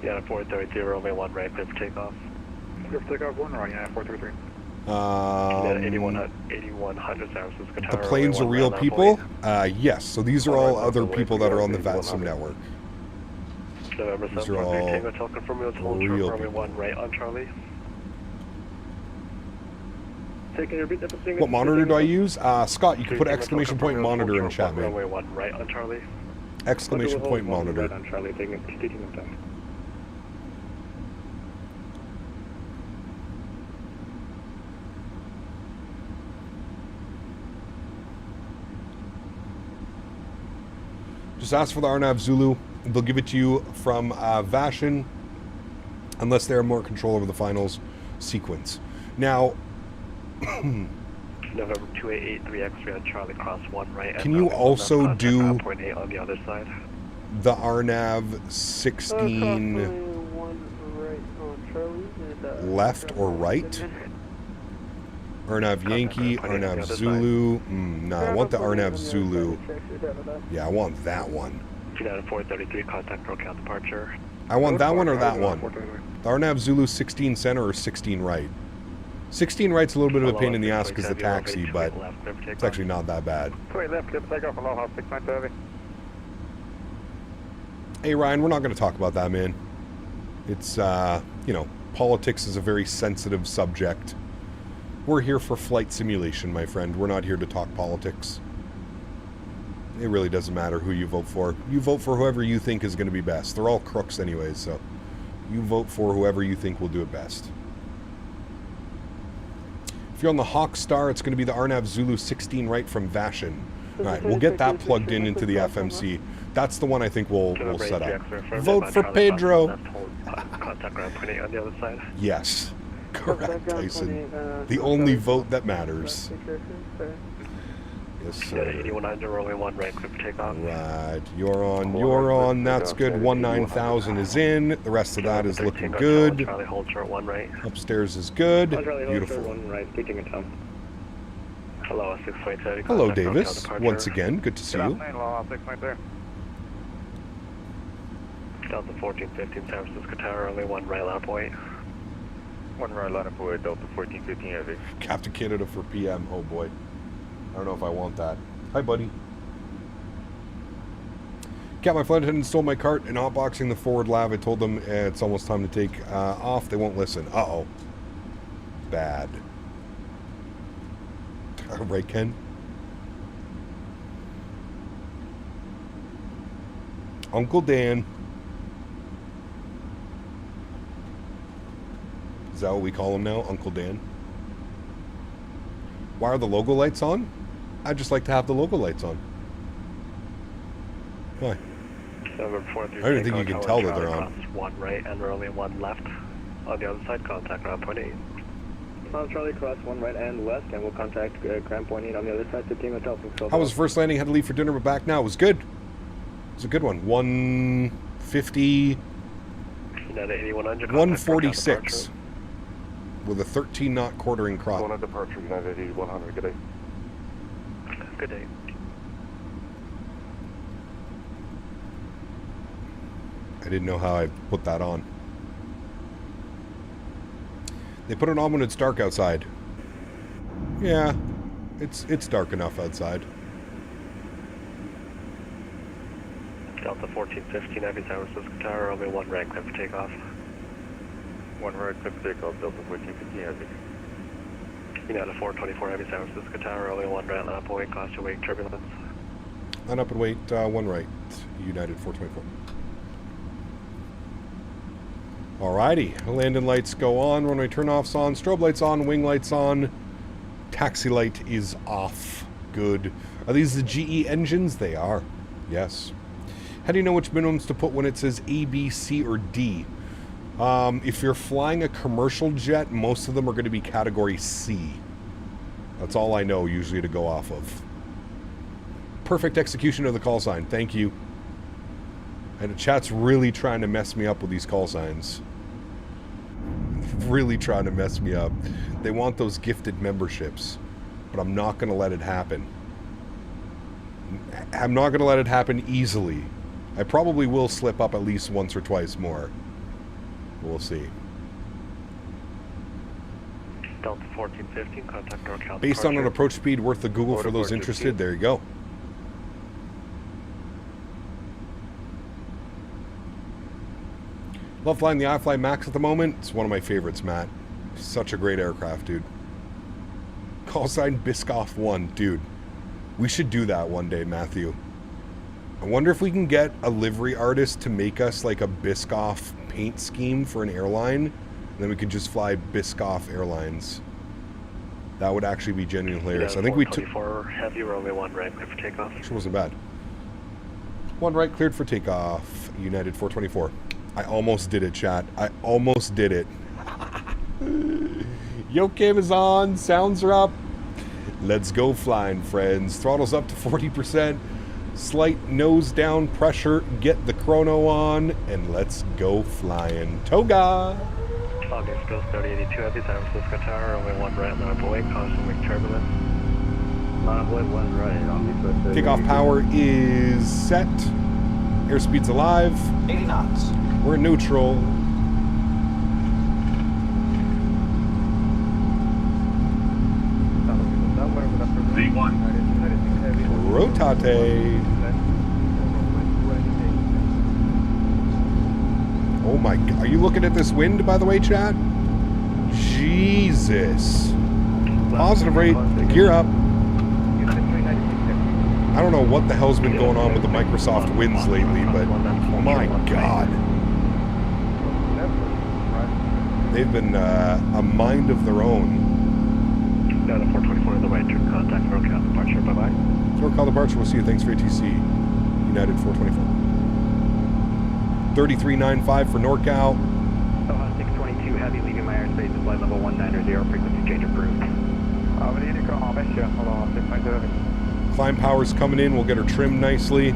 Yeah, 430, only 1 right, clear for takeoff. Clear for takeoff, 1 right, yeah, 433. 8100 San Francisco Tower. The planes are real people? Yes, so these are all other people that are on the VATSIM network. November These are all Tango, tell confirm you hold real short people. 1 right on Charlie. What monitor do I use? Scott, you can put exclamation point monitor in chat, man. 1 right on Charlie. Exclamation point monitor. On Charlie, taking them down. Just ask for the RNAV Zulu. They'll give it to you from Vashin, unless they have more control over the finals sequence. Now, November 2883 X-ray on Charlie, cross 1 right. Can you also do 0.8 on the other side? The RNAV 16 left or right? RNAV Yankee, RNAV Zulu. No, I want the RNAV Zulu. Yeah, I want that one. 433, contact pro count departure. I want that one or that one. The RNAV Zulu 16 center or 16 right. 16 right's a little bit of a pain in the ass because the taxi, but it's actually not that bad. 20 left, clear for takeoff, Aloha 6930. Hey Ryan, we're not going to talk about that, man. It's, you know, politics is a very sensitive subject. We're here for flight simulation, my friend. We're not here to talk politics. It really doesn't matter who you vote for. You vote for whoever you think is going to be best. They're all crooks anyways, so you vote for whoever you think will do it best. If you're on the Hawk Star, it's going to be the RNAV Zulu 16 right from Vashin. All right, we'll get that plugged in into the FMC. That's the one I think we'll set up. Vote for Pedro. Contact ground pointing on the other side. Yes, correct, Tyson. The only vote that matters. Yes, sir. 8100, rolling 1 right, clear for takeoff. Right, you're on. That's good. 19,000 is in. The rest of that is looking good. Charlie, hold short 1 right. Upstairs is good. Beautiful. 1 right, taking a town. Hello, 6.30. Hello, Davis. Once again, good to see you. Delta 1415, San Francisco Tower, only 1 right ladder point. 1 right ladder point, Delta 1415 heavy. Captain Canada for PM. Oh boy. I don't know if I want that. Hi, buddy. Cat, my flight attendant stole my cart and hotboxing the forward lav. I told them it's almost time to take off. They won't listen. Uh-oh. Bad. Right, Ken? Uncle Dan. Is that what we call him now? Uncle Dan? Why are the logo lights on? I just like to have the logo lights on. Why? I don't think you can tell that they're on. 1 right and only 1 left. On the other side, contact ground point 8. Charlie, cross 1 right and west, and we'll contact ground point 8 on the other side, 15 Hotel. How was the first landing? Had to leave for dinner, but back now. It was good. It was a good one. 150. 146. With a 13-knot quartering cross. Going on departure, United 8100, good day. Good day. I didn't know how I put that on. They put it on when it's dark outside. Yeah, it's dark enough outside. Delta 1415, heavy San Francisco Tower, only 1 right, clear for takeoff. 1 right, clear for takeoff, Delta 1415 heavy. United 424, heavy San Francisco Tower, only 1 right, line up and wait, cost your wake, turbulence. Line up and wait, 1 right, United 424. Alrighty, landing lights go on, runway turn-offs on, strobe lights on, wing lights on, taxi light is off. Good. Are these the GE engines? They are. Yes. How do you know which minimums to put when it says A, B, C, or D? If you're flying a commercial jet, most of them are going to be category C. That's all I know usually to go off of. Perfect execution of the call sign. Thank you. And the chat's really trying to mess me up with these call signs. Really trying to mess me up. They want those gifted memberships, but I'm not going to let it happen. I'm not going to let it happen easily. I probably will slip up at least once or twice more. We'll see. Delta 1415, contact our account. Based on an approach speed worth the Google for those interested. There you go. Love flying the iFly Max at the moment. It's one of my favorites, Matt. Such a great aircraft, dude. Call sign Biscoff 1. Dude, we should do that one day, Matthew. I wonder if we can get a livery artist to make us like a Biscoff paint scheme for an airline. And then we could just fly Biscoff Airlines. That would actually be genuinely hilarious. I think we took... heavy, only 1 right, clear for takeoff. Actually wasn't bad. 1 right, cleared for takeoff. United 424. I almost did it, chat. I almost did it. Yoke game is on. Sounds are up. Let's go flying, friends. Throttle's up to 40%. Slight nose down pressure. Get the chrono on. And let's go flying. Toga! August Ghost 3082, heavy San Francisco Tower, only 1 right, line up and wait, constant wing turbulence. Line up and wait, 1 right, on the first. Takeoff power is set. Airspeed's alive. 80 knots. We're neutral. V1. Rotate. Oh my God. Are you looking at this wind, by the way, chat? Jesus. Positive rate. Gear up. I don't know what the hell's been going on with the Microsoft winds lately, but my God. They've been a mind of their own. Delta 424 to the right, turn contact for account departure, bye-bye. NorCal departure, we'll see you. Thanks for ATC. United 424. 3395 for NorCal. Aloha 622 Heavy, leaving my airspace at flight level 190, frequency change approved. Climb power's coming in, we'll get her trimmed nicely.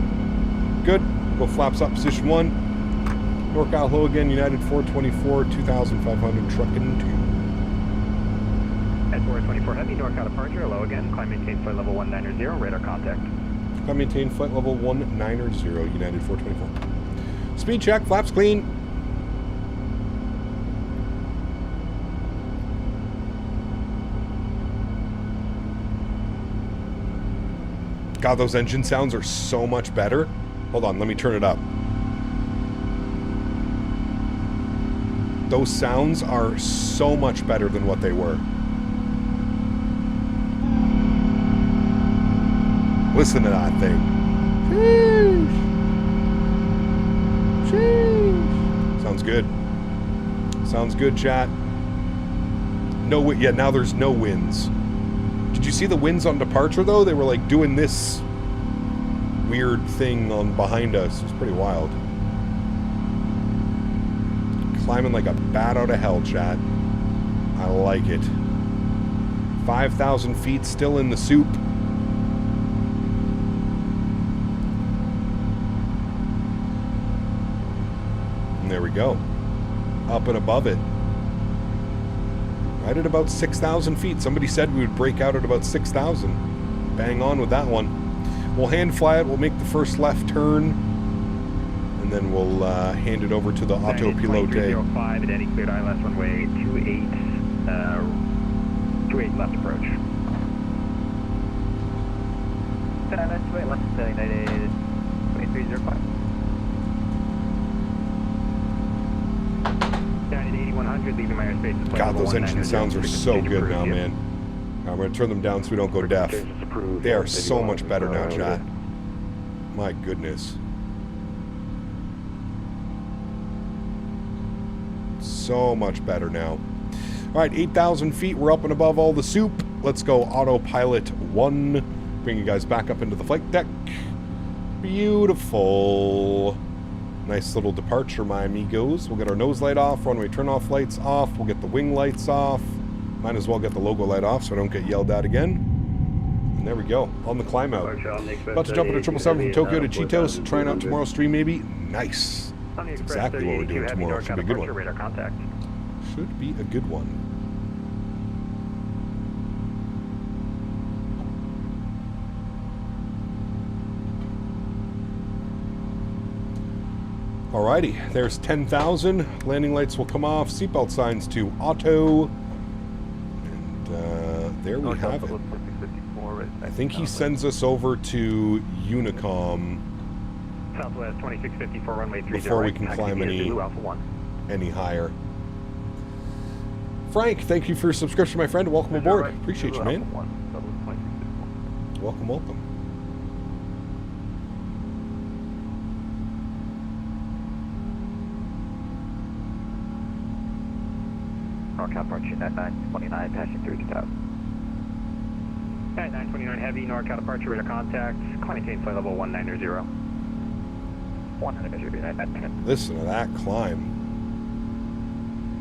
Good, go flaps up, position 1. NorCal hello again, United 424, 2500, trucking 2. At 424 Heavy, NorCal departure, hello again, climb maintain flight level 190, radar contact. Climb maintain flight level 190, United 424. Speed check, flaps clean. God, those engine sounds are so much better. Hold on, let me turn it up. Those sounds are so much better than what they were. Listen to that thing. Sheesh. Sheesh. Sounds good. Sounds good, chat. No, yeah, now there's no winds. Did you see the winds on departure, though? They were, like, doing this weird thing on behind us. It was pretty wild. Climbing like a bat out of hell, chat. I like it. 5,000 feet still in the soup. And there we go. Up and above it. Right at about 6,000 feet. Somebody said we would break out at about 6,000. Bang on with that one. We'll hand fly it. We'll make the first left turn. And then we'll hand it over to the autopilote. 305 at any cleared ILS runway 28 left approach. That's way left, 2305. Down at 8100, leaving my airspace. God, those engine sounds are so good now, man. I'm going to turn them down so we don't go deaf. They are so much better now, chat. My goodness. So much better now. All right, 8,000 feet. We're up and above all the soup. Let's go autopilot 1. Bring you guys back up into the flight deck. Beautiful. Nice little departure, my amigos. We'll get our nose light off, runway turn off lights off. We'll get the wing lights off. Might as well get the logo light off so I don't get yelled at again. And there we go, on the climb out. About to jump into 777 from Tokyo to Cheetos. Trying out tomorrow's stream, maybe. Nice. That's exactly what we're doing tomorrow. Should be a good one. Should be a good one. Alrighty, there's 10,000. Landing lights will come off. Seatbelt signs to auto. And there we have it. I think he sends us over to Unicom. Southwest 2654 runway 30. Before we can climb any higher. Frank, thank you for your subscription, my friend. Welcome aboard. Appreciate you, man. Welcome, welcome. NorCal departure at 929, passing through 2000. At 929 Heavy, NorCal departure, radar contact, climb maintain flight level 190. 190. Listen to that climb.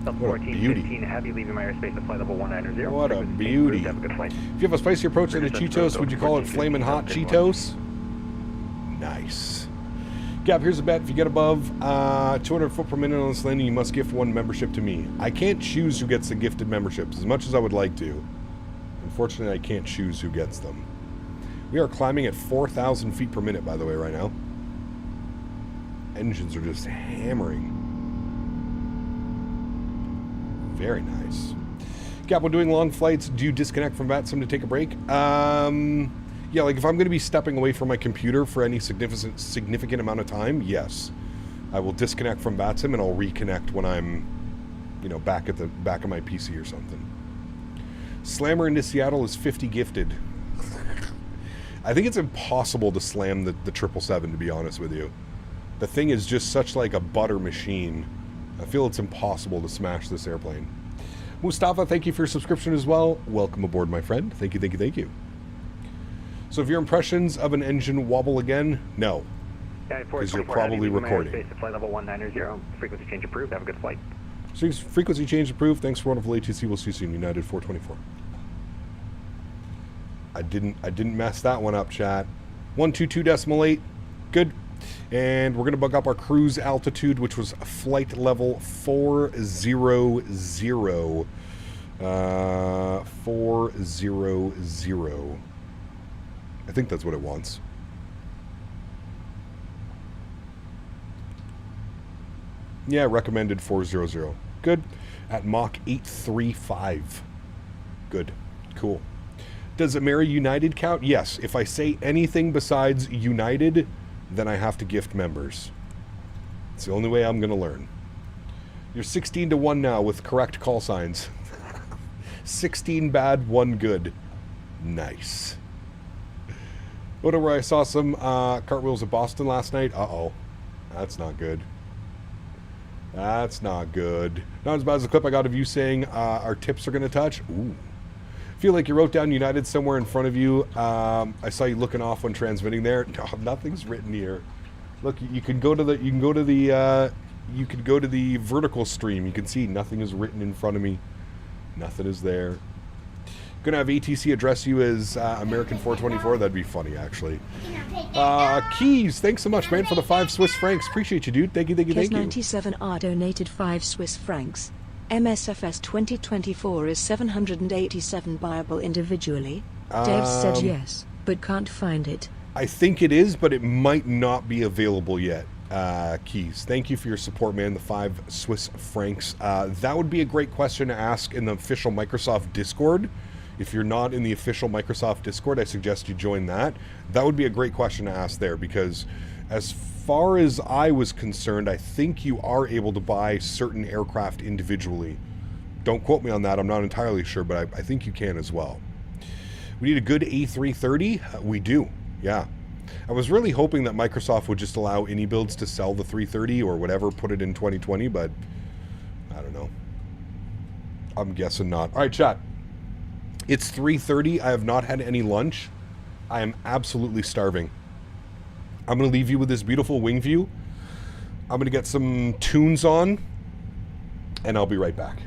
What a beauty. 15 Heavy, leaving my airspace at flight level 190. What a beauty. If you have a spicy approach to the Cheetos, would you call it Flamin' Hot Cheetos? Nice. Gab, here's a bet. If you get above 200 foot per minute on this landing, you must gift one membership to me. I can't choose who gets the gifted memberships, as much as I would like to. Unfortunately, I can't choose who gets them. We are climbing at 4,000 feet per minute, by the way, right now. Engines are just hammering. Very nice. Gab, when doing long flights, do you disconnect from VATSIM to take a break? Yeah, like if I'm going to be stepping away from my computer for any significant amount of time, yes. I will disconnect from VATSIM and I'll reconnect when I'm, you know, back at the back of my PC or something. Slammer into Seattle is 50 gifted. I think it's impossible to slam the 777, to be honest with you. The thing is just such like a butter machine. I feel it's impossible to smash this airplane. Mustafa, thank you for your subscription as well. Welcome aboard, my friend. Thank you, thank you, thank you. So if your impressions of an engine wobble again, no. Because you're probably recording. Flight level 190, frequency change approved. Have a good flight. So frequency change approved. Thanks for wonderful ATC. We'll see you soon. United 424. I didn't mess that one up, chat. 122.8. Good. And we're gonna bug up our cruise altitude, which was flight level 400. 400. I think that's what it wants. Yeah, recommended 400. Good. At Mach 835. Good. Cool. Does Ameri United count? Yes. If I say anything besides United, then I have to gift members. It's the only way I'm going to learn. You're 16-1 now with correct call signs. 16 bad, 1 good. Nice. Whatever, I saw some cartwheels at Boston last night. Uh-oh. That's not good. That's not good. Not as bad as the clip I got of you saying our tips are going to touch. Ooh. Feel like you wrote down United somewhere in front of you. I saw you looking off when transmitting there. No, nothing's written here. Look, you can go to the vertical stream. You can see nothing is written in front of me. Nothing is there. Gonna have ATC address you as American 424. That'd be funny, actually. Keys, thanks so much, man, for the 5 Swiss francs. Appreciate you, dude. Thank you. Kes97R donated 5 Swiss francs. MSFS 2024 is 787 buyable individually. Dev said yes, but can't find it. I think it is, but it might not be available yet. Keys, thank you for your support, man. The 5 Swiss francs. That would be a great question to ask in the official Microsoft Discord. If you're not in the official Microsoft Discord, I suggest you join that. That would be a great question to ask there, because as far as I was concerned, I think you are able to buy certain aircraft individually. Don't quote me on that. I'm not entirely sure, but I think you can as well. We need a good A330. We do. Yeah. I was really hoping that Microsoft would just allow any builds to sell the 330 or whatever, put it in 2020, but I don't know. I'm guessing not. All right, chat. It's 3:30. I have not had any lunch. I am absolutely starving. I'm going to leave you with this beautiful wing view. I'm going to get some tunes on, and I'll be right back.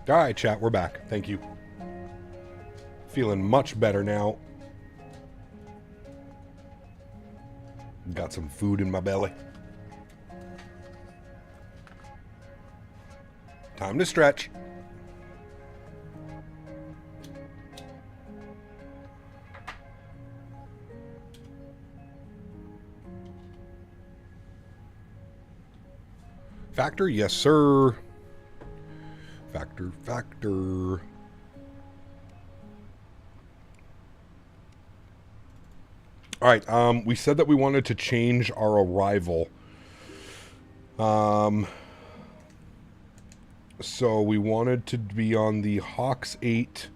All right, chat, we're back. Thank you. Feeling much better now. Got some food in my belly. Time to stretch. Factor? Yes, sir. Factor. All right, we said that we wanted to change our arrival. So we wanted to be on the Hawks 8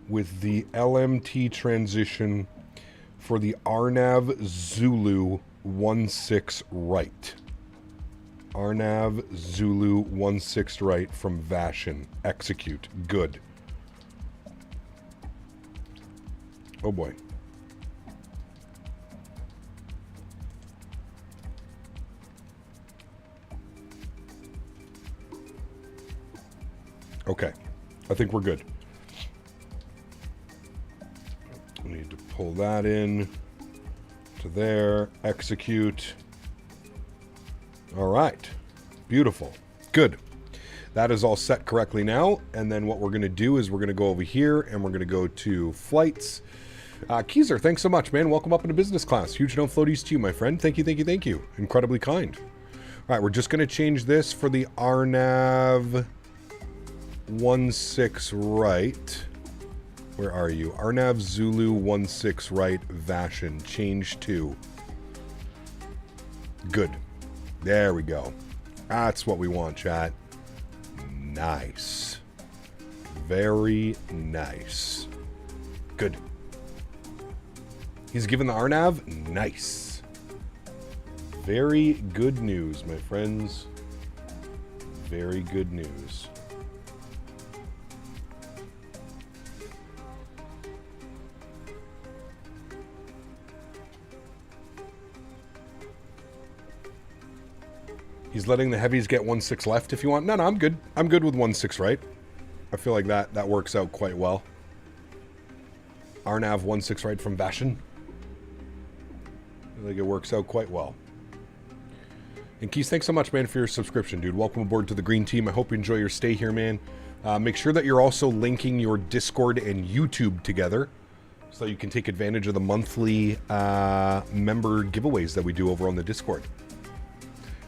with the LMT transition for the Arnav Zulu 16 right. Arnav Zulu 16 right from Vashin. Execute. Good. Oh boy. Okay. I think we're good. We need to pull that in to there. Execute. All right. Beautiful. Good. That is all set correctly now. And then what we're going to do is we're going to go over here and we're going to go to flights. Keezer, thanks so much, man. Welcome up into business class. Huge no floaties to you, my friend. Thank you. Incredibly kind. All right, we're just going to change this for the Arnav 16 right. Where are you? Arnav Zulu 16 right, Vashin. Change to. Good. There we go. That's what we want, chat. Nice. Very nice. Good. He's given the Arnav? Nice. Very good news, my friends. Very good news. He's letting the heavies get 16 left if you want. No, I'm good. I'm good with 16 right. I feel like that works out quite well. Arnav 16 right from Vashin. I think it works out quite well. And Keys, thanks so much, man, for your subscription, dude. Welcome aboard to the Green Team. I hope you enjoy your stay here, man. Make sure that you're also linking your Discord and YouTube together so you can take advantage of the monthly member giveaways that we do over on the Discord.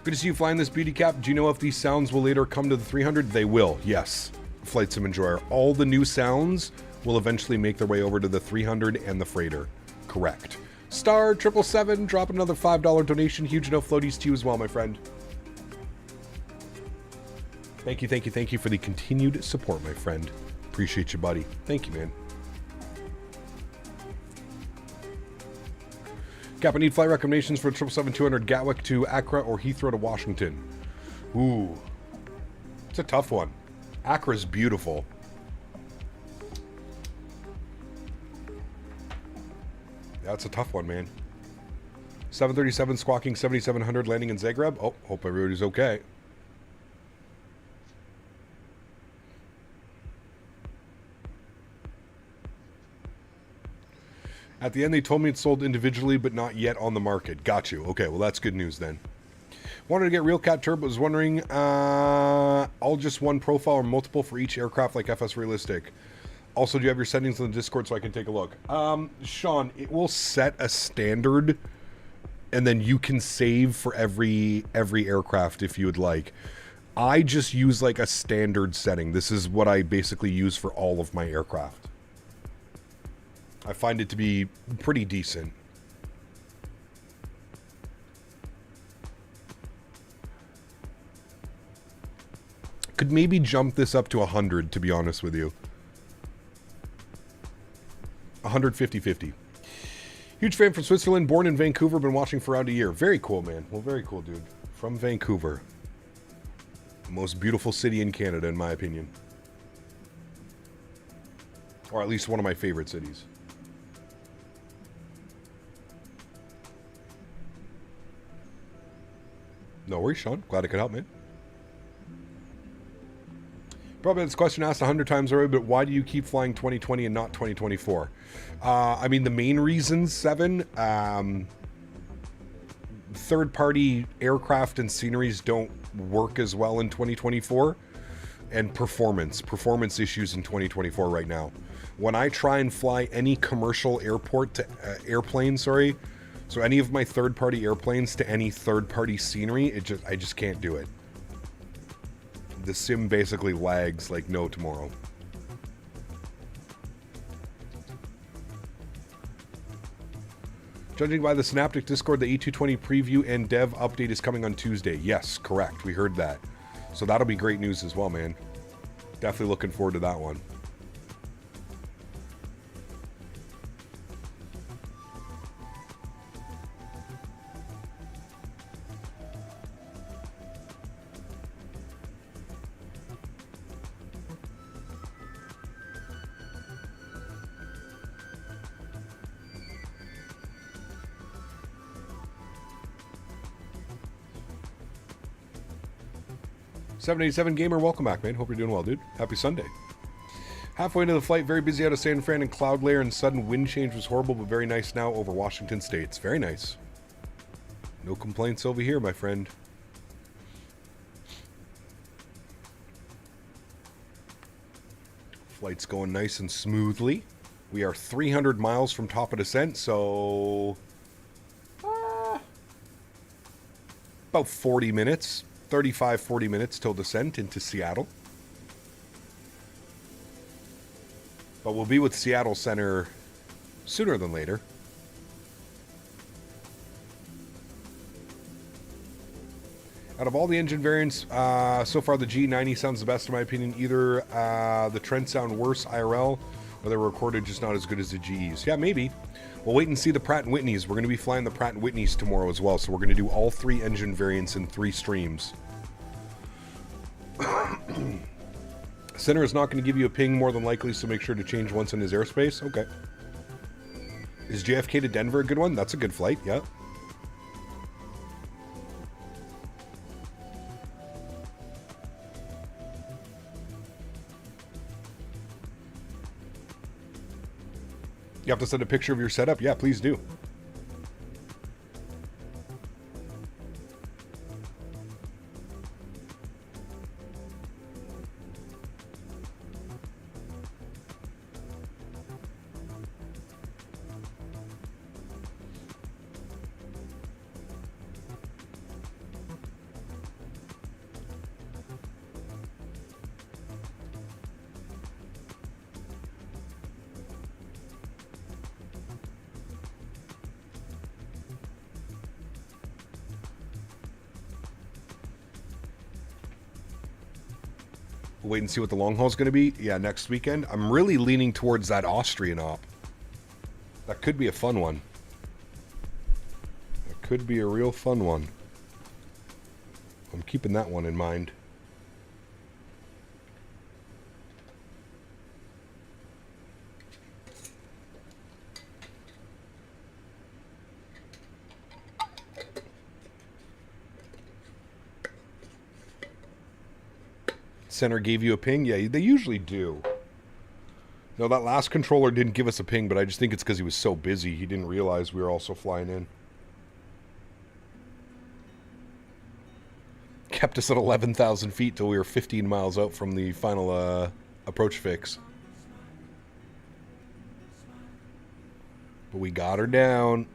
Good to see you flying this beauty cap. Do you know if these sounds will later come to the 300? They will, yes. Flight Sim Enjoyer. All the new sounds will eventually make their way over to the 300 and the freighter. Correct. Star 777, drop another $5 donation. Huge no floaties to you as well, my friend. Thank you for the continued support, my friend. Appreciate you, buddy. Thank you, man. Cap, I need flight recommendations for 777-200 Gatwick to Accra or Heathrow to Washington. Ooh. It's a tough one. Accra's beautiful. That's a tough one, man. 737 squawking 7700 landing in Zagreb. Oh, hope everybody's okay. At the end, they told me it's sold individually, but not yet on the market. Got you. Okay, well, that's good news then. Wanted to get Real Cat Turbo. Was wondering, all just one profile or multiple for each aircraft like FS Realistic. Also, do you have your settings on the Discord so I can take a look? Sean, it will set a standard, and then you can save for every aircraft if you would like. I just use like a standard setting. This is what I basically use for all of my aircraft. I find it to be pretty decent. Could maybe jump this up to 100, to be honest with you. 150-50. Huge fan from Switzerland, born in Vancouver, been watching for around a year. Very cool, man. Well, very cool, dude. From Vancouver. Most beautiful city in Canada, in my opinion. Or at least one of my favorite cities. No worries, Sean. Glad I could help, man. Probably this question asked 100 times already, but why do you keep flying 2020 and not 2024? I mean, the main reasons, Seven, third-party aircraft and sceneries don't work as well in 2024, and performance issues in 2024 right now. When I try and fly any commercial airport to airplane, so any of my third-party airplanes to any third-party scenery, I just can't do it. The sim basically lags like no tomorrow. Judging by the Synaptic Discord, the E220 preview and dev update is coming on Tuesday. Yes, correct. We heard that. So that'll be great news as well, man. Definitely looking forward to that one. $787 Gamer, welcome back, man. Hope you're doing well, dude. Happy Sunday. Halfway into the flight, very busy out of San Fran and cloud layer, and sudden wind change was horrible, but very nice now over Washington State. It's very nice. No complaints over here, my friend. Flight's going nice and smoothly. We are 300 miles from top of descent, so about 40 minutes. 35-40 minutes till descent into Seattle. But we'll be with Seattle Center sooner than later. Out of all the engine variants, so far the G90 sounds the best in my opinion. Either the Trent sound worse IRL, or they're recorded just not as good as the GEs. Yeah, maybe. We'll wait and see the Pratt & Whitneys. We're going to be flying the Pratt & Whitneys tomorrow as well, so we're going to do all 3 engine variants in 3 streams. Center is not going to give you a ping more than likely, so make sure to change once in his airspace. Okay. Is JFK to Denver a good one? That's a good flight, yeah. You have to send a picture of your setup? Yeah, please do. We'll wait and see what the long haul is going to be. Yeah, next weekend. I'm really leaning towards that Austrian op. That could be a fun one. That could be a real fun one. I'm keeping that one in mind. Center gave you a ping? Yeah, they usually do. No, that last controller didn't give us a ping, but I just think it's because he was so busy. He didn't realize we were also flying in. Kept us at 11,000 feet till we were 15 miles out from the final approach fix. But we got her down.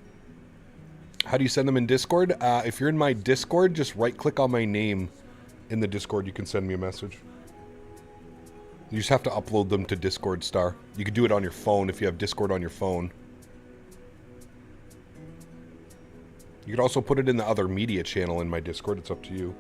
How do you send them in Discord? If you're in my Discord, just right-click on my name in the Discord. You can send me a message. You just have to upload them to Discord Star. You can do it on your phone if you have Discord on your phone. You could also put it in the other media channel in my Discord. It's up to you.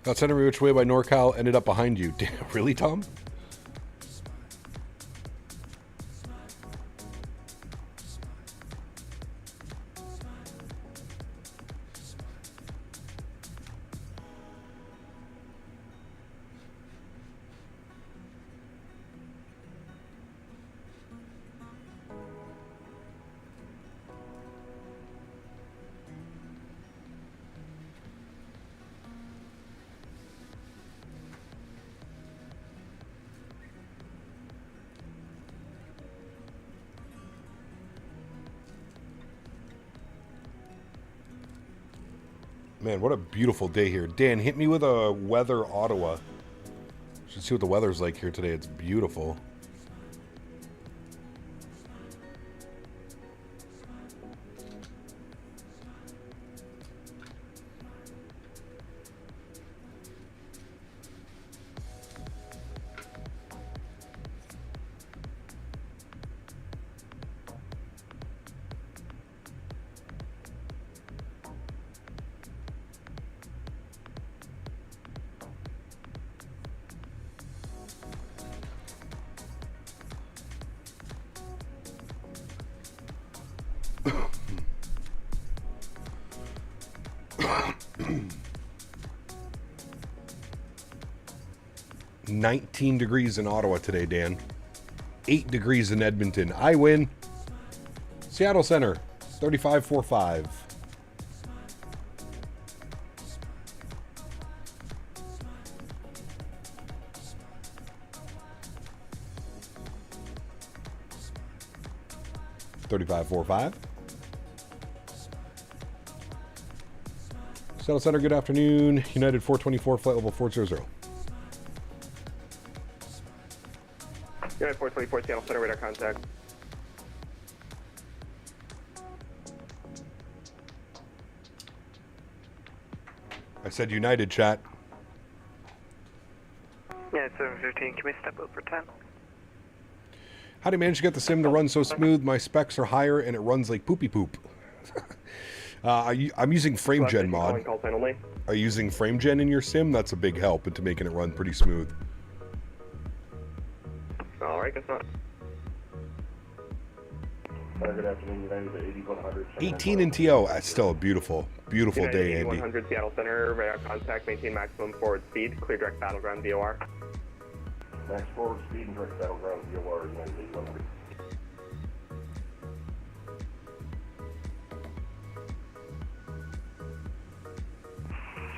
Got sent me which way by NorCal, ended up behind you. Damn, really, Tom? Man, what a beautiful day here. Dan, hit me with a weather Ottawa. Should see what the weather's like here today. It's beautiful. $19 degrees in Ottawa today, Dan. 8 degrees in Edmonton. I win. Seattle Center, 35.45. $35.45. Seattle Center, good afternoon. United 424, flight level 400. United 424, Seattle Center, radar contact. I said United, chat. Yeah, 715, can we step up for 10? How do you manage to get the sim to run so smooth? My specs are higher and it runs like poopy poop. I'm using FrameGen mod. Are you using FrameGen in your sim? That's a big help into making it run pretty smooth. Alright, guess not. Good afternoon, United 8100. 18 in TO. That's still a beautiful, beautiful United day, Andy. 8100, Seattle Center, radar contact, maintain maximum forward speed, clear direct battleground VOR. Max forward speed and direct battleground VOR, United 8100.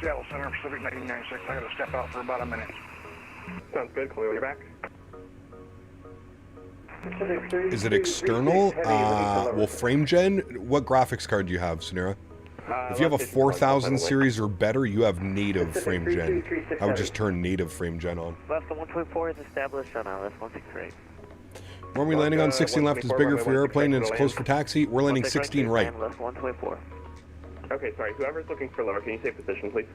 Seattle Center, Pacific 1996. I gotta step out for about a minute. Sounds good. Call me when you're back. Is it external? Well, FrameGen, what graphics card do you have, Sonera? If you have a 4000 series or better, you have native FrameGen. I would just turn native FrameGen on. Left 124 is established on left 163. When we landing on 16 left is bigger for your airplane and it's close for taxi, we're landing 16 right. Left 124. Okay, sorry. Whoever's looking for lower, can you say position, please?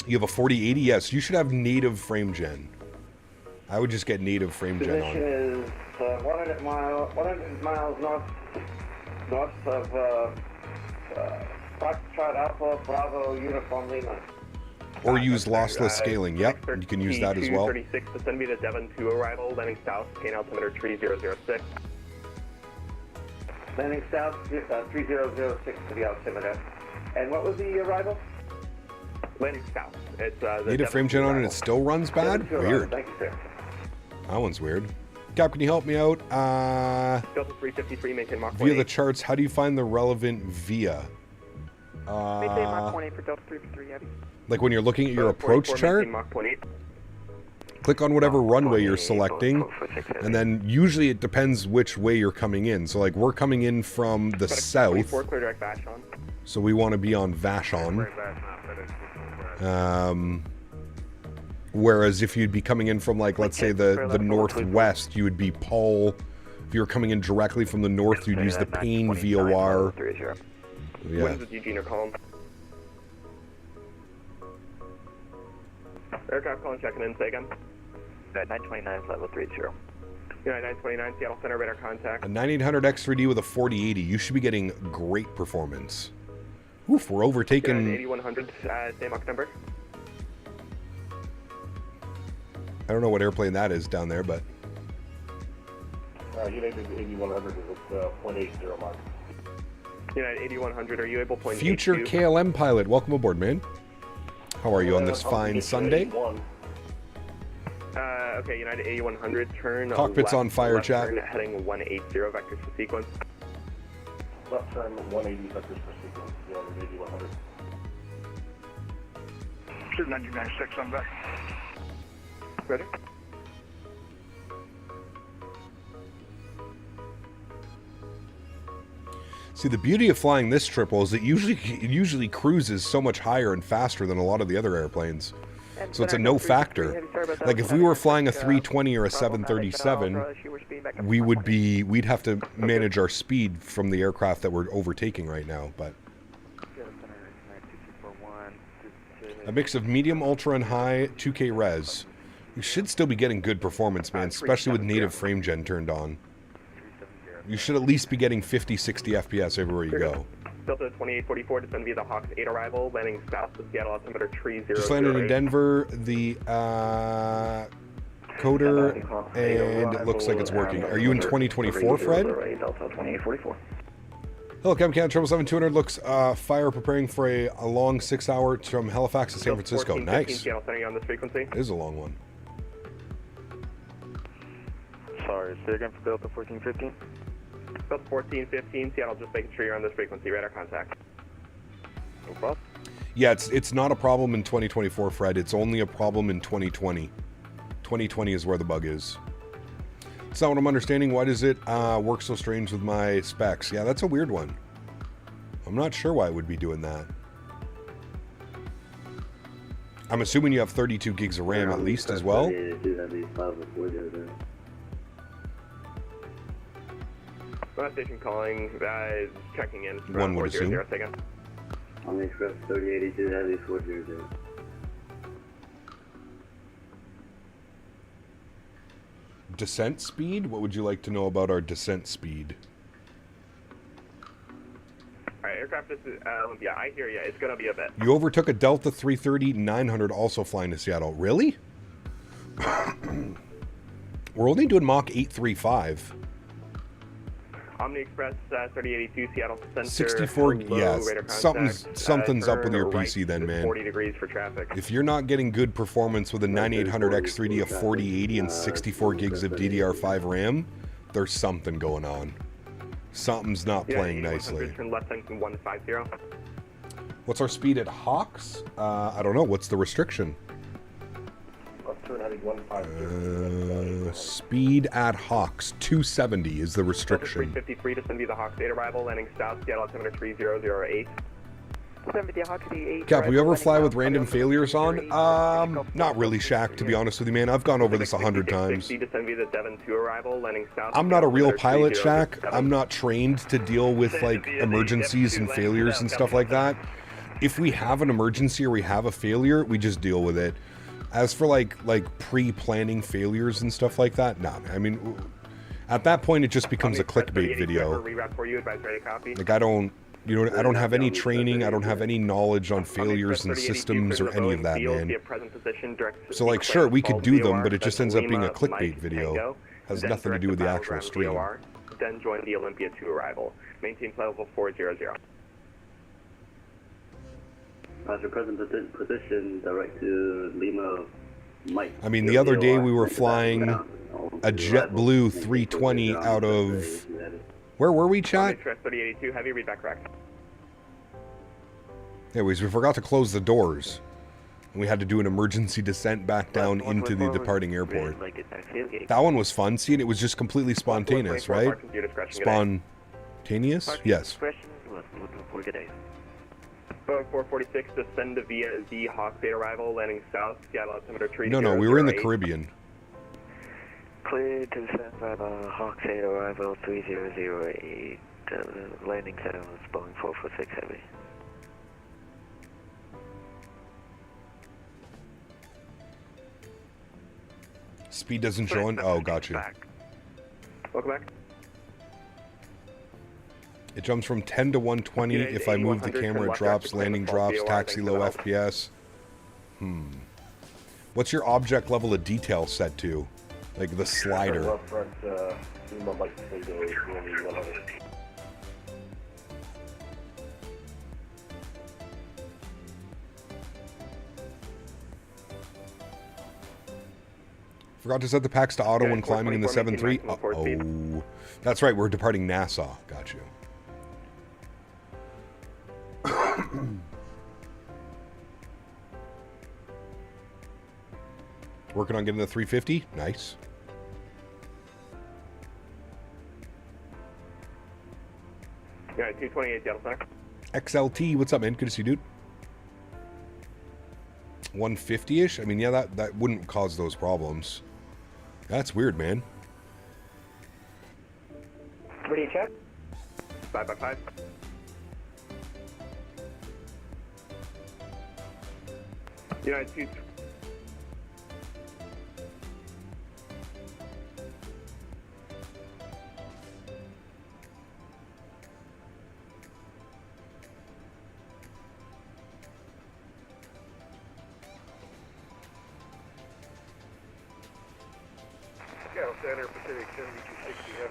You have a 4080? Yes, you should have native FrameGen. I would just get native FrameGen on. Position is 100 miles north of Foxtrot Alpha Bravo Uniform Lima. Or use lossless scaling. Yep, you can use that as well. 36 to send me to Devon 2 arrival, landing south, gain altimeter 3006. Landing south 3006 to the altimeter. And what was the arrival? Landing south. It's native FrameGen on and it still runs bad? Weird. Thank you, sir. That one's weird. Cap, can you help me out? Delta 353, maintain Mach 18. Via the charts, how do you find the relevant via? Maintain Mach 18 for Delta 353 Heavy. Like when you're looking at your approach chart, click on whatever runway you're selecting, and then usually it depends which way you're coming in. So like we're coming in from the south, so we want to be on Vashon. Whereas if you'd be coming in from like, let's say the northwest, you would be Paul. If you were coming in directly from the north, you'd use the Payne VOR. Yeah. What is it, Eugene or Colin? Aircraft calling, checking in, say again. 929 level 30. United 929, Seattle Center, radar contact. A 9800 X3D with a 4080. You should be getting great performance. Oof, we're overtaking. 8100, same Mach number. I don't know what airplane that is down there, but... United 8100 is at 0.80 mark. United 8100, are you able to... Future KLM pilot, welcome aboard, man. How are you on this fine Sunday? Okay, United 8100, turn Cockpit's left, on fire, left chat. Turn heading 180 vectors per sequence. Left turn 180 vectors per sequence, United 8100. 1996, I'm back. Ready? See, the beauty of flying this triple is it usually cruises so much higher and faster than a lot of the other airplanes. So it's a no factor. Like if we were flying a 320 or a 737, we'd have to manage our speed from the aircraft that we're overtaking right now. But a mix of medium, ultra, and high 2K res. You should still be getting good performance, man, especially with native frame gen turned on. You should at least be getting 50, 60 FPS everywhere you go. Delta 2844, descend via the Hawks 8 arrival, landing south to Seattle, altimeter 3008. Just landed in Denver, the coder, and it looks like it's working. Are you in 2024, Fred? Delta 2844. Hello, Camcan 777-200 looks fire preparing for a long 6-hour from Halifax to San Francisco. Nice. Seattle, sending you on this frequency. It is a long one. Sorry, say again for Delta 1415. Delta 1415, Seattle, just making sure you're on this frequency. Radar contact. No problem. Yeah, it's not a problem in 2024, Fred. It's only a problem in 2020. 2020 is where the bug is. It's not what I'm understanding. Why does it work so strange with my specs? Yeah, that's a weird one. I'm not sure why it would be doing that. I'm assuming you have 32 gigs of RAM at least as well. Last station calling, checking in. One would assume. On the Express 3082, heavy 400. Descent speed? What would you like to know about our descent speed? Alright, aircraft is, yeah, I hear you. It's going to be a bit. You overtook a Delta 330-900 also flying to Seattle. Really? We're only doing Mach 835. Omni Express 3082 Seattle Center. 64, yes. Something's up with your PC then, man. 40 degrees for traffic. If you're not getting good performance with a 9800X3D, a 4080, and 64 gigs of DDR5 RAM, there's something going on. Something's not playing nicely. Turn left heading 150. What's our speed at Hawks? I don't know. What's the restriction? Speed at Hawks 270 is the restriction. 353 to send you the Hawks 8 arrival, landing south, Seattle altimeter 3008. Cap, will you ever fly with random failures on? Not really, Shaq, to be honest with you, man. I've gone over this 100 times. I'm not a real pilot, Shaq. I'm not trained to deal with, like, emergencies and failures and stuff like that. If we have an emergency or we have a failure, we just deal with it. As for, like pre-planning failures and stuff like that, nah. I mean, at that point, it just becomes a clickbait video. Like, I don't have any training. I don't have any knowledge on failures and systems or any of that, man. So, like, sure, we could do them, but it just ends up being a clickbait video. Has nothing to do with the actual stream. Then join the Olympia 2 arrival. Maintain flight level 400. As your present position, direct to Lima, Mike. I mean, the other day we were flying a JetBlue 320 out of... Where were we, chat? 3082, heavy readback correct. Anyways, we forgot to close the doors. And we had to do an emergency descent back down into the departing airport. That one was fun. See, it was just completely spontaneous, right? Spontaneous? Yes. Boeing 446, descend via the Hawks 8 arrival, landing south, Seattle altimeter 3008. No, we were in the Caribbean. Clear to descend via the Hawks 8 arrival 3008, landing center was Boeing 446 Heavy. Speed doesn't show on... Oh, gotcha. Welcome back. It jumps from 10 to 120. If I move the camera, it drops. Landing drops. Taxi low FPS. What What's your object level of detail set to? Like the slider. Rough front, I'd like to say the really 100. Forgot to set the packs to auto when climbing in the 7.3. Oh, that's right. We're departing Nassau. Got you. Working on getting the 350. Nice. Yeah, 228 Seattle Center. XLT, what's up, man? Good to see you, dude. 150-ish? I mean, yeah, that wouldn't cause those problems. That's weird, man. Ready to check? 5x5. United 2.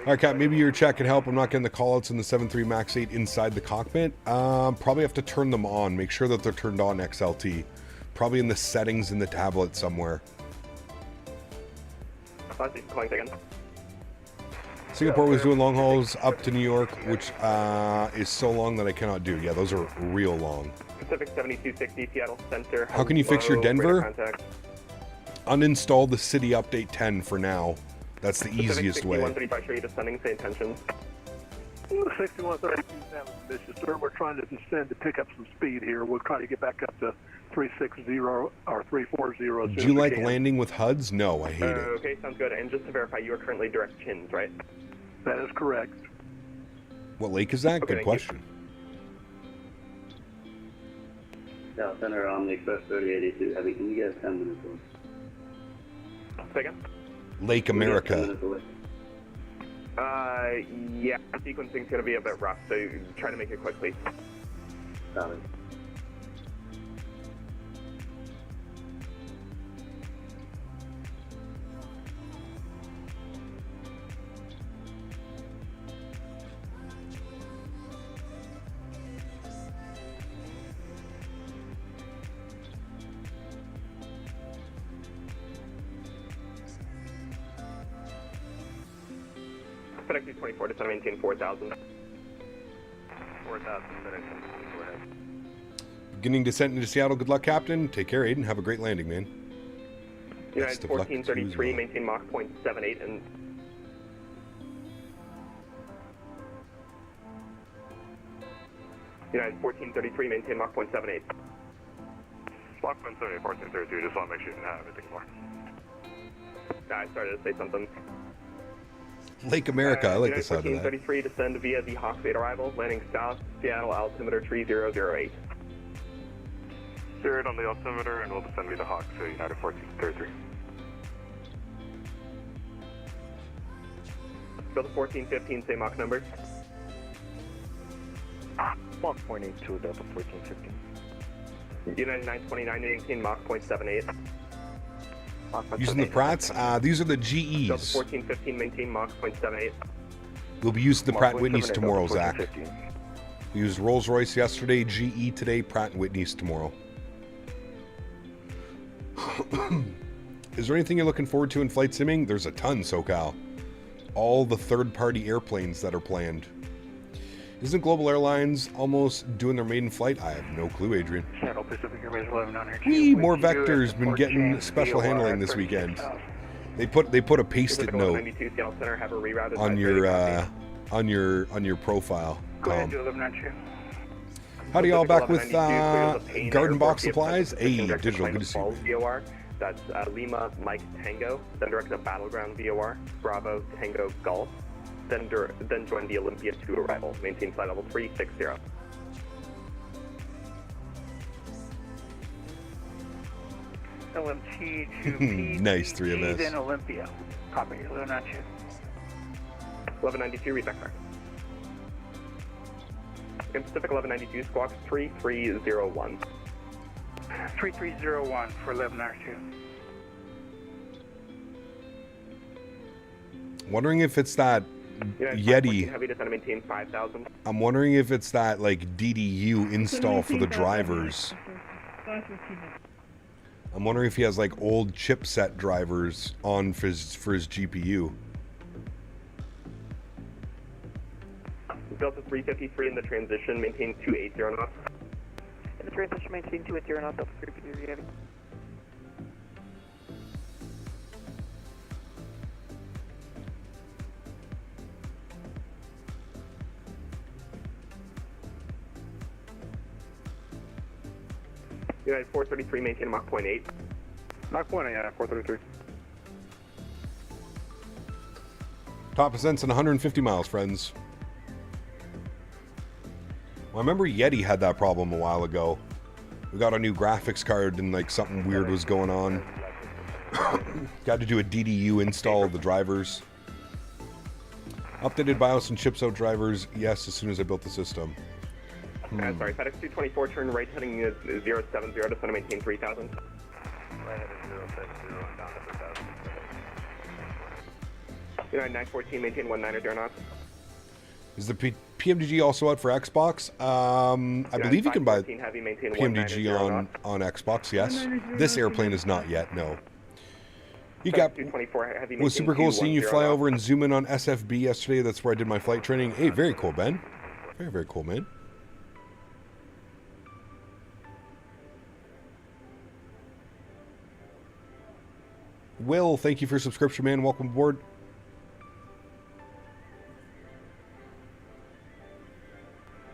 All right, Cap, maybe your check can help. I'm not getting the callouts in the 7.3 Max 8 inside the cockpit. Probably have to turn them on. Make sure that they're turned on XLT. Probably in the settings in the tablet somewhere. Singapore was doing long hauls up to New York, which is so long that I cannot do. Yeah, those are real long. Pacific 7260 Seattle Center. How can you fix your Denver? Uninstall the City Update 10 for now. That's the easiest way. 6135, show you descending, say attention. 6132 San Luis, sir. We're trying to descend to pick up some speed here. We'll try to get back up to 360 or 340. Do you like landing with HUDs? No, I hate it. Okay, sounds good. And just to verify, you are currently direct chins, right? That is correct. What lake is that? Okay, good question. South Center on the Express 3082. Heavy, can you get 10 minutes away? Second. Lake America. Yeah, sequencing's gonna be a bit rough, so try to make it quick, please. Got it. FedEx 24 to maintain 4,000. 4,000, FedEx, go ahead. Beginning descent into Seattle. Good luck, Captain. Take care, Aiden. Have a great landing, man. United 1433, maintain Mach 0.78 and... United 1433, maintain Mach 0.78. Mach 0.78, 1433, just want to make sure you didn't have anything more. I started to say something. Lake America, I like the sound of that. 1433, descend via the Hawk 8 arrival, landing south, Seattle, altimeter 3008. Steer it on the altimeter and we'll descend via the Hawk, so United 1433. Go to 1415, same Mach number. Mach 0.82, Delta 1415. United 929, maintain Mach 0.78. Using the Pratts? These are the GEs. Delta 1415, maintain Mach 0.78. We'll be using the Pratt & Whitneys tomorrow, Zach. We used Rolls-Royce yesterday, GE today, Pratt & Whitneys tomorrow. Is there anything you're looking forward to in flight simming? There's a ton, SoCal. All the third-party airplanes that are planned. Isn't Global Airlines almost doing their maiden flight? I have no clue, Adrian. Seattle Pacific Airways 1100. Wee, more Vectors been getting special handling this weekend. They put a pasted note on your profile. Howdy, y'all, back with Garden Box Supplies. Hey, Digital, good to see you. VOR, that's Lima Mike Tango, then direct to Battleground VOR, Bravo Tango Golf, then join the Olympia 2 arrival, maintain flight level 360. LMT to P. Nice, 3 of us. Then Olympia. Copy, 1192. 1192, read back there. In Pacific 1192, squawk 3301. 3301 for 1192. Wondering if it's that Yeti. Heavy descend and maintain 5,000. I'm wondering if it's that like DDU install for the drivers. I'm wondering if he has like old chipset drivers on for his GPU. Delta 353 in the transition, maintain 280 knots. In the transition, maintain 280 knots, Delta 353 heavy. United 433, maintain Mach 0.8. Mach 0.8, yeah, 433. Top ascents in 150 miles, friends. Well, I remember Yeti had that problem a while ago. We got a new graphics card and like something weird was going on. Got to do a DDU install of the drivers. Updated BIOS and chips out drivers, yes, as soon as I built the system. Sorry, FedEx 224, turn right heading unit 070, descend and maintain 3,000. Right heading 070, down to 3,000. United 914, maintain 190 knots. Is the PMDG also out for Xbox? I believe you can buy heavy, maintain PMDG on Xbox, yes. This airplane is not yet, no. You got, it was super cool seeing you fly over and zoom in on SFB yesterday. That's where I did my flight training. Hey, very cool, Ben. Very, very cool, man. Will, thank you for your subscription, man. Welcome aboard.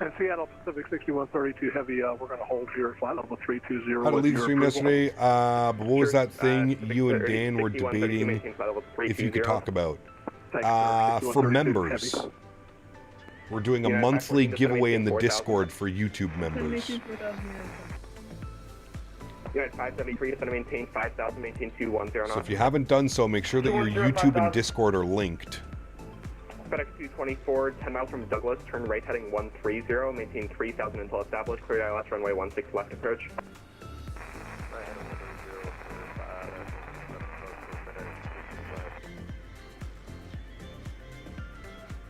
And Seattle Pacific 6132 Heavy, we're going to hold here, flight level 320. Had a lead stream yesterday, but what was that thing you and Dan were debating if you could talk about? For members. We're doing a monthly giveaway in the Discord for YouTube members. Unit 573, descend and maintain 5,000, maintain 210 knots. So if you haven't done so, make sure that your YouTube and Discord are linked. FedEx 224, 10 miles from Douglas, turn right heading 130, maintain 3,000 until established, cleared ILS runway 16 left approach.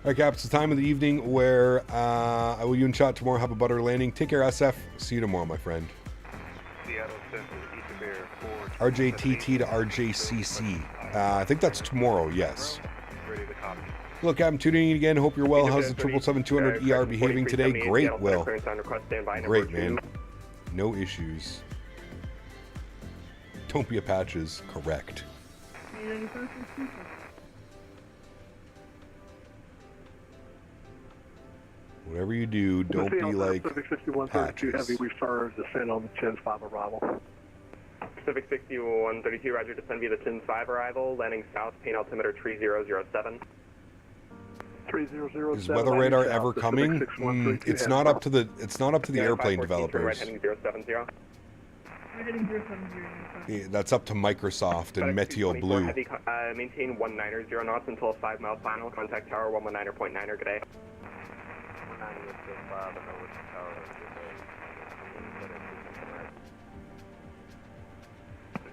Alright, Cap, it's the time of the evening where I will you and chat tomorrow. Have a butter landing. Take care, SF. See you tomorrow, my friend. RJTT to RJCC. I think that's tomorrow, yes. Look, I'm tuning in again. Hope you're well. How's the 777-200ER behaving today? Great, Will. Great, man. No issues. Don't be a patches. Correct. Whatever you do, don't be like Pacific 6132 Heavy, we started descent on the Chin 5 arrival. Pacific 6132, roger, descend via the Chin 5 arrival, landing south, paint altimeter 3007. 3007. Is weather radar ever coming? It's not up to the airplane developers. Right heading 070. Yeah, that's up to Microsoft and Meteo Blue. Heavy, maintain 190 knots until a 5-mile final. Contact tower 119.9er. Good day.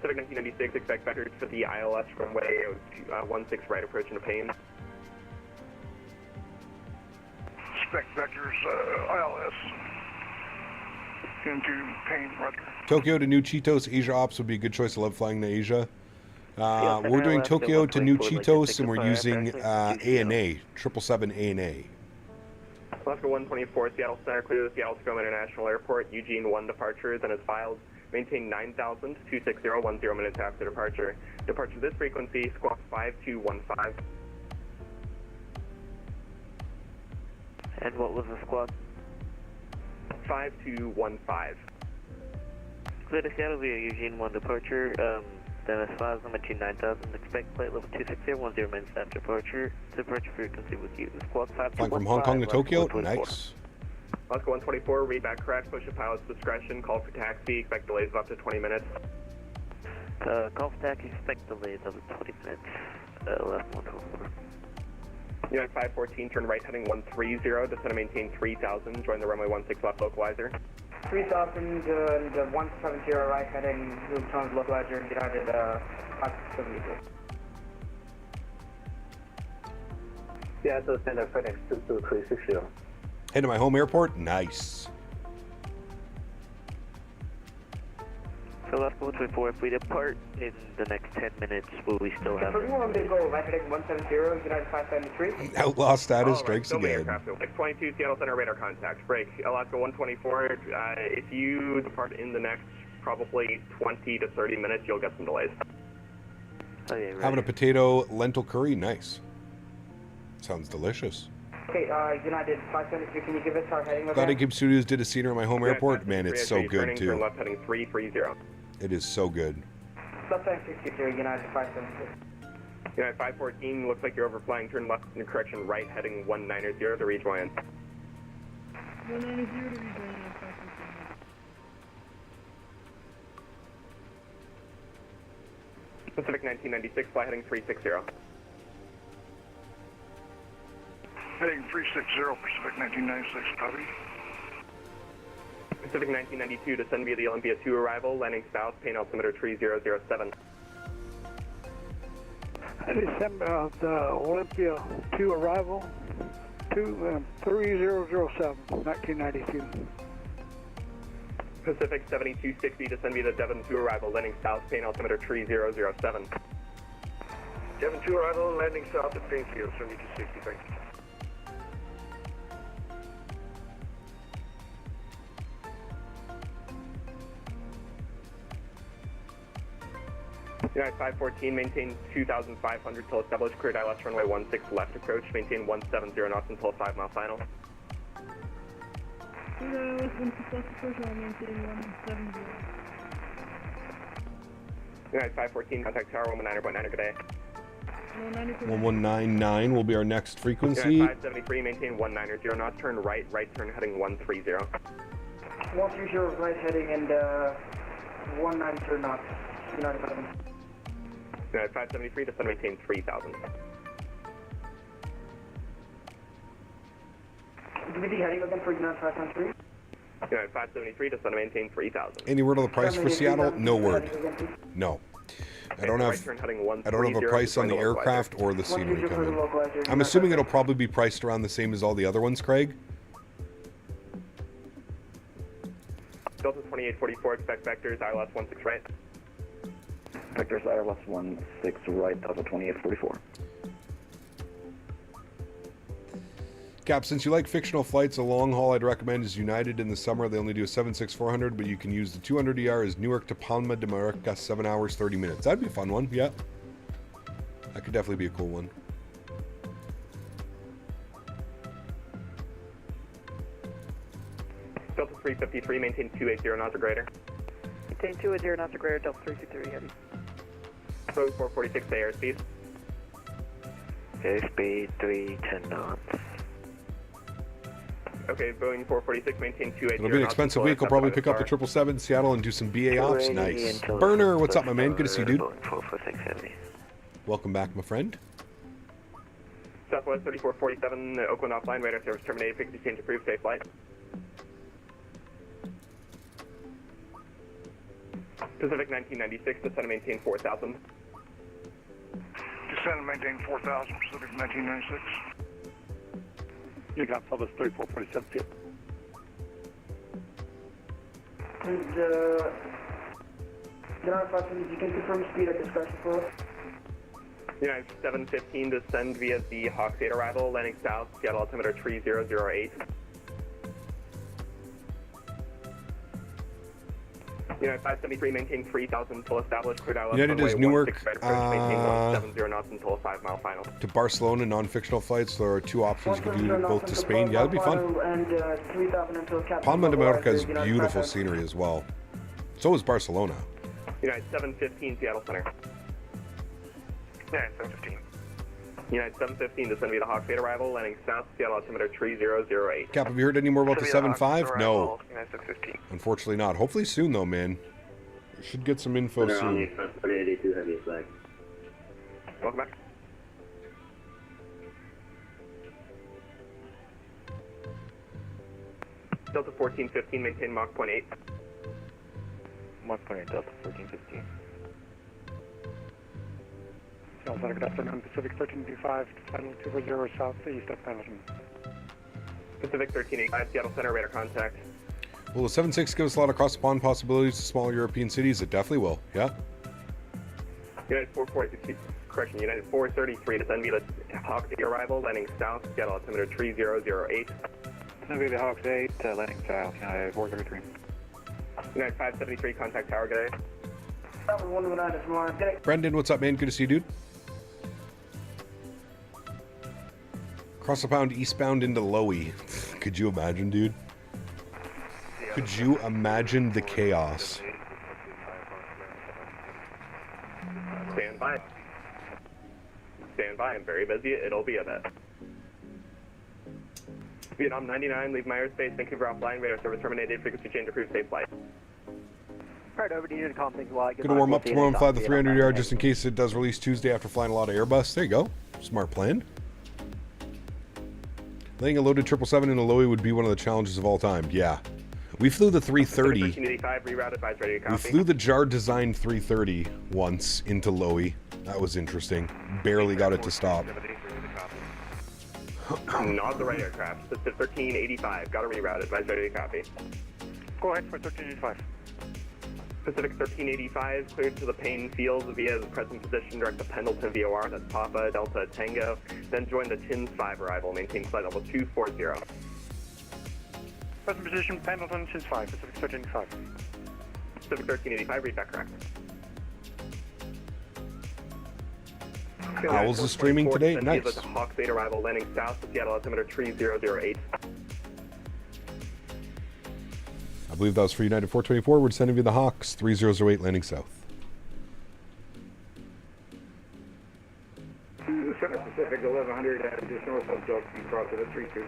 Pacific 1996, expect vectors for the ILS runway 16 right approach into Payne. Expect vectors ILS into Payne, roger. Tokyo to New Cheetos, Asia Ops would be a good choice. I love flying to Asia. We're doing Tokyo to New Cheetos, and we're using ANA, 777 ANA. Alaska 124, Seattle Center, clear the Seattle Tacoma International Airport. Eugene 1 departure, then is filed. Maintain 9,000, 260, 10 minutes after departure. Departure this frequency, squawk 5215. And what was the squawk? 5215. Clear to Seattle via Eugene 1 departure. Dennis 5, maintain 9,000. Expect flight level 260, 10 minutes after departure. Departure frequency with you. Squawk 5215. Flying from Hong Kong to Tokyo? Nice. Alaska 124, read back correct. Push a pilot's discretion. Call for taxi. Expect delays of up to 20 minutes. Call for taxi. Expect delays of 20 minutes. Left 124. Unit 514, turn right heading 130. Descend and maintain 3,000. Join the runway 16 left localizer. 3,000 and 170 right heading Lufthansa localizer. United 572. Yeah, so standard FedEx 22360. Head to my home airport. Nice. So last 124, if we depart in the next 10 minutes, will we still have... We want to go right heading 170, United 573. Outlaw status strikes again. X22 Seattle Center radar contact. Break. Alaska 124. If you depart in the next probably 20 to 30 minutes, you'll get some delays. Okay, right. Having a potato lentil curry. Nice. Sounds delicious. Okay, United 573, can you give us our heading? Glad Cube Studios did a scenery at my home airport. Man, it's so good Turn too. left heading 330. It is so good. Left time 63, United 573. United 514, looks like you're overflying. Turn left in correction right heading 190 to rejoin. 190 to rejoin. Pacific 1996, fly heading 360. Heading 360, Pacific 1996, copy. Pacific 1992, descend via the Olympia 2 arrival, landing south, pain altimeter 3007. December the Olympia 2 arrival, 3007, 1992. Pacific 7260, descend via the Devon 2 arrival, landing south, pain altimeter 3007. Devon 2 arrival, landing south at Painfield, 7260, thank you. United 514, maintain 2,500 till established, cleared ILS runway 16 left approach, maintain 170 knots until 5 mile final. United 514, contact tower 119.9, good day. 1199 will be our next frequency. United 573, maintain 190 knots, turn right turn heading 130. 130 right heading and 190 knots, United 573. United 573, descend maintain 3,000. Give me the heading again for United 573. United 573, descend maintain 3,000. Any word on the price for Seattle? No word. No. I don't have a price on the aircraft or the scenery coming. I'm assuming it'll probably be priced around the same as all the other ones, Craig. Delta 2844, expect vectors, ILS 16 right. Vectors ILS 16 right, Delta 2844. Cap, since you like fictional flights, a long haul I'd recommend is United. In the summer, they only do a 767-400, but you can use the 200ER as Newark to Palma de Mallorca, 7 hours, 30 minutes. That'd be a fun one, yeah. That could definitely be a cool one. Delta 353, maintain 280 knots or greater. Maintain 280 knots or greater, Delta 353, heavy. Boeing 446, airspeed. Airspeed 310 knots. Okay, Boeing 446, maintain 280 It'll be an expensive week. I'll probably pick up the 777 Seattle and do some BA ops. Nice. Burner, what's up, my man? Good to see you, dude. 446 heavy. Welcome back, my friend. Southwest 3447, Oakland offline, radar service terminated, frequency change approved, safe flight. Pacific 1996, descend and maintain 4,000. Descend and maintain 4,000, Pacific 1996. You got Southwest 3447. And, United 573, you can confirm speed at discretion for us. United 715, descend via the Hawk 8 arrival, landing south, Seattle altimeter 3008. United 573, maintain 3,000 until established, cleared ILS United is Newark, maintain 170 knots until 5 mile final. To Barcelona, non-fictional flights. There are 2 options you can do, both to Spain. Yeah, that'd be fun. Palma de Mallorca has beautiful scenery as well. So is Barcelona. United 715, Seattle Center. United 715. United 715, descend via the Hawk 8 arrival, landing south, Seattle altimeter 3008. Cap, have you heard any more about the 7.5? No. United 715. Unfortunately not. Hopefully soon, though, man. We should get some info soon. 3082, heavy flag. Welcome back. Delta 1415, maintain Mach 0.8. Mach 0.8, Delta 1415. Center, good afternoon. Pacific 1325, final 240 southeast of Pendleton. Pacific 1385, Seattle Center, radar contact. Will the 76 give us a lot of cross the pond possibilities to smaller European cities? It definitely will, yeah. United 433, descend via the Hawks 8 arrival, landing south, Seattle altimeter 3008. Descend via the Hawks 8, landing south, United 433. United 573, contact tower, good day. Brendan, what's up, man? Good to see you, dude. Cross the pound eastbound into Lowy. Could you imagine, dude? Could you imagine the chaos? Stand by. Stand by, I'm very busy. It'll be a bit. Vietnam 99, leave my airspace. Thank you for offline. Radar service terminated. Frequency change approved. Safe flight. Alright, over to you to calm things while I get Gonna warm up tomorrow and fly the 300ER just in case it does release Tuesday after flying a lot of Airbus. There you go. Smart plan. Laying a loaded 777 in a Lowy would be one of the challenges of all time. Yeah. We flew the 330. 1385, reroute advice, ready to copy. We flew the Jar Design 330 once into Lowy. That was interesting. Barely got it to stop. Not the right aircraft. This is 1385. Got a reroute advice, ready to copy. Go ahead for 1385. Pacific 1385, cleared to the Payne Fields via the present position, direct to Pendleton VOR, that's Papa, Delta, Tango, then join the TINS 5 arrival, maintain flight level 240. Present position, Pendleton, TINS 5, Pacific 1385. Pacific 1385, read that correct. Owls is streaming today? Nice. The Hawks 8 arrival, landing south to Seattle, altimeter 3008. I believe that was for United 424. We're sending you the Hawks 3008 landing south. Center Pacific 1100 just north of Dock, cross to the 32.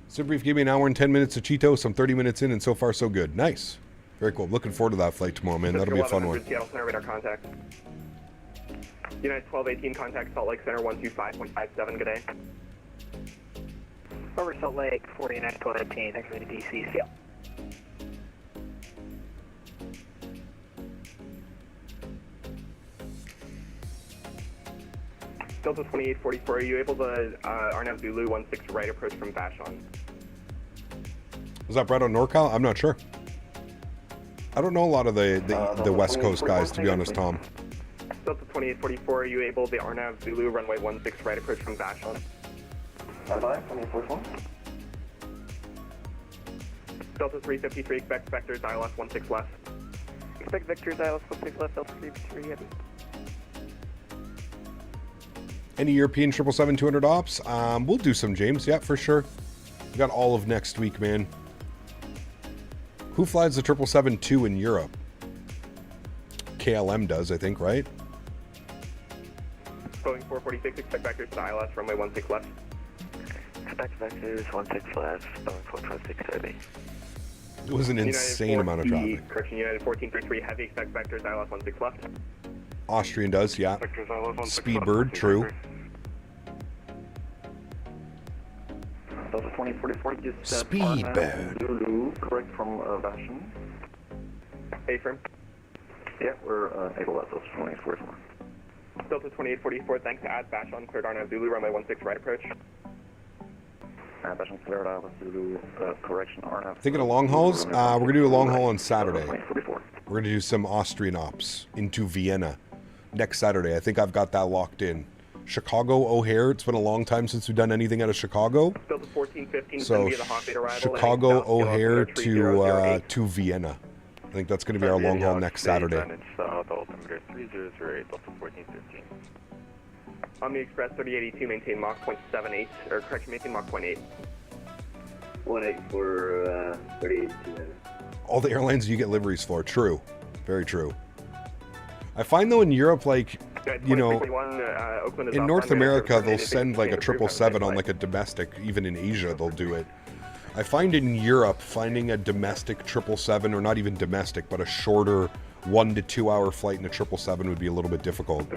SimBrief gave me an hour and 10 minutes to Cheetos. I'm 30 minutes in and so far so good. Nice. Very cool. Looking forward to that flight tomorrow, man. That'll be a fun one. Seattle Center radar contact. United 1218 contact Salt Lake Center 125.57. Good day. Over Salt Lake 49 1218. Thanks for the DC. Seal. Delta 2844, are you able to RNAV Zulu 16 right approach from Vashon? Was that right on NorCal? I'm not sure. I don't know a lot of the West Coast guys, to be honest, Tom. Delta 2844, are you able to RNAV Zulu runway 16 right approach from Vashon? Bye-bye, 2844. Delta 353, expect vectors, ILS 16 left. Expect vectors, ILS 16 left, Delta 353 heavy. Any European 777-200 ops? We'll do some, James. Yeah, for sure. We got all of next week, man. Who flies the 777-2 in Europe? KLM does, I think, right? Boeing 446, expect vectors to ILS, runway 16 left. Expect vectors, 16 left, Boeing 446 heavy. It was an insane amount of traffic. Correction, United 1433, heavy, expect vectors, ILS 16 left. Austrian does, yeah. Speedbird, true. Delta 2044, just Speedbird. Zulu, correct from Vashon. A-firm. Yeah, we're able at Delta 2844. Delta 2844, thanks to add Vashon, cleared RNAV Zulu, runway 16 right approach. Vashon cleared out Zulu, correction RNAV. Thinking of long hauls? We're going to do a long haul on Saturday. We're going to do some Austrian ops into Vienna next Saturday. I think I've got that locked in. Chicago O'Hare. It's been a long time since we've done anything out of Chicago. So Chicago O'Hare to Vienna. I think that's going to be our long haul next Saturday. Omni Express 3082, maintain Mach 0.78, or correction, maintain Mach 0.8. 1.8 for 3082. All the airlines you get liveries for. True. Very true. I find though in Europe, like, you know, in North America, they'll send like a 777 on like a domestic. Even in Asia, they'll do it. I find in Europe, finding a domestic 777, or not even domestic, but a shorter 1 to 2 hour flight in a 777 would be a little bit difficult.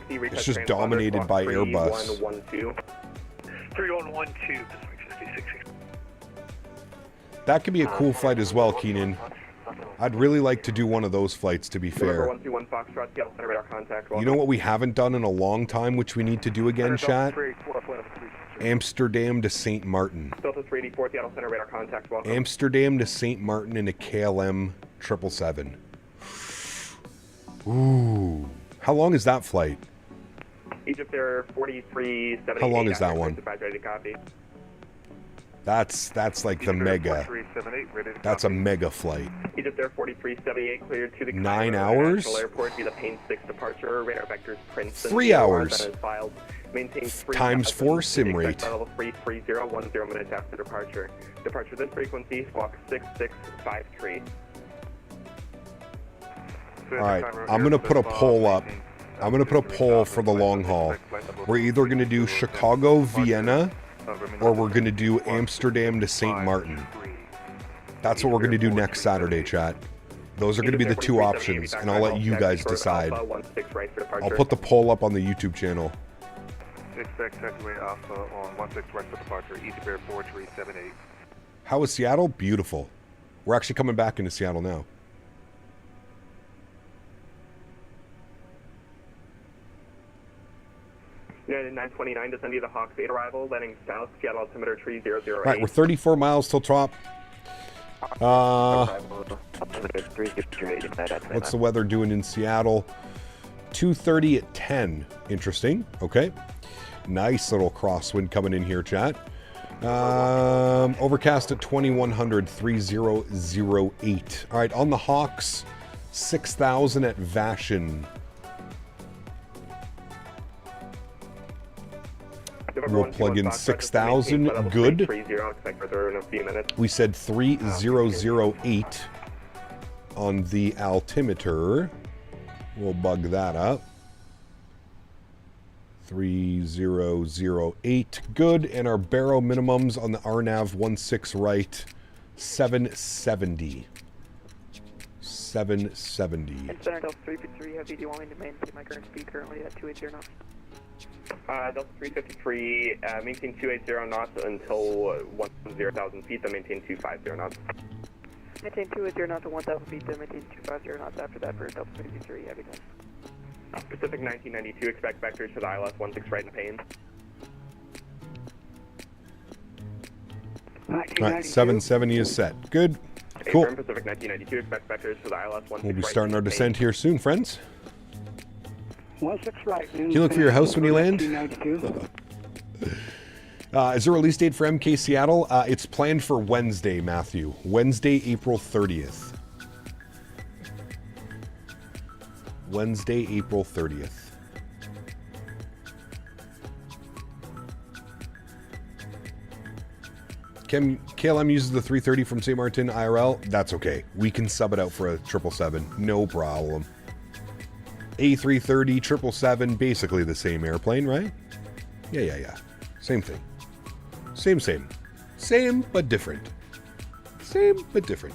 It's just dominated by Airbus. 3112, That could be a cool flight as well, Keenan. I'd really like to do one of those flights, to be fair. 121 Foxtrot, Seattle Center radar contact. You know what we haven't done in a long time, which we need to do again, chat? Amsterdam to St. Martin. Delta 384, Seattle Center radar contact. Welcome. Amsterdam to St. Martin in a KLM 777. Ooh. How long is that flight? Egypt Air 4378. How long is that one? Ready to copy. That's like the mega. That's a mega flight. Egypt Air 4378 cleared to the 9 hours? Airport via the Payne 6 departure. Radar vectors Princeton. 3 hours. Maintain 3 Times 4 sim rate. Level 33010 minutes after departure. Departure this frequency, squawk 6653. Alright, I'm going to put a poll up. I'm going to put a poll for the long haul. We're either going to do Chicago, Vienna, or we're going to do Amsterdam to St. Martin. That's what we're going to do next Saturday, chat. Those are going to be the two options, and I'll let you guys decide. I'll put the poll up on the YouTube channel. 6X taxiway Alpha on 16 right for departure, Egypt Air 4378. How is Seattle? Beautiful. We're actually coming back into Seattle now. United 929 descending to the Hawks 8 arrival, landing south, Seattle altimeter 3008. All right, we're 34 miles till top. What's the weather doing in Seattle? 2:30 at 10. Interesting. Okay. Nice little crosswind coming in here, chat. Overcast at 2100, 3008. All right, on the Hawks, 6,000 at Vashon. We'll plug in 6,000. Good. We said 3008 on the altimeter. We'll bug that up. 3008. Good. And our baro minimums on the RNAV 16 right. 770. 770. And Center Delta 353 Heavy, do you want me to maintain my current speed currently at 280 knots? Delta 353, maintain 280 knots until 10,000 feet, then maintain 250 knots. Maintain 280 knots to 1,000 feet, then maintain 250 knots after that for Delta 353 Heavy. Pacific 1992, expect vectors to the ILS 16 right in Payne. Right, 770 is set. Good. Cool. Pacific 1992, expect vectors to the ILS 16 We'll be right starting our descent here soon, friends. 16 right. Can you look for your house when you land? Is there a release date for MK Seattle? It's planned for Wednesday, Matthew. Wednesday, April 30th. Wednesday, April 30th. KLM uses the 330 from St. Martin IRL. That's okay. We can sub it out for a 777. No problem. A330, 777, basically the same airplane, right? Yeah. Same thing. Same. Same, but different. Same, but different.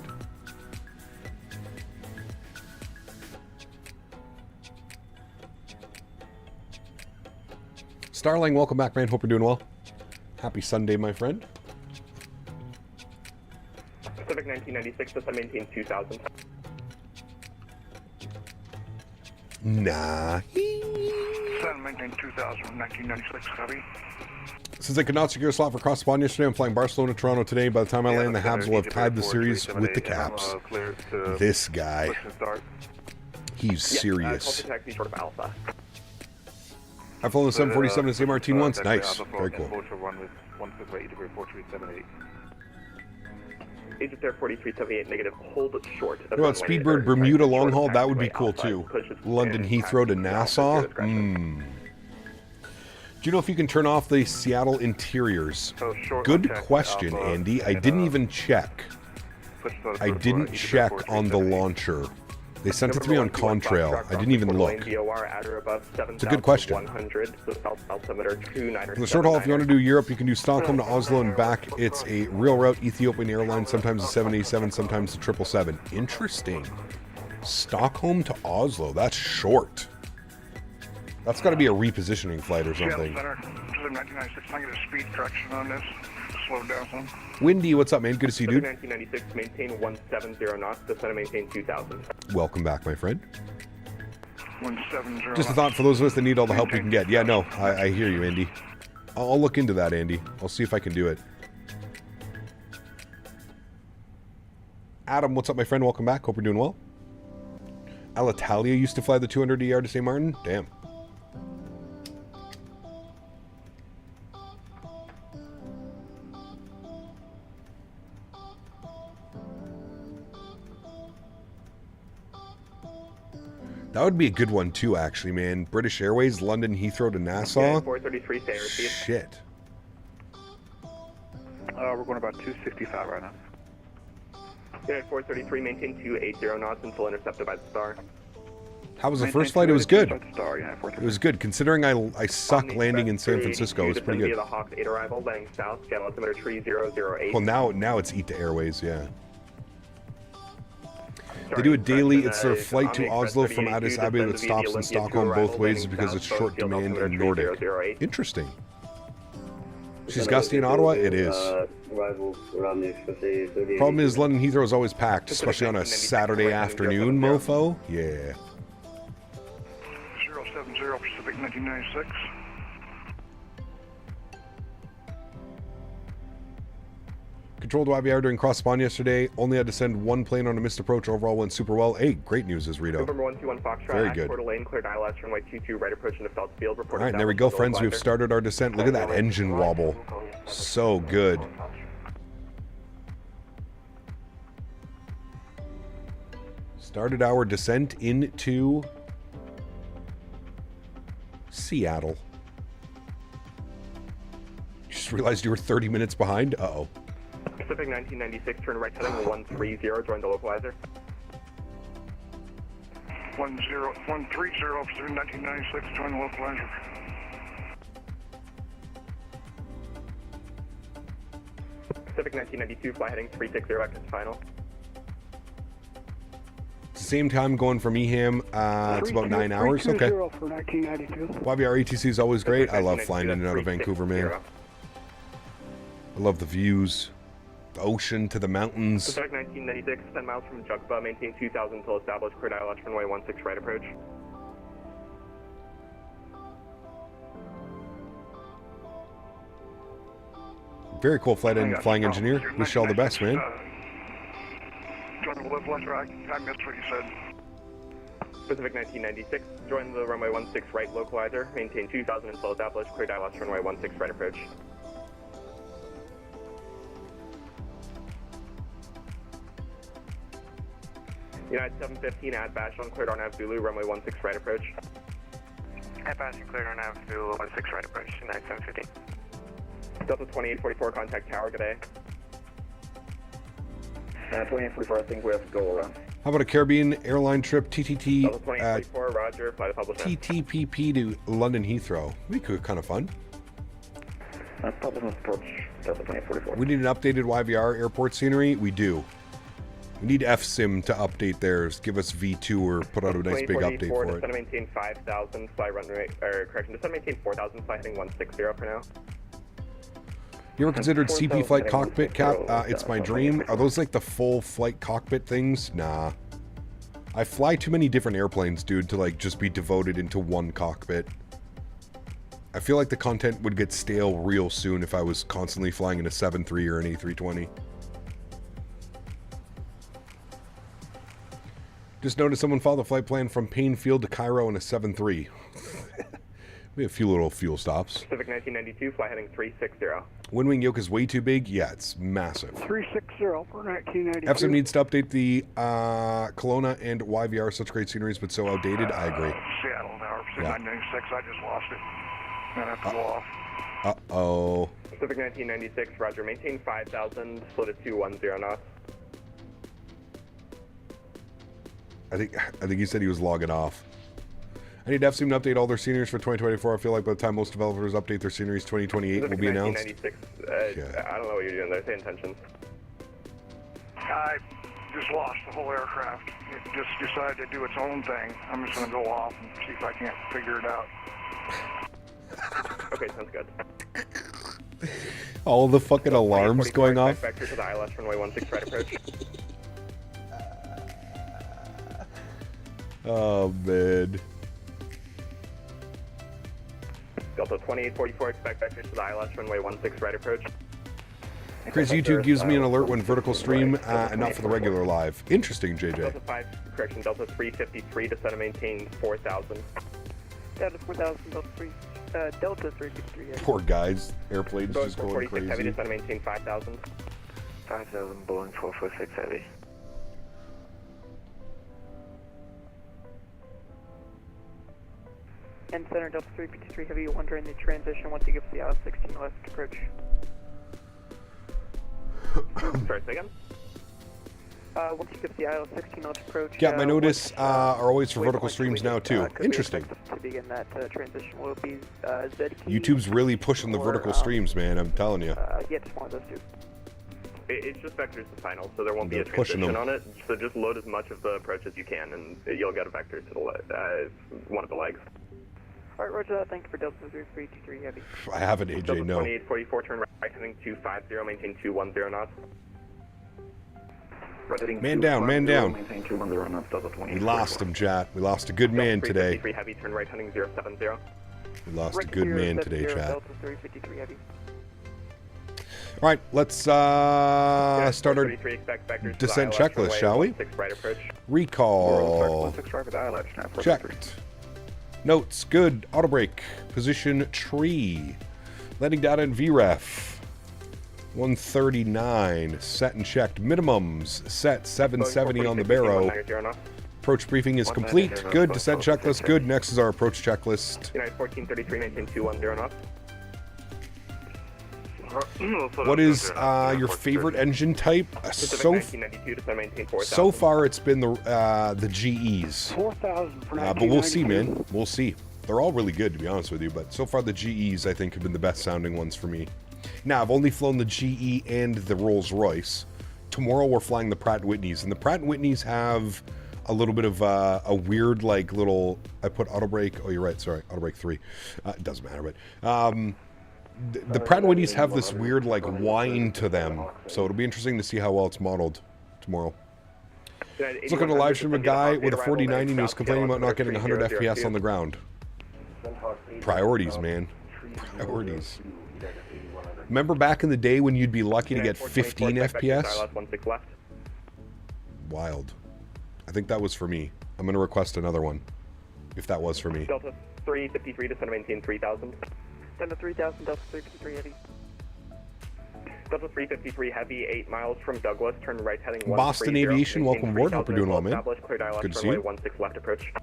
Starling, welcome back, man. Hope you're doing well. Happy Sunday, my friend. Pacific 1996, just maintain 2,000. Nah. Maintain 2,000 from 1996, copy. Since I could not secure a slot for cross-spawn yesterday, I'm flying Barcelona, Toronto today. By the time I land, the Habs will have tied the series with the Caps. This guy. He's serious. I've flown the 747 to St. Martin once. Nice. Very cool. Egypt Air 4378 negative, hold short. What about Speedbird Bermuda long haul? That would be cool too. London Heathrow to Nassau. Do you know if you can turn off the Seattle interiors? Good question, Andy. I didn't even check. I didn't check on the launcher. They sent it to me on Contrail. I didn't even look. It's a good question. For the short haul, if you want to do Europe, you can do Stockholm to Oslo and back. It's a real route, Ethiopian Airlines, sometimes a 787, sometimes a 777. Interesting. Stockholm to Oslo. That's short. That's got to be a repositioning flight or something. Center, 1996, I'm going to get a speed correction on this. slowed down some. Windy, what's up, man? Good to see you, dude. 1996, maintain 170 knots, descend and maintain 2,000. Welcome back, my friend. 170. Just a thought for those of us that need all the help we can get. Yeah, no, I hear you, Andy. I'll look into that, Andy. I'll see if I can do it. Adam, what's up, my friend? Welcome back. Hope you're doing well. Alitalia used to fly the 200ER to St. Martin? Damn. That would be a good one too, actually, man. British Airways, London Heathrow to Nassau. Yeah, 433, stay received. Shit. We're going about 265 right now. Yeah, 433, maintain 280 knots until intercepted by the Star. How was the first flight? It was good. It was good, considering I suck landing in San Francisco. It was pretty good. Via the Hawk 8 arrival, landing south, scan altimeter 3008. Well, now it's ETA Airways, yeah. They do it daily. It's their flight to Oslo from Addis Ababa that stops in Stockholm both ways because it's short demand in Nordic. Interesting. She's gusty in Ottawa? It is. Problem is London Heathrow is always packed, especially on a Saturday afternoon, mofo. Yeah. 070 Pacific 1996. Controlled YVR during cross-spawn yesterday. Only had to send one plane on a missed approach. Overall went super well. Hey, great news, is Rito. November 121 Foxtrot. Very good. Quarter lane, cleared ILS, runway 22, right approach into Phelps Field. All right, there we go, friends. We've started our descent. Look at that engine wobble. So good. Started our descent into Seattle. Just realized you were 30 minutes behind. Uh-oh. Pacific 1996, turn right heading 130, join the localizer. 130 Pacific 1996, join the localizer. Pacific 1992, fly heading 360, back to final. It's the same time going from Eham. It's about 9 hours. Okay. For 1992. YVR ATC is always great. I love flying in and out of Vancouver, man. I love the views. The ocean to the mountains. Pacific 1996, 10 miles from Jugba, maintain 2,000 until established, cleared ILS, runway 16, right approach. Very cool flight and flying engineer. Wish you all the best, man. Join the localizer, I missed what you said. Pacific 1996, join the runway 16, right localizer, maintain 2,000 until established, cleared ILS, runway 16, right approach. United 715 at Vashon, cleared on Nav Zulu, runway 16, right approach. At Vashon, cleared on Nav Zulu, 16, right approach, United 715. Delta 2844, contact tower, good day. 2844, I think we have to go around. How about a Caribbean airline trip, TTT, Delta 2844, roger, fly the publisher. TTPP to London Heathrow? Would be kind of fun. Public approach, Delta 2844. We need an updated YVR airport scenery. We do. We need FSIM to update theirs. Give us V2 or put out a nice big update for it. Descend to maintain 5,000, fly runway, or correction, descend to maintain 4,000, fly heading 160 for now. You ever considered CP flight cockpit, Cap? It's my dream. Are those like the full flight cockpit things? Nah. I fly too many different airplanes, dude, to like just be devoted into one cockpit. I feel like the content would get stale real soon if I was constantly flying in a 7.3 or an A320. Just noticed someone followed the flight plan from Painfield to Cairo in a 7.3. We have a few little fuel stops. Pacific 1992, fly heading 360. Wind wing yoke is way too big. Yeah, it's massive. 360 for 1992. FSIM needs to update the Kelowna and YVR. Such great sceneries, but so outdated. I agree. Seattle now, Pacific 1996. I just lost it. Then I have to go off. Uh-oh. Pacific 1996, roger. Maintain 5,000, split at 210 knots. I think he said he was logging off. I need FSIM to update all their sceneries for 2024. I feel like by the time most developers update their sceneries, 2028 will be announced. 1996, I don't know what you're doing there. Say intentions. I just lost the whole aircraft. It just decided to do its own thing. I'm just going to go off and see if I can't figure it out. Okay, sounds good. All the fucking alarms going off. Vector to the ILS runway 16 right approach. Oh, man. Delta 2844, expect vector to the ILS runway 16 right approach. Chris, YouTube gives me an alert when vertical stream and not for the regular live. Interesting, JJ. Delta 5, correction, Delta 353, descend and maintain 4,000. Delta 4,000, Delta 353. Poor guys. Airplanes Boeing just going 446 crazy. heavy, descend and maintain 5,000. 5,000, Boeing 446 heavy. And center Delta 353 heavy, wondering the transition once you get to the ILS 16 left approach. Sorry, say again? Once you get to the ILS 16 left approach. Yeah, my notice are always for vertical streams now, too. Interesting. To begin that transition will be ZK. YouTube's really pushing the vertical streams, man. I'm telling you. Yeah, just one of those two. It's just vectors to final, so there won't be They're a pushing transition them. on it. So just load as much of the approach as you can, and you'll get a vector to the one of the legs. Alright, roger that. Thank you for Delta 353 heavy. I haven't, AJ, Delta no. 2844, turn right, heading 250, maintain 210 knots. Man down, man down. Maintain 210 knots, Delta 28. We lost him, chat. We lost a good man today. 353 heavy, turn right, heading 070. We lost a good man today, chat. Delta 353 heavy. All right, let's start our descent checklist, shall we? Recall. Checked. Notes, good. Auto brake. Position, tree. Landing data and VREF. 139. Set and checked. Minimums. Set 770 on the barrow. Approach briefing is complete. Good. Descent checklist. Good. Next is our approach checklist. United 1433, maintain 210 knots. What is your favorite engine type? So far, it's been the GEs. 4,000 for but we'll see, man. We'll see. They're all really good, to be honest with you. But so far, the GEs, I think, have been the best sounding ones for me. Now, I've only flown the GE and the Rolls-Royce. Tomorrow, we're flying the Pratt & Whitneys. And the Pratt & Whitneys have a little bit of a weird, like, little... I put auto brake. Oh, you're right. Sorry. Auto brake 3. It doesn't matter, but... the Pratt & Whitneys have this weird, like, whine to them. So it'll be interesting to see how well it's modeled tomorrow. Let's look at a live stream of a guy with a 4090 who was complaining about not getting 100 FPS on the ground. Priorities, man. Priorities. Remember back in the day when you'd be lucky to get 15 FPS? Wild. I think that was for me. I'm going to request another one, if that was for me. Delta 353, descend and maintain 3,000. Delta 3000, Delta 353 heavy. Delta 353 heavy, 8 miles from Douglas, turn right heading 130. Boston Aviation, welcome aboard. Hope you're doing well, man. Good to see you. 16 left approach.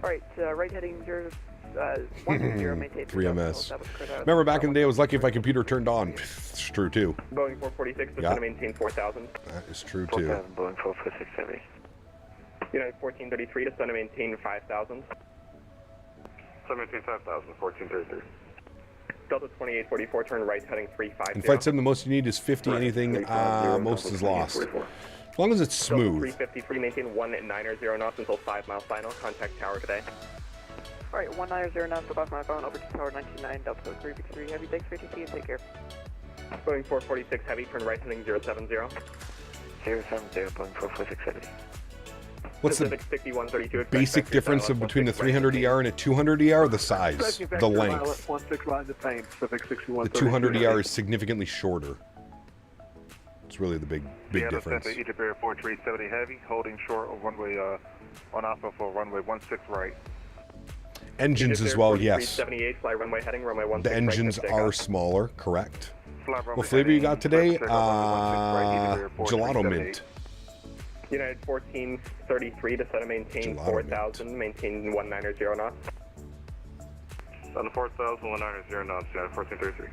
Alright, right heading 130, maintain 3MS. Remember back in the day, I was lucky if my computer turned on. It's true, too. Boeing 446, descend and maintain 4,000. That is true, too. 4,000, Boeing 446 heavy. United 1433, descend and maintain 5,000. 17 5,000, 1433. Delta 2844, turn right heading 350. In Flight Sim, the most you need is 50 anything, most is lost. As long as it's smooth. 353, maintain 190 knots until 5 mile final. Contact tower today. Alright, 190 knots, go off my phone, over to tower 99, Delta 353 heavy, thanks for ATC and take care. Boeing 446 heavy, turn right heading 070. 070, Boeing 446 heavy. What's the basic difference of between the 300ER and a 200ER? The size, the length. The 200ER is significantly shorter. It's really the big difference. Egypt Airport 370 heavy, holding short of runway on Alpha for runway 16 right. Engines as well, yes. 378, fly runway heading, runway 16 The engines right, are smaller, correct. What flavor you got today? Gelato mint. United 1433, descend and maintain 4,000, maintain 190 knots. On the 4,000, 190 knots, United 1433.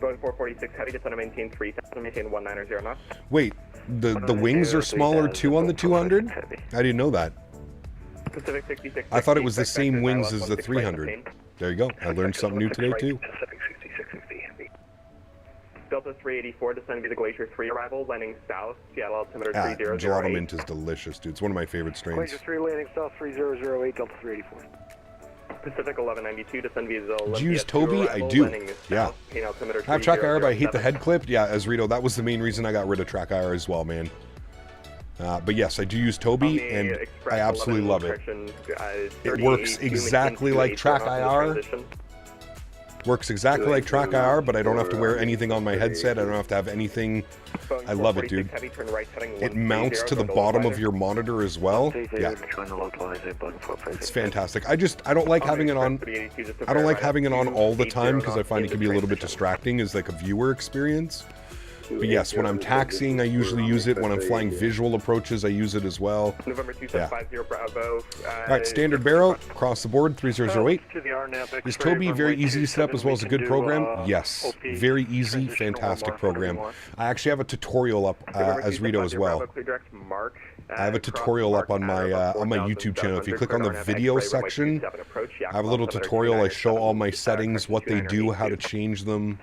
Boeing 446 heavy, descend and maintain 3,000, maintain 190 knots. Wait, the wings are smaller too on the 200? I didn't know that. Pacific 66. I thought it was the same wings as the 300. There you go. I learned something new today too. Pacific 6650 heavy. Delta 384, descend via the Glacier 3 arrival, landing south, Seattle altimeter 3008. Gelato mint is delicious, dude. It's one of my favorite strains. Glacier 3 landing south 3008, Delta 384. Pacific 1192, descend via the Do you use Toby? I do. Yeah. I have track IR, but I hate the head clip. Yeah, as Rito, that was the main reason I got rid of track IR as well, man. But yes, I do use Toby, and I absolutely love it. It works exactly like track IR. Works exactly like track IR, but I don't have to wear anything on my headset. I don't have to have anything. I love it, dude. It mounts to the bottom of your monitor as well. Yeah. It's fantastic. I don't like having it on. I don't like having it on all the time because I find it can be a little bit distracting as like a viewer experience. But yes, when I'm taxiing, I usually use it. When I'm flying visual approaches, I use it as well. Yeah. Alright, standard barrel, across the board, 3008. Is Toby very easy to set up as well as a good program? Yes. Very easy, fantastic program. I actually have a tutorial up as Rito as well. I have a tutorial up on my YouTube channel. If you click on the video section, I have a little tutorial. I show all my settings, what they do, how to change them.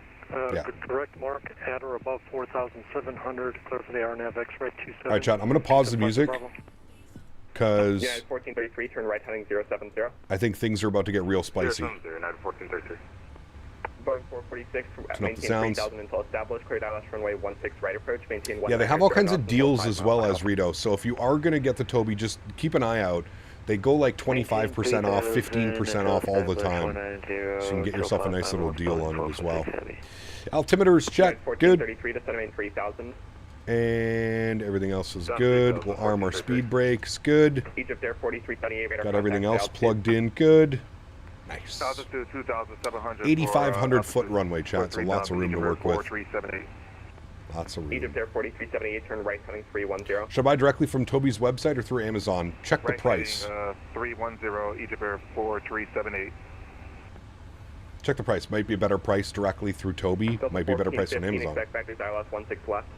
Yeah. Direct mark at or above 4,700. Clear for the RNAV X-ray 27. Alright, chat, I'm going to pause the music. Because yeah, 1433, turn right heading 070. I think things are about to get real spicy. 1433. Boeing 446, maintain 3,000 until established. Clear Dallas runway 16 right approach. Maintain 1. Yeah, they have all kinds of deals as well as Rito. So if you are going to get the Toby, just keep an eye out. They go like 25% off, 15% off all the time. So you can get yourself a nice little deal on it as well. Altimeters check, good. And everything else is good. We'll arm our speed brakes, good. Got everything else plugged in, good. Nice. 8,500 foot runway, chat, so lots of room to work with. Lots of room. Egypt Air 4378, turn right heading 310. Should I buy directly from Toby's website or through Amazon? Check the price. 310, Egypt Air 4378. Check the price. Might be a better price directly through Toby. Might be a better price on Amazon. Expect vectors ILS 16 left.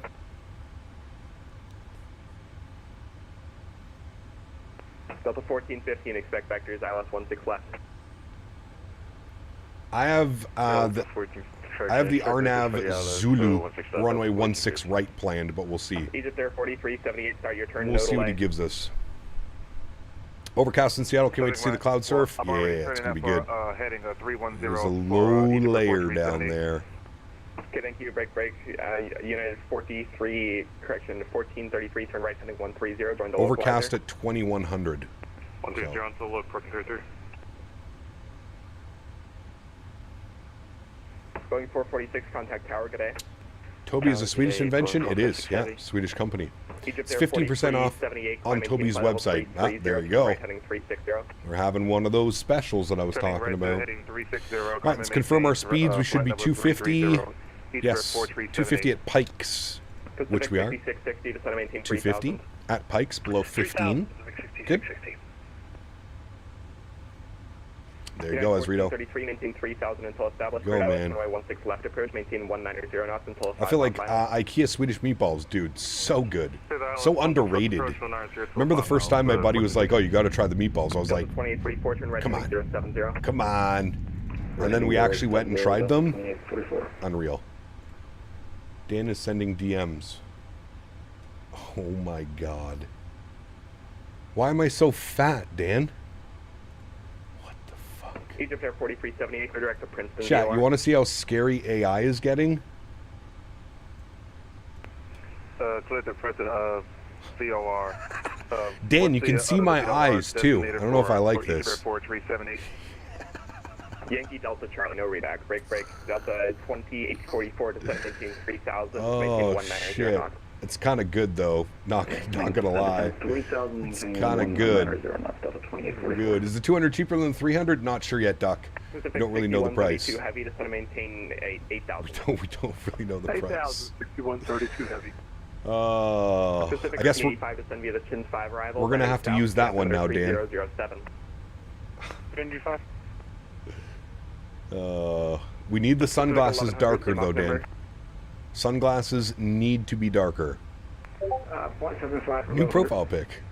Delta 1415, expect vectors ILS 16 left. I have the RNAV Zulu runway 16 right planned, but we'll see. Egypt Air 4378, start your turn. We'll see what he gives us. Overcast in Seattle. Can't wait to see the cloud surf. Yeah, it's gonna be good. There's a low layer down there. Okay, thank you. Break. United 43, correction, 1433, turn right heading 130. Join the overcast at 2100. 160 on solo, 1433. Going 446, contact tower, good day. Toby is a Swedish invention? It is, yeah, Swedish company. It's 15% off on Toby's website. Ah, there you go. We're having one of those specials that I was talking about. Alright, let's confirm our speeds. We should be 250. Yes, 250 at Pikes, which we are. 250 at Pikes, below 15. Good. There you go, Esrito. Go, man. I feel like IKEA Swedish meatballs, dude, so good. So underrated. Remember the first time my buddy was like, oh, you got to try the meatballs. I was like, come on. Come on. And then we actually went and tried them. Unreal. Dan is sending DMs. Oh, my God. Why am I so fat, Dan? Egypt Air 4378, clear direct to Princeton. Chat, you want to see how scary AI is getting? Clear to Princeton, VOR. Dan, you can see my eyes, too. I don't know if I like this. Yankee Delta Charlie, no redax. Break. Delta 2844 to 17, 3000. Oh, shit. It's kind of good, though. Not gonna lie. It's kind of good. Good. Is the 200 cheaper than the 300? Not sure yet, Duck. We don't really know the price. Too heavy. Just want to maintain 8,000. We don't really know the price. 6132 heavy. I guess we're gonna have to use that one now, Dan. 007. We need the sunglasses darker, though, Dan. Sunglasses need to be darker. New profile pic.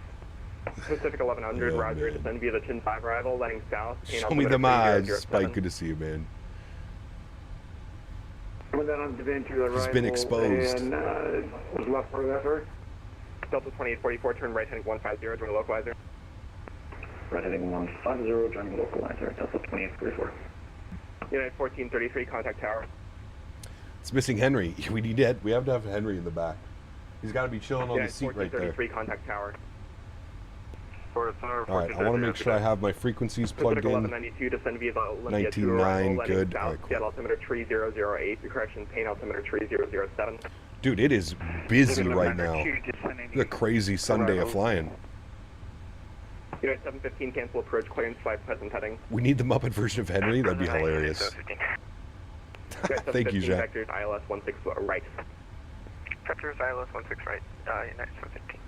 Pacific 1100, roger. Descend via the Chin 5 arrival, landing south. Show me them eyes, Spike. Good to see you, man. He's been exposed. And was left part of that, sir? Delta 2844, turn right heading 150, join the localizer. right heading 150, joining localizer, Delta 2844. Unit 1433, contact tower. It's missing Henry. We have to have Henry in the back. He's got to be chilling on the seat right there. 1433, contact tower. All right, I want to make sure I have my frequencies plugged in. 1192, descend via the Olympia 19.9, good. South, All right, cool. Seattle altimeter 3008, correction, Payne altimeter 3007. Dude, it is busy right now. It's a crazy Sunday of flying. Unit 715, cancel approach, clearance, flight present heading. We need the Muppet version of Henry. That'd be hilarious. Thank you, Jack. Vectors, ILS 16 right. Vectors, ILS 16 right, Unit 715.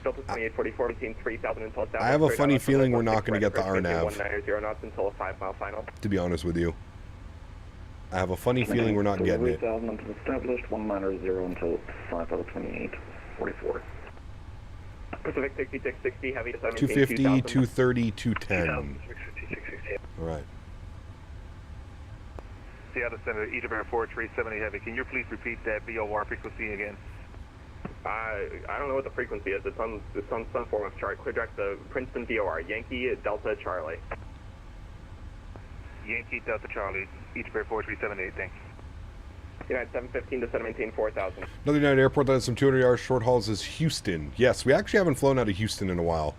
Delta 2844, between 3000 until 1000. I have a funny feeling we're not going to get the RNAV. 190 knots until a 5-mile final. To be honest with you. I have a funny feeling we're not getting it. 3000 until established, 190 until 5 out of 28, 44. Pacific 6660, heavy to 250, 230, 210. All right. Seattle Center, Edinburgh 4370 heavy. Can you please repeat that VOR frequency again? I don't know what the frequency is. It's on some form of chart. Clear direct to Princeton VOR, Yankee Delta Charlie. Yankee Delta Charlie, Edinburgh 4378, thanks. United 715 to 7maintain 4000. Another United airport that has some 200-yard short hauls is Houston. Yes, we actually haven't flown out of Houston in a while.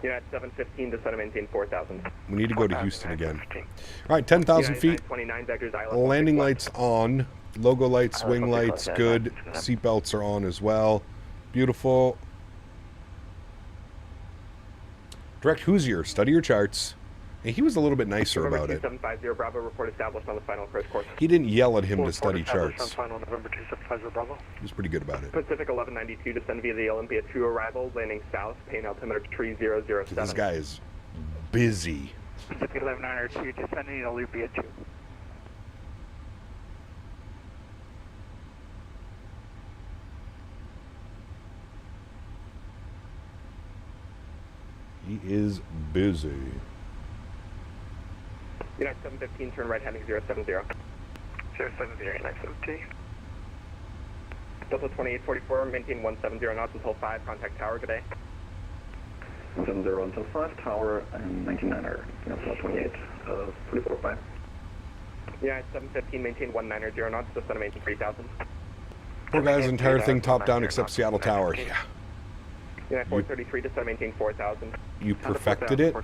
United 715 to 7maintain 4000. We need to go to Houston again. All right, 10,000 feet. 29 vectors, Landing lights on. Logo lights, wing lights, good. Seatbelts are on as well. Beautiful. Direct Hoosier, study your charts. And he was a little bit nicer about it. 2750 Bravo, report established on the final approach course. He didn't yell at him to study charts. Final November 2750 Bravo. He was pretty good about it. Pacific 1192, descend via the Olympia 2 arrival, landing south, Payne altimeter 3007. This guy is busy. Pacific 1192, descending Olympia 2. He is busy. United 715, turn right heading 070. 070, United 715. Delta 2844, maintain 170 knots until 5, contact tower today. 70 until 5, tower, and 99er, Delta 28, 345. United 715, maintain 190 knots, descend to maintain 3000. Poor guy's entire thing top down except Seattle Tower. Yeah. United 433, descend to maintain 4000. You perfected it?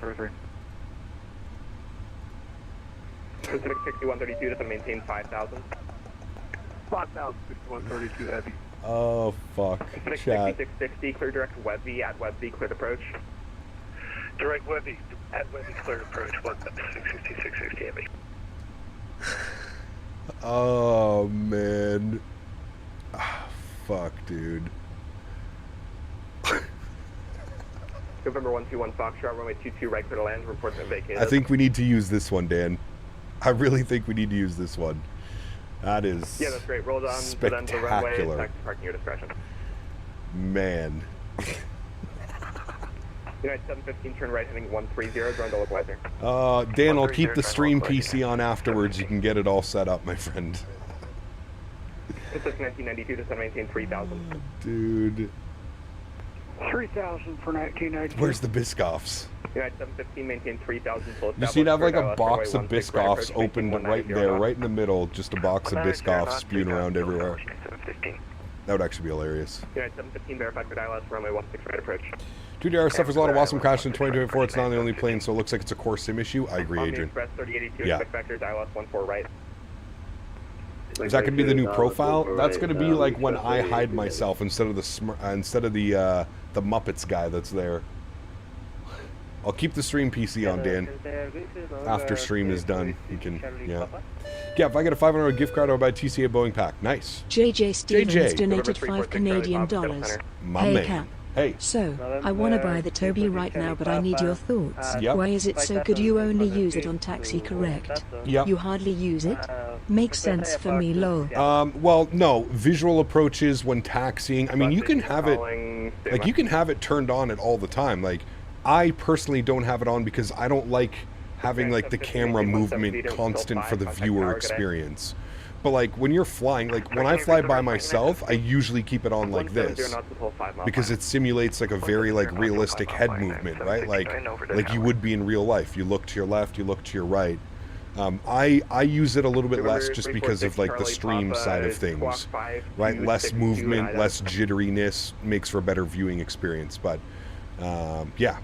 Pacific 6132, descend to maintain 5000. 5000, 6132 heavy. Oh, fuck. Pacific Chat. 6660, clear direct Webby at Webby, cleared approach. Direct Webby at Webby, cleared approach, 660 heavy. Oh, man. Ah, fuck, dude. November 121 Foxtrot, runway 22 right, clear to land, report vacated. I think we need to use this one, Dan. I really think we need to use this one. That is yeah, that's great. Roll down spectacular. To the runway, back to parking your discretion. Man. United 715, turn right heading 130, drone to localizer. Dan, I'll keep the stream PC on afterwards. You can get it all set up, my friend. Pacific 1992 to 7maintain 3000. Dude. 3000 for 1992. Where's the Biscoffs? United 715, maintain 3000. You just need to have like a box of Biscoffs opened right there, right in the middle. Just a box of Biscoffs spewing around everywhere. That would actually be hilarious. United 715, verified for ILS, runway 16 right approach. 2DR suffers a lot of awesome crashes in 2024. It's not the only plane, so it looks like it's a core sim issue. I agree, Adrian. Express 3082, yeah. expect vectors, ILS 14 right. Is that going to be the new profile? That's going to be like when I hide myself instead of the Muppets guy that's there. I'll keep the stream PC on, Dan. After stream is done, you can, yeah. Yeah, if I get a $500 gift card, I'll buy a TCA Boeing pack. Nice. JJ Stevens donated $5 Canadian. My hey, man. Cap. Hey. So, I want to buy the Toby right now, but I need your thoughts. Yep. Why is it so good you only use it on taxi, correct? Yep. You hardly use it? Makes sense for me, lol. Well, no. Visual approaches when taxiing. I mean, you can have it, like, you can have it turned on at all the time. Like, I personally don't have it on because I don't like having, like, the camera movement constant for the viewer experience. but like when you're flying, like when I fly by myself, I usually keep it on like this because it simulates like a very like realistic head movement, right? Like you would be in real life. You look to your left, you look to your right. I use it a little bit less just because of like the stream side of things, right? Less movement, less jitteriness makes for a better viewing experience. But yeah,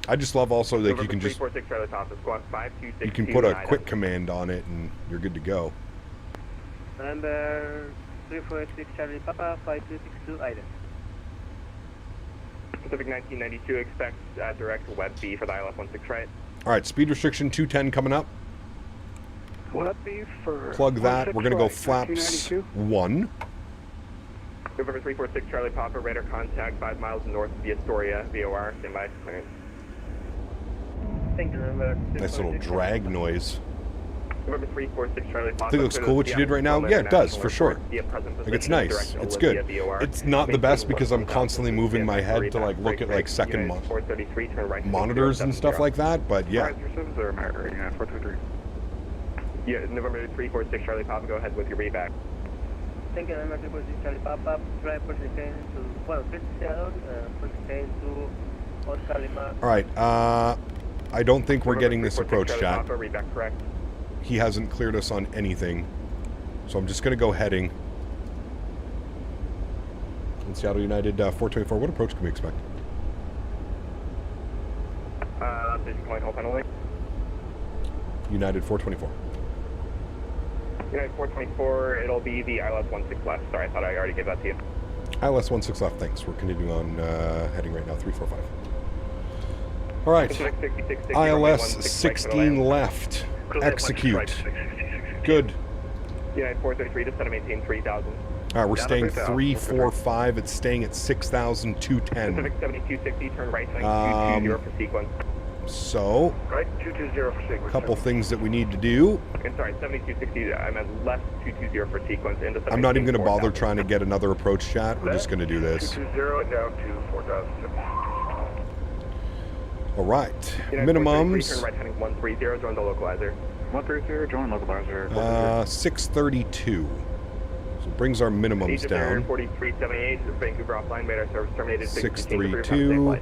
I just love also like you can just you can put a quick command on it and you're good to go. Number 346 Charlie Papa 5262 item. Pacific 1992 expect direct web B for the ILS-16 right. All right, speed restriction 210 coming up. Web B for plug that. We're going to go flaps 1. November 346 Charlie Papa, radar contact 5 miles north of the Astoria, VOR, standby clearance. Thank you, November. Nice little drag noise. November 346 Charlie Papa. I think it looks cool what you did right now. Yeah, it does, for sure. Like, it's nice. It's good. It's not the best because I'm constantly moving my head to, like, look at, like, second monitors and stuff like that, but yeah. Yeah, November 346 Charlie Papa, go ahead with your reback. Thank you, November 346 Charlie Papa. Try pushing to, well, 57, pushing to Oscar Lima. Alright, I don't think we're getting this approach, chat. He hasn't cleared us on anything. So I'm just going to go heading. In Seattle United 424, what approach can we expect? United 424. United 424, it'll be the ILS-16 left. Sorry, I thought I already gave that to you. ILS-16 left, thanks. We're continuing on heading right now, 345. All right, ILS-16 left. Execute. Good. United 433, just set to maintain 3,000. All right, we're staying 345. It's staying at 6,210. Pacific 7260, turn right, 220 for sequence. So, right, 220 for sequence. Couple things that we need to do. I'm sorry, 7260, I meant left 220 for sequence. I'm not even going to bother trying to get another approach chat. We're just going to do this. 220 down to 4,000. All right, minimums. Turn right heading 130, join the localizer. 130, join localizer. 632. So it brings our minimums down. 4378, Vancouver offline, radar service terminated. 632.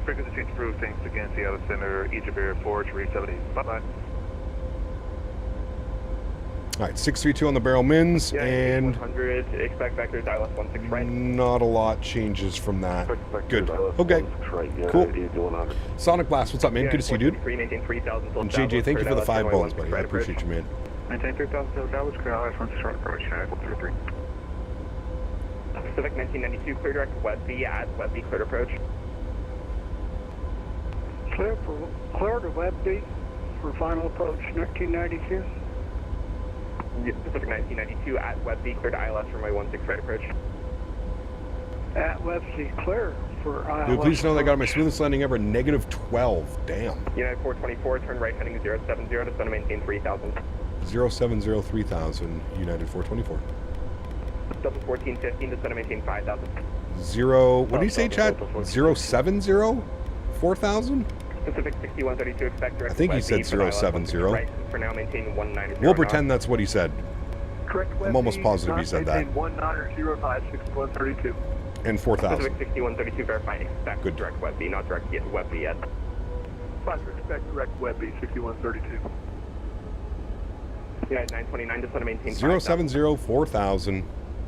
Frequency change approved, thanks again, Seattle Center, Egypt Air 4, 370. Bye-bye. All right, 632 on the barrel mins, and 100, expect vectors, ILS-16 right. Not a lot changes from that. Good. Okay. Cool. Sonic Blast, what's up, man? Good to see you, dude. And JJ, thank you for the 5 bones, buddy. I appreciate you, man. Maintain 3,000 Dallas, clear ILS-16 short approach, 433. Pacific 1992, clear direct Web B at Web B cleared approach. Clear to Web B for final approach, 1992. Pacific 1992 at Web B cleared ILS runway 16 right approach. At Web C clear for ILS. Dude, please know they got my smoothest landing ever, -12. Damn. United 424, turn right heading 070 to center maintain 3000. 070 3000, United 424. Delta 1415 to center maintain 5000. What do you say, chat? 070 4000? Pacific 6132, expect direct. I think he said 070. Right, for now maintain 190. We'll pretend that's what he said. Correct. I'm almost positive he said that. 1909 6132. And 4000. Pacific 6132, verify expect good direct Web B, not direct Web B yet. Roger, expect direct Web B 6132. Yeah, 929 to center maintain 070 4000.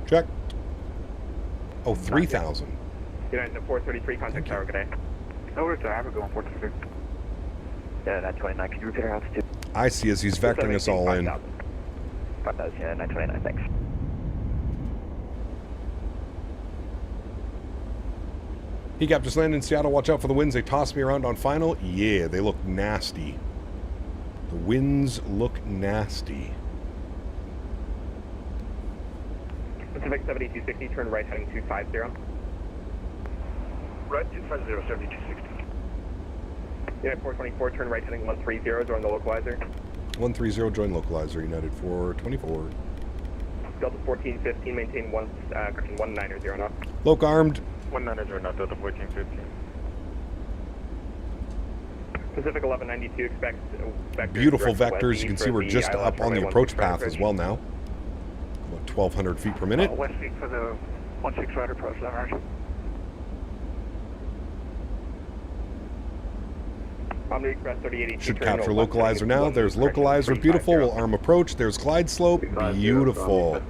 Check. Oh, 3000. United 433, contact tower, good day. Over to Africa on 433. Yeah, 929, can you repeat our altitude? I see as he's vectoring us all in. 5,000, yeah, 929, thanks. He Cap just landed in Seattle. Watch out for the winds. They tossed me around on final. Yeah, they look nasty. The winds look nasty. Pacific 7260, turn right heading 250. Right, 250, 7260. United 424, turn right heading 130, join the localizer. 130, join localizer, United 424. Delta 1415, maintain 190 knot. Loc armed. 190 knot, Delta 1415. Pacific 1192 expects vectors. Beautiful direct vectors. west You can east see for we're just ILS up on the runway approach 16 path as well now. About 1,200 feet per minute. West seat for the 16 right approach, that right? Omni Express 3082. Should capture localizer now. There's localizer. Beautiful. We'll arm approach. There's glide slope. Beautiful.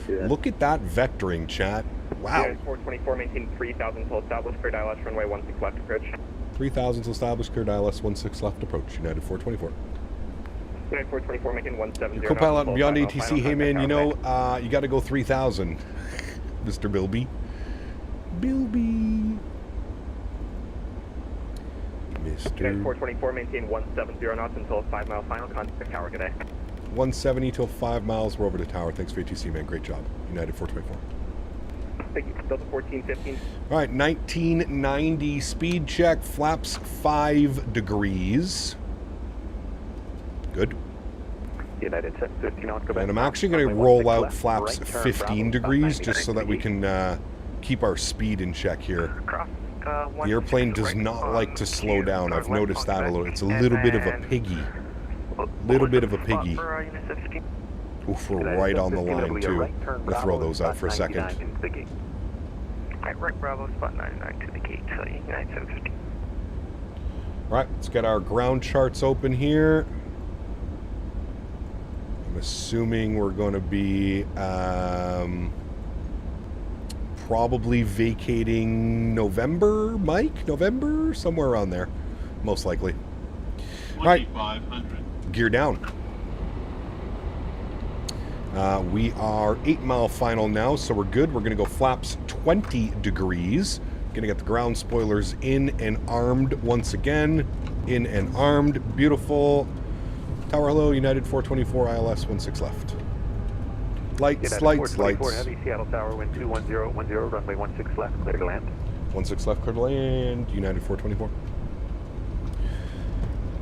Look at that vectoring, chat. Wow. 424, maintain 3000 till established, cleared ILS runway 16 left approach. 3,000 to established, cleared ILS 16 left approach. United 424. United 424, maintain 170. Co-pilot and beyond ATC. Hey man, you know, you got to go 3,000. Mr. Bilby. Bilby. Mr. United 424, maintain 170 knots until a 5 mile final contact tower today. 170 till 5 miles. We're over to tower. Thanks for ATC, man. Great job. United 424. Thank you. Delta 1415. All right, 1990 speed check. Flaps 5 degrees. Good. United 715 on Quebec. And I'm actually going to roll out flaps 15 degrees just so that we can keep our speed in check here. The airplane does not like to slow down. I've noticed that a little. It's a little bit of a piggy. Little bit of a piggy. Oof, we're right on the line too. We'll throw those out for a second. Right Bravo, spot 99 to the gate, so United 715. Right, let's get our ground charts open here. I'm assuming we're going to be probably vacating November, Mike? November? Somewhere around there, most likely. All right, gear down. We are 8 mile final now, so we're good. We're going to go flaps 20 degrees. Going to get the ground spoilers in and armed once again. In and armed. Beautiful. Tower hello, United 424, ILS 16 left. Lights, lights, lights. Heavy, Seattle Tower, wind 21010, runway 16 left, clear to land. 16 left, clear to land, United 424.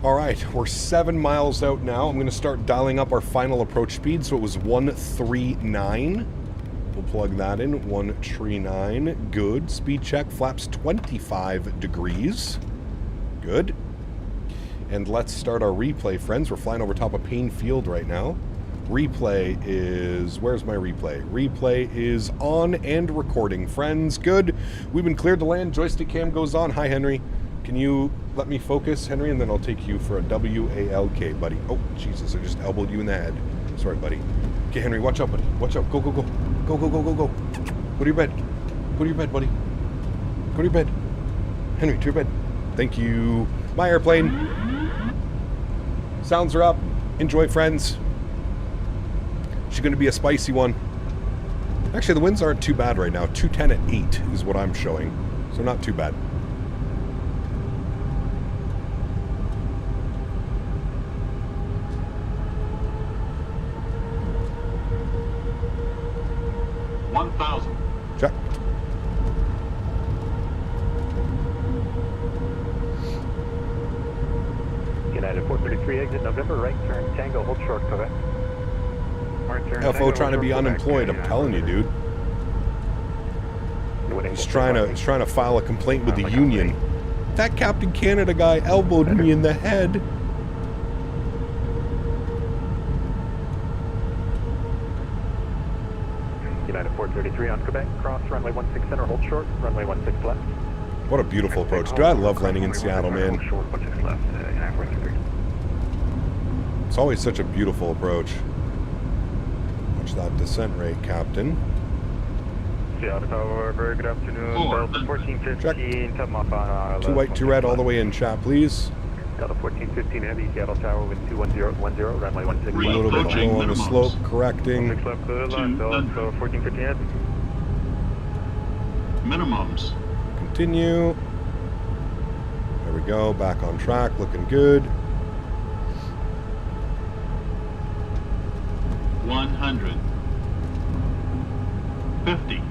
All right, we're 7 miles out now. I'm going to start dialing up our final approach speed. So it was 139. We'll plug that in, 139. Good. Speed check, flaps 25 degrees. Good. And let's start our replay, friends. We're flying over top of Payne Field right now. Replay is... Where's my replay? Replay is on and recording, friends. Good. We've been cleared to land. Joystick cam goes on. Hi, Henry. Can you let me focus, Henry, and then I'll take you for a WALK, buddy. Oh, Jesus, I just elbowed you in the head. Sorry, buddy. Okay, Henry, watch out, buddy. Watch out. Go, go, go. Go, go, go, go, go. Go to your bed. Go to your bed, buddy. Go to your bed. Henry, to your bed. Thank you. My airplane. Sounds are up. Enjoy, friends. She's going to be a spicy one. Actually, the winds aren't too bad right now. 210 at 8 is what I'm showing. So not too bad. Check. United 433, exit November, right turn, Tango, hold short, Quebec. FO trying to be unemployed, I'm telling you, dude. He's trying to file a complaint with the union. That Captain Canada guy elbowed me in the head. United 433 on Quebec, cross runway 16 center, hold short, runway 16 left. What a beautiful approach. Dude, I love landing in Seattle, man. It's always such a beautiful approach. Watch that descent rate, Captain. Seattle Tower, very good afternoon. Delta 1415, come off on 2 white, 2 red, all the way in, chat, please. Delta 1415 heavy, Seattle Tower with 21010, runway 16 left. A little bit low on the slope, correcting. 16 left, clear line, Delta 1415 heavy. Minimums. Continue. There we go, back on track, looking good. 100. 50.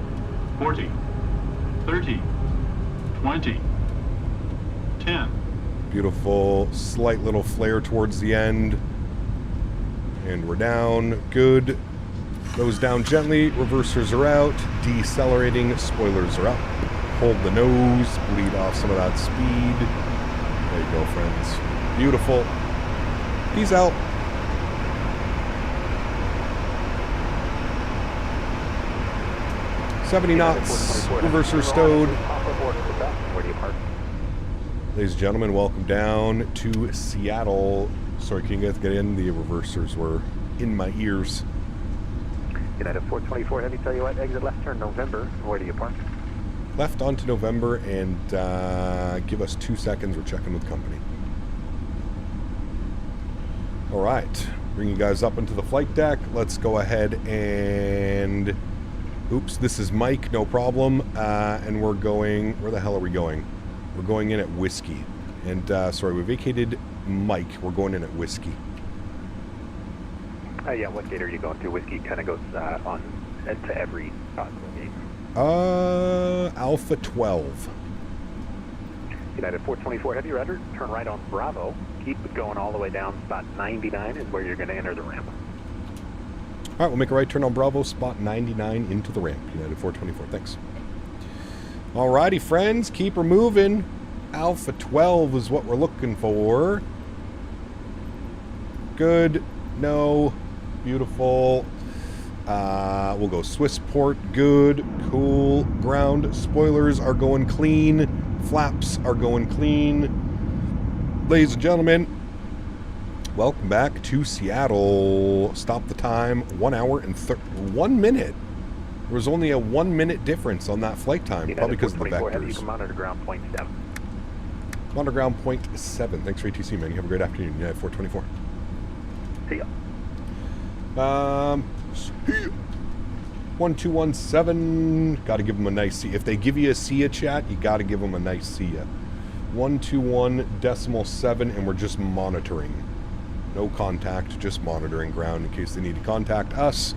40. 30. 20. 10. Beautiful, slight little flare towards the end. And we're down. Good. Nose down gently. Reversers are out. Decelerating. Spoilers are up. Hold the nose. Bleed off some of that speed. There you go, friends. Beautiful. Peace out. $70 knots. Reverser stowed. Where do you park? Ladies and gentlemen, welcome down to Seattle. Sorry, can you guys get in? The reversers were in my ears. United 424 Heavy, tell you what, exit left turn November. Where do you park? Left onto November, and give us 2 seconds. We're checking with company. All right, bring you guys up into the flight deck. Let's go ahead and... Oops, this is Mike, no problem. And we're going... Where the hell are we going? We're going in at Whiskey. And, sorry, we vacated Mike. We're going in at Whiskey. Yeah, what gate are you going to? Whiskey kind of goes on to every possible gate. Alpha 12. United 424 Heavy, rudder, turn right on Bravo. Keep it going all the way down. Spot 99 is where you're going to enter the ramp. All right, we'll make a right turn on Bravo, spot 99 into the ramp. United 424, thanks. All righty, friends, keep her moving. Alpha 12 is what we're looking for. Good. No. Beautiful. We'll go Swissport. Good. Cool. Ground spoilers are going clean. Flaps are going clean. Ladies and gentlemen, welcome back to Seattle. Stop the time. 1 hour and 1 minute. There was only a 1 minute difference on that flight time, probably because of the vectors. You can monitor ground point 7. Monitor ground point 7. Thanks for ATC, man. You have a great afternoon. United 424. See ya. 1217. Got to give them a nice see. If they give you a see ya chat, you got to give them a nice see ya. 121.7, and we're just monitoring. No contact, just monitoring ground in case they need to contact us.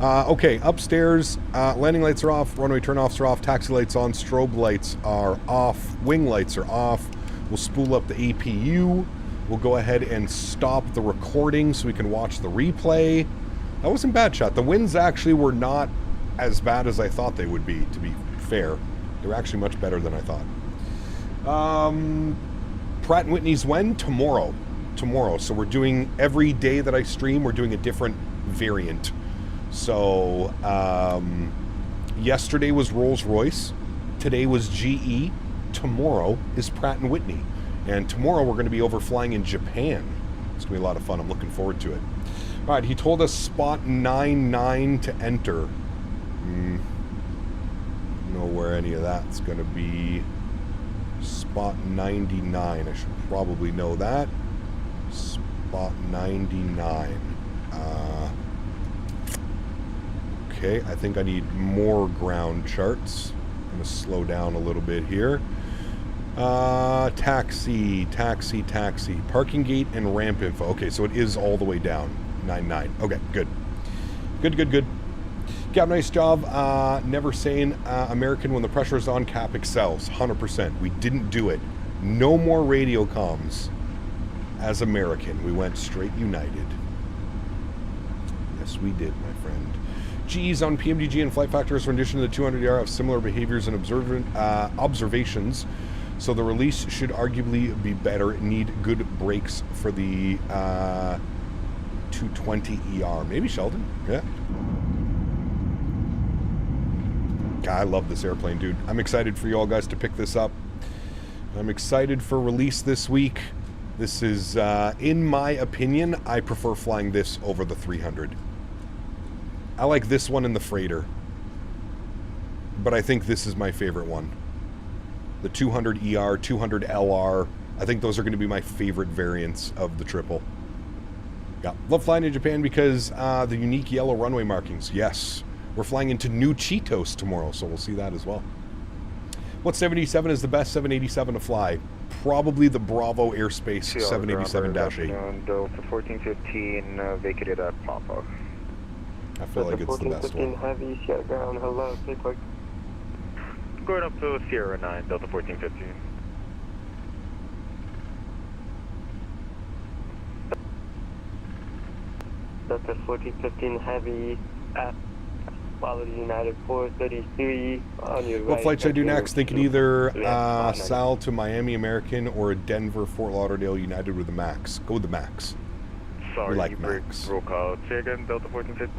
Okay, upstairs, landing lights are off, runway turn-offs are off, taxi lights on, strobe lights are off, wing lights are off. We'll spool up the APU. We'll go ahead and stop the recording so we can watch the replay. That wasn't bad shot. The winds actually were not as bad as I thought they would be, to be fair. They were actually much better than I thought. Pratt & Whitney's when? Tomorrow. Tomorrow. So we're doing, every day that I stream, we're doing a different variant. So, yesterday was Rolls-Royce. Today was GE. Tomorrow is Pratt & Whitney. And tomorrow we're going to be overflying in Japan. It's going to be a lot of fun. I'm looking forward to it. All right, he told us spot 99 to enter. Know where any of that's going to be. Spot 99. I should probably know that. Spot 99. Okay, I think I need more ground charts. I'm going to slow down a little bit here. Taxi. Parking gate and ramp info. Okay, so it is all the way down. 99. Okay, good. Good. Cap, nice job. Never saying American when the pressure is on, Cap excels. 100%. We didn't do it. No more radio comms as American. We went straight United. Yes, we did, my friend. G's on PMDG and flight factors rendition of the 200ER have similar behaviors and observations. So the release should arguably be better. Need good brakes for the 220ER. Maybe Sheldon? Yeah. God, I love this airplane, dude. I'm excited for you all guys to pick this up. I'm excited for release this week. This is, in my opinion, I prefer flying this over the 300. I like this one in the freighter. But I think this is my favorite one. The 200ER, 200LR. I think those are going to be my favorite variants of the triple. Yeah, love flying in Japan because the unique yellow runway markings. Yes, we're flying into New Chitos tomorrow, so we'll see that as well. What 77 is the best 787 to fly? Probably the Bravo Airspace 787-8. Delta 1415 vacated at Papa. I feel like it's the best one. Heavy, Sierra ground, hello, take quick. Going up to Sierra 9, Delta 1415. Delta 1415 heavy at Quality United 433 on your right. What flight should I do next? They could either Sal to Miami American or a Denver Fort Lauderdale United with the Max. Go with the Max. Sorry, we like Max. Roll call. Say again, Delta 1450.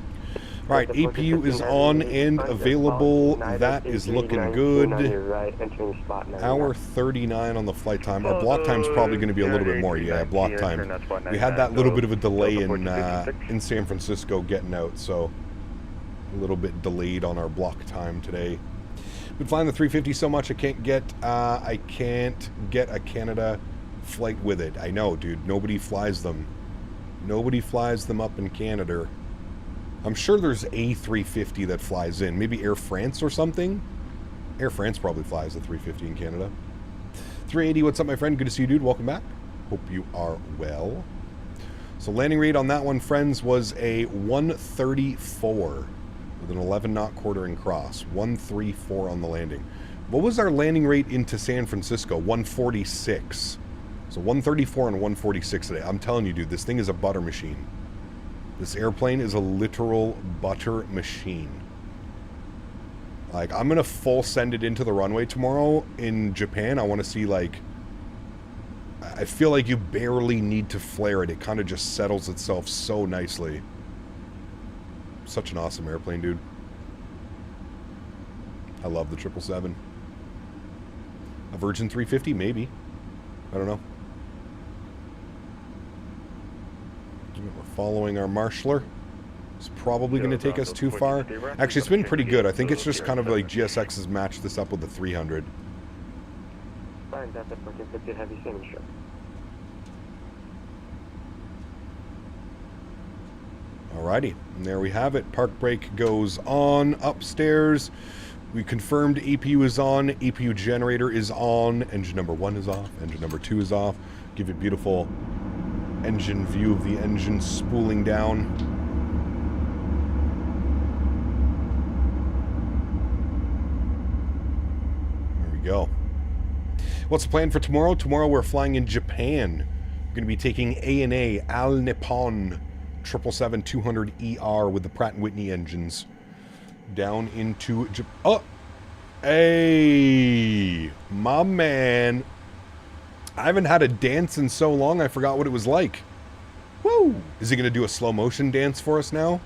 All right, APU is on and available. That is looking good. Hour 39 on the flight time. Our block time is probably going to be a little bit more. Yeah, block time. We had that little bit of a delay in San Francisco getting out, so a little bit delayed on our block time today. Been flying the 350 so much I can't get a Canada flight with it. I know, dude. Nobody flies them. Nobody flies them up in Canada. I'm sure there's a 350 that flies in. Maybe Air France or something? Air France probably flies the 350 in Canada. 380, what's up, my friend? Good to see you, dude. Welcome back. Hope you are well. So landing rate on that one, friends, was a 134 with an 11-knot quartering cross. 134 on the landing. What was our landing rate into San Francisco? 146. So 134 and 146 today. I'm telling you, dude, this thing is a butter machine. This airplane is a literal butter machine. Like, I'm going to full send it into the runway tomorrow in Japan. I want to see, like... I feel like you barely need to flare it. It kind of just settles itself so nicely. Such an awesome airplane, dude. I love the 777. A Virgin 350? Maybe. I don't know. We're following our marshaller. It's probably going to take us too far. Actually, it's been pretty good. I think it's just kind of like GSX has matched this up with the 300. Fine, that's a 1450 heavy signature. Alrighty, and there we have it. Park brake goes on upstairs. We confirmed APU is on. APU generator is on. Engine number 1 is off. Engine number 2 is off. Give it beautiful engine view of the engine spooling down. There we go. What's the plan for tomorrow? Tomorrow we're flying in Japan. We're going to be taking ANA Al Nippon 777-200ER with the Pratt & Whitney engines down into Japan. Oh! Hey! My man! I haven't had a dance in so long, I forgot what it was like. Woo! Is he going to do a slow motion dance for us now?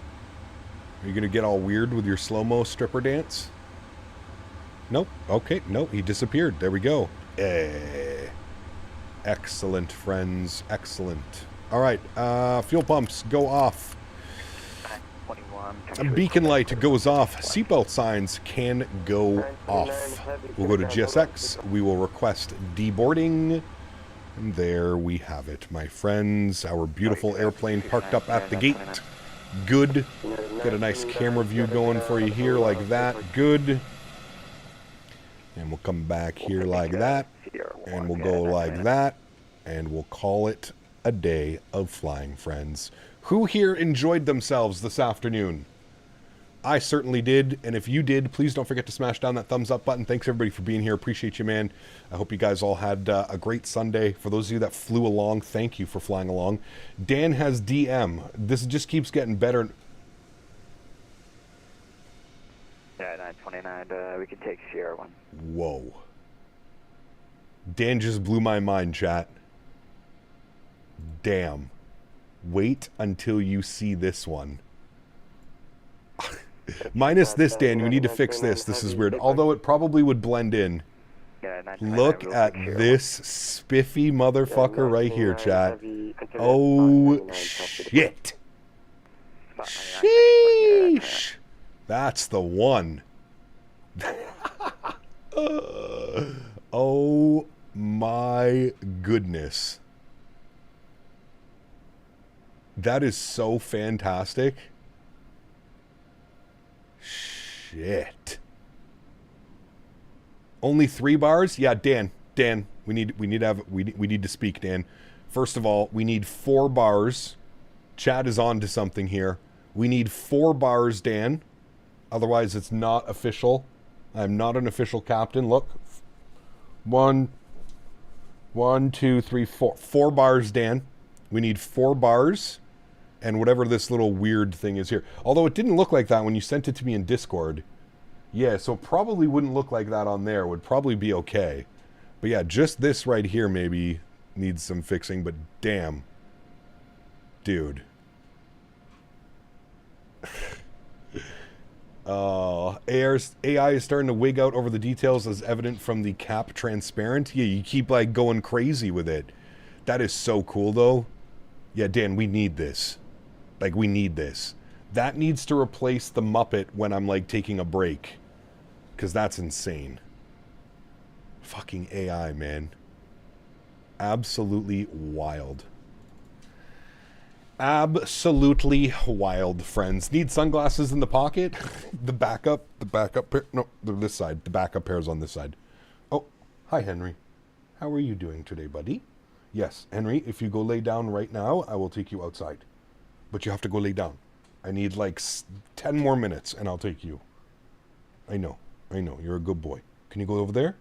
Are you going to get all weird with your slow-mo stripper dance? Nope. Okay, nope, he disappeared. There we go. Excellent, friends. Excellent. All right, fuel pumps go off. A beacon light goes off. Seatbelt signs can go off. We'll go to GSX. We will request deboarding. And there we have it, my friends. Our beautiful airplane parked up at the gate. Good. Get a nice camera view going for you here like that. Good. And we'll come back here like that. And we'll go like that. And we'll call it a day of flying, friends. Who here enjoyed themselves this afternoon? I certainly did, and if you did, please don't forget to smash down that thumbs up button. Thanks everybody for being here. Appreciate you, man. I hope you guys all had a great Sunday. For those of you that flew along, thank you for flying along. Dan has DM. This just keeps getting better. Yeah, 929, we can take Sierra 1. Whoa. Dan just blew my mind, chat. Damn. Wait until you see this one. Minus this, Dan. We need to fix this. This is weird. Although it probably would blend in. Look at this spiffy motherfucker right here, chat. Oh, shit. Sheesh. That's the one. Oh, my goodness. That is so fantastic. Shit. Only 3 bars? Yeah, Dan, we need to speak, Dan. First of all, we need 4 bars. Chad is on to something here. We need 4 bars, Dan. Otherwise, it's not official. I'm not an official captain. Look. 1, 2, 3, 4. 4 bars, Dan. We need 4 bars. and whatever this little weird thing is here. Although it didn't look like that when you sent it to me in Discord. Yeah, so it probably wouldn't look like that on there. Would probably be okay. But yeah, just this right here maybe needs some fixing, but damn. Dude. AI is starting to wig out over the details as evident from the cap transparent. Yeah, you keep like going crazy with it. That is so cool though. Yeah, Dan, we need this. Like, we need this. That needs to replace the Muppet when I'm like taking a break. Because that's insane. Fucking AI, man. Absolutely wild. Absolutely wild, friends. Need sunglasses in the pocket? The backup pair, no, they're this side. The backup pair's on this side. Oh, hi, Henry. How are you doing today, buddy? Yes, Henry, if you go lay down right now, I will take you outside. But you have to go lay down. I need like 10 more minutes and I'll take you. I know. You're a good boy. Can you go over there?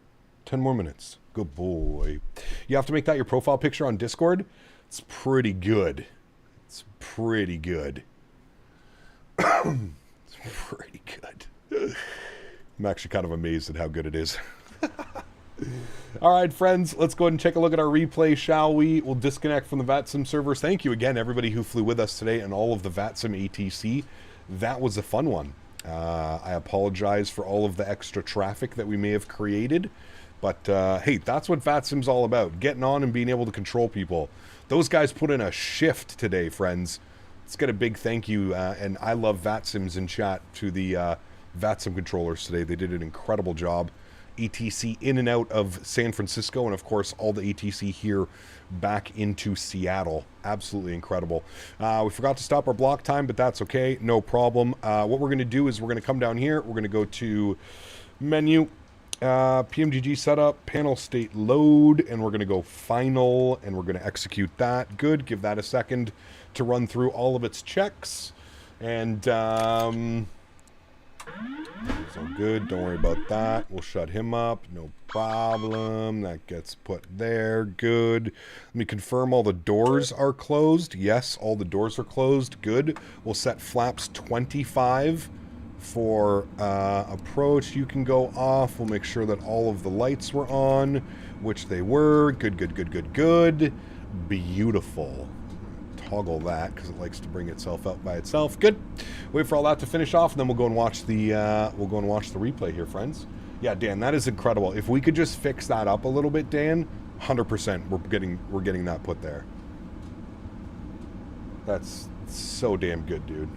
10 more minutes. Good boy. You have to make that your profile picture on Discord? It's pretty good. It's pretty good. It's pretty good. I'm actually kind of amazed at how good it is. All right, friends, let's go ahead and take a look at our replay, shall we? We'll disconnect from the VATSIM servers. Thank you again, everybody who flew with us today and all of the VATSIM ATC. That was a fun one. I apologize for all of the extra traffic that we may have created. But, hey, that's what VATSIM's all about. Getting on and being able to control people. Those guys put in a shift today, friends. Let's get a big thank you, and I love VATSIMs in chat, to the VATSIM controllers today. They did an incredible job. ATC in and out of San Francisco, and of course all the ATC here back into Seattle. Absolutely incredible. We forgot to stop our block time, but that's okay, no problem. What we're going to do is we're going to come down here, we're going to go to menu, PMDG setup, panel state load, and we're going to go final, and we're going to execute that. Good, give that a second to run through all of its checks, and so good, don't worry about that. We'll shut him up, no problem. That gets put there, good. Let me confirm all the doors are closed. Yes, all the doors are closed, good. We'll set flaps 25 for approach. You can go off. We'll make sure that all of the lights were on, which they were. Good, good, good, good, good. Beautiful. Toggle that because it likes to bring itself up by itself. Good. Wait for all that to finish off, and then we'll go and watch the replay here, friends. Yeah, Dan, that is incredible. If we could just fix that up a little bit, Dan, 100%, we're getting that put there. That's so damn good, dude.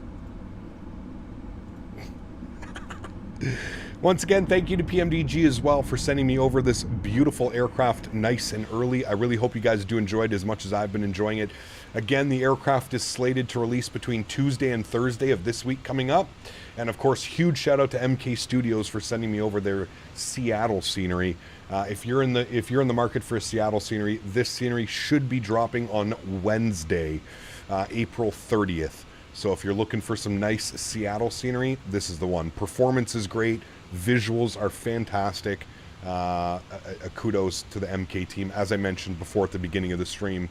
Once again, thank you to PMDG as well for sending me over this beautiful aircraft nice and early. I really hope you guys do enjoy it as much as I've been enjoying it. Again, the aircraft is slated to release between Tuesday and Thursday of this week coming up. And of course, huge shout out to MK Studios for sending me over their Seattle scenery. If you're in the market for a Seattle scenery, this scenery should be dropping on Wednesday, April 30th. So if you're looking for some nice Seattle scenery, this is the one. Performance is great. Visuals are fantastic. Kudos to the MK team. As I mentioned before at the beginning of the stream,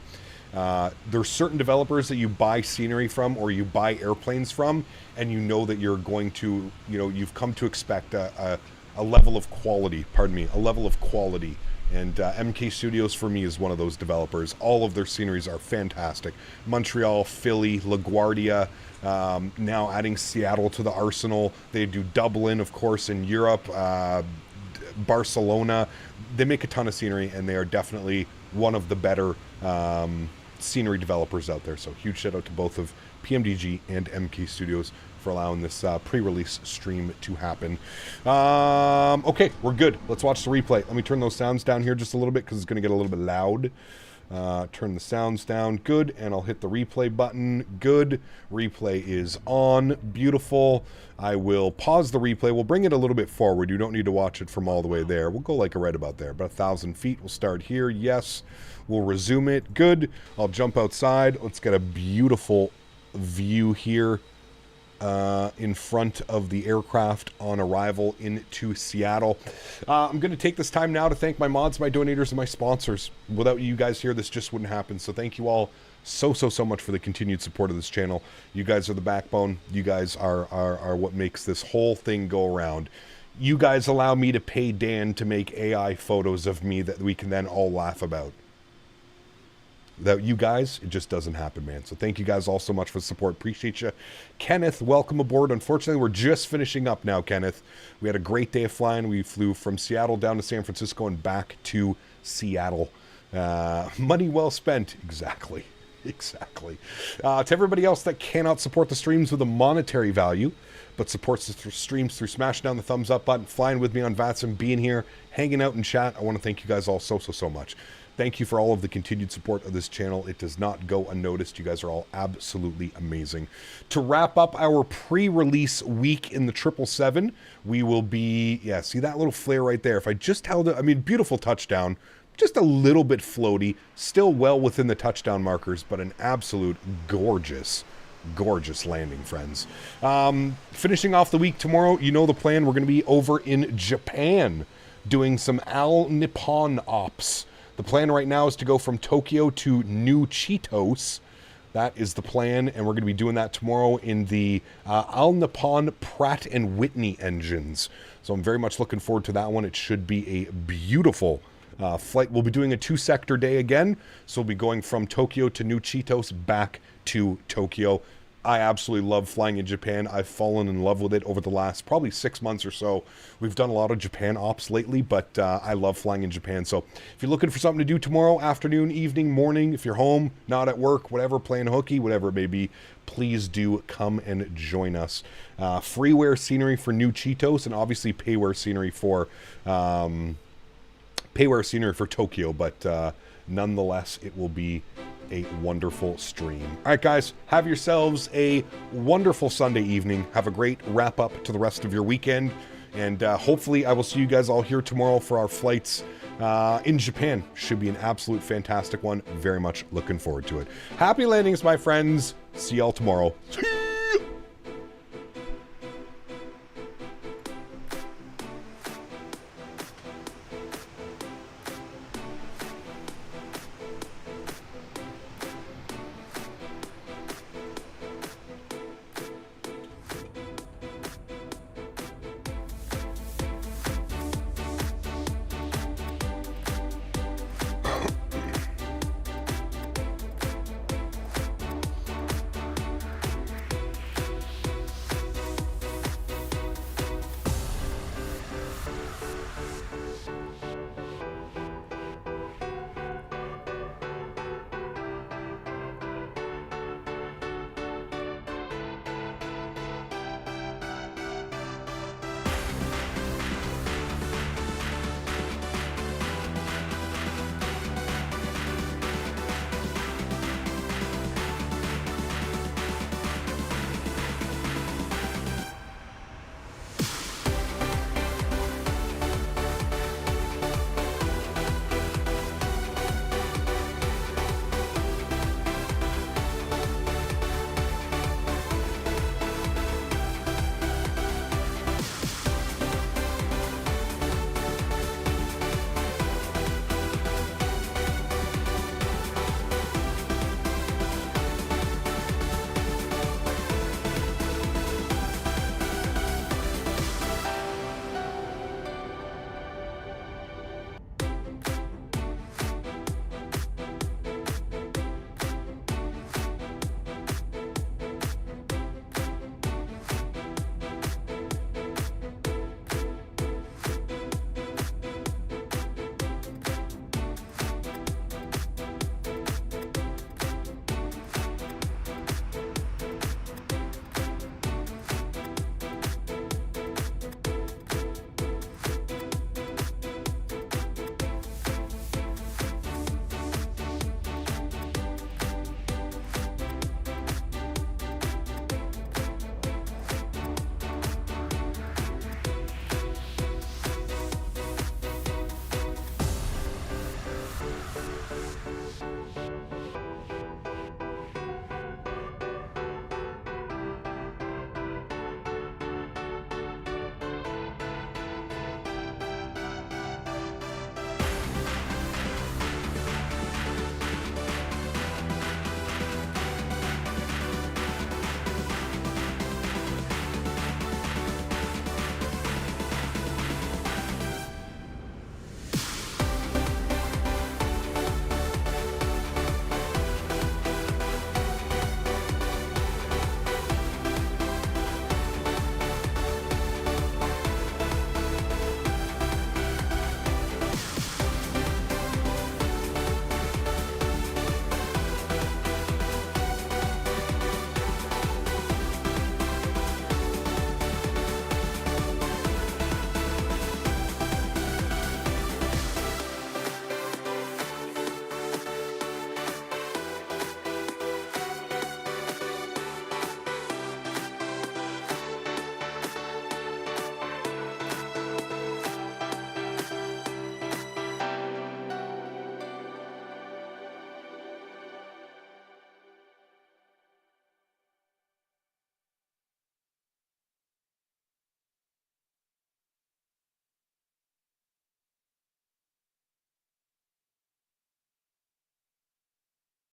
there's certain developers that you buy scenery from or you buy airplanes from, and you know that you're going to, you've come to expect a level of quality, a level of quality. And MK Studios, for me, is one of those developers. All of their sceneries are fantastic. Montreal, Philly, LaGuardia, now adding Seattle to the arsenal. They do Dublin, of course, in Europe, Barcelona. They make a ton of scenery, and they are definitely one of the better scenery developers out there. So huge shout out to both of PMDG and MK Studios for allowing this pre-release stream to happen. Okay, we're good. Let's watch the replay. Let me turn those sounds down here just a little bit because it's going to get a little bit loud. Turn the sounds down. Good. And I'll hit the replay button. Good. Replay is on. Beautiful. I will pause the replay. We'll bring it a little bit forward. You don't need to watch it from all the way there. We'll go like right about there. About 1,000 feet. We'll start here. Yes. We'll resume it. Good. I'll jump outside. Let's get a beautiful view here in front of the aircraft on arrival into Seattle. I'm going to take this time now to thank my mods, my donators, and my sponsors. Without you guys here, this just wouldn't happen. So thank you all so much for the continued support of this channel. You guys are the backbone. You guys are what makes this whole thing go around. You guys allow me to pay Dan to make AI photos of me that we can then all laugh about. Without you guys, it just doesn't happen, man. So thank you guys all so much for the support. Appreciate you. Kenneth, welcome aboard. Unfortunately, we're just finishing up now, Kenneth. We had a great day of flying. We flew from Seattle down to San Francisco and back to Seattle. Money well spent. Exactly. Exactly. To everybody else that cannot support the streams with a monetary value, but supports the streams through smashing down the thumbs up button, flying with me on VATSIM, being here, hanging out in chat, I want to thank you guys all so much. Thank you for all of the continued support of this channel. It does not go unnoticed. You guys are all absolutely amazing. To wrap up our pre-release week in the 777, we will be, yeah, see that little flare right there? If I just held it, I mean, beautiful touchdown. Just a little bit floaty, still well within the touchdown markers, but an absolute gorgeous landing, friends. Finishing off the week tomorrow, you know the plan. We're going to be over in Japan doing some All Nippon ops. The plan right now is to go from Tokyo to New Cheetos. That is the plan, and we're going to be doing that tomorrow in the All Nippon Pratt & Whitney engines. So I'm very much looking forward to that one. It should be a beautiful flight. We'll be doing a 2-sector day again, so we'll be going from Tokyo to New Cheetos back to Tokyo. I absolutely love flying in Japan. I've fallen in love with it over the last probably 6 months or so. We've done a lot of Japan ops lately, but I love flying in Japan. So if you're looking for something to do tomorrow, afternoon, evening, morning, if you're home, not at work, whatever, playing hooky, whatever it may be, please do come and join us. Freeware scenery for New Cheetos, and obviously payware scenery for Tokyo, but nonetheless, it will be a wonderful stream. All right, guys, have yourselves a wonderful Sunday evening. Have a great wrap up to the rest of your weekend, and hopefully I will see you guys all here tomorrow for our flights in Japan. Should be an absolute fantastic one. Very much looking forward to it. Happy landings, my friends. See y'all tomorrow. See ya.